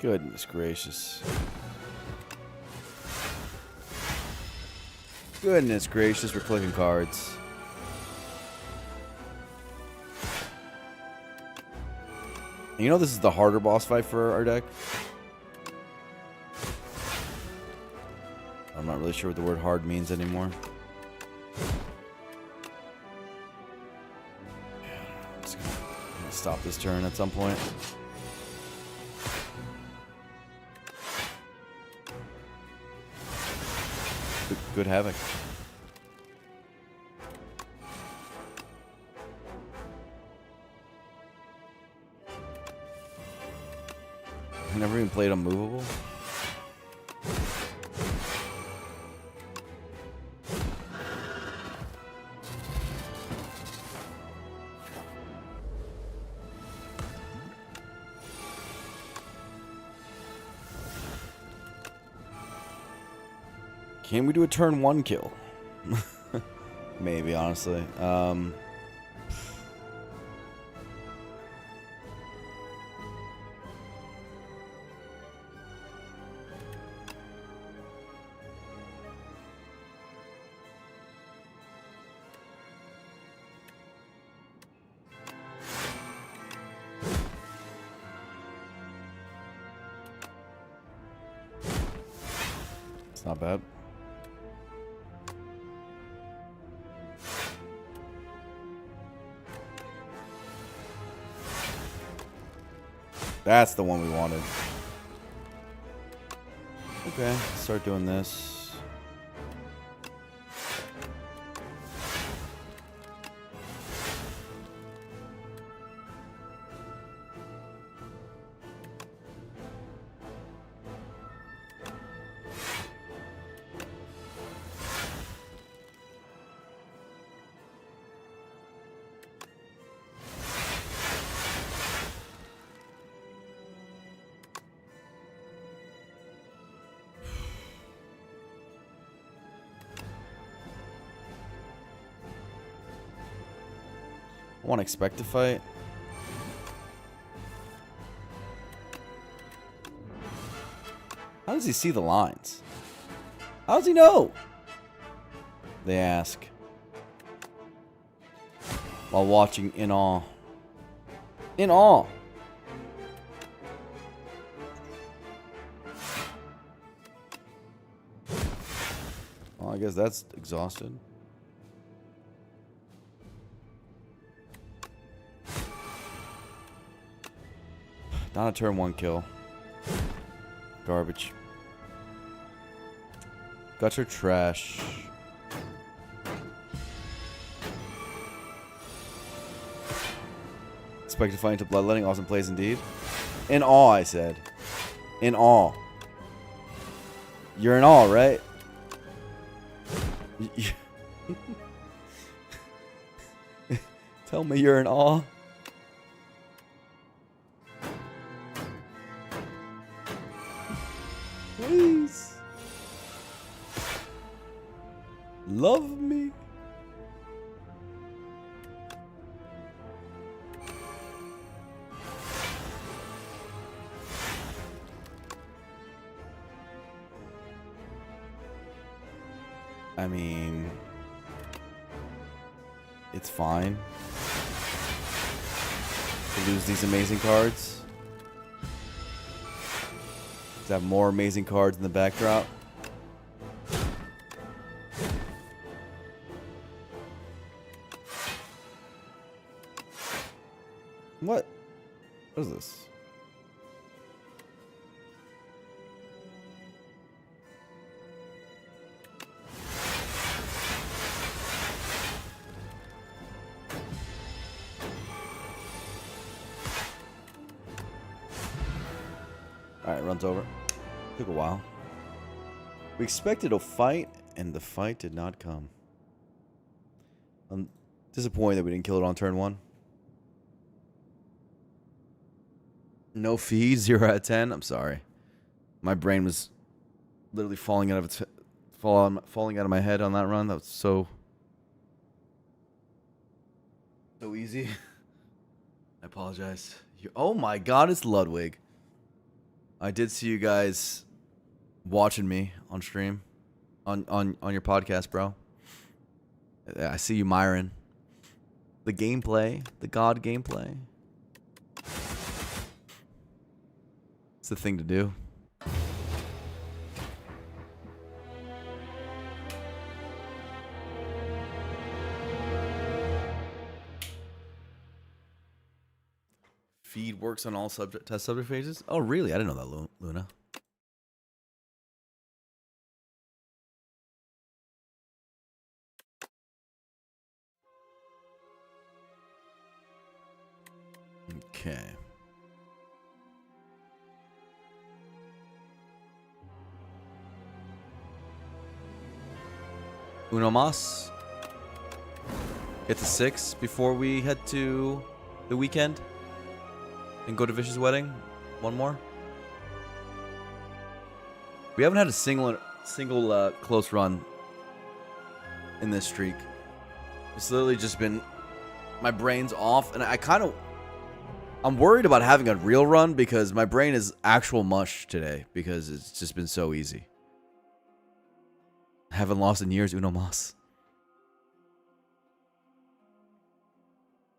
Goodness gracious. Goodness gracious, we're clicking cards. And you know this is the harder boss fight for our deck? I'm not really sure what the word hard means anymore. I'm just gonna stop this turn at some point. Good havoc. I never even played Unmovable. Can we do a turn 1 kill? Maybe, honestly. It's not bad. That's the one we wanted. Okay, start doing this. I want to expect to fight. How does he see the lines? How does he know? They ask. While watching in awe. In awe. Well, I guess that's exhausted. Not a turn 1 kill. Garbage. Gutter trash. Expected fight into bloodletting. Awesome plays indeed. In awe, I said. In awe. You're in awe, right? Tell me you're in awe. Please. Love me. I mean, it's fine to lose these amazing cards. To have more amazing cards in the backdrop. What? What is this? Alright, runs over. Took a while. We expected a fight, and the fight did not come. I'm disappointed that we didn't kill it on turn 1. No feed, 0 out of 10. I'm sorry. My brain was literally falling out of my head on that run. That was so easy. I apologize. Oh my god, it's Ludwig. I did see you guys watching me on stream, on your podcast, bro. I see you, Myron. The gameplay, the god gameplay. It's the thing to do. Feed works on all test subject phases? Oh, really? I didn't know that, Luna. Okay. Uno mas. Get to 6 before we head to the weekend. And go to Vicious Wedding. One more. We haven't had a single close run in this streak. It's literally just been my brain's off, and I'm worried about having a real run because my brain is actual mush today because it's just been so easy. Haven't lost in years, uno mas.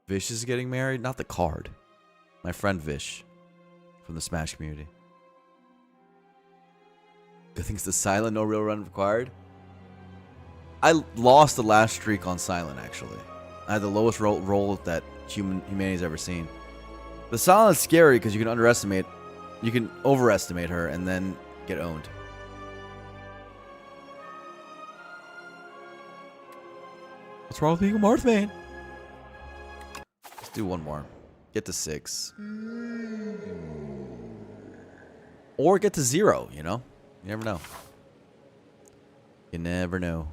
Vish is getting married, not the card. My friend Vish from the Smash community. Good thing's the silent, no real run required. I lost the last streak on silent, actually. I had the lowest roll that humanity's ever seen. The silent's scary because you can overestimate her and then get owned. What's wrong with being a Marth main? Let's do one more. Get to 6. Or get to 0, you know? You never know. You never know.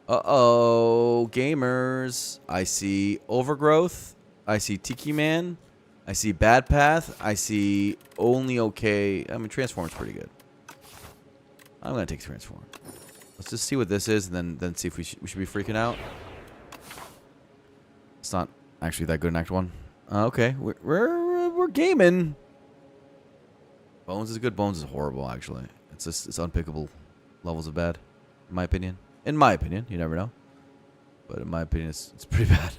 Uh-oh, gamers. I see Overgrowth. I see Tiki Man. I see Bad Path. I see Only Okay. I mean, Transform's pretty good. I'm going to take Transform. Let's just see what this is and then see if we should be freaking out. It's not actually that good in Act 1. Okay, we're gaming. Bones is good. Bones is horrible, actually. It's unpickable levels of bad, in my opinion. In my opinion, you never know. But in my opinion, it's pretty bad.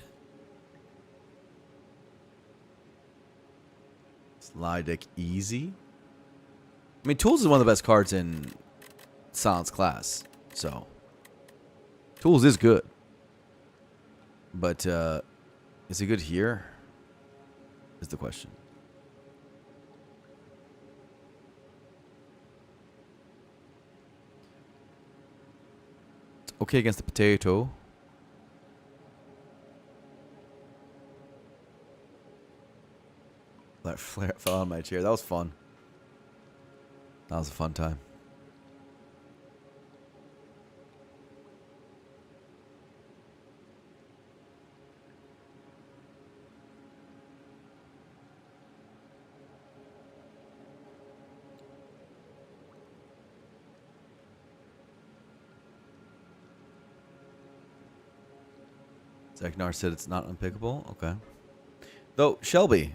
Slide deck easy. I mean, Tools is one of the best cards in Silence class. So, Tools is good. But, is it good here? Is the question. It's okay against the potato. That flare fell on my chair. That was fun. That was a fun time. Zeknar said it's not unpickable. Okay. Though, Shelby,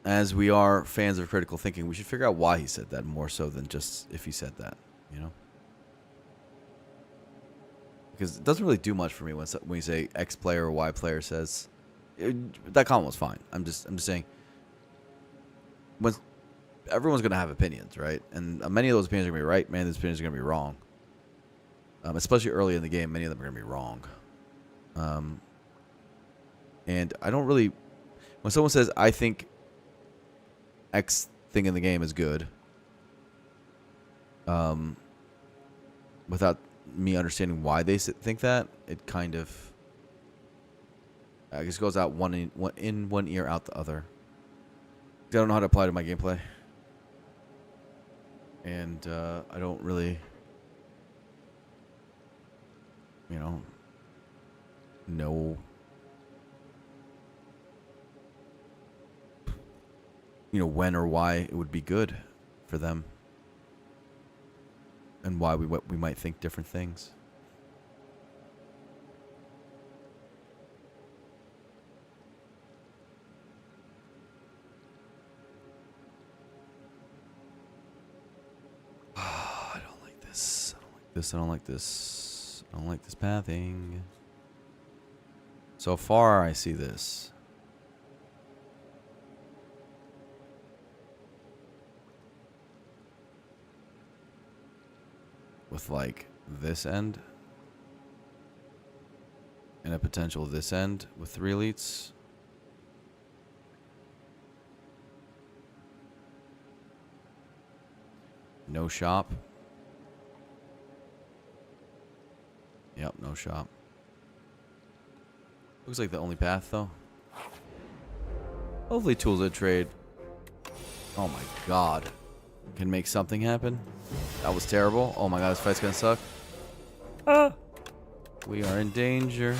as we are fans of critical thinking, we should figure out why he said that more so than just if he said that, you know? Because it doesn't really do much for me when you say X player or Y player says. That comment was fine. I'm just saying, when everyone's going to have opinions, right? And many of those opinions are going to be right. Many of those opinions are going to be wrong. Especially early in the game, many of them are going to be wrong. And I don't really... When someone says, I think X thing in the game is good, without me understanding why they think that, it kind of... I guess goes out in one ear, out the other. I don't know how to apply to my gameplay. And I don't really... know when or why it would be good for them, and why we might think different things. I don't like this. I don't like this. I don't like this. I don't like this pathing. So far, I see this. With like this end. And a potential this end with 3 elites. No shop. Yep, no shop. Looks like the only path, though. Hopefully Tools of Trade, oh my god, can make something happen. That was terrible. Oh my god, this fight's gonna suck. Ah. We are in danger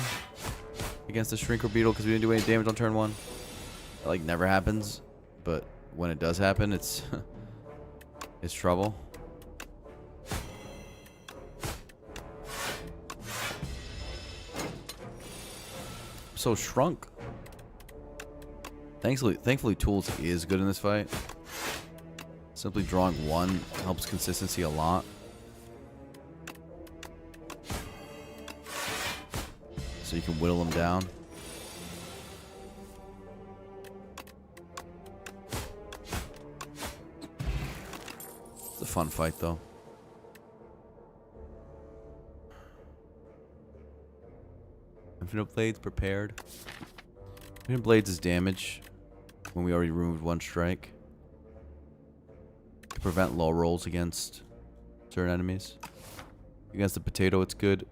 against the Shrinker Beetle because we didn't do any damage on turn 1. It like never happens, but when it does happen, it's it's trouble. So shrunk. Thankfully, tools is good in this fight. Simply drawing 1 helps consistency a lot. So you can whittle them down. It's a fun fight, though. Infinite Blades prepared. Infinite Blades is damage when we already removed 1 strike. To prevent low rolls against certain enemies. Against the potato, it's good.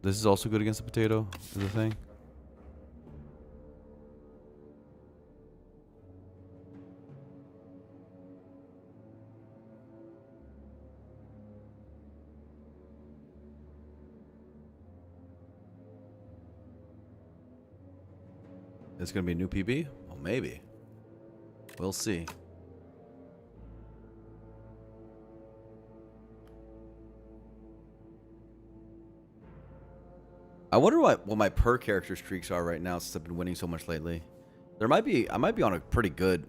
This is also good against the potato, is the thing. It's going to be a new PB? Well, maybe. We'll see. I wonder what my per character streaks are right now since I've been winning so much lately. I might be on a pretty good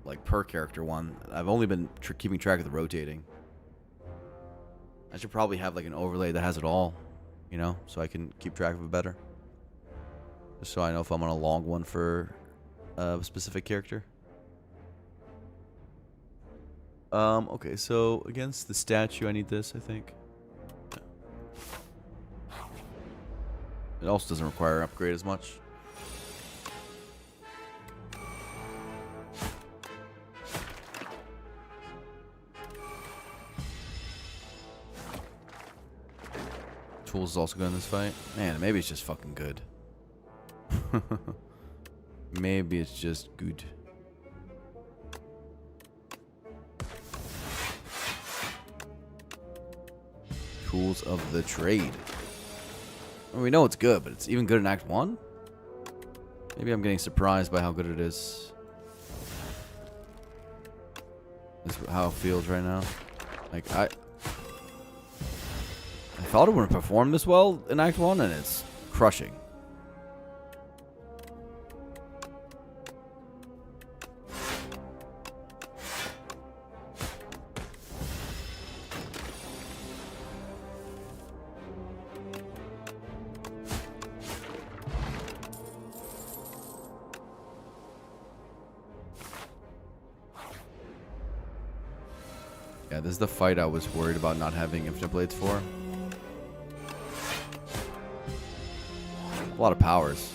like per character one. I've only been keeping track of the rotating. I should probably have like an overlay that has it all, you know, so I can keep track of it better. Just so I know if I'm on a long one for a specific character. Okay, so against the statue, I need this, I think. It also doesn't require an upgrade as much. Tools is also good in this fight. Man, maybe it's just fucking good. Maybe it's just good. Tools of the trade. Well, we know it's good, but it's even good in Act 1? Maybe I'm getting surprised by how good it is. That's how it feels right now. Like, I thought it wouldn't perform this well in Act 1, and it's crushing. Yeah, this is the fight I was worried about not having Infinite Blades for. A lot of powers.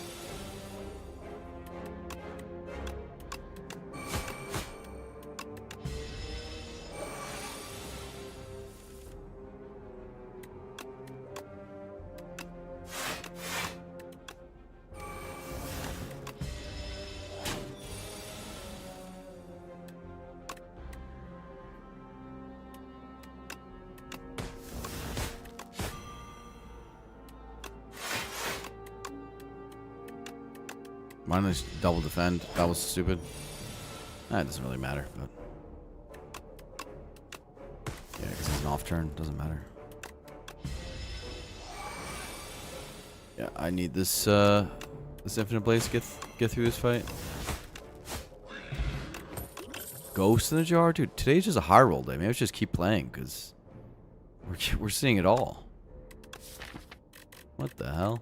Mine is double defend. That was stupid. That doesn't really matter, but yeah, because it's an off turn. Doesn't matter. Yeah, I need this this Infinite Blaze to get through this fight. Ghost in the jar, dude. Today's just a high roll day. Maybe I should just keep playing because we're seeing it all. What the hell?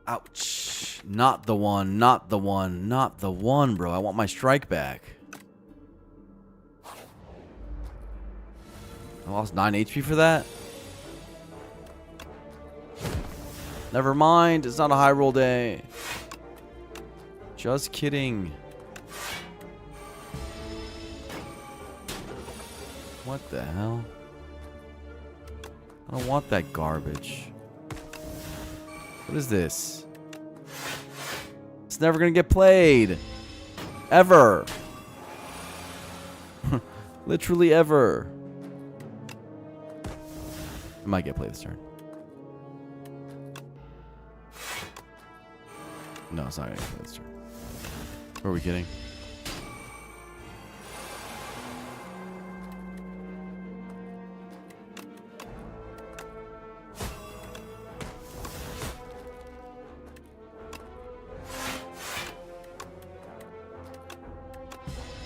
Ouch. Not the one, not the one, not the one, bro. I want my strike back. I lost 9 HP for that? Never mind. It's not a high roll day. Just kidding. What the hell? I don't want that garbage. What is this? It's never gonna get played. Ever. Literally ever. It might get played this turn. No, it's not gonna get played this turn. What are we kidding?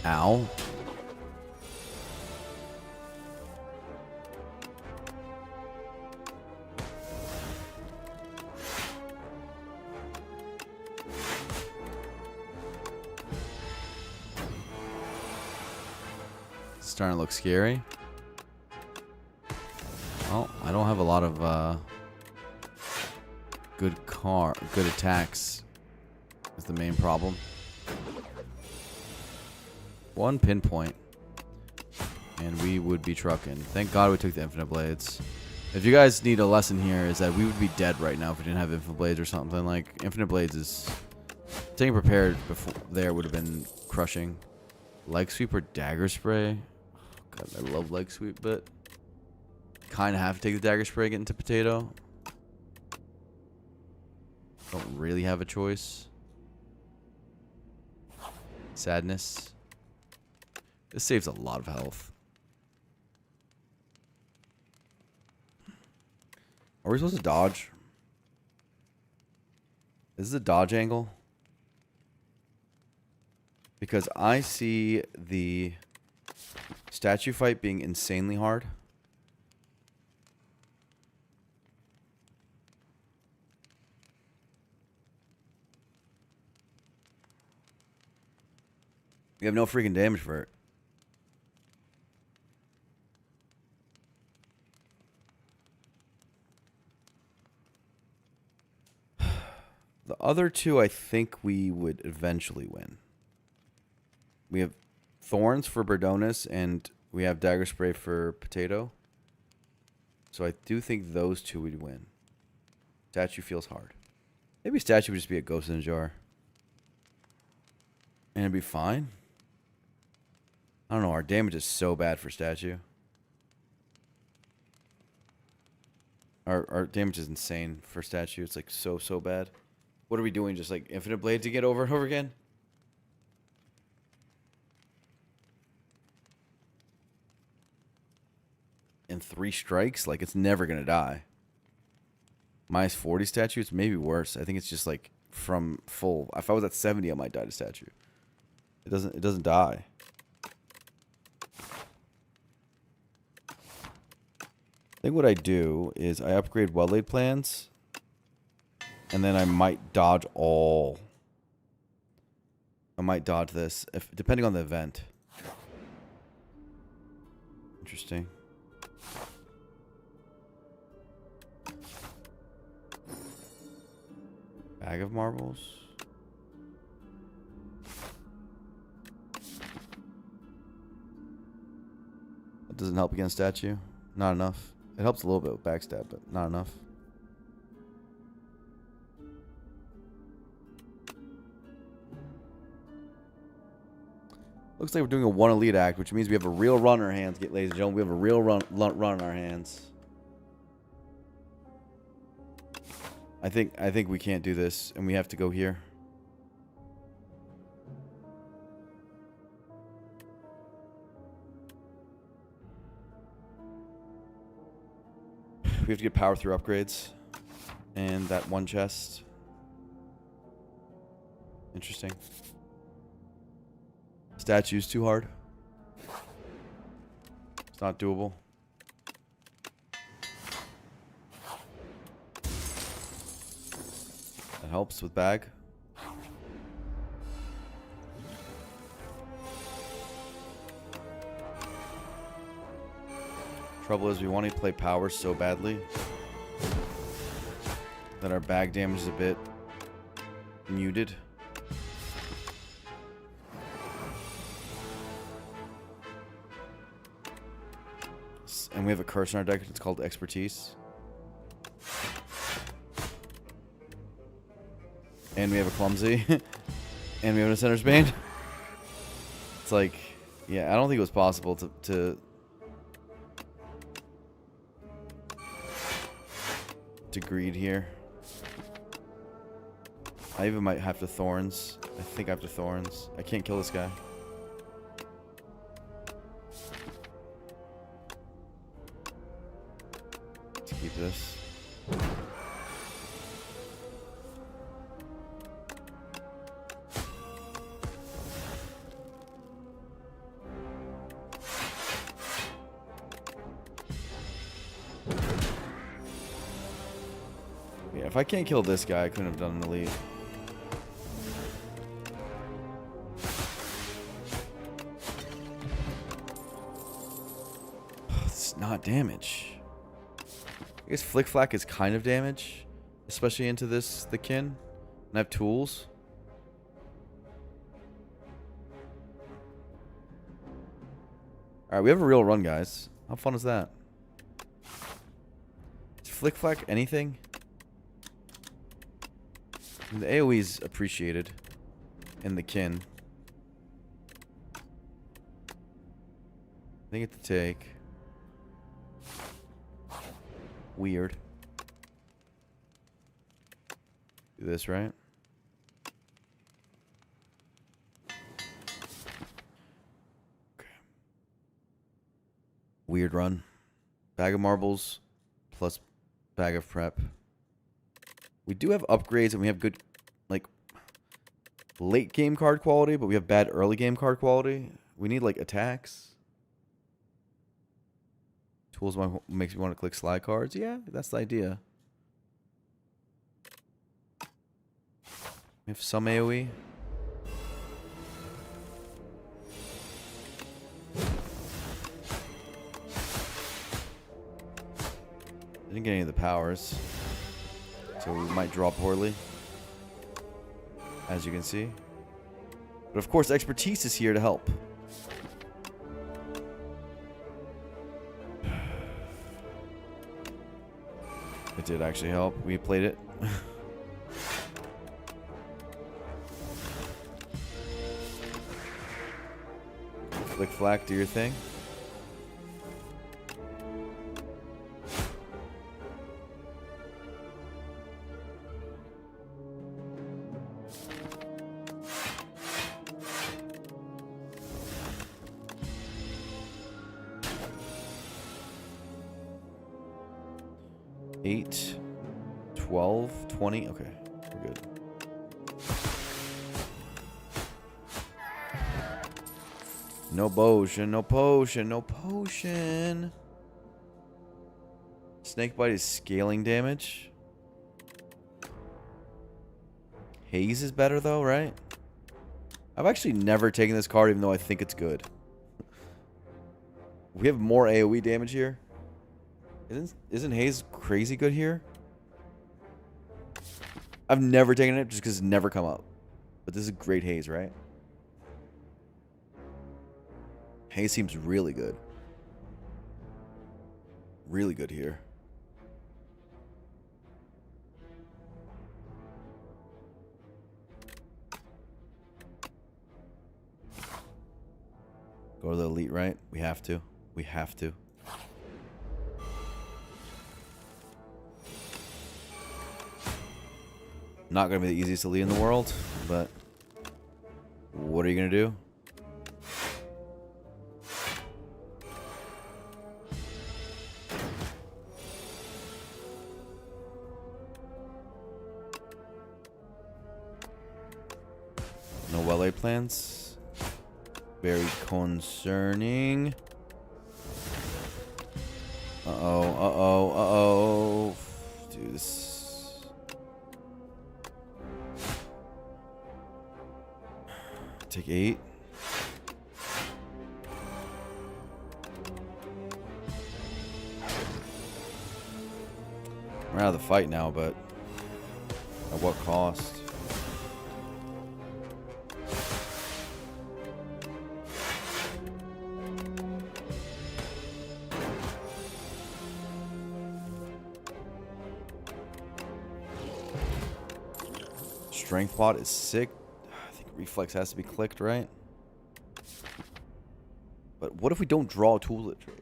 Ow. It's starting to look scary. Well, I don't have a lot of good attacks. Is the main problem. One pinpoint, and we would be trucking. Thank God we took the infinite blades. If you guys need a lesson here, is that we would be dead right now if we didn't have infinite blades or something. Like, infinite blades is... Staying prepared before there would have been crushing. Leg sweep or dagger spray? Oh, God, I love leg sweep, but... Kind of have to take the dagger spray, get into potato. Don't really have a choice. Sadness. This saves a lot of health. Are we supposed to dodge? Is this a dodge angle? Because I see the statue fight being insanely hard. We have no freaking damage for it. The other two, I think we would eventually win. We have Thorns for Berdonis, and we have Dagger Spray for Potato. So I do think those two would win. Statue feels hard. Maybe Statue would just be a ghost in a jar. And it'd be fine. I don't know, our damage is so bad for Statue. Our damage is insane for Statue. It's like so bad. What are we doing? Just like infinite blade to get over and over again? And 3 strikes? Like, it's never going to die. Minus 40 statue? It's maybe worse. I think it's just like from full. If I was at 70, I might die to statue. It doesn't die. I think what I do is I upgrade well-laid plans. And then I might dodge all. I might dodge this, depending on the event. Interesting. Bag of marbles. That doesn't help against statue. Not enough. It helps a little bit with backstab, but not enough. Looks like we're doing a 1 elite act, which means we have a real run in our hands, ladies and gentlemen. We have a real run in our hands. I think we can't do this, and we have to go here. We have to get power through upgrades. And that one chest. Interesting. Statue's too hard. It's not doable. That helps with bag. Trouble is we want to play power so badly that our bag damage is a bit muted. this. And we have a curse in our deck. It's called Expertise. And we have a Clumsy. And we have a Center's Bane. It's like, yeah, I don't think it was possible to greed here. I even might have to Thorns. I think I have to Thorns. I can't kill this guy. Let's keep this. Yeah, if I can't kill this guy, I couldn't have done an elite. It's not damage. I guess Flick Flack is kind of damage, especially into the kin. And I have tools. Alright, we have a real run, guys. How fun is that? Is Flick Flack anything? I mean, the AoE is appreciated in the kin. I think it's to take. Weird. Do this, right? Okay. Weird run. Bag of marbles plus bag of prep. We do have upgrades and we have good, like, late game card quality, but we have bad early game card quality. We need, like, attacks. Tools makes me want to click slide cards. Yeah, that's the idea. We have some AoE. Didn't get any of the powers. So we might draw poorly. As you can see. But of course, expertise is here to help. It did actually help. We played it. Flick Flack, do your thing. Eight, 12, 20. Okay, we're good. No potion, no potion, no potion. Snakebite is scaling damage. Haze is better though, right? I've actually never taken this card even though I think it's good. We have more AoE damage here. Isn't Haze crazy good here? I've never taken it just because it's never come up. But this is great Haze, right? Haze seems really good. Really good here. Go to the elite, right? We have to. We have to. Not going to be the easiest elite in the world, but what are you going to do? No well-laid plans. Very concerning. Uh-oh, uh-oh, uh-oh. Dude, this... Take 8. We're out of the fight now, but at what cost? strength pot is sick. I think reflex has to be clicked, right? But what if we don't draw a toollet trade?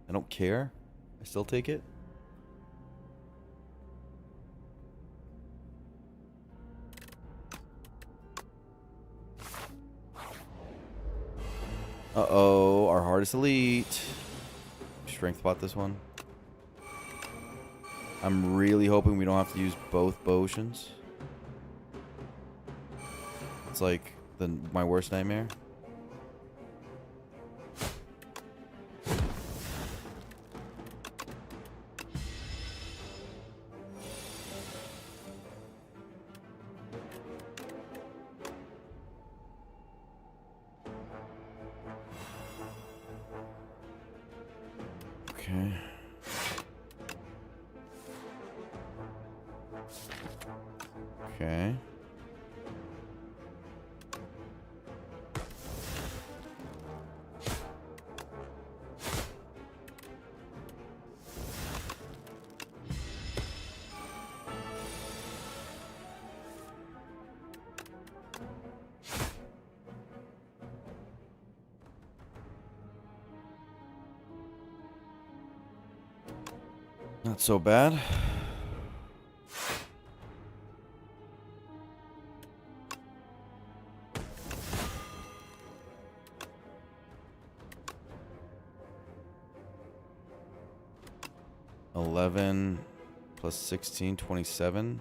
I don't care. I still take it. Uh-oh, our hardest elite. Strength pot this one. I'm really hoping we don't have to use both potions. It's like my worst nightmare. Okay. Okay. Not so bad. $11 plus 16, 27.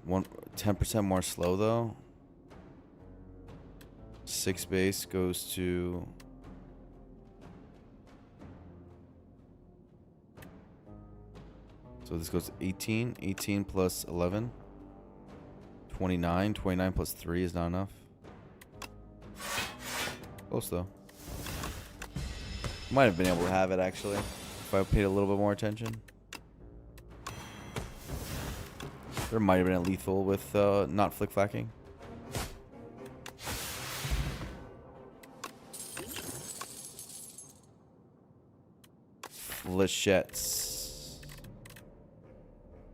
One 10% more slow though. 6 base goes to so this goes 18. 18 plus 11. 29. 29 plus 3 is not enough. Close though. Might have been able to have it actually if I paid a little bit more attention. There might have been a lethal with not flick-flacking. Flechettes.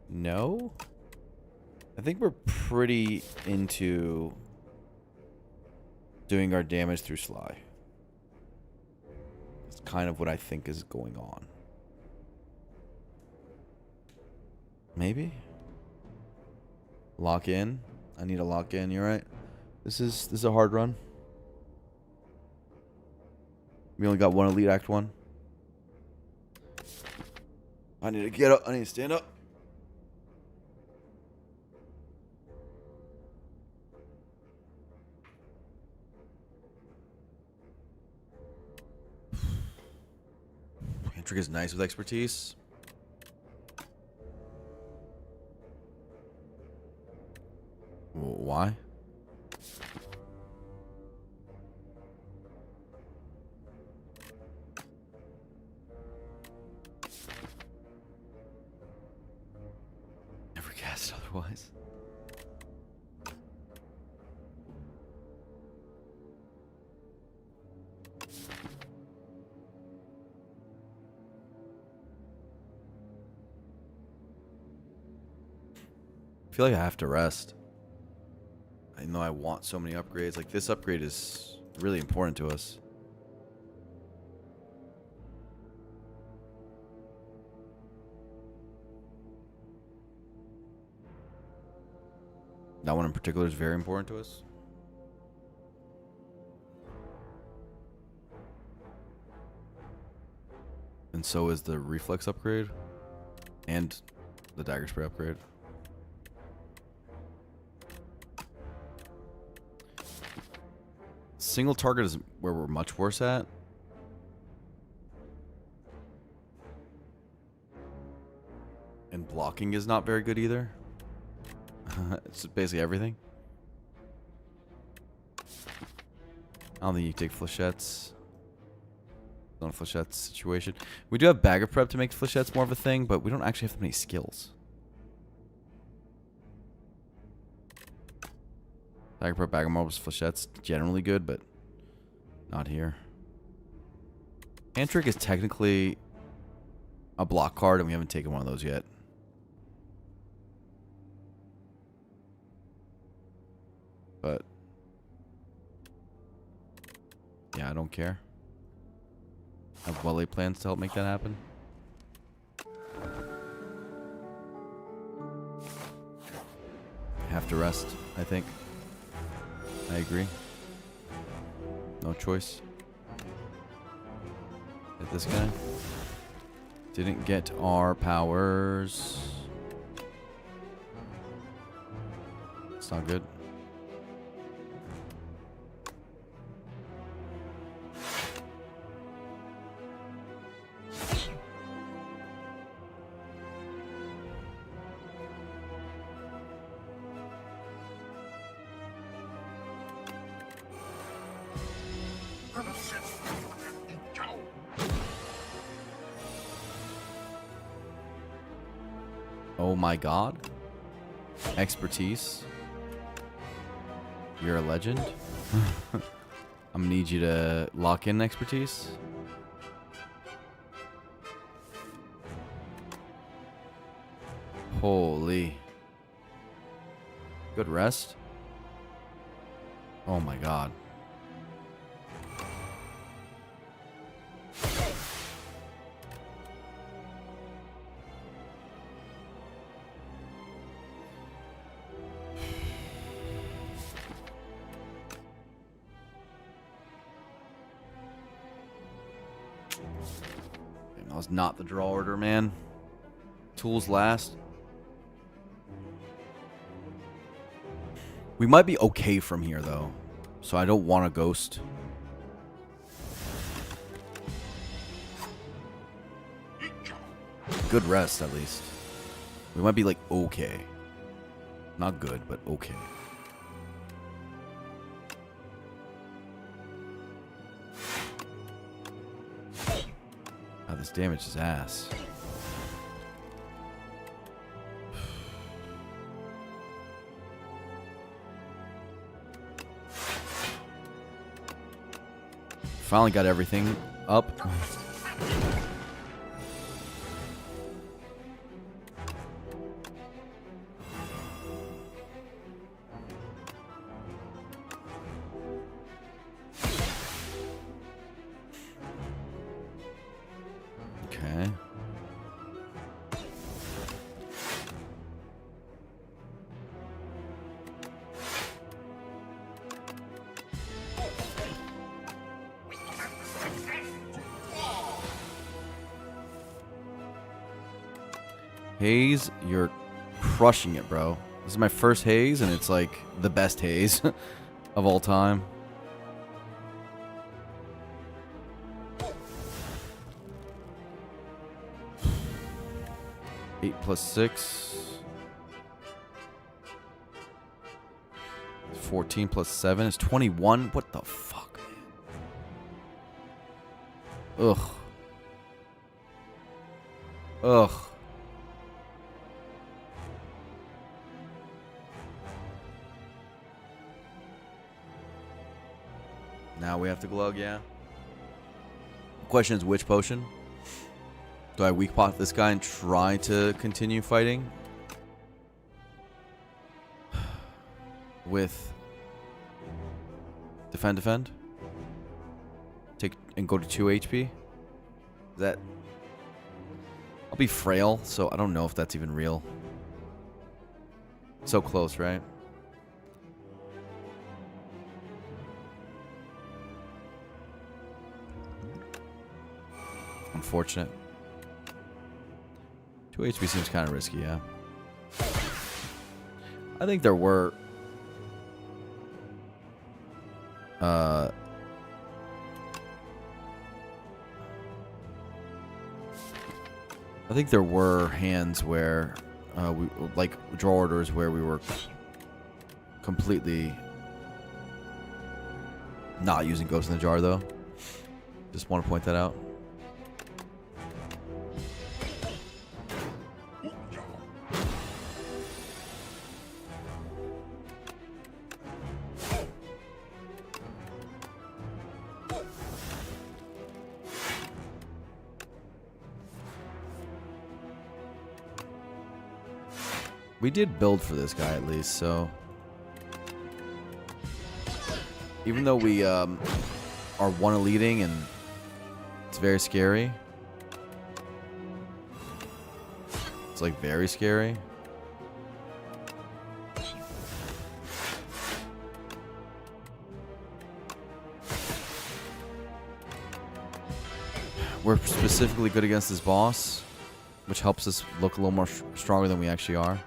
No? I think we're pretty into doing our damage through Sly. It's kind of what I think is going on. Maybe? Lock in. I need a lock in, you're right. This is a hard run. We only got one Elite Act 1. I need to get up. I need to stand up. Hendrick is nice with expertise. Why? Never cast otherwise. I feel like I have to rest. I know I want so many upgrades. Like, this upgrade is really important to us. That one in particular is very important to us. And so is the reflex upgrade and the dagger spray upgrade. Single target is where we're much worse at. And blocking is not very good either. It's basically everything. I don't think you can take flechettes. Not a flechettes situation. We do have bagger prep to make flechettes more of a thing, but we don't actually have that many skills. Bagapro, Bag of Marbles, Flechette's generally good, but not here. Hand Trick is technically a block card, and we haven't taken one of those yet. But yeah, I don't care. I have well-laid plans to help make that happen. Have to rest, I think. I agree. No choice. Hit this guy. Didn't get our powers. It's not good. Oh my god. Expertise. You're a legend. I'm gonna need you to lock in expertise. Holy. Good rest. Oh my god. That was not the draw order, man. Tools last. We might be okay from here, though. So I don't want a ghost. Good rest, at least. We might be, like, okay. Not good, but okay. This damage is ass. Finally got everything up. Okay. Haze, you're crushing it, bro. This is my first haze, and it's like the best haze of all time. Eight plus 6. 14 plus 7 is 21. What the fuck, man? Ugh. Ugh. Now we have to glug, yeah. Question is, which potion? Do I weak pot this guy and try to continue fighting? With defend? Take and go to 2 HP? That I'll be frail, so I don't know if that's even real. So close, right? Unfortunate. 2 HP seems kind of risky, yeah. I think there were hands where we like draw orders where we were completely not using Ghost in the Jar, though. Just want to point that out. We did build for this guy at least, so even though we are one eliting and it's very scary. It's like very scary. We're specifically good against this boss, which helps us look a little more stronger than we actually are.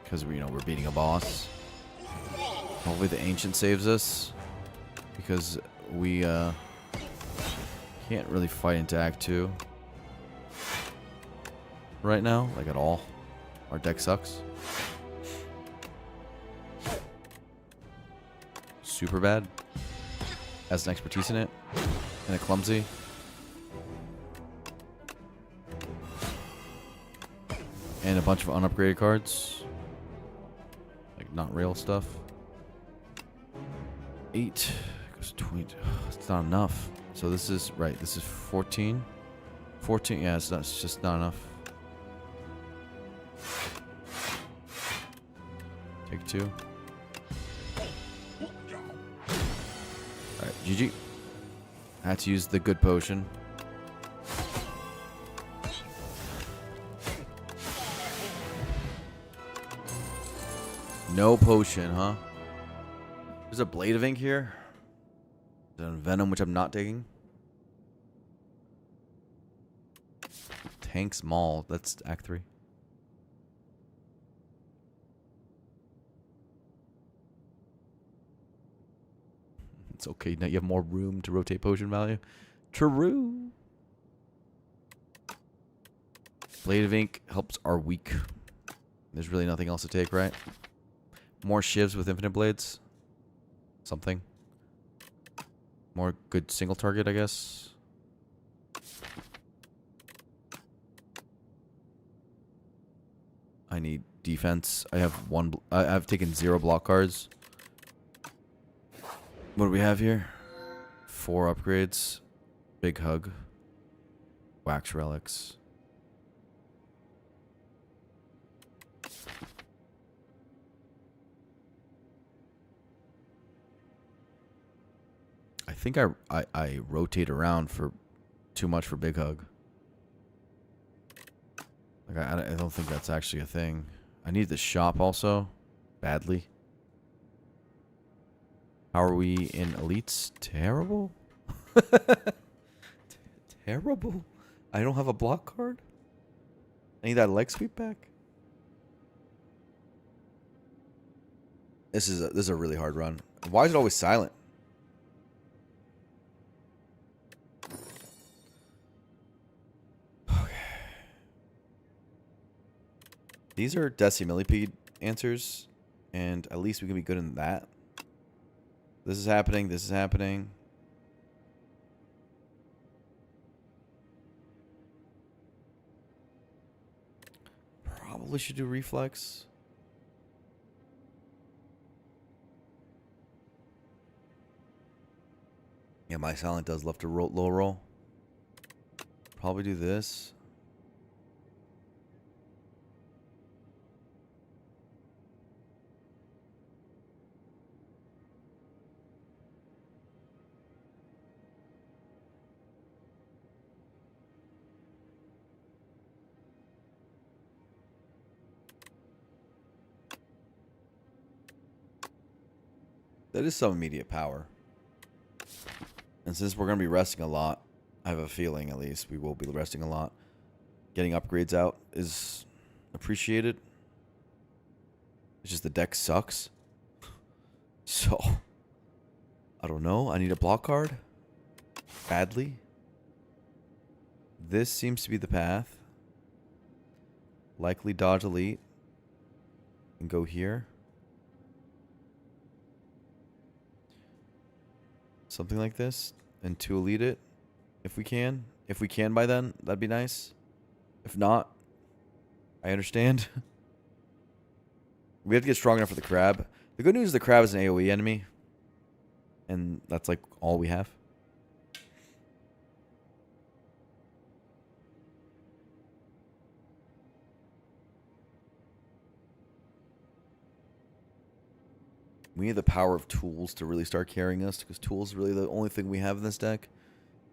Because we're beating a boss. Hopefully the ancient saves us, because we can't really fight into Act 2 right now, like at all. Our deck sucks. Super bad. Has an expertise in it. And a clumsy. And a bunch of unupgraded cards. Like not real stuff. 8 goes 20. It's not enough. So this is right. This is 14. 14. Yeah, it's just not enough. Take 2. Alright, GG. I had to use the good potion. No potion, huh? There's a Blade of Ink here. There's a Venom, which I'm not taking. Tank's Maul. That's Act 3. It's okay. Now you have more room to rotate potion value. True. Blade of Ink helps our weak. There's really nothing else to take, right? More shivs with infinite blades. Something. More good single target, I guess. I need defense. I have one. I've taken 0 block cards. What do we have here? 4 upgrades. Big Hug. Wax Relics. I think I rotate around for too much for Big Hug. Like I don't think that's actually a thing. I need the shop also. Badly. How are we in elites? Terrible? Terrible? I don't have a block card? I need that leg sweep back? This is a really hard run. Why is it always silent? Okay. These are Decimillipede answers, and at least we can be good in that. This is happening. This is happening. Probably should do reflex. Yeah, my silent does love to low roll. Probably do this. That is some immediate power. And since we're going to be resting a lot, I have a feeling at least we will be resting a lot. Getting upgrades out is appreciated. It's just the deck sucks. So, I don't know. I need a block card. Badly. This seems to be the path. Likely dodge elite. And go here. Something like this. And to elite it. If we can. If we can by then, that'd be nice. If not, I understand. We have to get strong enough for the crab. The good news is the crab is an AoE enemy. And that's like all we have. We need the power of tools to really start carrying us, because tools is really the only thing we have in this deck.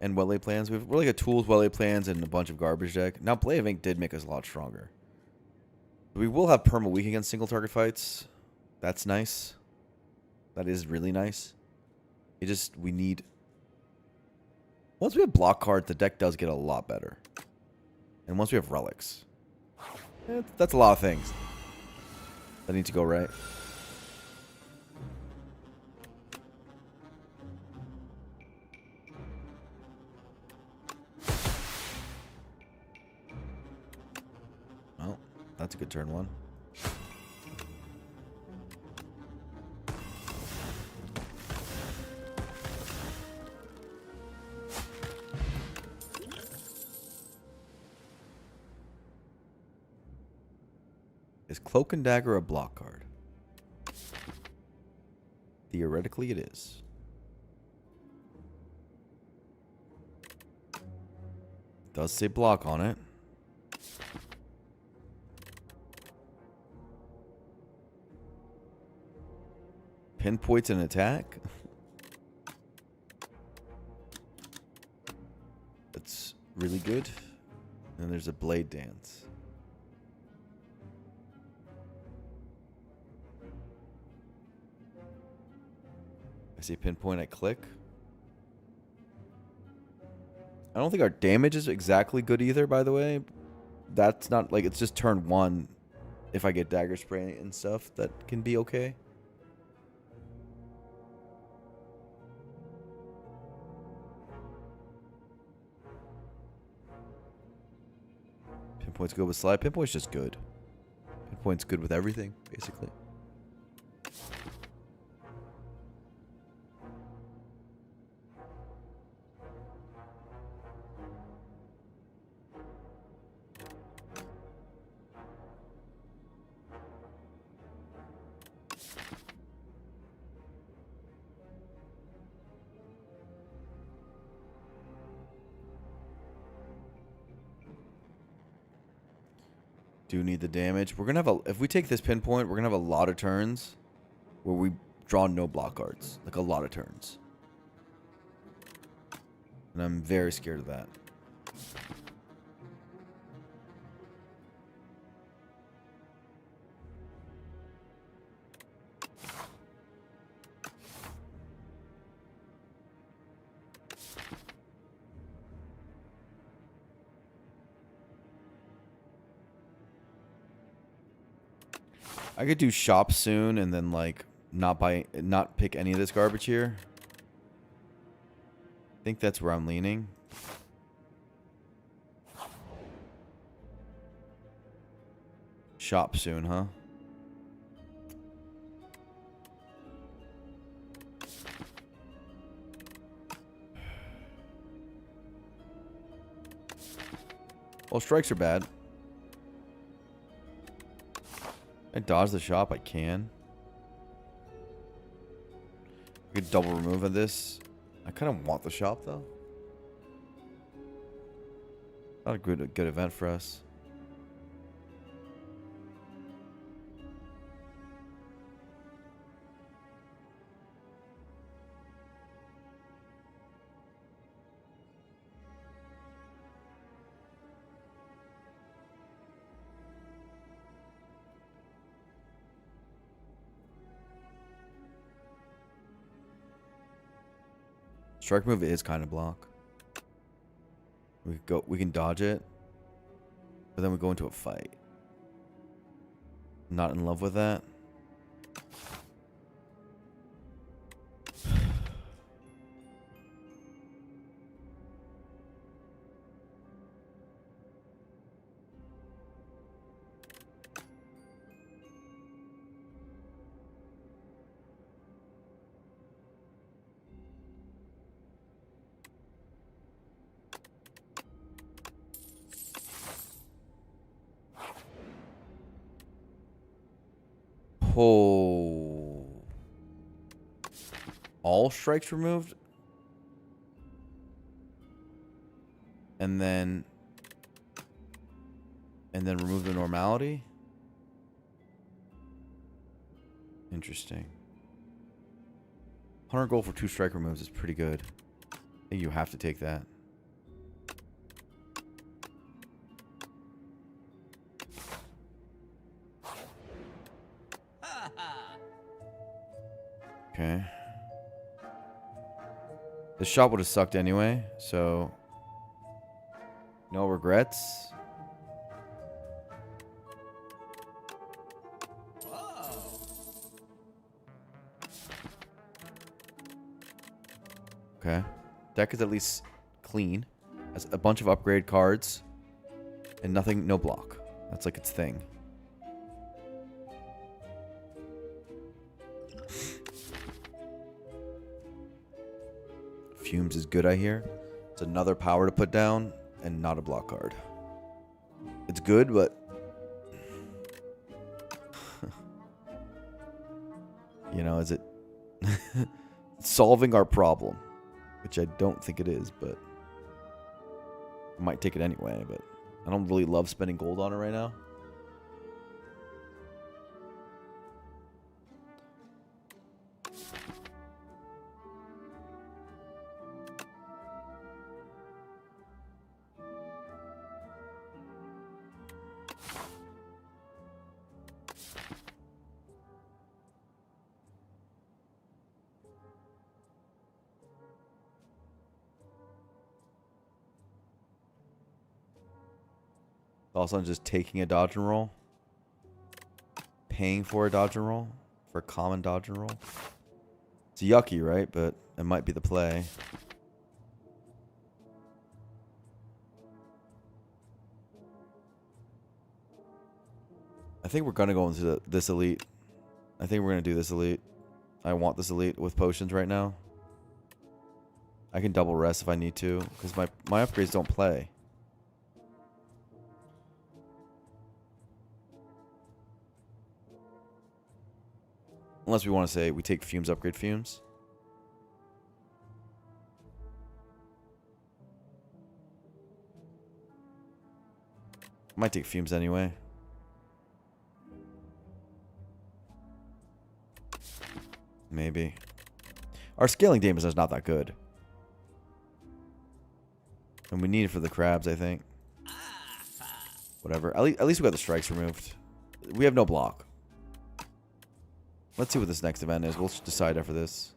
And well-laid plans. We're like a tools, well-laid plans, and a bunch of garbage deck. Now, Blade of Ink did make us a lot stronger. We will have perma weak against single target fights. That's nice. That is really nice. We need... Once we have block cards, the deck does get a lot better. And once we have relics, that's a lot of things that need to go right. Well, that's a good turn one. Is Cloak and Dagger a block card? Theoretically, it is. It does say block on it. Pinpoints an attack? That's really good. And there's a Blade Dance. I see pinpoint at click. I don't think our damage is exactly good either, by the way. That's not like, it's just turn one. If I get dagger spray and stuff, that can be okay. Pinpoint's good with slide. Pinpoint's just good. Pinpoint's good with everything, basically. Do need the damage. We're gonna have if we take this pinpoint, we're gonna have a lot of turns where we draw no block cards. Like a lot of turns. And I'm very scared of that. I could do shop soon and then like not pick any of this garbage here. I think that's where I'm leaning. Shop soon, huh? Well, strikes are bad. I dodge the shop, I can. I could double remove of this. I kind of want the shop though. Not a good event for us. Strike move is kind of block. We can dodge it, but then we go into a fight. Not in love with that. Oh. All strikes removed? And then remove the normality? Interesting. 100 gold for 2 strike removes is pretty good. I think you have to take that. Okay. The shot would have sucked anyway, so no regrets. Okay. Deck is at least clean. Has a bunch of upgrade cards. And nothing, no block. That's like its thing. Fumes is good, I hear. It's another power to put down and not a block card. It's good, but... you know, is it... solving our problem? Which I don't think it is, but... I might take it anyway, but... I don't really love spending gold on it right now. Also, I'm just taking a dodge and roll. Paying for a dodge and roll. For a common dodge and roll. It's yucky, right? But it might be the play. I think we're going to go into this elite. I think we're going to do this elite. I want this elite with potions right now. I can double rest if I need to. Because my upgrades don't play. Unless we want to say we take fumes, upgrade fumes. I might take fumes anyway. Maybe. Our scaling damage is not that good. And we need it for the crabs, I think. Whatever. At least we got the strikes removed. We have no block. Let's see what this next event is. We'll decide after this.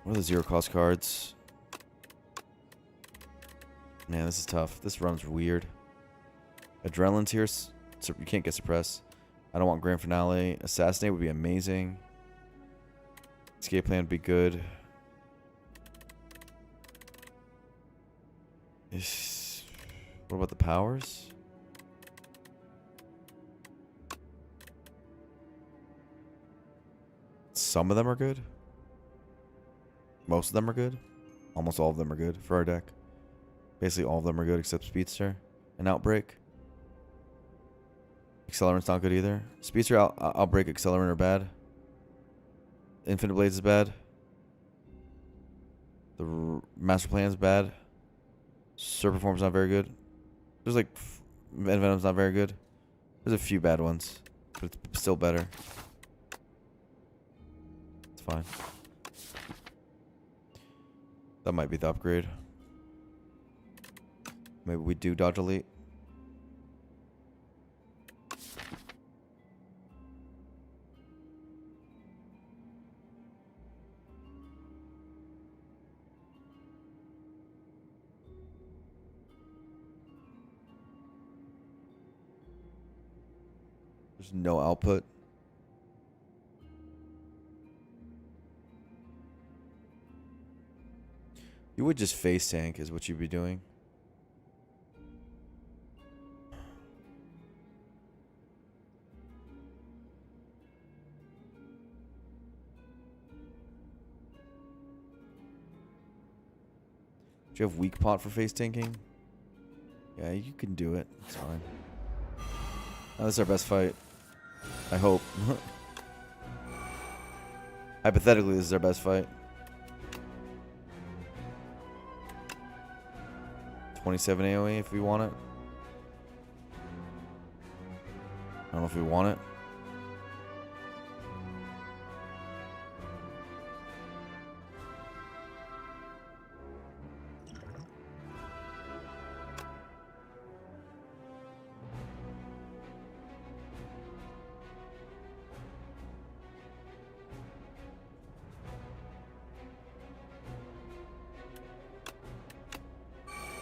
What are the zero cost cards? Man, this is tough. This run's weird. Adrenaline's here. So you can't get suppressed. I don't want Grand Finale. Assassinate would be amazing. Escape Plan would be good. What about the powers? Some of them are good. Most of them are good. Almost all of them are good for our deck. Basically all of them are good except Speedster and Outbreak. Accelerant's not good either. Speedster, Outbreak, Accelerant are bad. Infinite Blades is bad. The Master Plan is bad. Serpent Form's not very good. There's like... Venom's not very good. There's a few bad ones. But it's still better. It's fine. That might be the upgrade. Maybe we do dodge elite. There's no output. You would just face tank is what you'd be doing. Do you have weak pot for face tanking? Yeah, you can do it. It's fine. Oh, this is our best fight. I hope. Hypothetically, this is our best fight. 27 AoE if we want it. I don't know if we want it.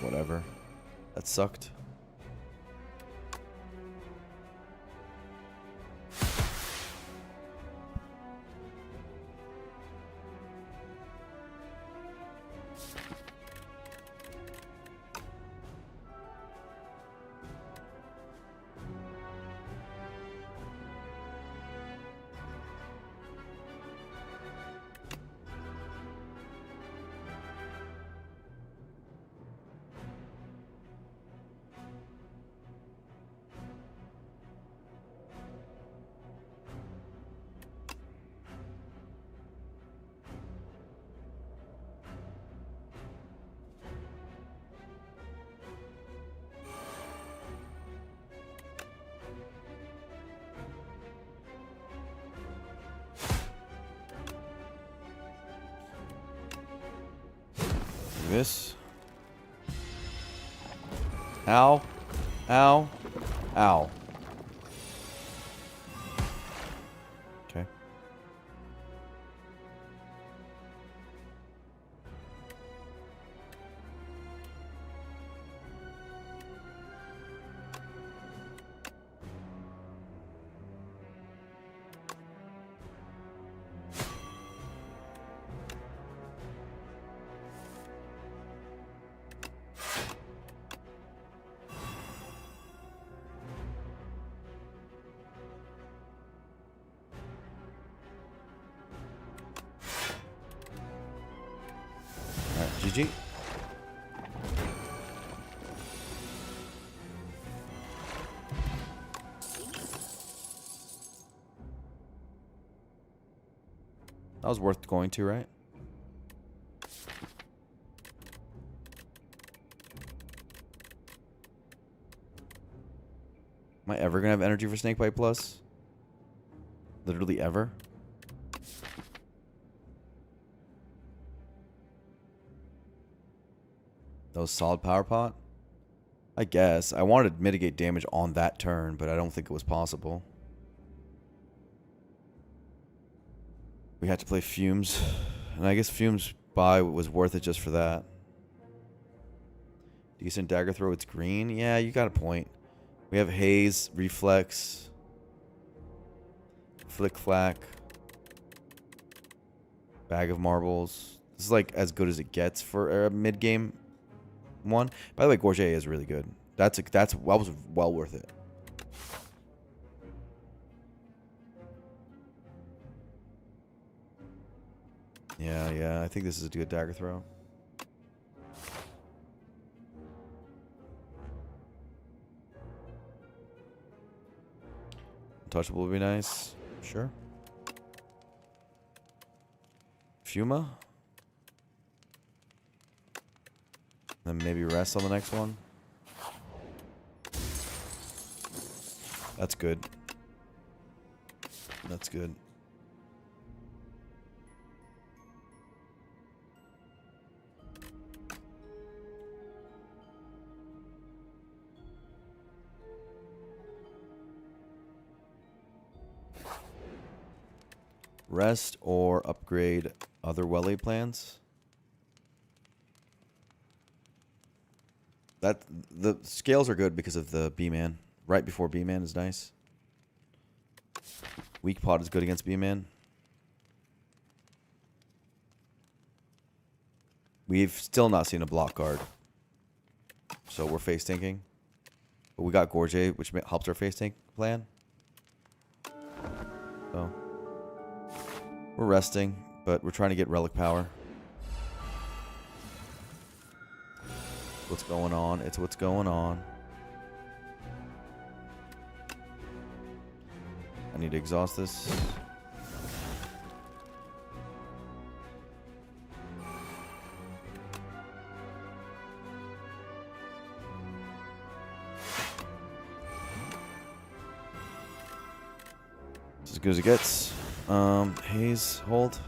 Whatever. That sucked. This. Ow. Ow. Ow. Okay. Alright, GG. That was worth going to, right? Am I ever gonna have energy for Snakebite Plus? Literally ever? That was solid power pot? I guess. I wanted to mitigate damage on that turn, but I don't think it was possible. We had to play Fumes. And I guess Fumes buy was worth it just for that. Decent dagger throw, it's green. Yeah, you got a point. We have Haze, Reflex, Flick Flack, Bag of Marbles. This is like as good as it gets for a mid-game one. By the way, Gorget is really good. That was well worth it. Yeah, I think this is a good dagger throw. Untouchable would be nice. Sure. Fuma. Then maybe rest on the next one. That's good. That's good. Rest or upgrade other well-laid plans. The scales are good because of the B-Man. Right before B-Man is nice. Weak pot is good against B-Man. We've still not seen a block guard. So we're face tanking. But we got Gorget, which helps our face tank plan. So we're resting, but we're trying to get relic power. What's going on? It's what's going on. I need to exhaust this. It's as good as it gets. Haze, hold.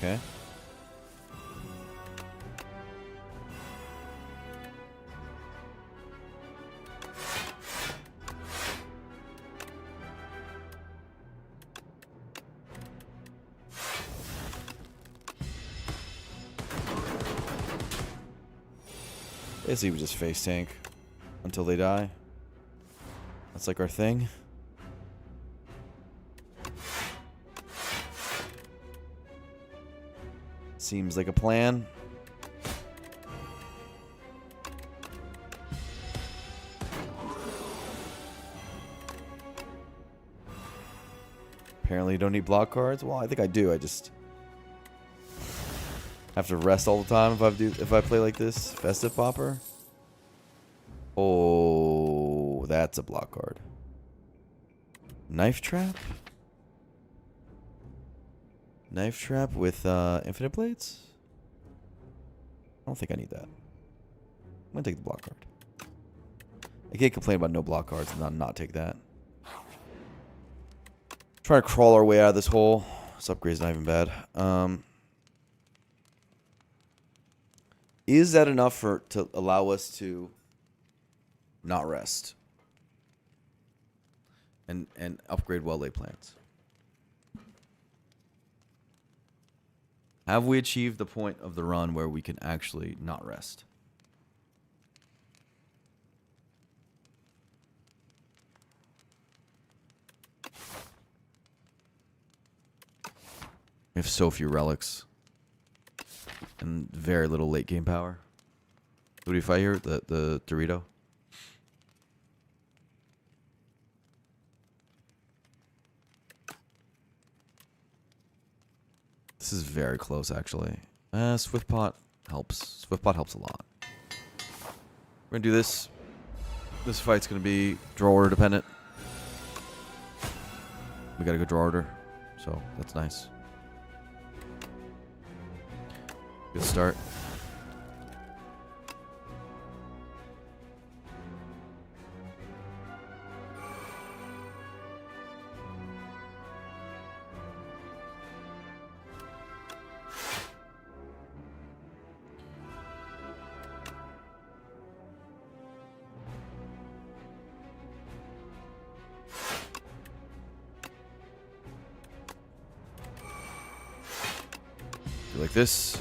Okay. Basically, we just face tank until they die. That's like our thing. Seems like a plan. Apparently you don't need block cards. Well, I think I do. I just have to rest all the time if I play like this. Festive Popper. Oh, that's a block card. Knife Trap? Knife Trap with infinite blades? I don't think I need that. I'm gonna take the block card. I can't complain about no block cards and not take that. Trying to crawl our way out of this hole. This upgrade's not even bad. Is that enough to allow us to not rest and upgrade well-laid plans? Have we achieved the point of the run where we can actually not rest? We have so few relics and very little late game power. Who do you fight here? The Dorito? This is very close, actually. Swiftpot helps. Swiftpot helps a lot. We're gonna do this. This fight's gonna be draw order dependent. We gotta go draw order, so that's nice. Good start. Do like this.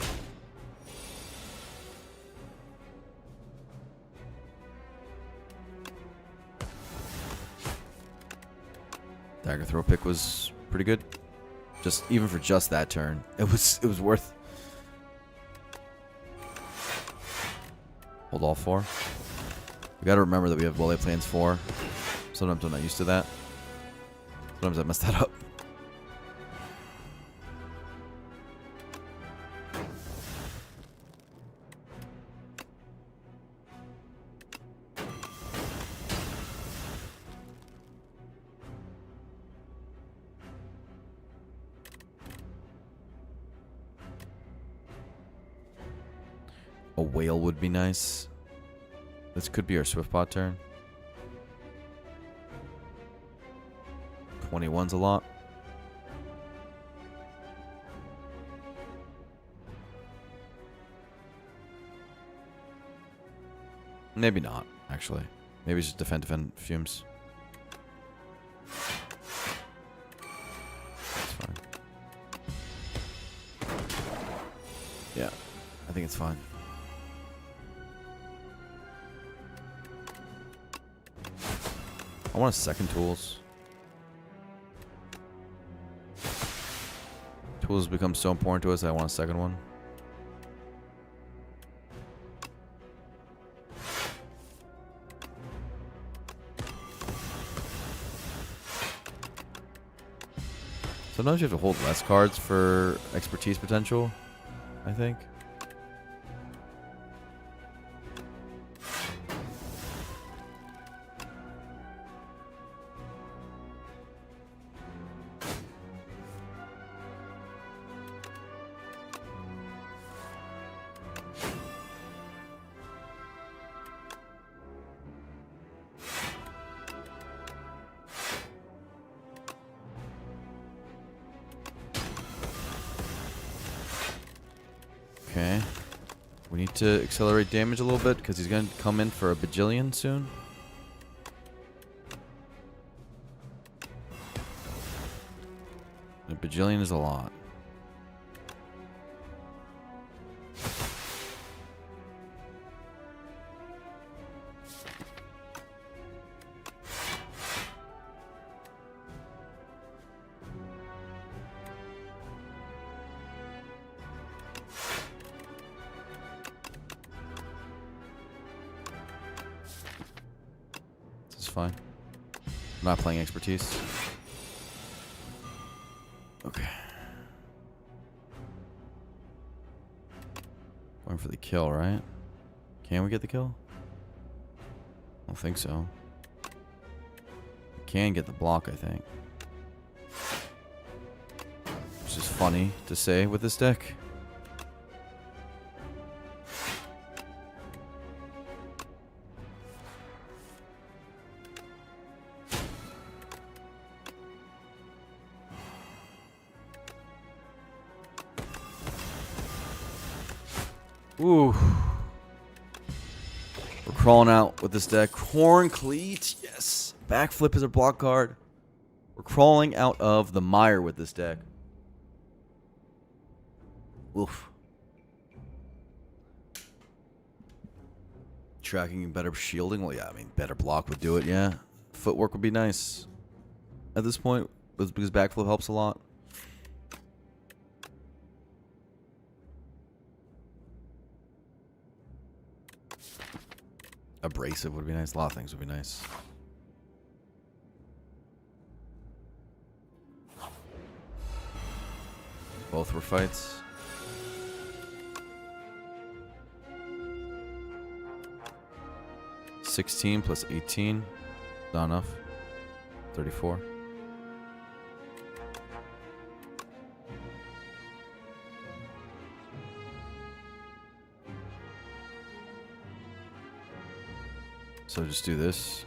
Dagger throw pick was pretty good. Just even for just that turn, it was worth. Hold all 4. We gotta remember that we have bullet plans 4. Sometimes I'm not used to that. Sometimes I mess that up. A whale would be nice. This could be our Swiftpot turn. 21's a lot. Maybe not, actually. Maybe just defend fumes. That's fine. Yeah, I think it's fine. I want a second tools. Tools become so important to us that I want a second one. Sometimes you have to hold less cards for expertise potential, I think. We need to accelerate damage a little bit because he's going to come in for a bajillion soon. A bajillion is a lot. This is fine. I'm not playing expertise. Okay. Going for the kill, right? Can we get the kill? I don't think so. We can get the block, I think. Which is funny to say with this deck. Ooh. We're crawling out with this deck. Horn Cleat, yes. Backflip is a block card. We're crawling out of the mire with this deck. Oof. Tracking and better shielding? Well, yeah, I mean, better block would do it, yeah. Footwork would be nice at this point because backflip helps a lot. Abrasive would be nice. A lot of things would be nice. Both were fights. $16 plus 18. Not enough. 34. So just do this.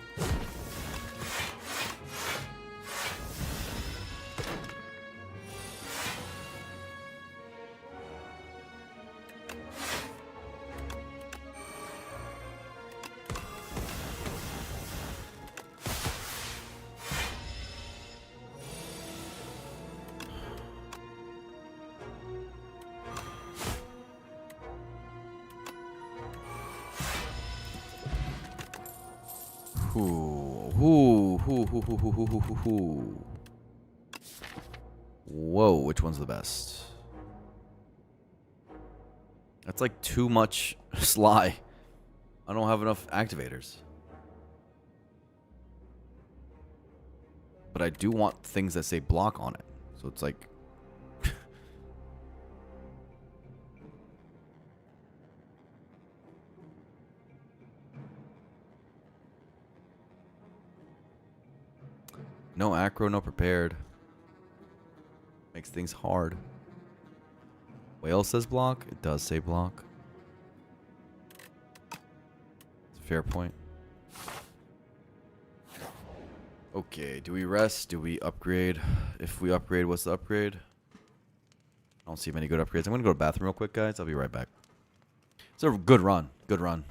Whoa, which one's the best? That's like too much Sly. I don't have enough activators. But I do want things that say block on it. So it's like... no acro, no prepared. Makes things hard. Whale says block. It does say block. It's a fair point. Okay, do we rest? Do we upgrade? If we upgrade, what's the upgrade? I don't see many good upgrades. I'm going to go to the bathroom real quick, guys. I'll be right back. It's a good run. Good run.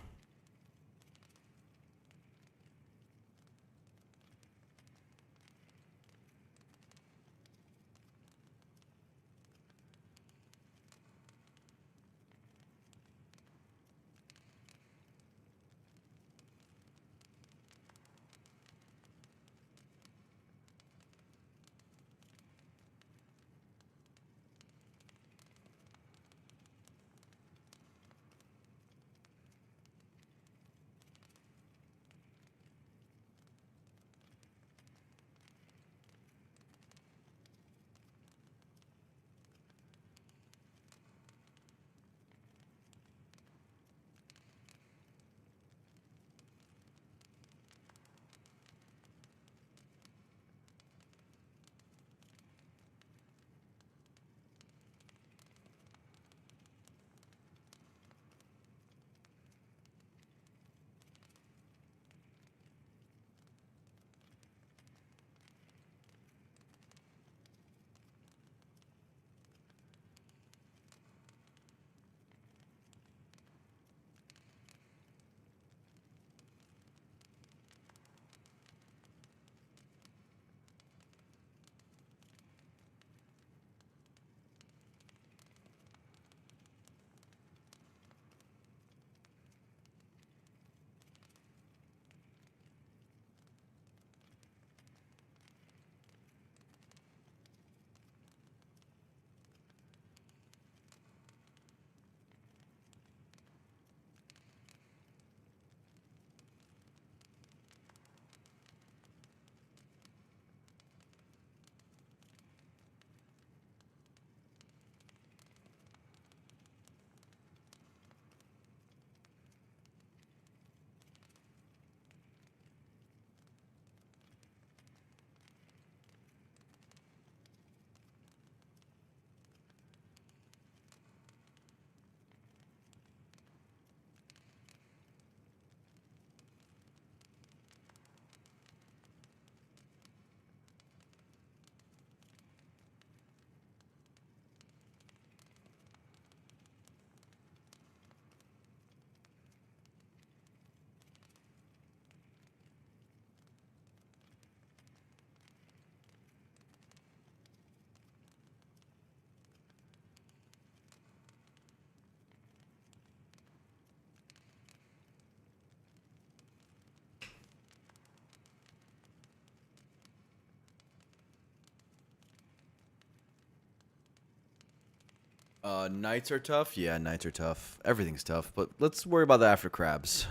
Knights are tough. Yeah, knights are tough. Everything's tough. But let's worry about the after crabs.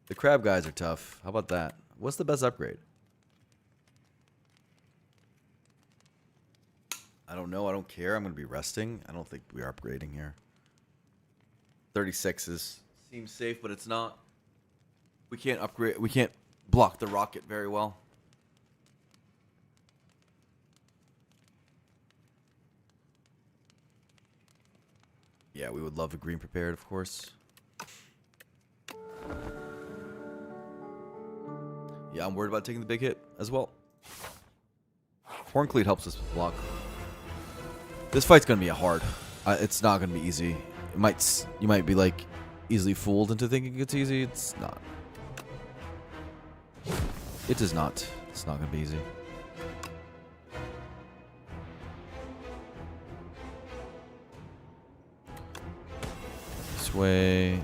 The crab guys are tough. How about that? What's the best upgrade? I don't know. I don't care. I'm going to be resting. I don't think we are upgrading here. 36s seems safe, but it's not. We can't upgrade. We can't block the rocket very well. Yeah, we would love a green prepared, of course. Yeah, I'm worried about taking the big hit as well. Horncleat helps us block. This fight's gonna be hard. It's not gonna be easy. You might be like easily fooled into thinking it's easy. It's not. It is not. It's not gonna be easy. This way.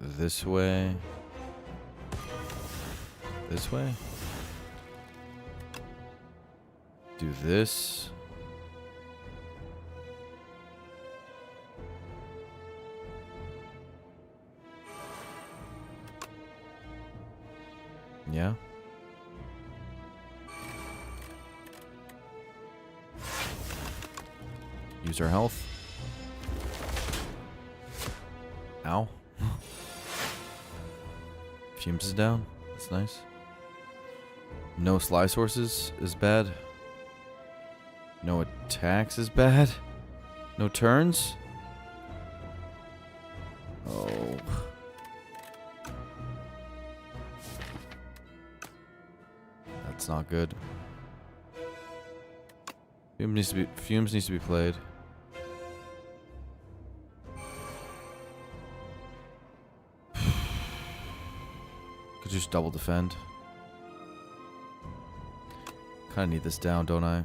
This way. This way. Do this. Yeah. Use our health. Ow. Fumes is down. That's nice. No sly sources is bad. No attacks is bad. No turns. Oh. That's not good. Fumes needs to be played. Could just double defend. Kinda need this down, don't I?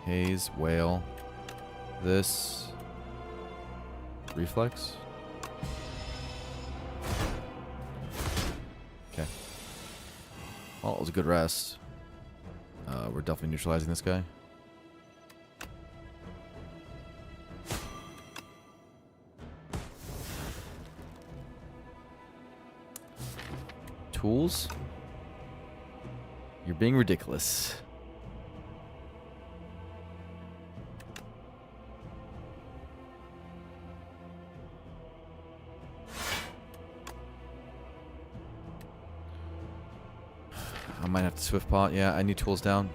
Haze, whale. This. Reflex. Okay. Well, it was a good rest. We're definitely neutralizing this guy. Tools? You're being ridiculous. I might have to swift pot. Yeah, I need tools down.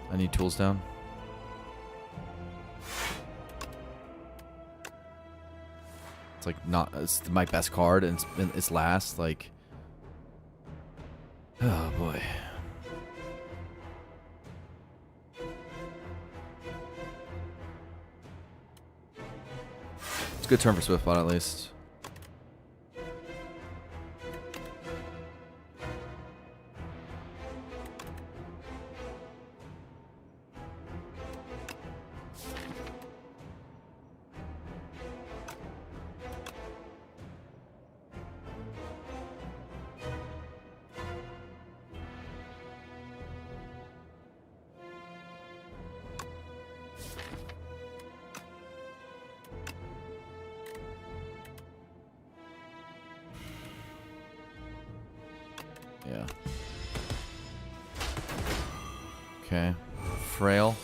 I need tools down. It's like not. It's my best card, and it's last. Like, oh boy. It's a good turn for Swiftbot at least. Yeah. Okay. Frail.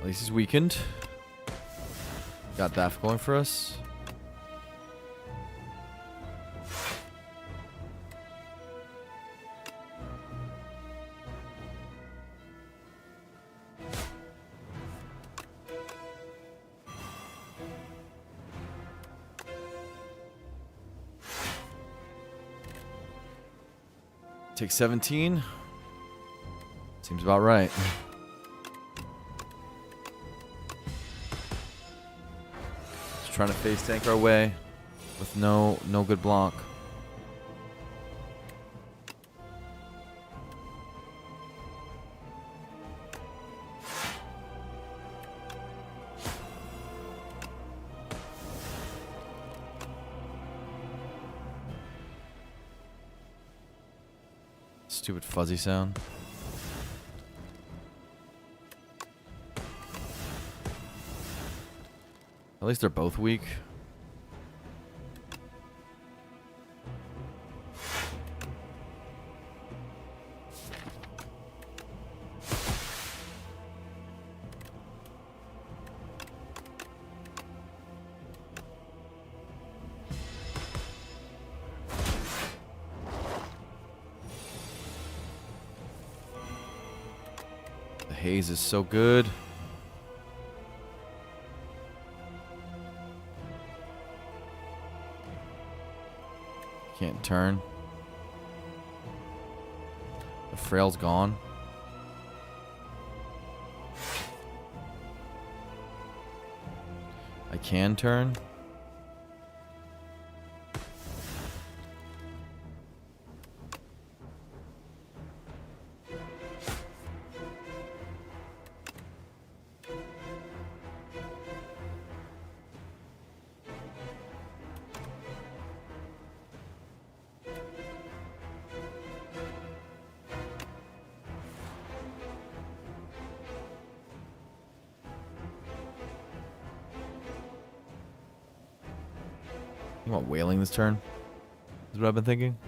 At least he's weakened. Got that going for us. Take 17. Seems about right. Just trying to face tank our way with no good block. Stupid fuzzy sound. At least they're both weak. The haze is so good. Can't turn. The frail's gone. I can turn. You want whaling this turn? Is what I've been thinking.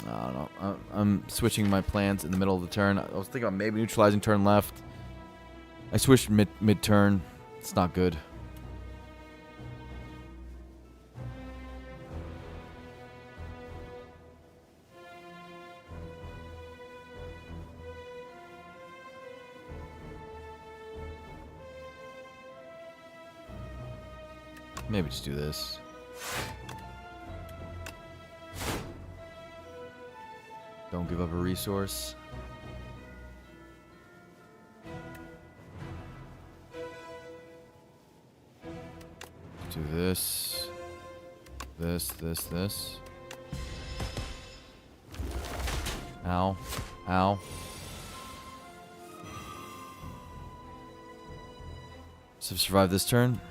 I don't know. I'm switching my plans in the middle of the turn. I was thinking about maybe neutralizing turn left. I switched mid turn. It's not good. Maybe just do this. Don't give up a resource. Do this. This. Ow. Ow. So survive this turn.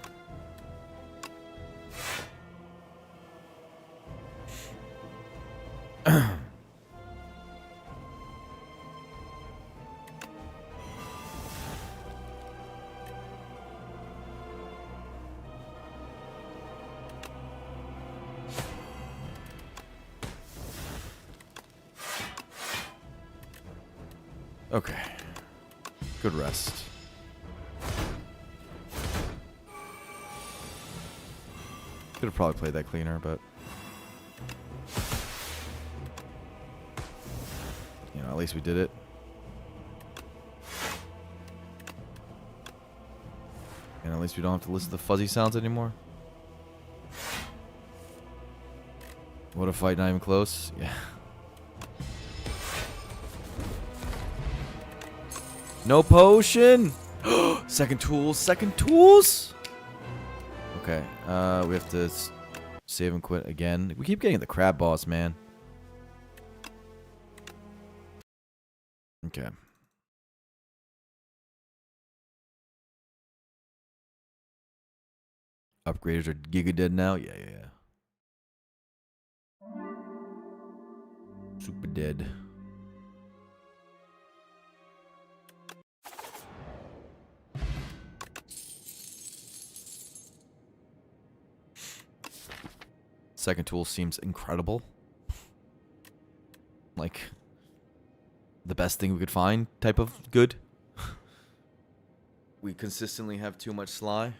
Okay. Good rest. Could have probably played that cleaner, but you know, at least we did it. And at least we don't have to listen to the fuzzy sounds anymore. What a fight, not even close. Yeah. No potion! Second tools! Okay, we have to save and quit again. We keep getting the crab boss, man. Okay. Upgraders are giga dead now? Yeah. Super dead. Second tool seems incredible. Like, the best thing we could find type of good. We consistently have too much sly.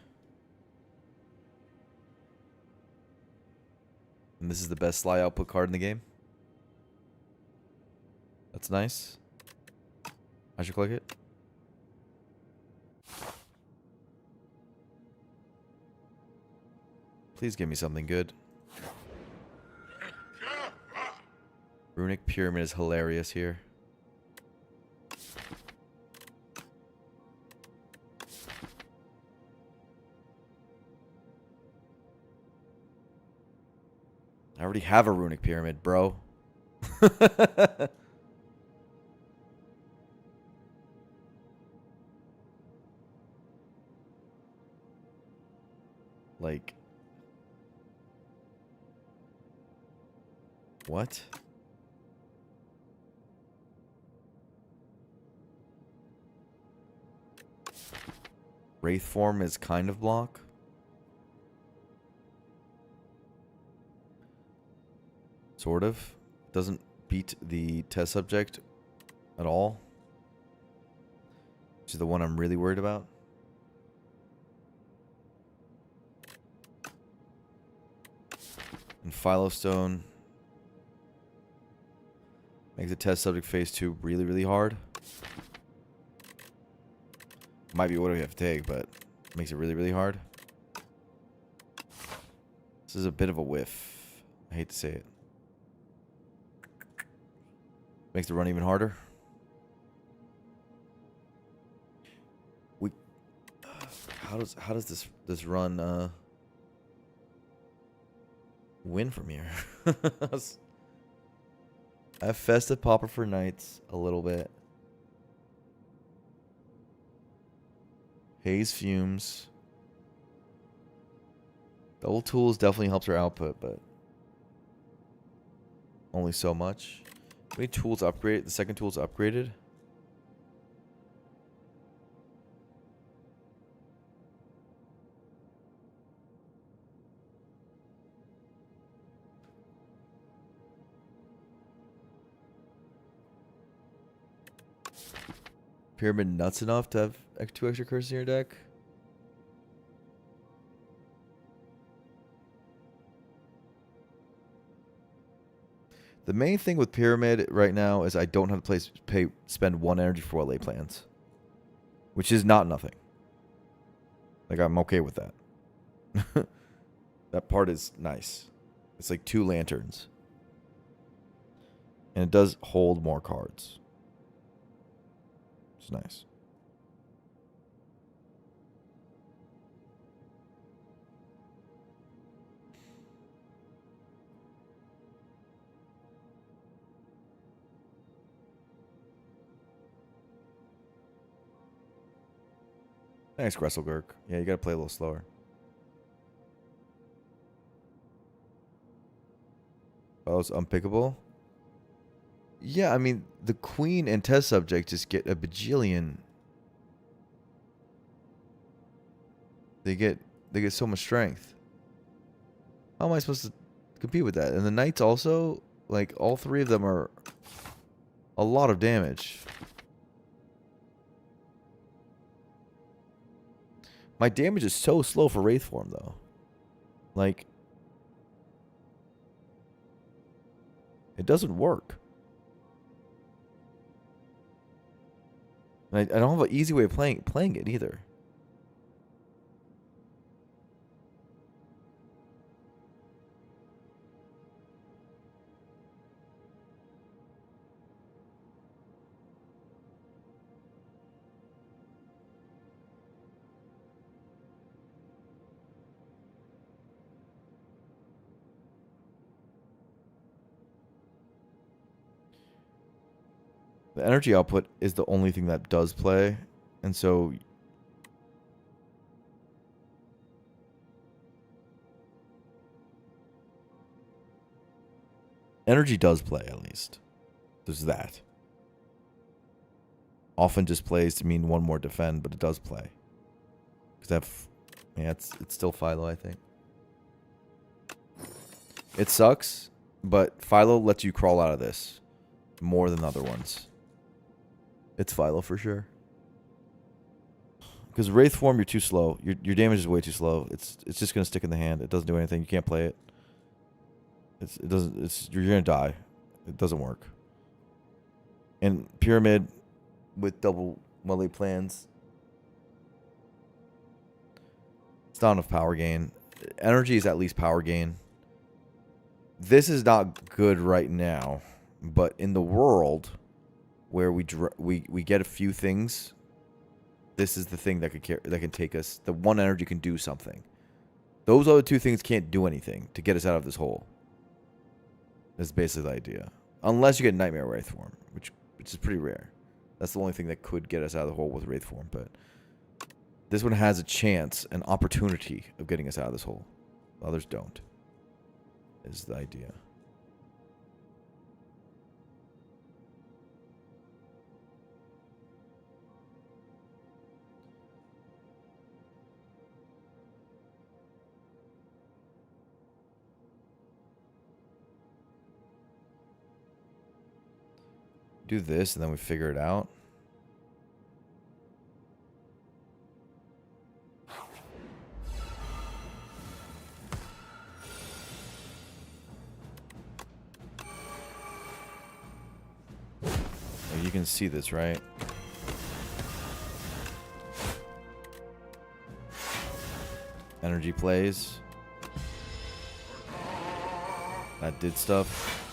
And this is the best sly output card in the game. That's nice. I should click it. Please give me something good. Runic Pyramid is hilarious here. I already have a Runic Pyramid, bro. Like, what? Wraith form is kind of block. Sort of. Doesn't beat the test subject at all. Which is the one I'm really worried about. And Philostone makes the test subject phase 2 really, really hard. Might be what we have to take, but makes it really, really hard. This is a bit of a whiff. I hate to say it. Makes the run even harder. We how does this run win from here? I have Festive Popper for Knights a little bit. Haze Fumes. Double Tools definitely helps our output, but only so much. How many tools upgraded? The second tool's upgraded. Pyramid nuts enough to have 2 extra curses in your deck? The main thing with Pyramid right now is I don't have to spend 1 energy for lay plans. Which is not nothing. Like, I'm okay with that. That part is nice. It's like 2 lanterns. And it does hold more cards. It's nice. Thanks, Gresselgurk. Yeah, you gotta play a little slower. Oh, it's unpickable? Yeah, I mean, the queen and test subject just get a bajillion. They get so much strength. How am I supposed to compete with that? And the knights also, like, all 3 of them are a lot of damage. My damage is so slow for Wraith form, though. Like, it doesn't work. And I don't have an easy way of playing it either. The energy output is the only thing that does play. And so energy does play, at least. There's that. Often just plays to mean 1 more defend, but it does play. Because it's still Philo, I think. It sucks, but Philo lets you crawl out of this more than other ones. It's Philo for sure. Because Wraith form, you're too slow. Your damage is way too slow. It's just gonna stick in the hand. It doesn't do anything. You can't play it. You're gonna die. It doesn't work. And Pyramid, with double well-laid plans. It's not enough power gain. Energy is at least power gain. This is not good right now, but in the world where we get a few things, this is the thing that can take us. The one energy can do something. Those other two things can't do anything to get us out of this hole. That's basically the idea. Unless you get Nightmare Wraith form, which is pretty rare. That's the only thing that could get us out of the hole with Wraith form, but this one has a chance, an opportunity of getting us out of this hole. Others don't. Is the idea. Do this and then we figure it out. You can see this, right? Energy plays. That did stuff.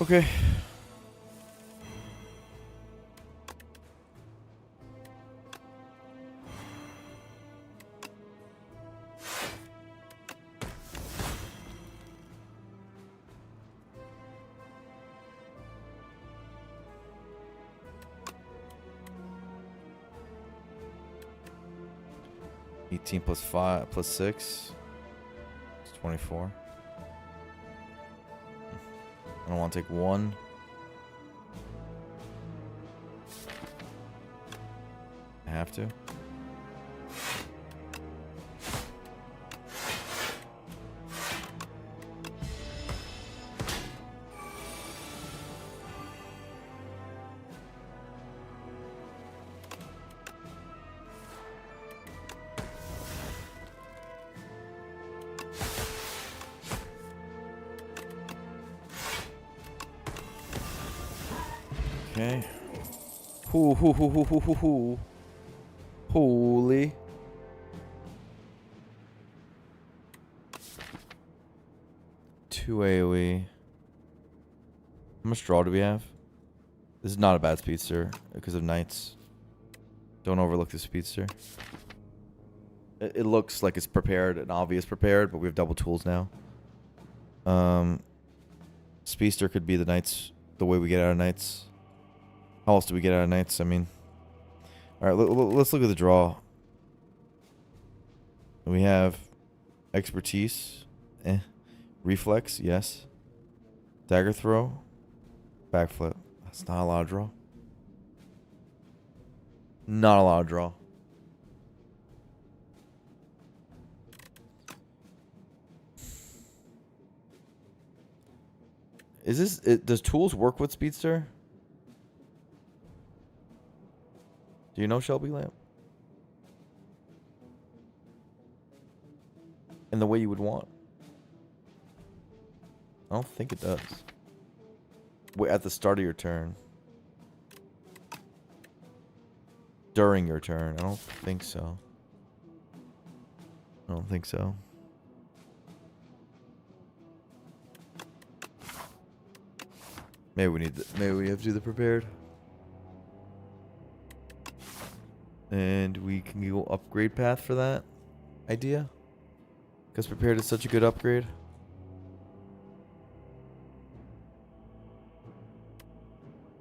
Okay. $18 plus 5 plus 6. It's 24. I don't want to take one. I have to. Okay. Holy. Two AoE. How much draw do we have? This is not a bad speedster because of knights. Don't overlook the speedster. It looks like it's prepared, an obvious prepared, but we have double tools now. Speedster could be the knights, the way we get out of knights. How else do we get out of knights? I mean, all right, let's look at the draw. We have expertise, reflex, yes. Dagger throw, backflip. That's not a lot of draw. Not a lot of draw. Is this? Does tools work with speedster? Do you know Shelby Lamp? In the way you would want? I don't think it does. Wait, at the start of your turn. During your turn. I don't think so. I don't think so. Maybe we need. Maybe we have to do the prepared. And we can go upgrade path for that idea. Because prepared is such a good upgrade.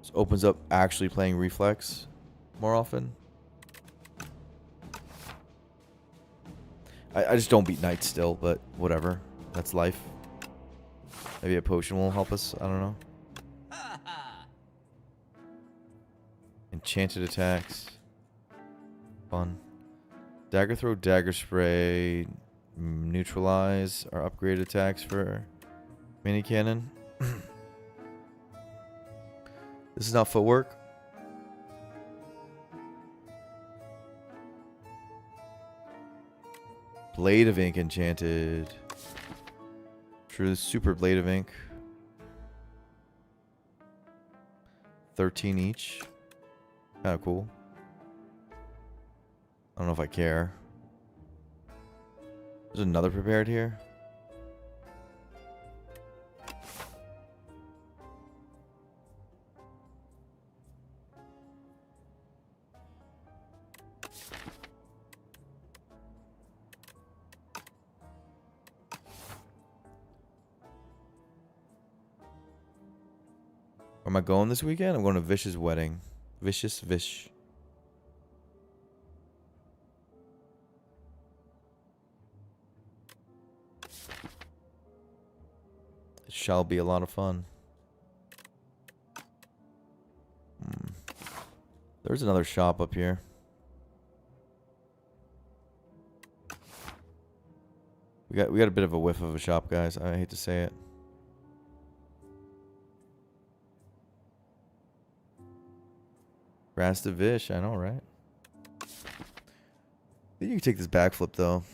This opens up actually playing Reflex more often. I just don't beat Knights still, but whatever. That's life. Maybe a potion will help us. I don't know. Enchanted attacks. Fun. Dagger throw, dagger spray, neutralize our upgraded attacks for mini cannon. This is not footwork. Blade of Ink enchanted. True super Blade of Ink. 13 each. Kind of cool. I don't know if I care. There's another prepared here. Where am I going this weekend? I'm going to Vish's wedding. Vicious Vish. It shall be a lot of fun. There's another shop up here. We got a bit of a whiff of a shop, guys. I hate to say it. Grass to Vish, I know, right? I think you can take this backflip though.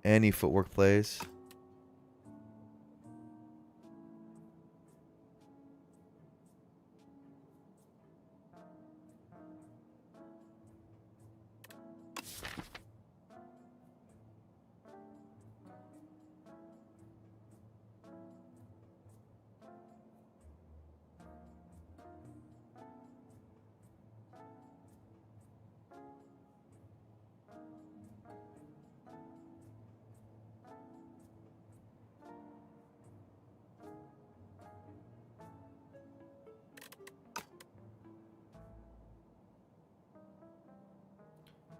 Any footwork plays.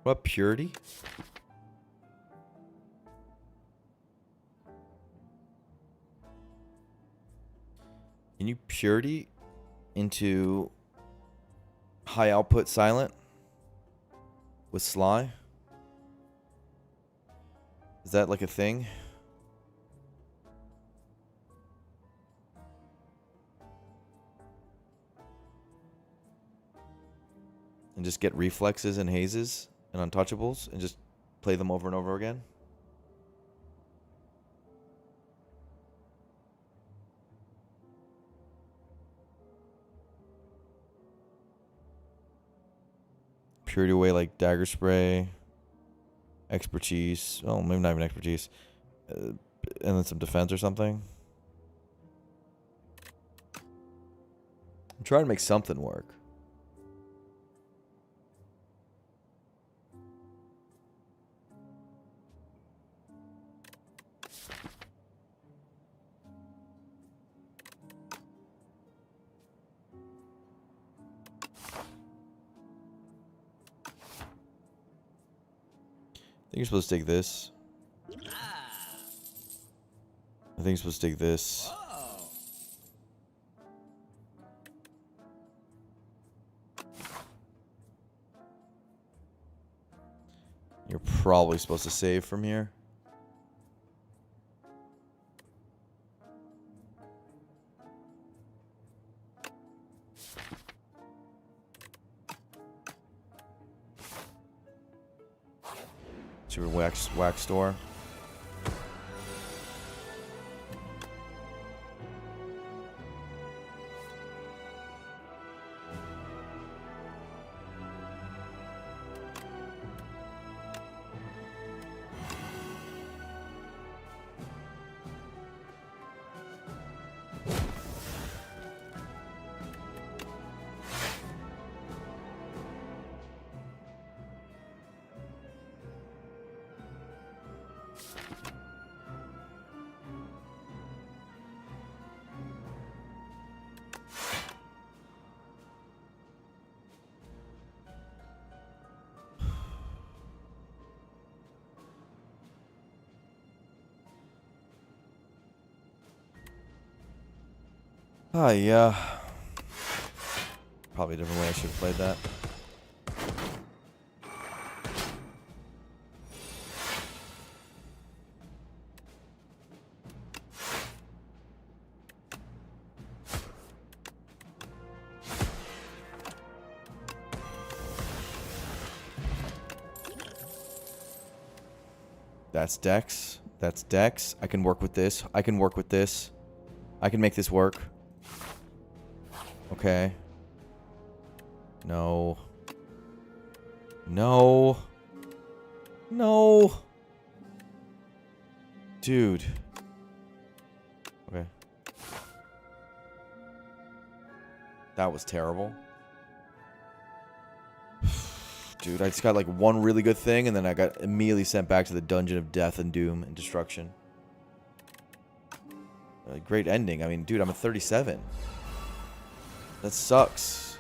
What purity? Can you purity into high output silent with Sly? Is that like a thing? And just get reflexes and hazes and untouchables and just play them over and over again? Purity away like dagger spray, expertise. Oh, maybe not even expertise. And then some defense or something. I'm trying to make something work. I think you're supposed to take this. I think you're supposed to take this. You're probably supposed to save from here. To your wax store. Oh, yeah. Probably a different way I should have played that. That's Dex. That's Dex. I can work with this. I can work with this. I can make this work. Okay. No. No. No. Dude. Okay. That was terrible. Dude, I just got like one really good thing, and then I got immediately sent back to the dungeon of death and doom and destruction. Great ending. I mean, dude, I'm at 37. That sucks.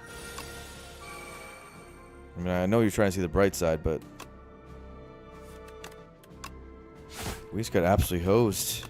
I mean, I know you're trying to see the bright side, but we just got absolutely hosed.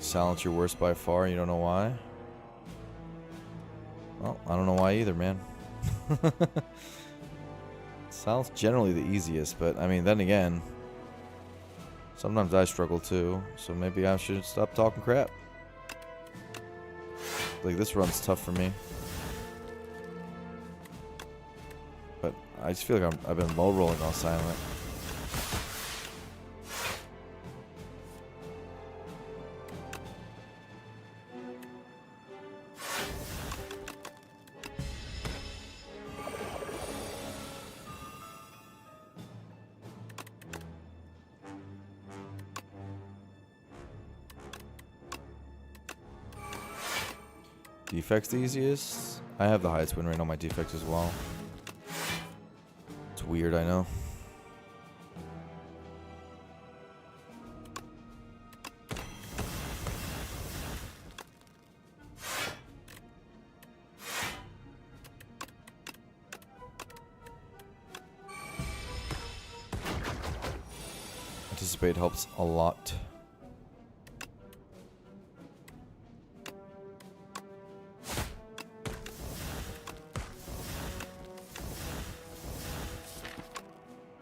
Silence your worst by far. You don't know why? Well, I don't know why either, man. Silence generally the easiest, but I mean, then again, sometimes I struggle too, so maybe I should stop talking crap. Like, this run's tough for me. But I just feel like I've been low rolling all silent. Defect's the easiest. I have the highest win rate on my defect as well. It's weird, I know. Anticipate helps a lot.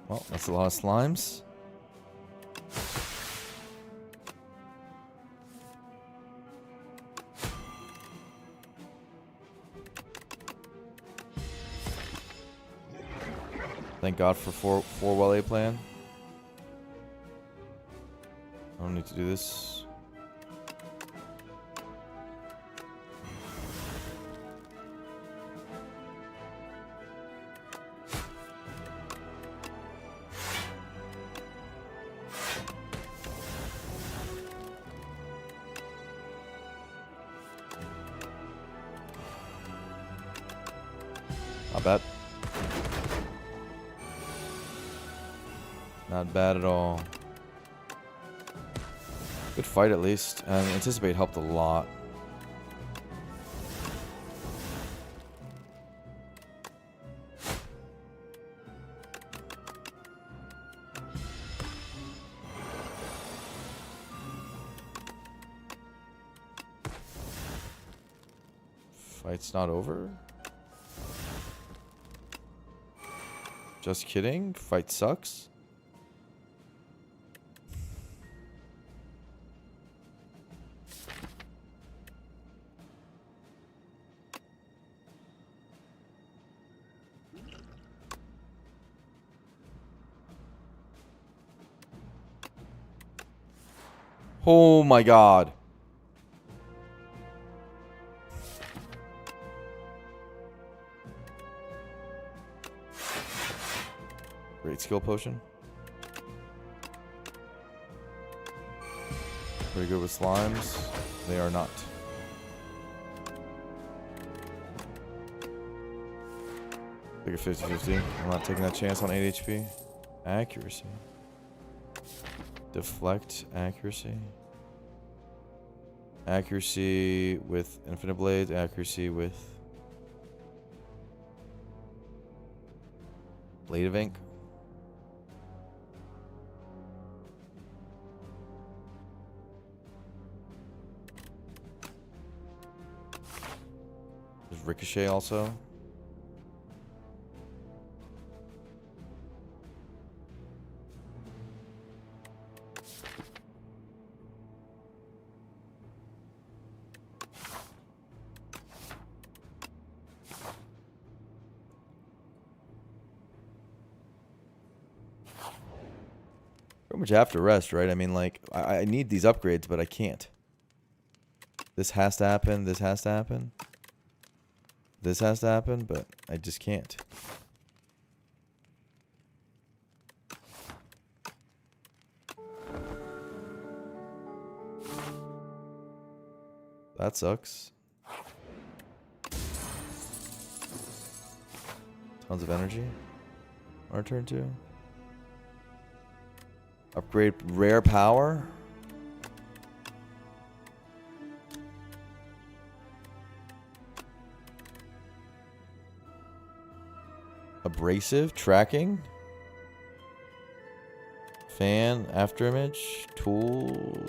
Well, that's a lot of slimes. Thank God for four well A plan. I don't need to do this. Not bad. Not bad at all. Good fight at least. And Anticipate helped a lot. Fight's not over. Just kidding. Fight sucks. Oh my God. Great skill potion. Pretty good with slimes. They are not. Take a 50-50. I'm not taking that chance on 8 HP. Accuracy. Deflect. Accuracy. Accuracy with infinite blades. Accuracy with blade of ink. There's ricochet also. Pretty much have to rest, right? I mean, like, I need these upgrades, but I can't. This has to happen. This has to happen. This has to happen, but I just can't. That sucks. Tons of energy. Our turn 2. Upgrade rare power. Abrasive tracking. Fan afterimage tool.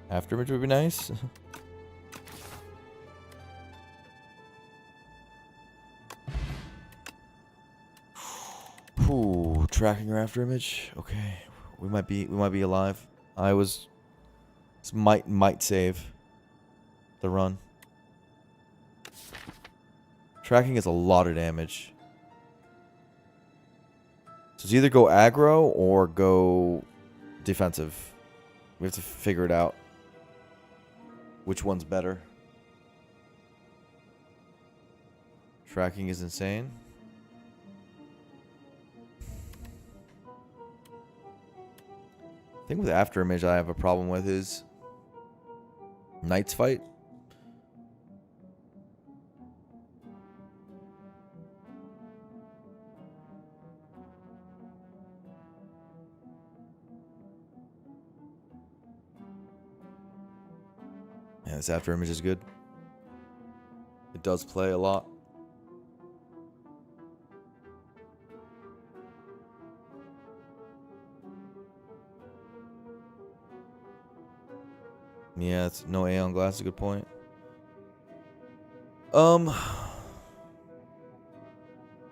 Afterimage would be nice. Ooh, tracking or afterimage. Okay, we might be alive. This might save the run. Tracking is a lot of damage. So it's either go aggro or go defensive. We have to figure it out. Which one's better? Tracking is insane. I think with afterimage I have a problem with is Knight's Fight. Yeah, this afterimage is good. It does play a lot. Yeah, it's no Aeon Glass is a good point. You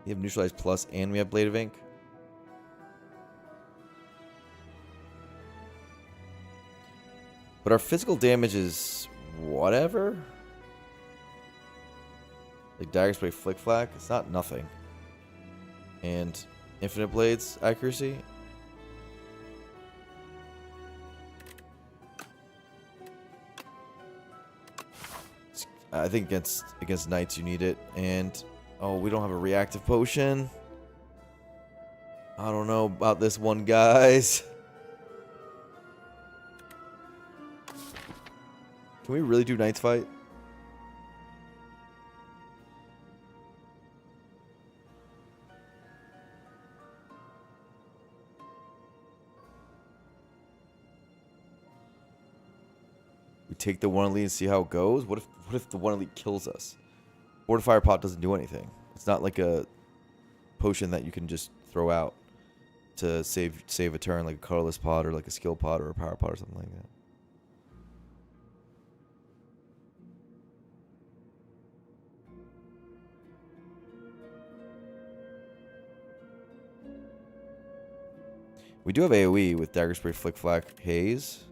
have Neutralize Plus and we have Blade of Ink. But our physical damage is whatever. Like Dagger Spray Flick Flack, it's not nothing. And Infinite Blades accuracy. I think against knights you need it, and oh, we don't have a reactive potion. I don't know about this one, guys. Can we really do Knight's Fight? We take the one elite and see how it goes. What if the one elite kills us? Fortifier Pot doesn't do anything. It's not like a potion that you can just throw out to save a turn, like a colorless pot or like a skill pot or a power pot or something like that. We do have AoE with Dagger Spray, Flick Flack, Haze.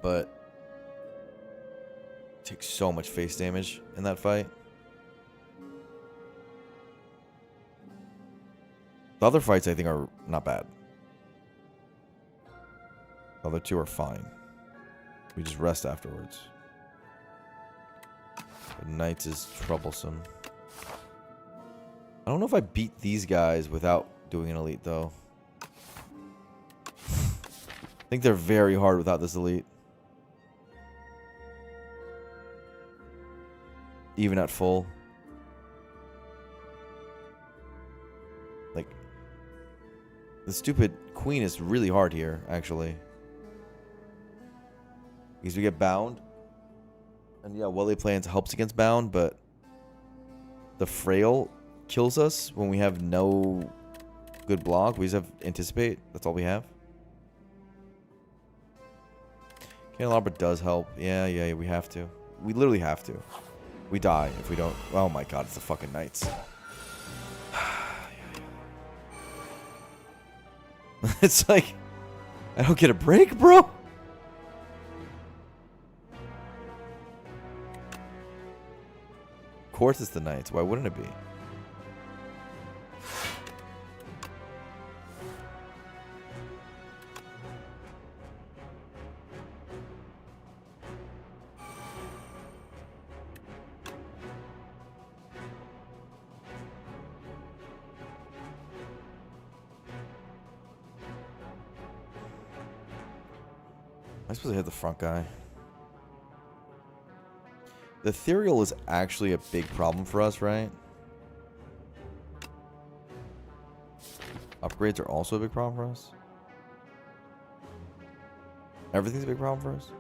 But it takes so much face damage in that fight. The other fights I think are not bad. The other two are fine. We just rest afterwards. But Knights is troublesome. I don't know if I beat these guys without doing an elite, though. I think they're very hard without this elite. Even at full. Like, the stupid queen is really hard here, actually. Because we get bound. And yeah, Well-Laid Plans helps against bound, but the frail kills us when we have no good block. We just have anticipate. That's all we have. Candelabra does help. Yeah, we have to. We literally have to. We die if we don't. Oh my god, it's the fucking Knights. It's like, I don't get a break, bro. Of course it's the Knights. Why wouldn't it be? I'm supposed to hit the front guy. The ethereal is actually a big problem for us, right? Upgrades are also a big problem for us. Everything's a big problem for us.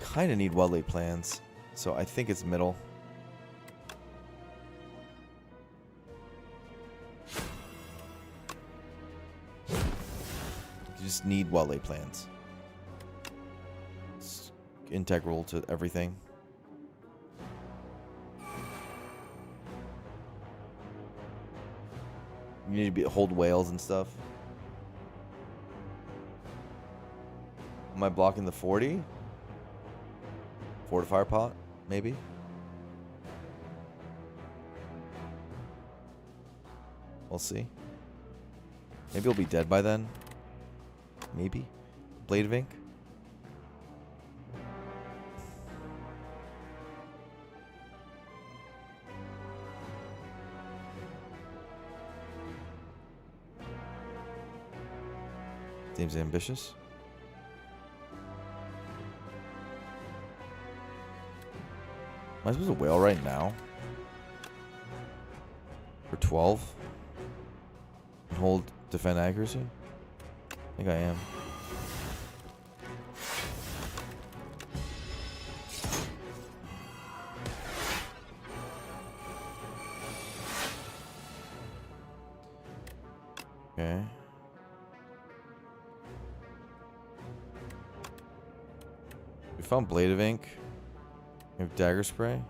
Kind of need Well-Laid Plans, so I think it's middle. You just need Well-Laid Plans. It's integral to everything. You need to hold whales and stuff. Am I blocking the 40? Fortifier pot, maybe? We'll see. Maybe he'll be dead by then. Maybe. Blade of Ink. Seems ambitious. Am I supposed to whale right now? For 12? And hold defend accuracy? I think I am. Okay. We found Blade of Ink. We have Dagger Spray.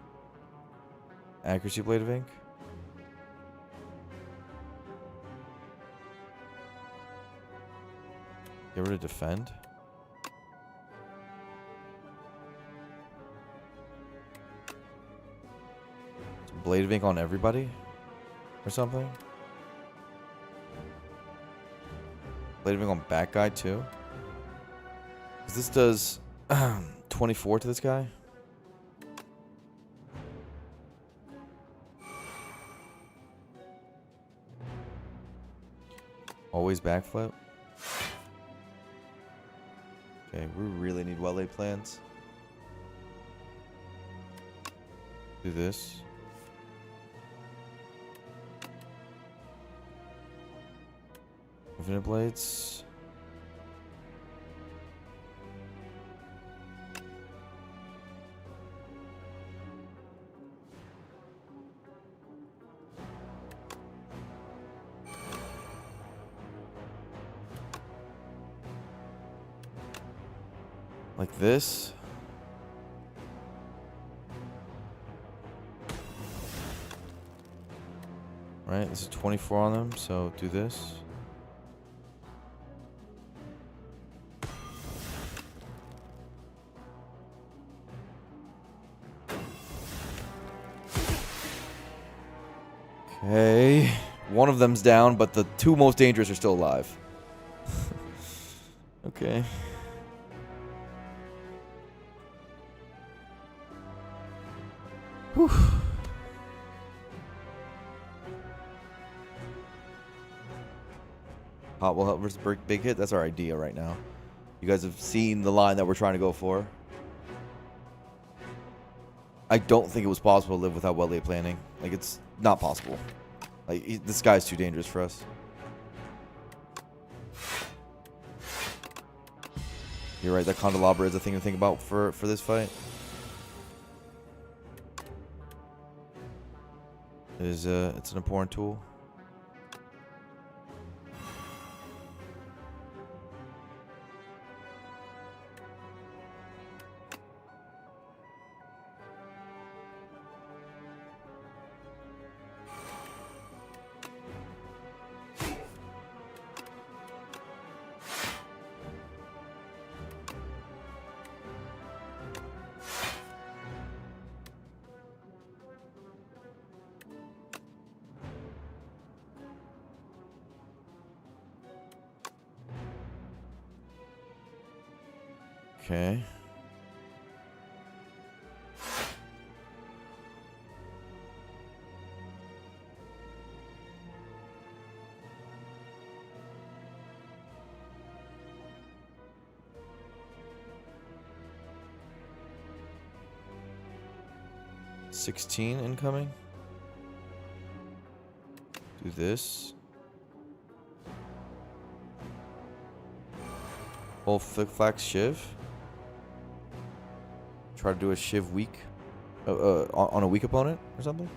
Accuracy Blade of Ink. Get rid of Defend. Blade of Ink on everybody? Or something? Blade of Ink on back guy too? 'Cause this does 24 to this guy. Always backflip. Okay, we really need Well-Laid Plans. Do this. Infinite Blades. Like this. Right, this is 24 on them, so do this. Okay. One of them's down, but the two most dangerous are still alive. Okay. Whew. Hot will help versus big hit. That's our idea right now. You guys have seen the line that we're trying to go for. I don't think it was possible to live without well laid planning. Like, it's not possible. Like, this guy's too dangerous for us. You're right, that candelabra is a thing to think about for this fight. It's an important tool. Okay. $16 incoming. Do this. Whole flick-flack shiv. Try to do a shiv weak. On a weak opponent or something.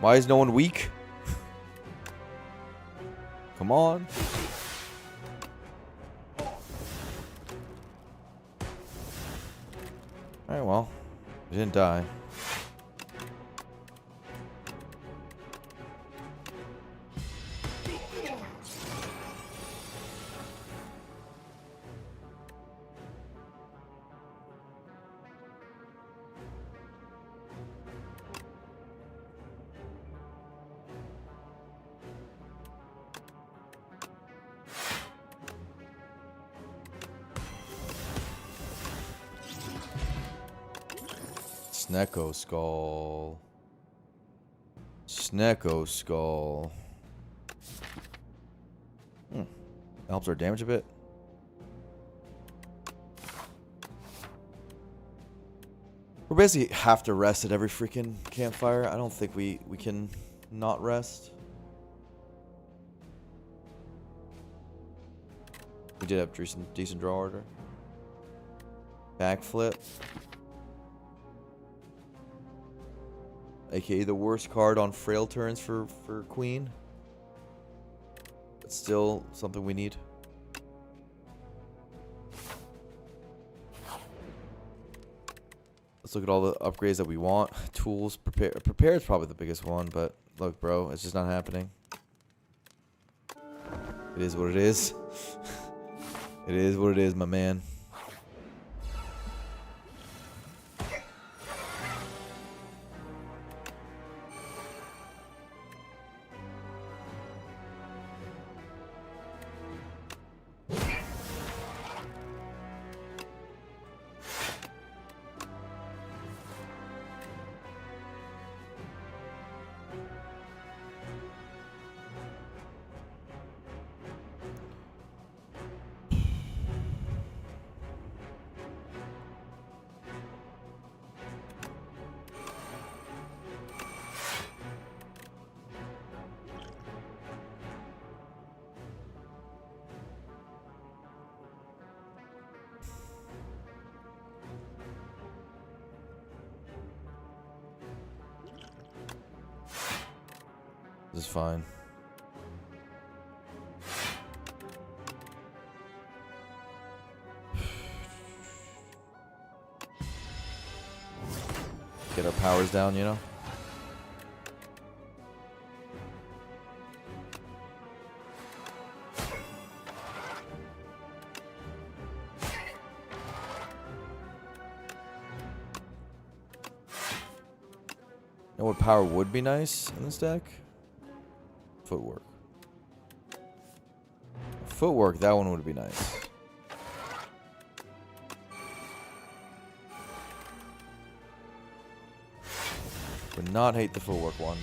Why is no one weak? Come on. Alright, well. He didn't die. Snecko Skull. Snecko Skull. Helps our damage a bit. We're basically have to rest at every freaking campfire. I don't think we can not rest. We did have decent draw order. Backflip. AKA the worst card on frail turns for Queen. But still something we need. Let's look at all the upgrades that we want. Tools, prepare is probably the biggest one, but look, bro, it's just not happening. It is what it is. It is what it is, my man. This is fine. Get our powers down, you know? Know what power would be nice in this deck? Footwork. Footwork, that one would be nice. Would not hate the footwork one.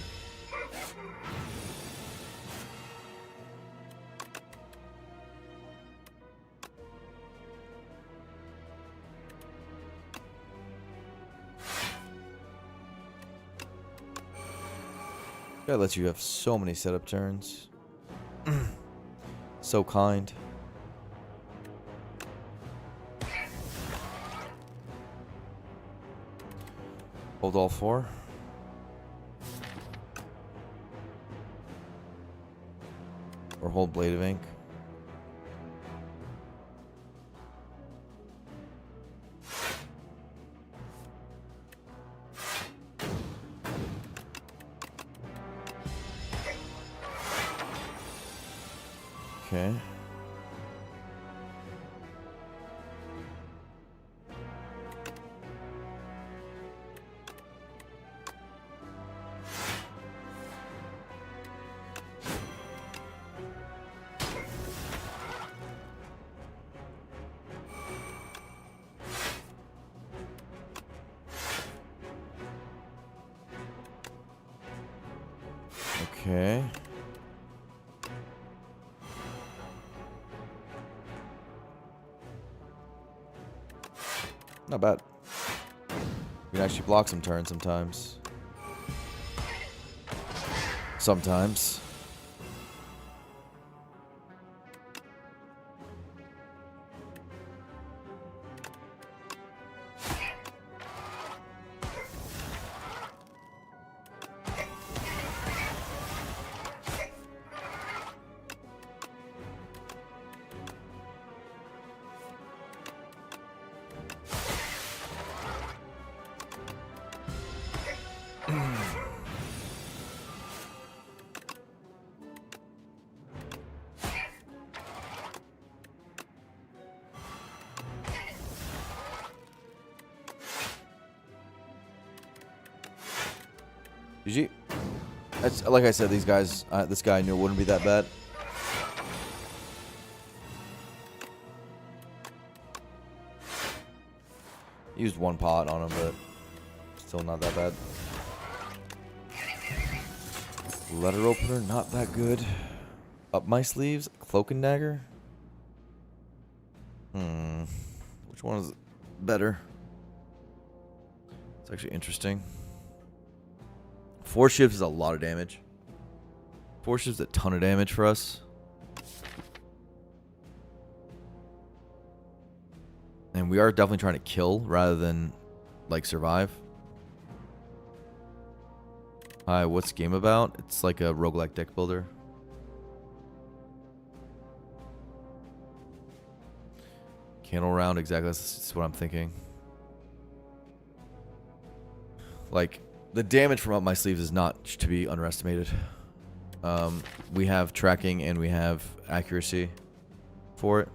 That lets you have so many setup turns. So kind. Hold all four. Or hold Blade of Ink. Okay. Okay. Not bad. You can actually block some turns sometimes. Sometimes. GG. That's like I said. These guys. This guy knew it wouldn't be that bad. Used one pot on him, but still not that bad. Letter opener, not that good. Up my sleeves, cloak and dagger. Which one is better? It's actually interesting. 4 shifts is a lot of damage. 4 shifts is a ton of damage for us. And we are definitely trying to kill rather than, like, survive. Hi, what's game about? It's like a roguelike deck builder. Candle round, exactly. That's what I'm thinking. Like, the damage from up my sleeves is not to be underestimated. We have tracking and we have accuracy for it.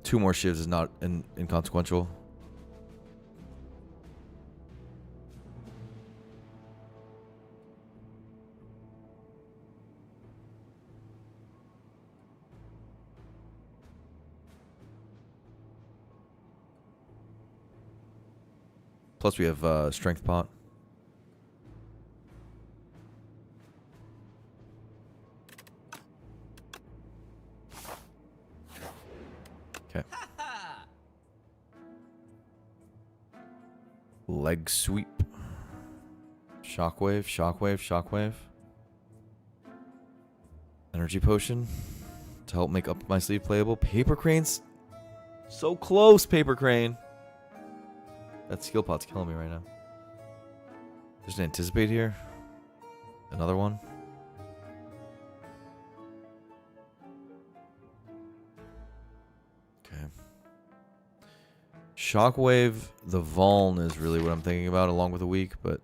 Two more shivs is not inconsequential. Plus we have strength pot. Okay. Leg sweep. Shockwave, shockwave, shockwave. Energy potion to help make up my sleeve playable. Paper cranes. So close, paper crane. That skill pot's killing me right now. There's an anticipate here. Another one. Okay. Shockwave, the Vuln is really what I'm thinking about along with the weak, but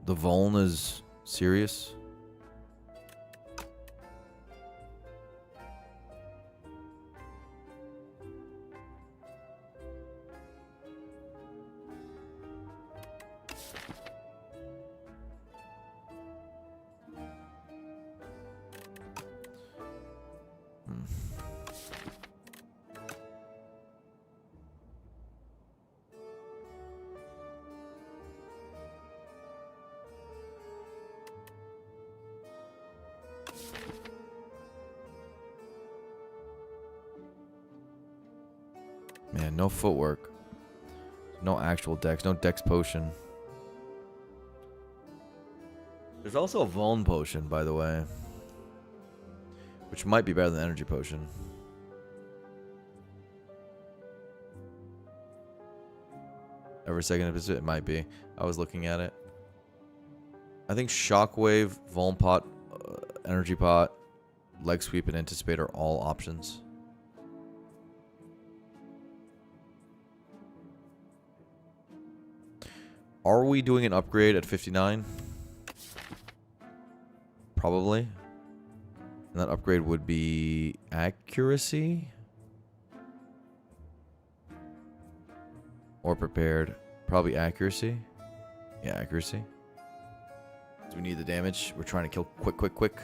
the Vuln is serious. Man, no footwork. No actual dex. No dex potion. There's also a Vuln potion, by the way. Which might be better than energy potion. Every second episode, it might be. I was looking at it. I think Shockwave, Vuln pot, Energy pot, Leg Sweep, and Anticipate are all options. Are we doing an upgrade at 59? Probably. And that upgrade would be accuracy? Or prepared. Probably accuracy. Yeah, accuracy. Do we need the damage? We're trying to kill quick.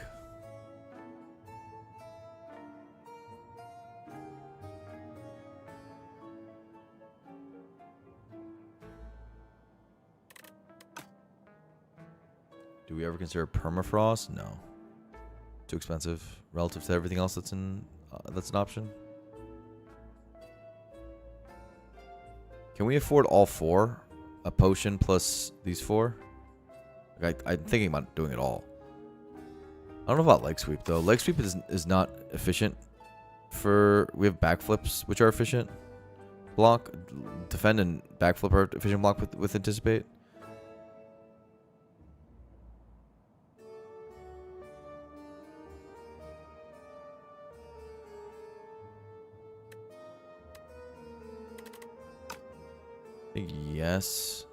Do we ever consider permafrost? No. Too expensive relative to everything else that's an option. Can we afford all four? A potion plus these four? Like I'm thinking about doing it all. I don't know about leg sweep though. Leg sweep is not efficient. We have backflips which are efficient. Block, defend, and backflip are efficient block with anticipate. Yes.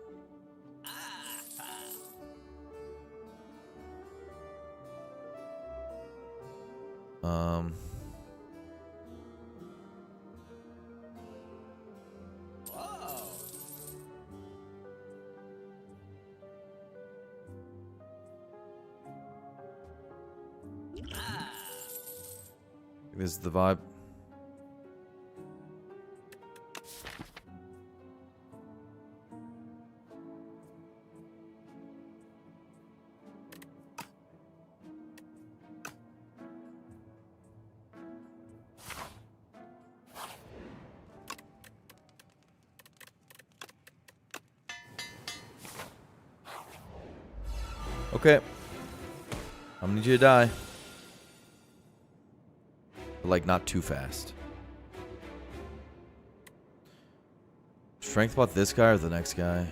This is the vibe. Okay. I'm gonna need you to die. But like not too fast. Strength bot this guy or the next guy?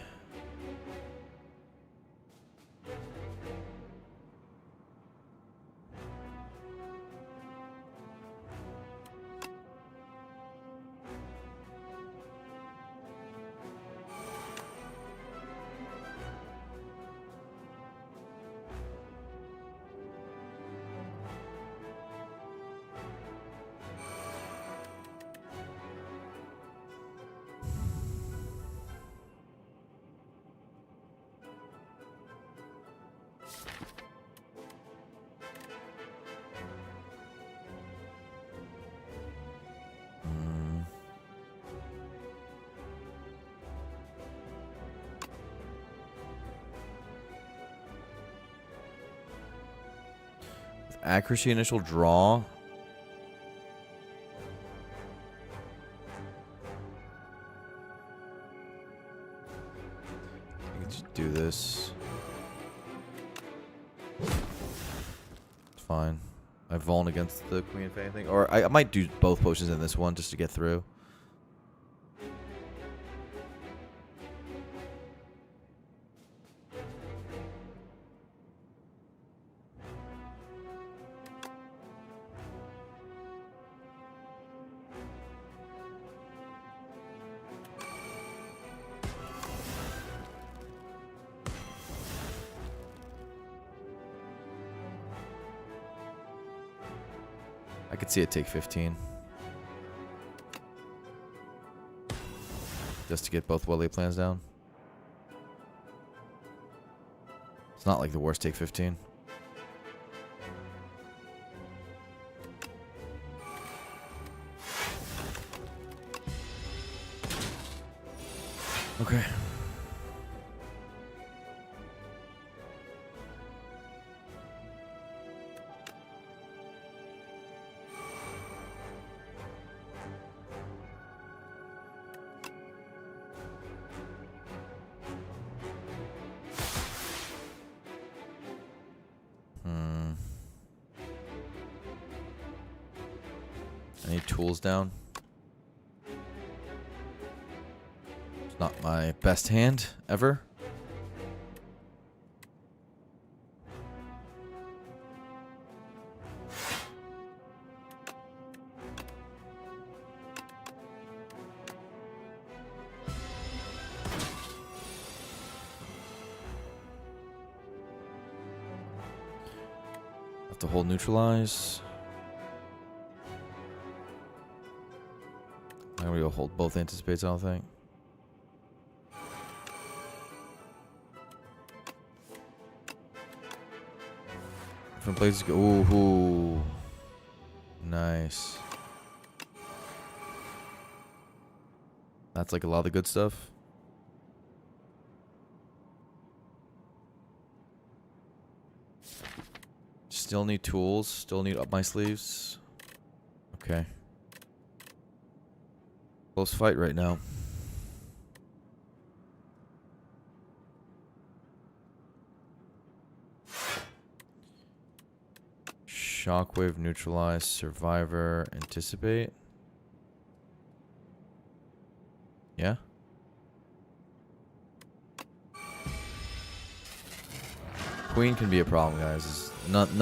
Accuracy initial draw. I can just do this. It's fine. I Vuln against the Queen if anything. Or I might do both potions in this one just to get through. I could see it take 15. Just to get both well-laid plans down. It's not like the worst take 15. Okay. I need tools down. It's not my best hand ever. Have to hold neutralize. I'm gonna go hold both anticipates, I don't think. Different places go. Ooh. Nice. That's like a lot of the good stuff. Still need tools. Still need up my sleeves. Okay. Close fight right now. Shockwave, neutralize, survivor, anticipate. Yeah. Queen can be a problem, guys. It's none